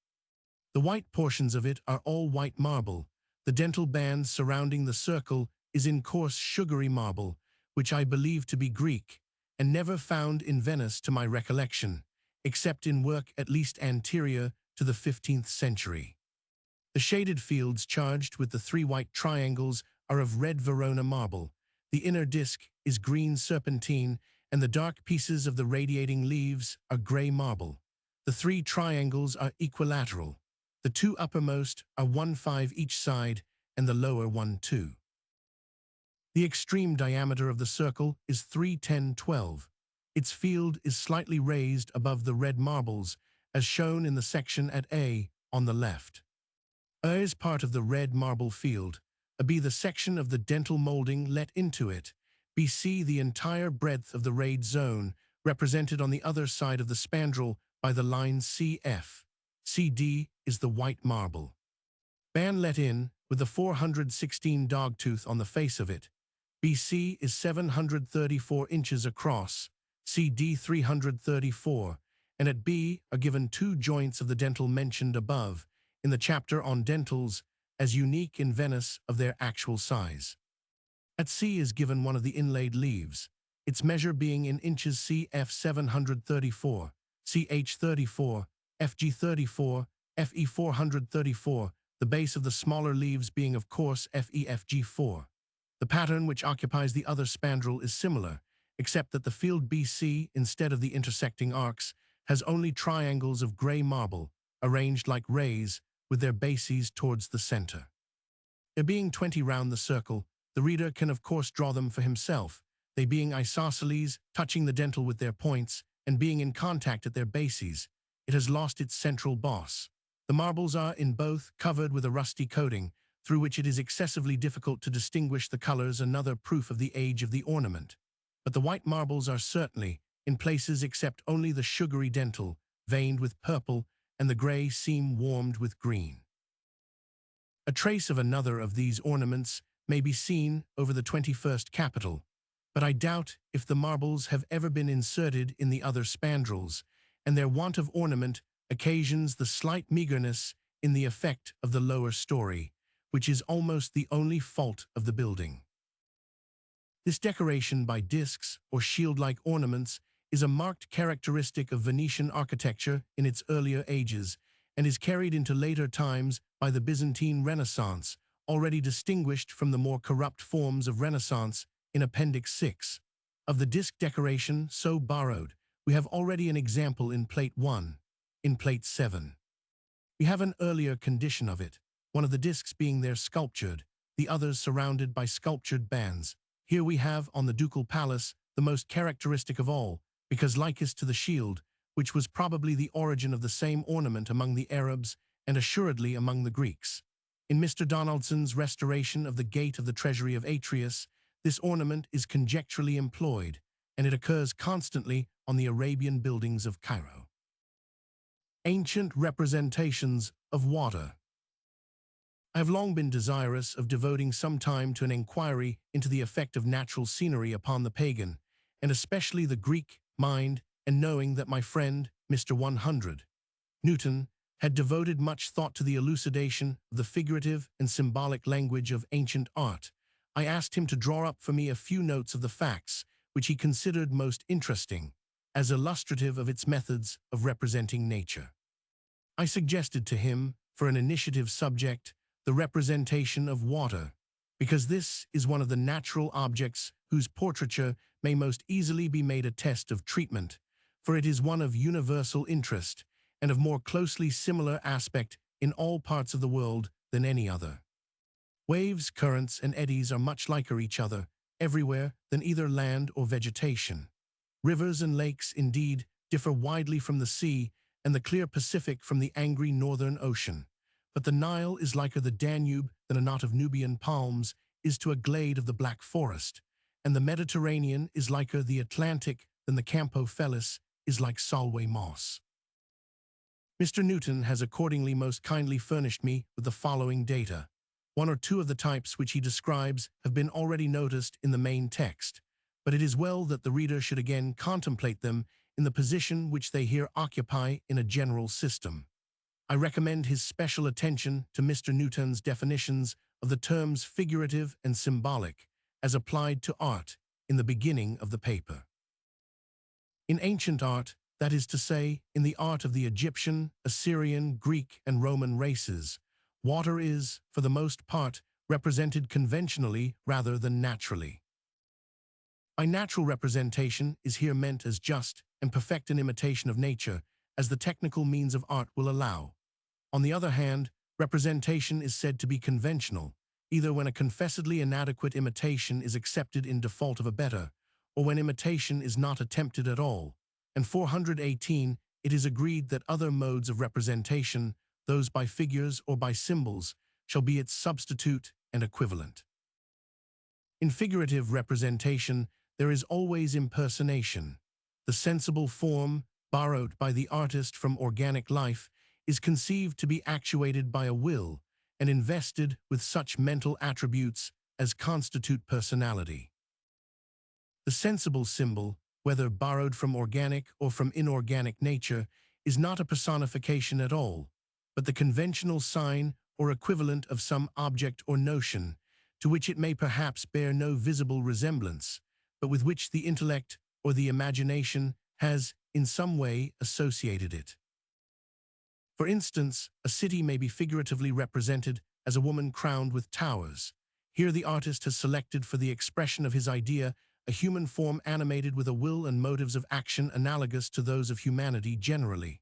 Speaker 1: The white portions of it are all white marble. The dental band surrounding the circle is in coarse sugary marble, which I believe to be Greek, and never found in Venice to my recollection, except in work at least anterior to the 15th century. The shaded fields charged with the 3 white triangles are of red Verona marble. The inner disc is green serpentine, and the dark pieces of the radiating leaves are gray marble. The 3 triangles are equilateral. The 2 uppermost are 1/5 each side, and the lower 1/2. The extreme diameter of the circle is 3/10/12. Its field is slightly raised above the red marbles, as shown in the section at A on the left. A is part of the red marble field, B the section of the dental molding let into it, BC the entire breadth of the rayed zone, represented on the other side of the spandrel by the line CF. CD is the white marble. Band let in, with the 416 dogtooth on the face of it. BC is 734 inches across, CD 334, and at B are given 2 joints of the dental mentioned above, in the chapter on dentals, as unique in Venice of their actual size. At C is given one of the inlaid leaves, its measure being in inches CF 734, CH 34, FG 34, FE 434, the base of the smaller leaves being of course FEFG 4. The pattern which occupies the other spandrel is similar, except that the field BC, instead of the intersecting arcs, has only triangles of gray marble, arranged like rays, with their bases towards the center. There being 20 round the circle, the reader can of course draw them for himself, they being isosceles, touching the dental with their points, and being in contact at their bases. It has lost its central boss. The marbles are, in both, covered with a rusty coating, through which it is excessively difficult to distinguish the colors, another proof of the age of the ornament. But the white marbles are certainly, in places except only the sugary dental, veined with purple, and the gray seam warmed with green. A trace of another of these ornaments may be seen over the 21st capital, but I doubt if the marbles have ever been inserted in the other spandrels, and their want of ornament occasions the slight meagerness in the effect of the lower story, which is almost the only fault of the building. This decoration by discs or shield-like ornaments is a marked characteristic of Venetian architecture in its earlier ages, and is carried into later times by the Byzantine Renaissance, already distinguished from the more corrupt forms of Renaissance in Appendix 6. Of the disc decoration so borrowed, we have already an example in Plate 1. In Plate 7, we have an earlier condition of it, one of the discs being there sculptured, the others surrounded by sculptured bands. Here we have, on the Ducal Palace, the most characteristic of all, because likest to the shield, which was probably the origin of the same ornament among the Arabs and assuredly among the Greeks. In Mr. Donaldson's restoration of the gate of the treasury of Atreus, this ornament is conjecturally employed, and it occurs constantly on the Arabian buildings of Cairo. Ancient representations of water. I have long been desirous of devoting some time to an inquiry into the effect of natural scenery upon the pagan, and especially the Greek, mind, and knowing that my friend, Mr. 100, Newton, had devoted much thought to the elucidation of the figurative and symbolic language of ancient art, I asked him to draw up for me a few notes of the facts which he considered most interesting, as illustrative of its methods of representing nature. I suggested to him, for an initiative subject, the representation of water, because this is one of the natural objects whose portraiture may most easily be made a test of treatment, for it is one of universal interest and of more closely similar aspect in all parts of the world than any other. Waves, currents, and eddies are much liker each other everywhere than either land or vegetation. Rivers and lakes, indeed, differ widely from the sea, and the clear Pacific from the angry northern ocean. But the Nile is liker the Danube than a knot of Nubian palms is to a glade of the Black Forest, and the Mediterranean is liker the Atlantic than the Campo Fellis is like Solway moss. Mr. Newton has accordingly most kindly furnished me with the following data. One or two of the types which he describes have been already noticed in the main text, but it is well that the reader should again contemplate them in the position which they here occupy in a general system. I recommend his special attention to Mr. Newton's definitions of the terms figurative and symbolic, as applied to art, in the beginning of the paper. In ancient art, that is to say, in the art of the Egyptian, Assyrian, Greek, and Roman races, water is, for the most part, represented conventionally rather than naturally. By natural representation is here meant as just and perfect an imitation of nature, as the technical means of art will allow. On the other hand, representation is said to be conventional, either when a confessedly inadequate imitation is accepted in default of a better, or when imitation is not attempted at all. And 418, it is agreed that other modes of representation, those by figures or by symbols, shall be its substitute and equivalent. In figurative representation, there is always impersonation. The sensible form, borrowed by the artist from organic life, is conceived to be actuated by a will and invested with such mental attributes as constitute personality. The sensible symbol, whether borrowed from organic or from inorganic nature, is not a personification at all, but the conventional sign or equivalent of some object or notion, to which it may perhaps bear no visible resemblance, but with which the intellect or the imagination has in some way associated it. For instance, a city may be figuratively represented as a woman crowned with towers. Here the artist has selected for the expression of his idea a human form animated with a will and motives of action analogous to those of humanity generally.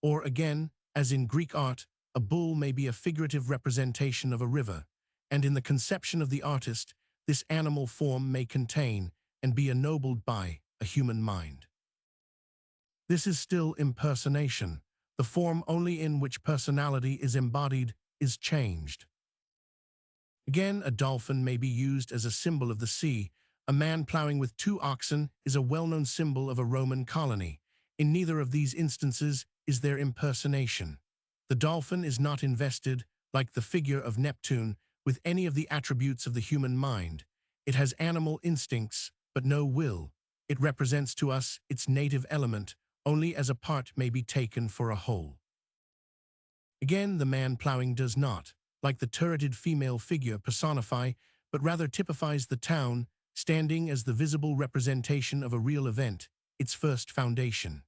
Speaker 1: Or again, as in Greek art, a bull may be a figurative representation of a river, and in the conception of the artist, this animal form may contain and be ennobled by a human mind. This is still impersonation. The form only in which personality is embodied is changed. Again, a dolphin may be used as a symbol of the sea. A man plowing with 2 oxen is a well-known symbol of a Roman colony. In neither of these instances is there impersonation. The dolphin is not invested, like the figure of Neptune, with any of the attributes of the human mind. It has animal instincts, but no will. It represents to us its native element, only as a part may be taken for a whole. Again, the man plowing does not, like the turreted female figure, personify, but rather typifies the town, standing as the visible representation of a real event, its first foundation.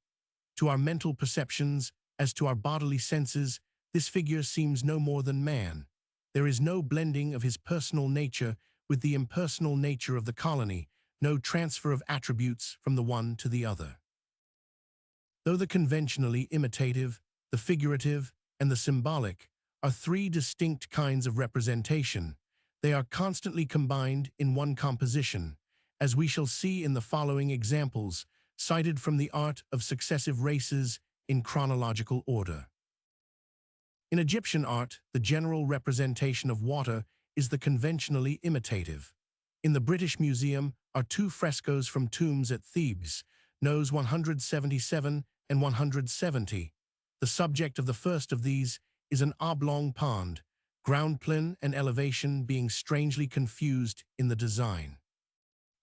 Speaker 1: To our mental perceptions, as to our bodily senses, this figure seems no more than man. There is no blending of his personal nature with the impersonal nature of the colony, no transfer of attributes from the one to the other. Though the conventionally imitative, the figurative, and the symbolic are 3 distinct kinds of representation, they are constantly combined in one composition, as we shall see in the following examples, cited from the art of successive races in chronological order. In Egyptian art, the general representation of water is the conventionally imitative. In the British Museum are two frescoes from tombs at Thebes, nos 177 and 170. The subject of the first of these is an oblong pond, ground plan and elevation being strangely confused in the design.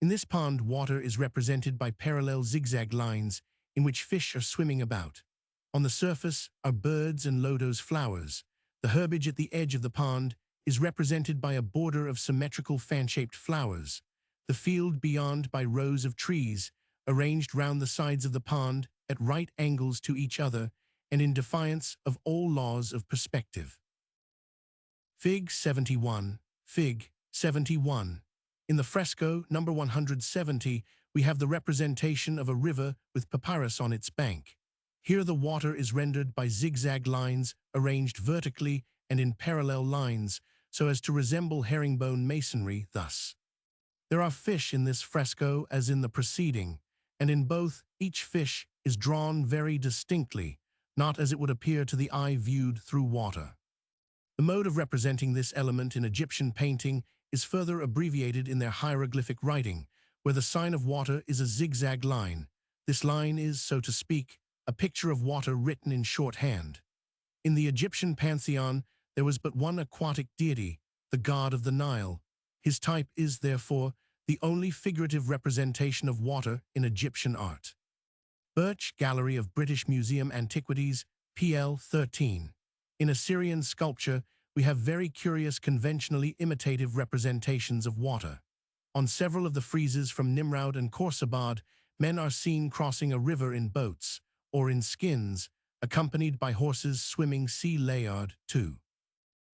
Speaker 1: In this pond, water is represented by parallel zigzag lines in which fish are swimming about. On the surface are birds and lotus flowers. The herbage at the edge of the pond is represented by a border of symmetrical fan-shaped flowers. The field beyond by rows of trees, arranged round the sides of the pond at right angles to each other and in defiance of all laws of perspective. Fig 71, Fig 71. In the fresco number 170, we have the representation of a river with papyrus on its bank. Here the water is rendered by zigzag lines arranged vertically and in parallel lines so as to resemble herringbone masonry thus. There are fish in this fresco as in the preceding, and in both each fish is drawn very distinctly, not as it would appear to the eye viewed through water. The mode of representing this element in Egyptian painting is further abbreviated in their hieroglyphic writing, where the sign of water is a zigzag line. This line is, so to speak, a picture of water written in shorthand. In the Egyptian pantheon, there was but one aquatic deity, the god of the Nile. His type is, therefore, the only figurative representation of water in Egyptian art. Birch Gallery of British Museum Antiquities, PL 13. In Assyrian sculpture, we have very curious conventionally imitative representations of water. On several of the friezes from Nimrud and Khorsabad, men are seen crossing a river in boats, or in skins, accompanied by horses swimming sea layard too.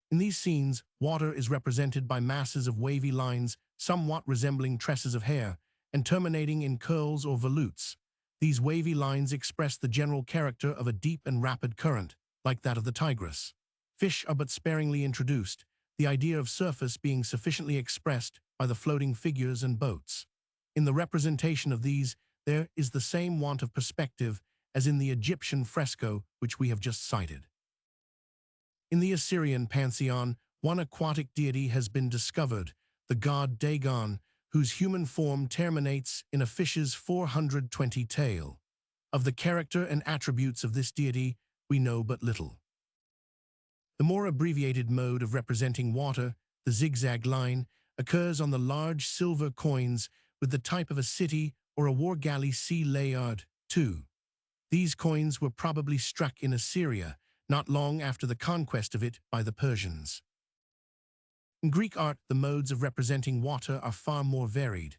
Speaker 1: In these scenes, water is represented by masses of wavy lines somewhat resembling tresses of hair, and terminating in curls or volutes. These wavy lines express the general character of a deep and rapid current, like that of the Tigris. Fish are but sparingly introduced, the idea of surface being sufficiently expressed by the floating figures and boats. In the representation of these, there is the same want of perspective as in the Egyptian fresco which we have just cited. In the Assyrian pantheon, one aquatic deity has been discovered, the god Dagon, whose human form terminates in a fish's 420 tail. Of the character and attributes of this deity, we know but little. The more abbreviated mode of representing water, the zigzag line, occurs on the large silver coins with the type of a city or a war galley sea layard too. These coins were probably struck in Assyria, not long after the conquest of it by the Persians. In Greek art, the modes of representing water are far more varied.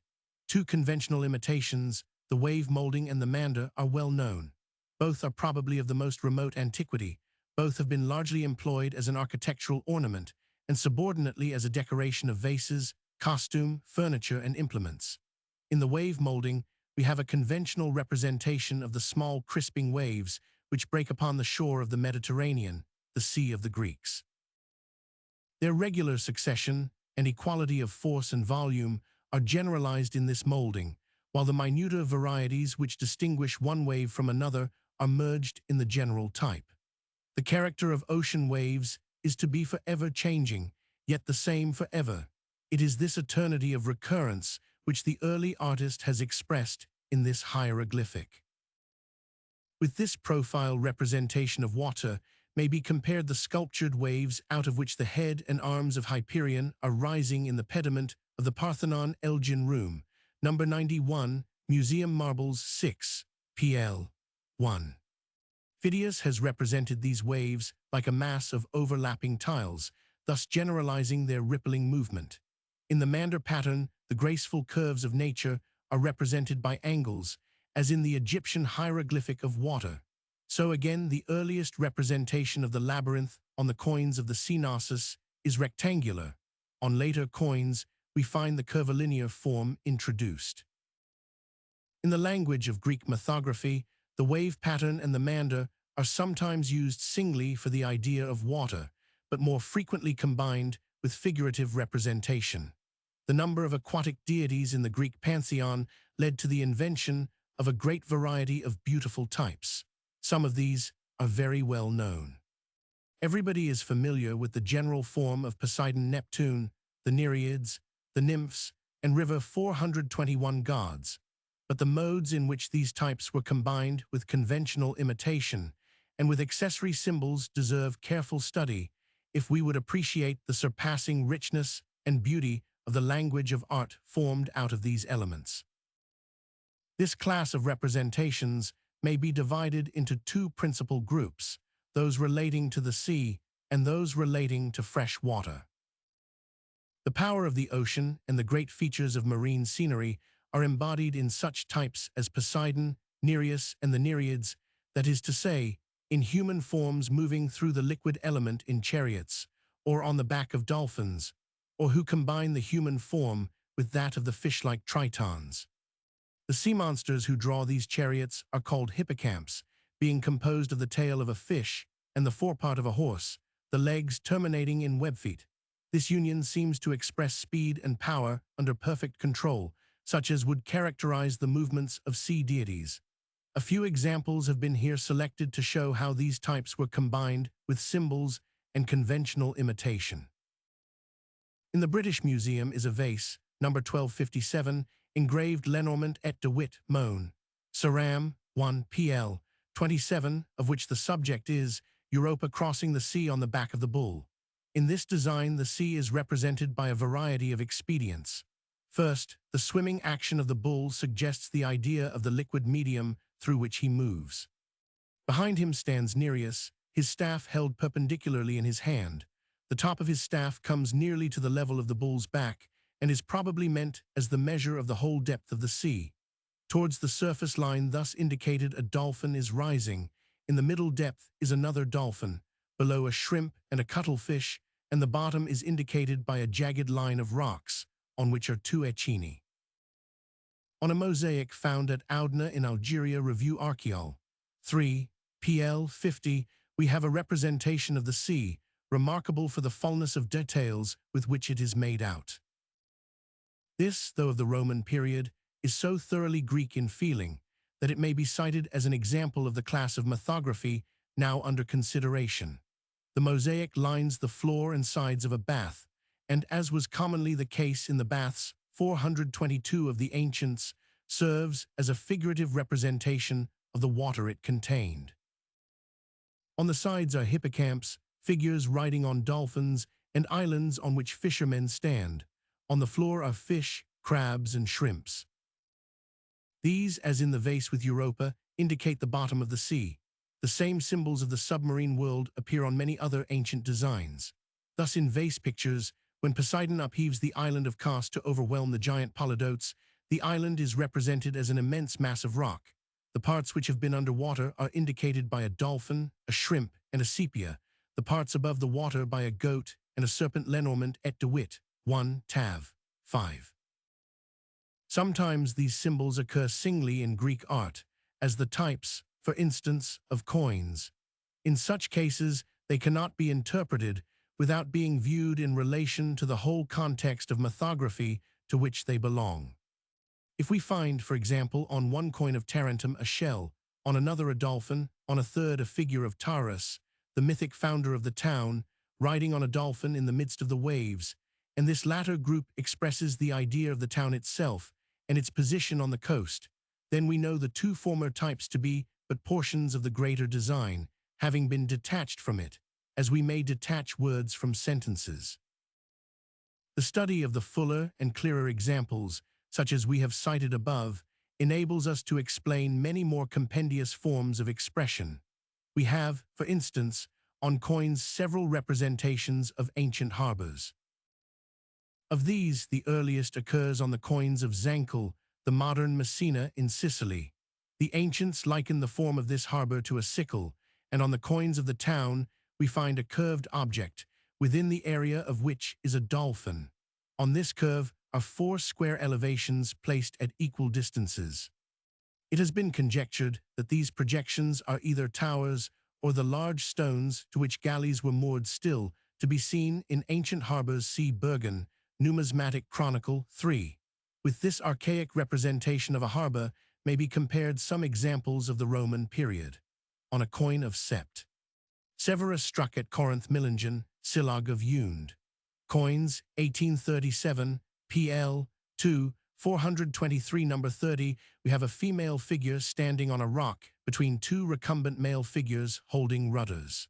Speaker 1: Two conventional imitations, the wave molding and the mander, are well known. Both are probably of the most remote antiquity. Both have been largely employed as an architectural ornament and subordinately as a decoration of vases, costume, furniture, and implements. In the wave molding, we have a conventional representation of the small crisping waves which break upon the shore of the Mediterranean, the Sea of the Greeks. Their regular succession and equality of force and volume are generalized in this molding, while the minuter varieties which distinguish one wave from another are merged in the general type. The character of ocean waves is to be forever changing, yet the same forever. It is this eternity of recurrence which the early artist has expressed in this hieroglyphic. With this profile representation of water may be compared the sculptured waves out of which the head and arms of Hyperion are rising in the pediment of the Parthenon Elgin Room, number 91, Museum Marbles 6, PL 1. Phidias has represented these waves like a mass of overlapping tiles, thus generalizing their rippling movement. In the mander pattern, the graceful curves of nature are represented by angles, as in the Egyptian hieroglyphic of water. So again, the earliest representation of the labyrinth on the coins of the Cenosis is rectangular. On later coins, we find the curvilinear form introduced. In the language of Greek mythography, the wave pattern and the mander are sometimes used singly for the idea of water, but more frequently combined with figurative representation. The number of aquatic deities in the Greek pantheon led to the invention of a great variety of beautiful types. Some of these are very well known. Everybody is familiar with the general form of Poseidon, Neptune, the Nereids, the nymphs, and river 421 gods, but the modes in which these types were combined with conventional imitation and with accessory symbols deserve careful study if we would appreciate the surpassing richness and beauty of the language of art formed out of these elements. This class of representations may be divided into two principal groups, those relating to the sea and those relating to fresh water. The power of the ocean and the great features of marine scenery are embodied in such types as Poseidon, Nereus, and the Nereids, that is to say, in human forms moving through the liquid element in chariots, or on the back of dolphins, or who combine the human form with that of the fish-like tritons. The sea monsters who draw these chariots are called hippocamps, being composed of the tail of a fish and the forepart of a horse, the legs terminating in webfeet. This union seems to express speed and power under perfect control, such as would characterize the movements of sea deities. A few examples have been here selected to show how these types were combined with symbols and conventional imitation. In the British Museum is a vase, number 1257, engraved Lenormand et de Witt, Mohn, Ceram, 1 pl. 27, of which the subject is Europa crossing the sea on the back of the bull. In this design, the sea is represented by a variety of expedients. First, the swimming action of the bull suggests the idea of the liquid medium through which he moves. Behind him stands Nereus, his staff held perpendicularly in his hand. The top of his staff comes nearly to the level of the bull's back and is probably meant as the measure of the whole depth of the sea. Towards the surface line thus indicated, a dolphin is rising. In the middle depth is another dolphin, below a shrimp and a cuttlefish, and the bottom is indicated by a jagged line of rocks, on which are two echini. On a mosaic found at Oudna in Algeria, Revue Archéol, 3 pl. 50, we have a representation of the sea, remarkable for the fullness of details with which it is made out. This, though of the Roman period, is so thoroughly Greek in feeling that it may be cited as an example of the class of mythography now under consideration. The mosaic lines the floor and sides of a bath, and as was commonly the case in the baths 422 of the ancients, serves as a figurative representation of the water it contained. On the sides are hippocamps, figures riding on dolphins, and islands on which fishermen stand. On the floor are fish, crabs, and shrimps. These, as in the vase with Europa, indicate the bottom of the sea. The same symbols of the submarine world appear on many other ancient designs. Thus in vase pictures, when Poseidon upheaves the island of Kos to overwhelm the giant polydotes, the island is represented as an immense mass of rock. The parts which have been underwater are indicated by a dolphin, a shrimp, and a sepia, the parts above the water by a goat and a serpent. Lenormand et de Witt, 1 Tav. 5. Sometimes these symbols occur singly in Greek art, as the types, for instance, of coins. In such cases, they cannot be interpreted without being viewed in relation to the whole context of mythography to which they belong. If we find, for example, on one coin of Tarentum a shell, on another a dolphin, on a third a figure of Taurus, the mythic founder of the town, riding on a dolphin in the midst of the waves, and this latter group expresses the idea of the town itself and its position on the coast, then we know the two former types to be but portions of the greater design, having been detached from it, as we may detach words from sentences. The study of the fuller and clearer examples, such as we have cited above, enables us to explain many more compendious forms of expression. We have, for instance, on coins several representations of ancient harbors. Of these, the earliest occurs on the coins of Zancle, the modern Messina in Sicily. The ancients liken the form of this harbor to a sickle, and on the coins of the town we find a curved object, within the area of which is a dolphin. On this curve are 4 square elevations placed at equal distances. It has been conjectured that these projections are either towers or the large stones to which galleys were moored still to be seen in ancient harbors. See Bergen, numismatic chronicle 3. With this archaic representation of a harbor may be compared some examples of the Roman period. On a coin of sept. Severus struck at Corinth Millingen, Silog of Und. Coins, 1837, PL, 2, 423 number 30, we have a female figure standing on a rock between two recumbent male figures holding rudders.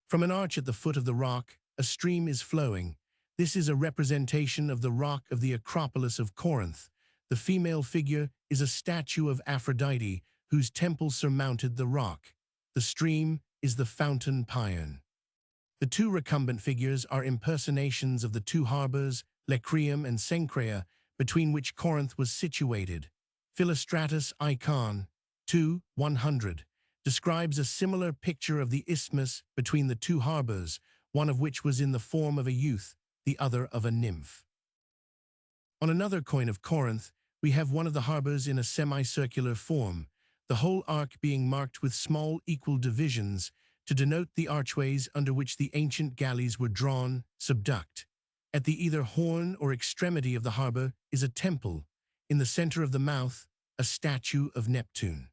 Speaker 1: From an arch at the foot of the rock, a stream is flowing. This is a representation of the rock of the Acropolis of Corinth. The female figure is a statue of Aphrodite, whose temple surmounted the rock. The stream is the fountain Pion. The two recumbent figures are impersonations of the two harbors, Lecrium and Cenchrea, between which Corinth was situated. Philostratus Icon 2, 100 describes a similar picture of the isthmus between the two harbors, one of which was in the form of a youth, the other of a nymph. On another coin of Corinth, we have one of the harbors in a semicircular form, the whole arc being marked with small equal divisions to denote the archways under which the ancient galleys were drawn, subduct. At the either horn or extremity of the harbor is a temple. In the center of the mouth, a statue of Neptune.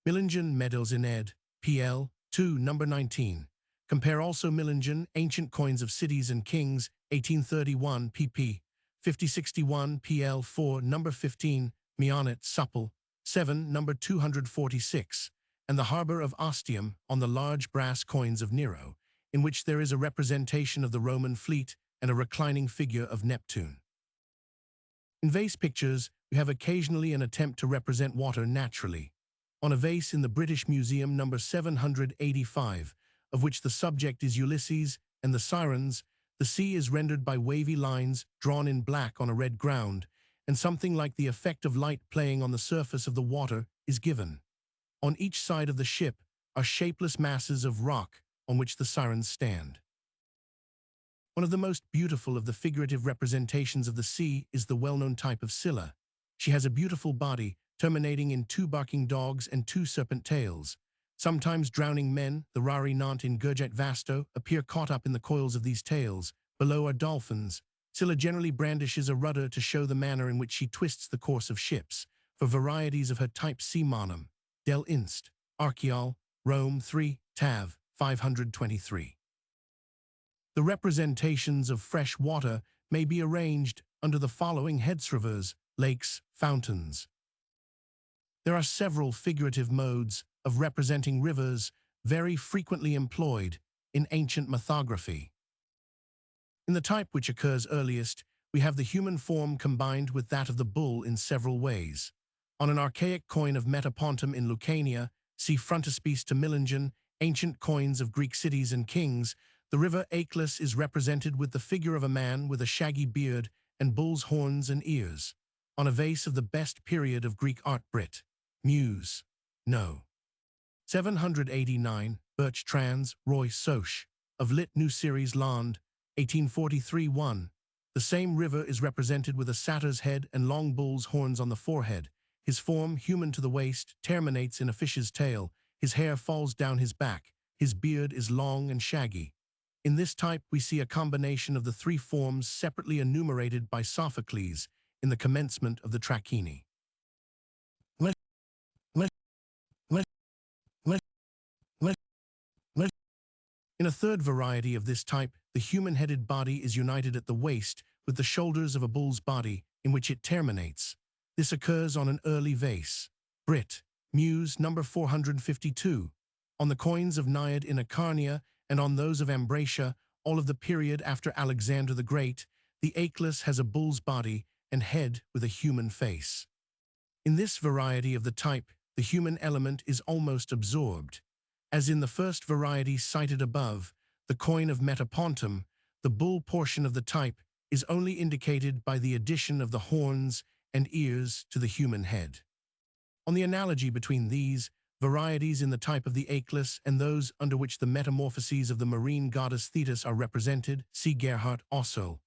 Speaker 1: Millingen Medals in ed. PL. 2, number 19. Compare also Millingen, Ancient Coins of Cities and Kings, 1831, pp. 5061, PL. 4, number 15, Mionnet Supple, 7, number 246, and the harbor of Ostium on the large brass coins of Nero, in which there is a representation of the Roman fleet and a reclining figure of Neptune. In vase pictures, we have occasionally an attempt to represent water naturally. On a vase in the British Museum number 785, of which the subject is Ulysses and the Sirens, the sea is rendered by wavy lines drawn in black on a red ground, and something like the effect of light playing on the surface of the water is given. On each side of the ship are shapeless masses of rock on which the Sirens stand. One of the most beautiful of the figurative representations of the sea is the well-known type of Scylla. She has a beautiful body, terminating in two barking dogs and two serpent tails. Sometimes drowning men, the rari nant in Gurget Vasto, appear caught up in the coils of these tails. Below are dolphins. Scylla generally brandishes a rudder to show the manner in which she twists the course of ships. For varieties of her type see Monum, Del Inst, Archeol, Rome 3, Tav, 523. The representations of fresh water may be arranged under the following heads: rivers, lakes, fountains. There are several figurative modes of representing rivers very frequently employed in ancient mythography. In the type which occurs earliest, we have the human form combined with that of the bull in several ways. On an archaic coin of Metapontum in Lucania, see frontispiece to Millingen, Ancient Coins of Greek Cities and Kings, the river Achelous is represented with the figure of a man with a shaggy beard and bull's horns and ears. On a vase of the best period of Greek art Brit. Muse. No. 789, Birch-Trans, Roy Soch, of Lit New Series Land, 1843-1. The same river is represented with a satyr's head and long bull's horns on the forehead. His form, human to the waist, terminates in a fish's tail. His hair falls down his back. His beard is long and shaggy. In this type, we see a combination of the three forms separately enumerated by Sophocles in the commencement of the Trachini. In a third variety of this type, the human-headed body is united at the waist with the shoulders of a bull's body, in which it terminates. This occurs on an early vase. Brit. Muse number 452. On the coins of Naiad in Acarnania and on those of Ambracia, all of the period after Alexander the Great, the Achelous has a bull's body and head with a human face. In this variety of the type, the human element is almost absorbed. As in the first variety cited above, the coin of Metapontum, the bull portion of the type is only indicated by the addition of the horns and ears to the human head. On the analogy between these varieties in the type of the Achelous and those under which the metamorphoses of the marine goddess Thetis are represented, see Gerhardt Ossel,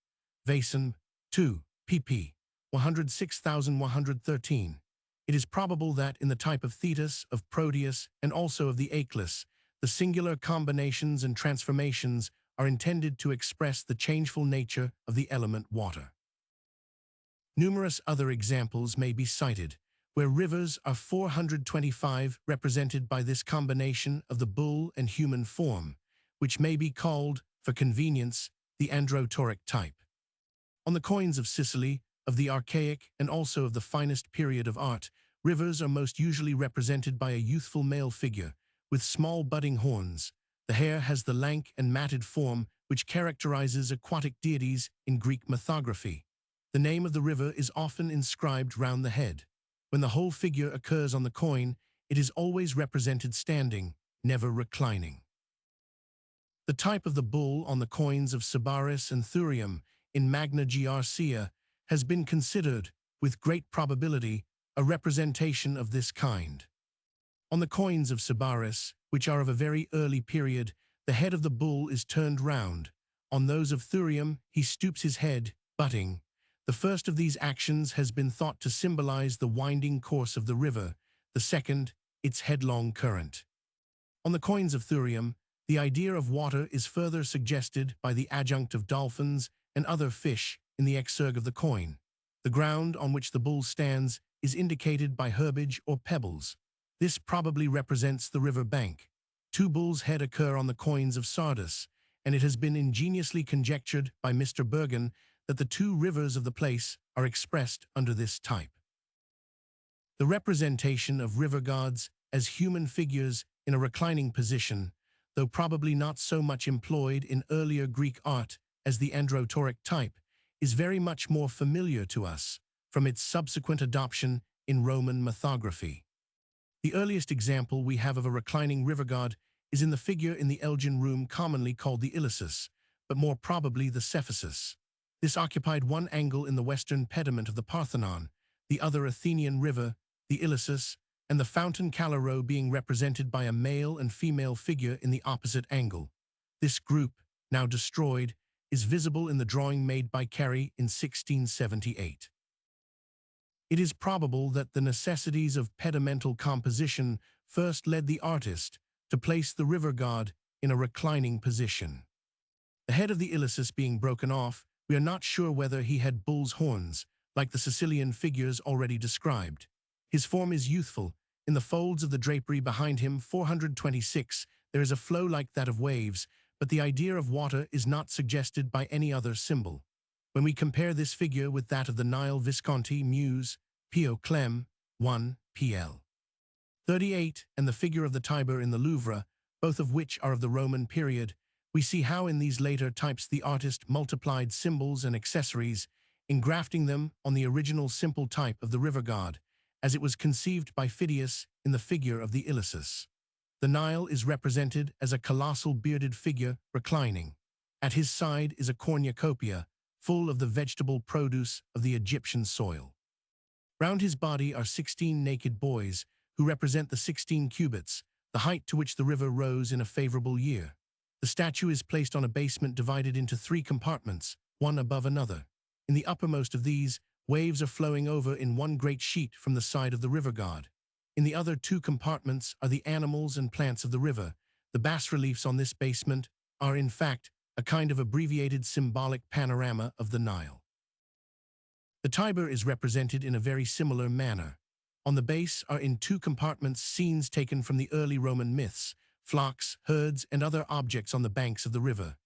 Speaker 1: Vason, 2, pp. 106,113. It is probable that in the type of Thetis, of Proteus, and also of the Achelous, the singular combinations and transformations are intended to express the changeful nature of the element water. Numerous other examples may be cited, where rivers are 425 represented by this combination of the bull and human form, which may be called, for convenience, the androtauric type. On the coins of Sicily, of the archaic and also of the finest period of art, rivers are most usually represented by a youthful male figure, with small budding horns. The hair has the lank and matted form which characterizes aquatic deities in Greek mythography. The name of the river is often inscribed round the head. When the whole figure occurs on the coin, it is always represented standing, never reclining. The type of the bull on the coins of Sybaris and Thurium in Magna Graecia has been considered, with great probability, a representation of this kind. On the coins of Sybaris, which are of a very early period, the head of the bull is turned round. On those of Thurium, he stoops his head, butting. The first of these actions has been thought to symbolize the winding course of the river, the second, its headlong current. On the coins of Thurium, the idea of water is further suggested by the adjunct of dolphins and other fish in the exurg of the coin. The ground on which the bull stands is indicated by herbage or pebbles. This probably represents the river bank. Two bulls' heads occur on the coins of Sardis, and it has been ingeniously conjectured by Mr. Bergen that the two rivers of the place are expressed under this type. The representation of river gods as human figures in a reclining position, though probably not so much employed in earlier Greek art as the androtauric type, is very much more familiar to us from its subsequent adoption in Roman mythography. The earliest example we have of a reclining river god is in the figure in the Elgin room commonly called the Ilissus, but more probably the Cephasus. This occupied one angle in the western pediment of the Parthenon, the other Athenian river, the Ilissus, and the fountain Calero being represented by a male and female figure in the opposite angle. This group, now destroyed, is visible in the drawing made by Carey in 1678. It is probable that the necessities of pedimental composition first led the artist to place the river god in a reclining position. The head of the Ilissus being broken off, we are not sure whether he had bull's horns, like the Sicilian figures already described. His form is youthful. In the folds of the drapery behind him, 426, there is a flow like that of waves, but the idea of water is not suggested by any other symbol. When we compare this figure with that of the Nile Visconti Muse, Pio Clem, 1, pl. 38, and the figure of the Tiber in the Louvre, both of which are of the Roman period, we see how in these later types the artist multiplied symbols and accessories, engrafting them on the original simple type of the river god, as it was conceived by Phidias in the figure of the Ilissus. The Nile is represented as a colossal bearded figure reclining. At his side is a cornucopia, full of the vegetable produce of the Egyptian soil. Round his body are 16 naked boys, who represent the 16 cubits, the height to which the river rose in a favorable year. The statue is placed on a basement divided into 3 compartments, one above another. In the uppermost of these, waves are flowing over in one great sheet from the side of the river god. In the other 2 compartments are the animals and plants of the river. The bas-reliefs on this basement are, in fact, a kind of abbreviated symbolic panorama of the Nile. The Tiber is represented in a very similar manner. On the base are in 2 compartments scenes taken from the early Roman myths, flocks, herds, and other objects on the banks of the river.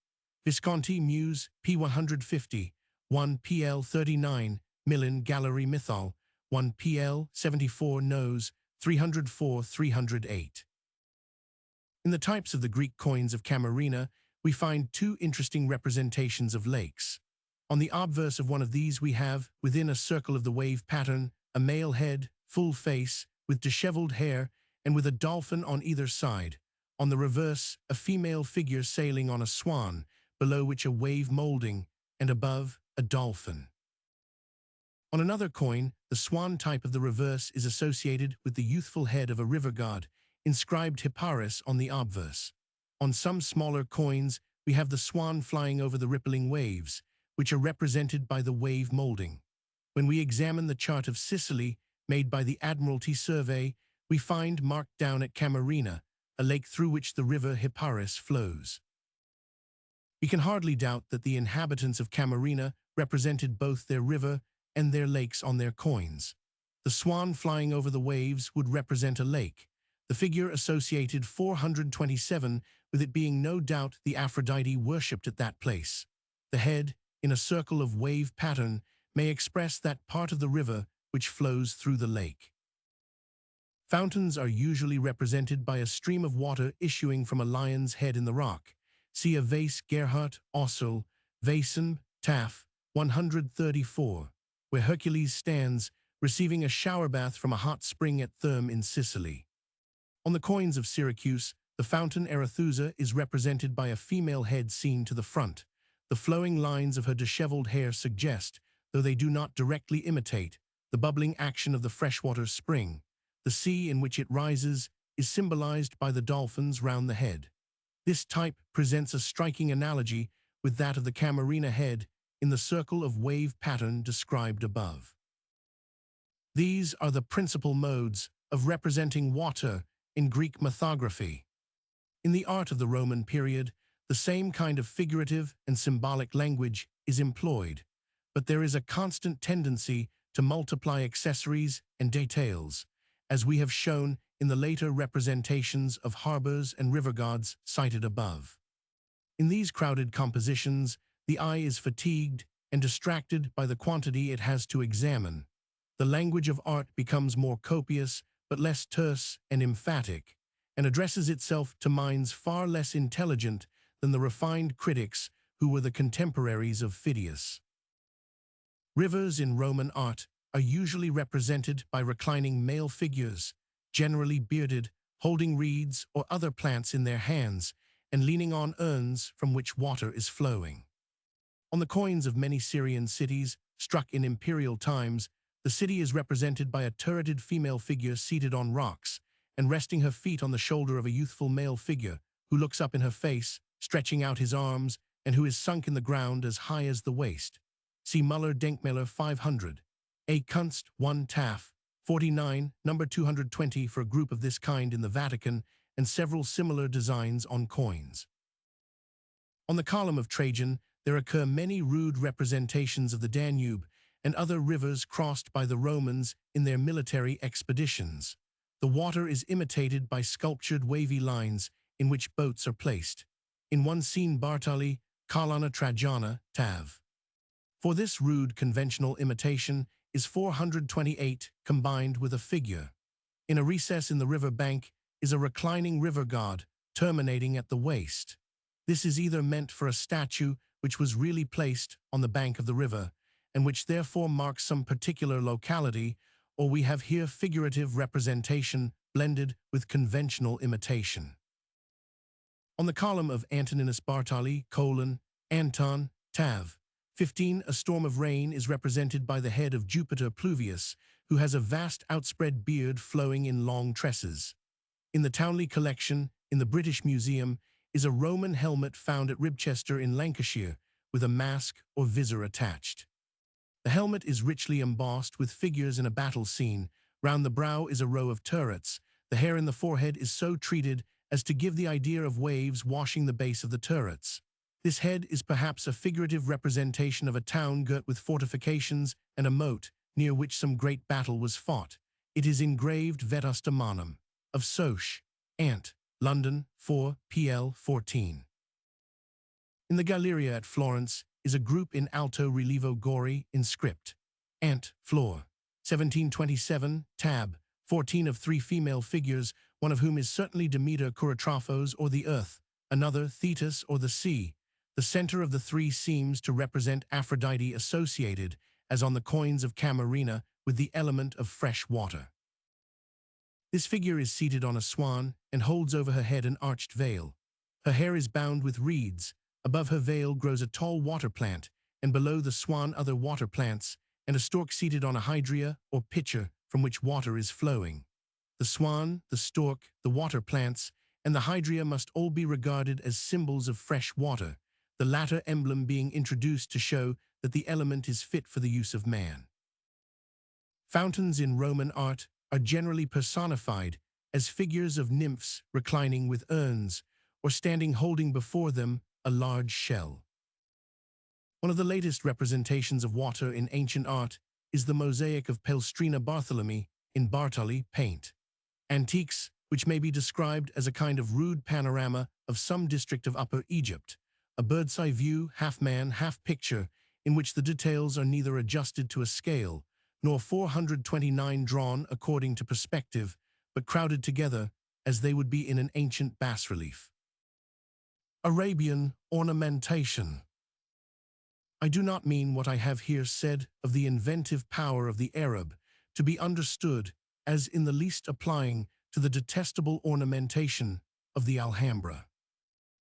Speaker 1: Visconti Muse, p. 150, 1 pl. 39, Milan Gallery Mythol, 1 pl. 74 Nose, 304-308. In the types of the Greek coins of Camarina, we find 2 interesting representations of lakes. On the obverse of one of these we have, within a circle of the wave pattern, a male head, full face, with disheveled hair, and with a dolphin on either side. On the reverse, a female figure sailing on a swan, below which a wave molding, and above, a dolphin. On another coin, the swan type of the reverse is associated with the youthful head of a river god, inscribed Hipparis on the obverse. On some smaller coins, we have the swan flying over the rippling waves, which are represented by the wave molding. When we examine the chart of Sicily, made by the Admiralty Survey, we find marked down at Camarina, a lake through which the river Hipparis flows. We can hardly doubt that the inhabitants of Camarina represented both their river and their lakes on their coins. The swan flying over the waves would represent a lake. The figure associated 427 with it being no doubt the Aphrodite worshipped at that place. The head, in a circle of wave pattern, may express that part of the river which flows through the lake. Fountains are usually represented by a stream of water issuing from a lion's head in the rock. See a vase Gerhardt, Ossel, Vasen, Taff, 134, where Hercules stands, receiving a shower bath from a hot spring at Therme in Sicily. On the coins of Syracuse, the fountain Arethusa is represented by a female head seen to the front. The flowing lines of her disheveled hair suggest, though they do not directly imitate, the bubbling action of the freshwater spring. The sea in which it rises is symbolized by the dolphins round the head. This type presents a striking analogy with that of the Camarina head in the circle of wave pattern described above. These are the principal modes of representing water in Greek mythography. In the art of the Roman period, the same kind of figurative and symbolic language is employed, but there is a constant tendency to multiply accessories and details, as we have shown in the later representations of harbors and river gods cited above. In these crowded compositions, the eye is fatigued and distracted by the quantity it has to examine. The language of art becomes more copious but less terse and emphatic, and addresses itself to minds far less intelligent than the refined critics who were the contemporaries of Phidias. Rivers in Roman art are usually represented by reclining male figures, generally bearded, holding reeds or other plants in their hands, and leaning on urns from which water is flowing. On the coins of many Syrian cities, struck in imperial times, the city is represented by a turreted female figure seated on rocks and resting her feet on the shoulder of a youthful male figure who looks up in her face, stretching out his arms, and who is sunk in the ground as high as the waist. See Müller-Denkmäler 500. A. Kunst, 1 Taff, 49, number 220 for a group of this kind in the Vatican, and several similar designs on coins. On the column of Trajan, there occur many rude representations of the Danube and other rivers crossed by the Romans in their military expeditions. The water is imitated by sculptured wavy lines in which boats are placed. In one scene Bartali, Colonna Trajana, Tav. For this rude conventional imitation is 428 combined with a figure. In a recess in the river bank is a reclining river god terminating at the waist. This is either meant for a statue which was really placed on the bank of the river, and which therefore marks some particular locality, or we have here figurative representation blended with conventional imitation. On the column of Antoninus Bartali, Anton, Tav. 15, a storm of rain is represented by the head of Jupiter Pluvius, who has a vast outspread beard flowing in long tresses. In the Townley collection, in the British Museum, is a Roman helmet found at Ribchester in Lancashire, with a mask or visor attached. The helmet is richly embossed with figures in a battle scene. Round the brow is a row of turrets. The hair in the forehead is so treated as to give the idea of waves washing the base of the turrets. This head is perhaps a figurative representation of a town girt with fortifications and a moat, near which some great battle was fought. It is engraved Vetusta Manum, of Soch, Ant, London, 4, pl. 14. In the Galleria at Florence is a group in alto relievo Gori in script. Ant, floor. 1727, tab. 14 of 3 female figures, one of whom is certainly Demeter Kuratrophos or the earth, another Thetis or the sea. The center of the 3 seems to represent Aphrodite associated, as on the coins of Camarina, with the element of fresh water. This figure is seated on a swan and holds over her head an arched veil. Her hair is bound with reeds. Above her veil grows a tall water plant, and below the swan other water plants, and a stork seated on a hydria or pitcher from which water is flowing. The swan, the stork, the water plants, and the hydria must all be regarded as symbols of fresh water, the latter emblem being introduced to show that the element is fit for the use of man. Fountains in Roman art are generally personified as figures of nymphs reclining with urns, or standing holding before them a large shell. One of the latest representations of water in ancient art is the mosaic of Palestrina Bartholomei in Bartoli paint. Antiques, which may be described as a kind of rude panorama of some district of Upper Egypt, a bird's-eye view, half-man, half-picture, in which the details are neither adjusted to a scale, nor 429 drawn according to perspective, but crowded together as they would be in an ancient bas-relief. Arabian ornamentation. I do not mean what I have here said of the inventive power of the Arab to be understood as in the least applying to the detestable ornamentation of the Alhambra.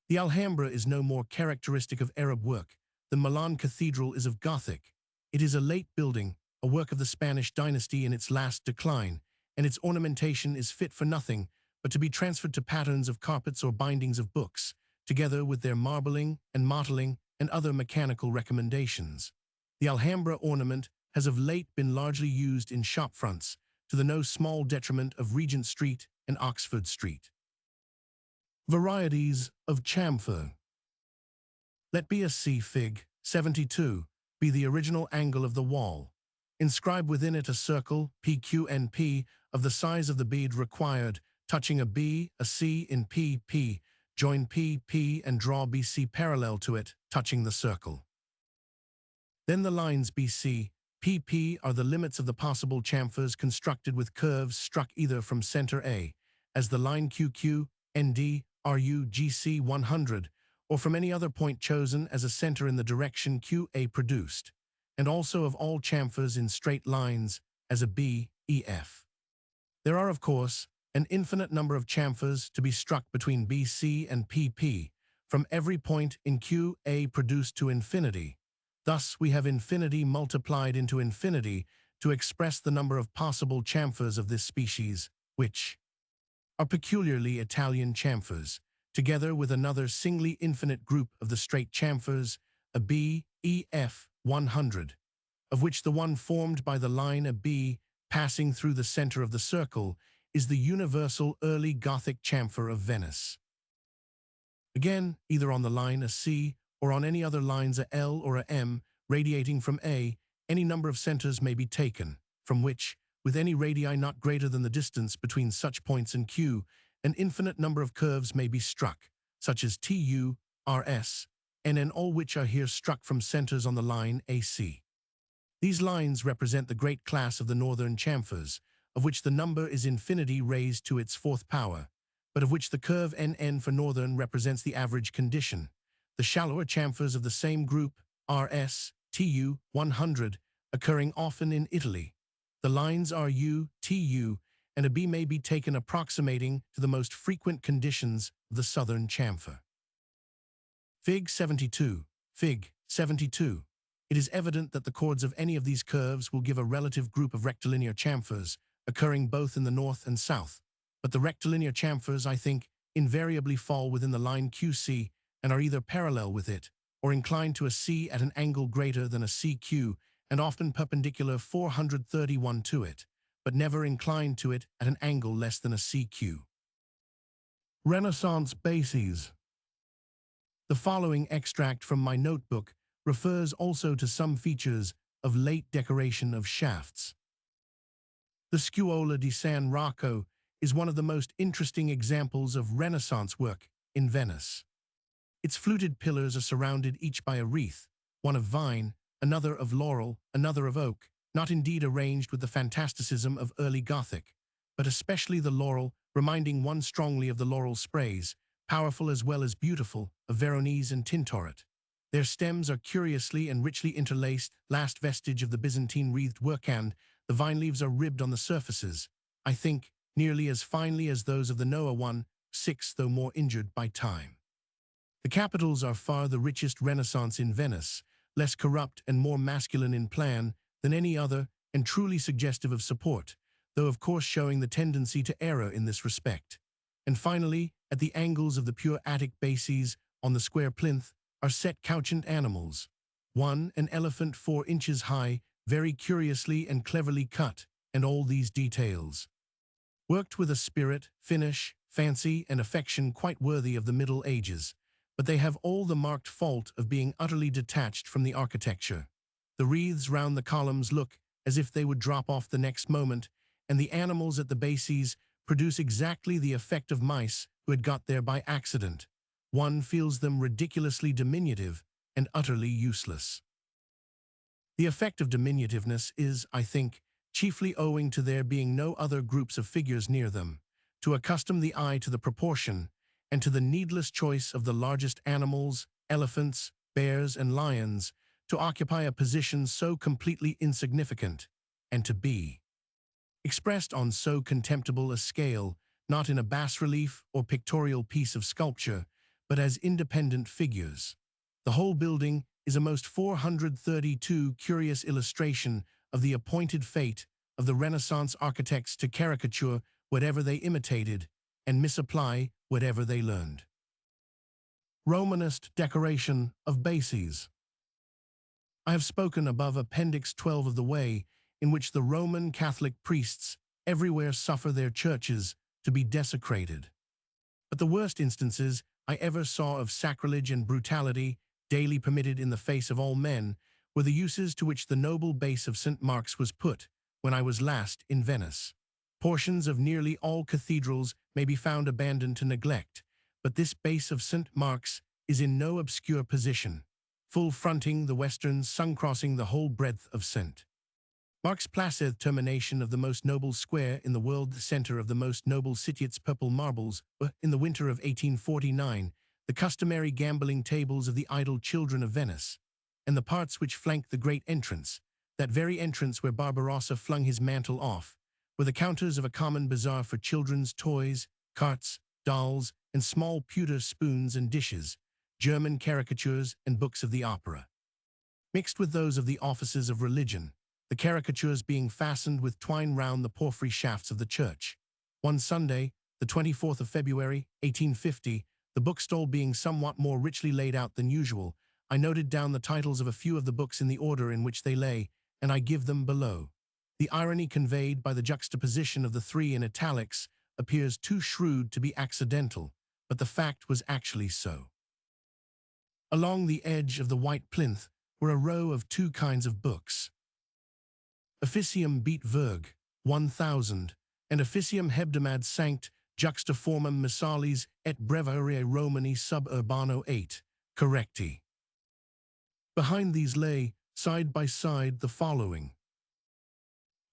Speaker 1: The Alhambra is no more characteristic of Arab work than Milan Cathedral is of Gothic. It is a late building, a work of the Spanish dynasty in its last decline, and its ornamentation is fit for nothing but to be transferred to patterns of carpets or bindings of books, together with their marbling and mottling and other mechanical recommendations. The Alhambra ornament has of late been largely used in shop fronts, to the no small detriment of Regent Street and Oxford Street. Varieties of chamfer. Let BSc Fig. 72 be the original angle of the wall. Inscribe within it a circle, PQNP, of the size of the bead required, touching a B, a C in PP, join PP and draw BC parallel to it, touching the circle. Then the lines BC, PP are the limits of the possible chamfers constructed with curves struck either from center A, as the line QQ, ND, RU, GC 100, or from any other point chosen as a center in the direction QA produced, and also of all chamfers in straight lines as a B, EF. There are, of course, an infinite number of chamfers to be struck between BC and PP, from every point in QA produced to infinity. Thus, we have infinity multiplied into infinity to express the number of possible chamfers of this species, which are peculiarly Italian chamfers, together with another singly infinite group of the straight chamfers, a B, EF, 100, of which the one formed by the line a B passing through the center of the circle is the universal early Gothic chamfer of Venice. Again, either on the line a C or on any other lines a L or a M radiating from A, any number of centers may be taken, from which, with any radii not greater than the distance between such points and Q, an infinite number of curves may be struck, such as TU, RS, and all which are here struck from centers on the line AC. These lines represent the great class of the northern chamfers, of which the number is infinity raised to its fourth power, but of which the curve NN for northern represents the average condition. The shallower chamfers of the same group, RS, TU, 100, occurring often in Italy. The lines RU, TU, and a B may be taken approximating to the most frequent conditions of the southern chamfer. Fig. 72. Fig. 72. It is evident that the chords of any of these curves will give a relative group of rectilinear chamfers, occurring both in the north and south. But the rectilinear chamfers, I think, invariably fall within the line QC and are either parallel with it, or inclined to a C at an angle greater than a CQ, and often perpendicular 431 to it, but never inclined to it at an angle less than a CQ. Renaissance bases. The following extract from my notebook refers also to some features of late decoration of shafts. The Scuola di San Rocco is one of the most interesting examples of Renaissance work in Venice. Its fluted pillars are surrounded each by a wreath, one of vine, another of laurel, another of oak, not indeed arranged with the fantasticism of early Gothic, but especially the laurel, reminding one strongly of the laurel sprays, powerful as well as beautiful, of Veronese and Tintoret. Their stems are curiously and richly interlaced, last vestige of the Byzantine wreathed work, and the vine leaves are ribbed on the surfaces, I think, nearly as finely as those of the Noah 1/6, though more injured by time. The capitals are far the richest Renaissance in Venice, less corrupt and more masculine in plan than any other, and truly suggestive of support, though of course showing the tendency to error in this respect. And finally, at the angles of the pure Attic bases, on the square plinth, are set couchant animals. One, an elephant 4 inches high, very curiously and cleverly cut, and all these details worked with a spirit, finish, fancy, and affection quite worthy of the Middle Ages, but they have all the marked fault of being utterly detached from the architecture. The wreaths round the columns look as if they would drop off the next moment, and the animals at the bases produce exactly the effect of mice who had got there by accident. One feels them ridiculously diminutive and utterly useless. The effect of diminutiveness is, I think, chiefly owing to there being no other groups of figures near them, to accustom the eye to the proportion, and to the needless choice of the largest animals, elephants, bears, and lions, to occupy a position so completely insignificant, and to be expressed on so contemptible a scale, not in a bas-relief or pictorial piece of sculpture, but as independent figures. The whole building is a most 432 curious illustration of the appointed fate of the Renaissance architects to caricature whatever they imitated and misapply whatever they learned. Romanist decoration of bases. I have spoken above Appendix 12 of the way in which the Roman Catholic priests everywhere suffer their churches to be desecrated. But the worst instances I ever saw of sacrilege and brutality daily permitted in the face of all men were the uses to which the noble base of St. Mark's was put when I was last in Venice. Portions of nearly all cathedrals may be found abandoned to neglect, but this base of St. Mark's is in no obscure position, full fronting the western, sun-crossing the whole breadth of St. Mark's placid termination of the most noble square in the world, the center of the most noble city. Its purple marbles were, in the winter of 1849, the customary gambling tables of the idle children of Venice, and the parts which flanked the great entrance, that very entrance where Barbarossa flung his mantle off, were the counters of a common bazaar for children's toys, carts, dolls, and small pewter spoons and dishes, German caricatures and books of the opera. Mixed with those of the offices of religion, the caricatures being fastened with twine round the porphyry shafts of the church. One Sunday, the 24th of February, 1850, the bookstall being somewhat more richly laid out than usual, I noted down the titles of a few of the books in the order in which they lay, and I give them below. The irony conveyed by the juxtaposition of the three in italics appears too shrewd to be accidental, but the fact was actually so. Along the edge of the white plinth were a row of two kinds of books. Officium beat Virg, 1000, and Officium hebdomad sanct juxtaformam missalis et breviarii Romani sub urbano 8, correcti. Behind these lay, side by side, the following.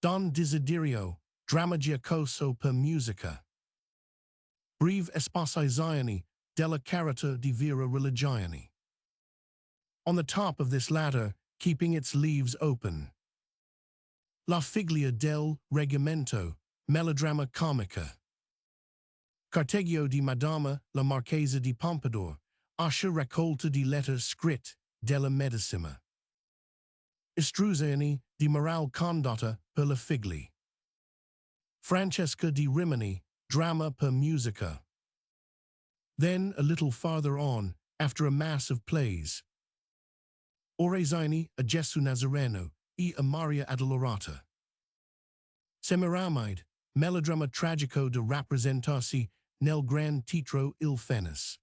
Speaker 1: Don Desiderio, Dramma Giacoso per Musica. Breve Esposizioni della Carita di Vera Religione. On the top of this latter, keeping its leaves open, La Figlia del Reggimento, Melodramma Comica. Carteggio di Madama la Marchesa di Pompadour, Ascia raccolta di lettere scritte della Medicima. Istruzioni di Moral Condotta per la Figli. Francesca di Rimini, Dramma per Musica. Then, a little farther on, after a mass of plays, Orazioni a Gesù Nazareno e a Maria Addolorata. Semiramide, Melodramma tragico da rappresentarsi nel gran titolo il Fenis.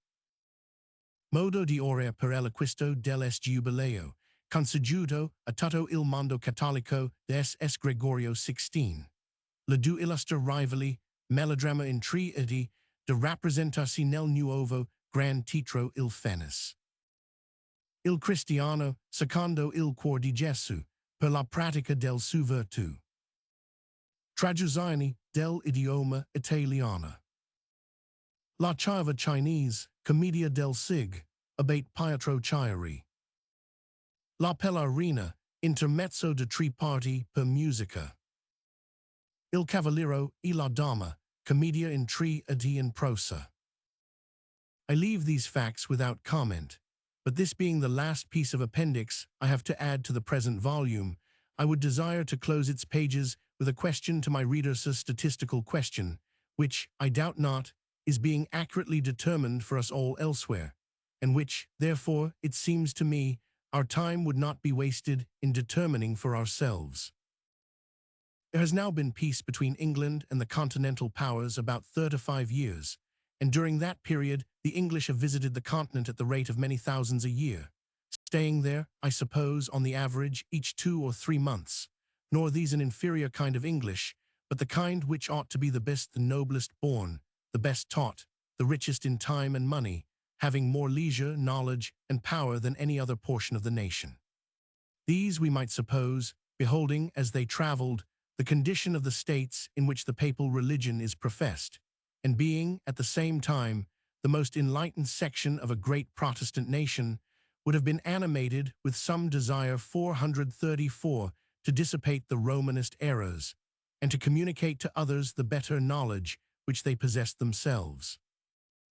Speaker 1: Modo di orare per l'acquisto dell'est Jubileo, conseguito a tutto il mondo cattolico des Gregorio XVI. La due illustre rivali, melodramma in tre edi, da rappresentarsi nel nuovo gran titolo il Fenis. Il Cristiano, secondo il cuor di Gesù, per la pratica del sua virtù. Traduzioni dell'idioma italiano. La Chiava Chinese, Commedia del Sig, Abate Pietro Chiari. La Pellarina, Intermezzo de tre parti per musica. Il Cavaliero e la Dama, Commedia in tre edi in prosa. I leave these facts without comment, but this being the last piece of appendix I have to add to the present volume, I would desire to close its pages with a question to my readers, a statistical question, which, I doubt not, is being accurately determined for us all elsewhere, and which, therefore, it seems to me, our time would not be wasted in determining for ourselves. There has now been peace between England and the continental powers about 35 years, and during that period, the English have visited the continent at the rate of many thousands a year, staying there, I suppose, on the average, each 2 or 3 months. Nor these an inferior kind of English, but the kind which ought to be the best, the noblest born, the best taught, the richest in time and money, having more leisure, knowledge, and power than any other portion of the nation. These, we might suppose, beholding, as they travelled, the condition of the states in which the papal religion is professed, and being, at the same time, the most enlightened section of a great Protestant nation, would have been animated with some desire 434 to dissipate the Romanist errors, and to communicate to others the better knowledge which they possessed themselves.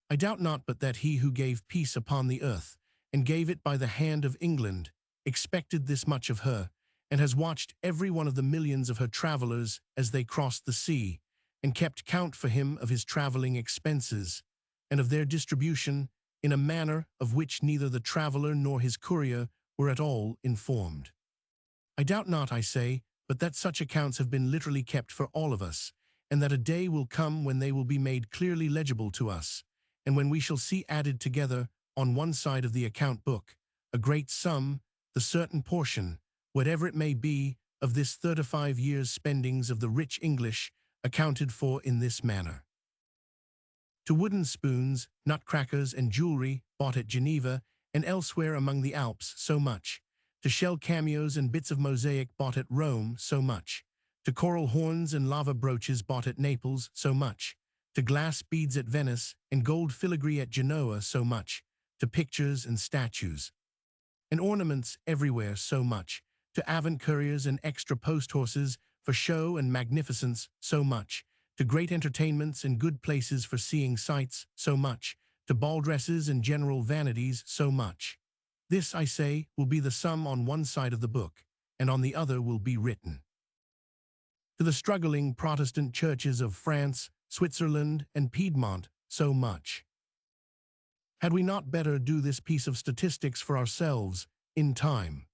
Speaker 1: I doubt not but that he who gave peace upon the earth, and gave it by the hand of England, expected this much of her, and has watched every one of the millions of her travellers as they crossed the sea, and kept count for him of his travelling expenses, and of their distribution, in a manner of which neither the traveller nor his courier were at all informed. I doubt not, I say, but that such accounts have been literally kept for all of us, and that a day will come when they will be made clearly legible to us, and when we shall see added together, on one side of the account book, a great sum, the certain portion, whatever it may be, of this 35 years' spendings of the rich English, accounted for in this manner. To wooden spoons, nutcrackers, and jewelry, bought at Geneva and elsewhere among the Alps, so much. To shell cameos and bits of mosaic bought at Rome, so much. To coral horns and lava brooches bought at Naples, so much. To glass beads at Venice and gold filigree at Genoa, so much. To pictures and statues and ornaments everywhere, so much. To avant couriers and extra post horses for show and magnificence, so much. To great entertainments and good places for seeing sights, so much. To ball dresses and general vanities, so much. This, I say, will be the sum on one side of the book, and on the other will be written. To the struggling Protestant churches of France, Switzerland, and Piedmont, so much. Had we not better do this piece of statistics for ourselves, in time?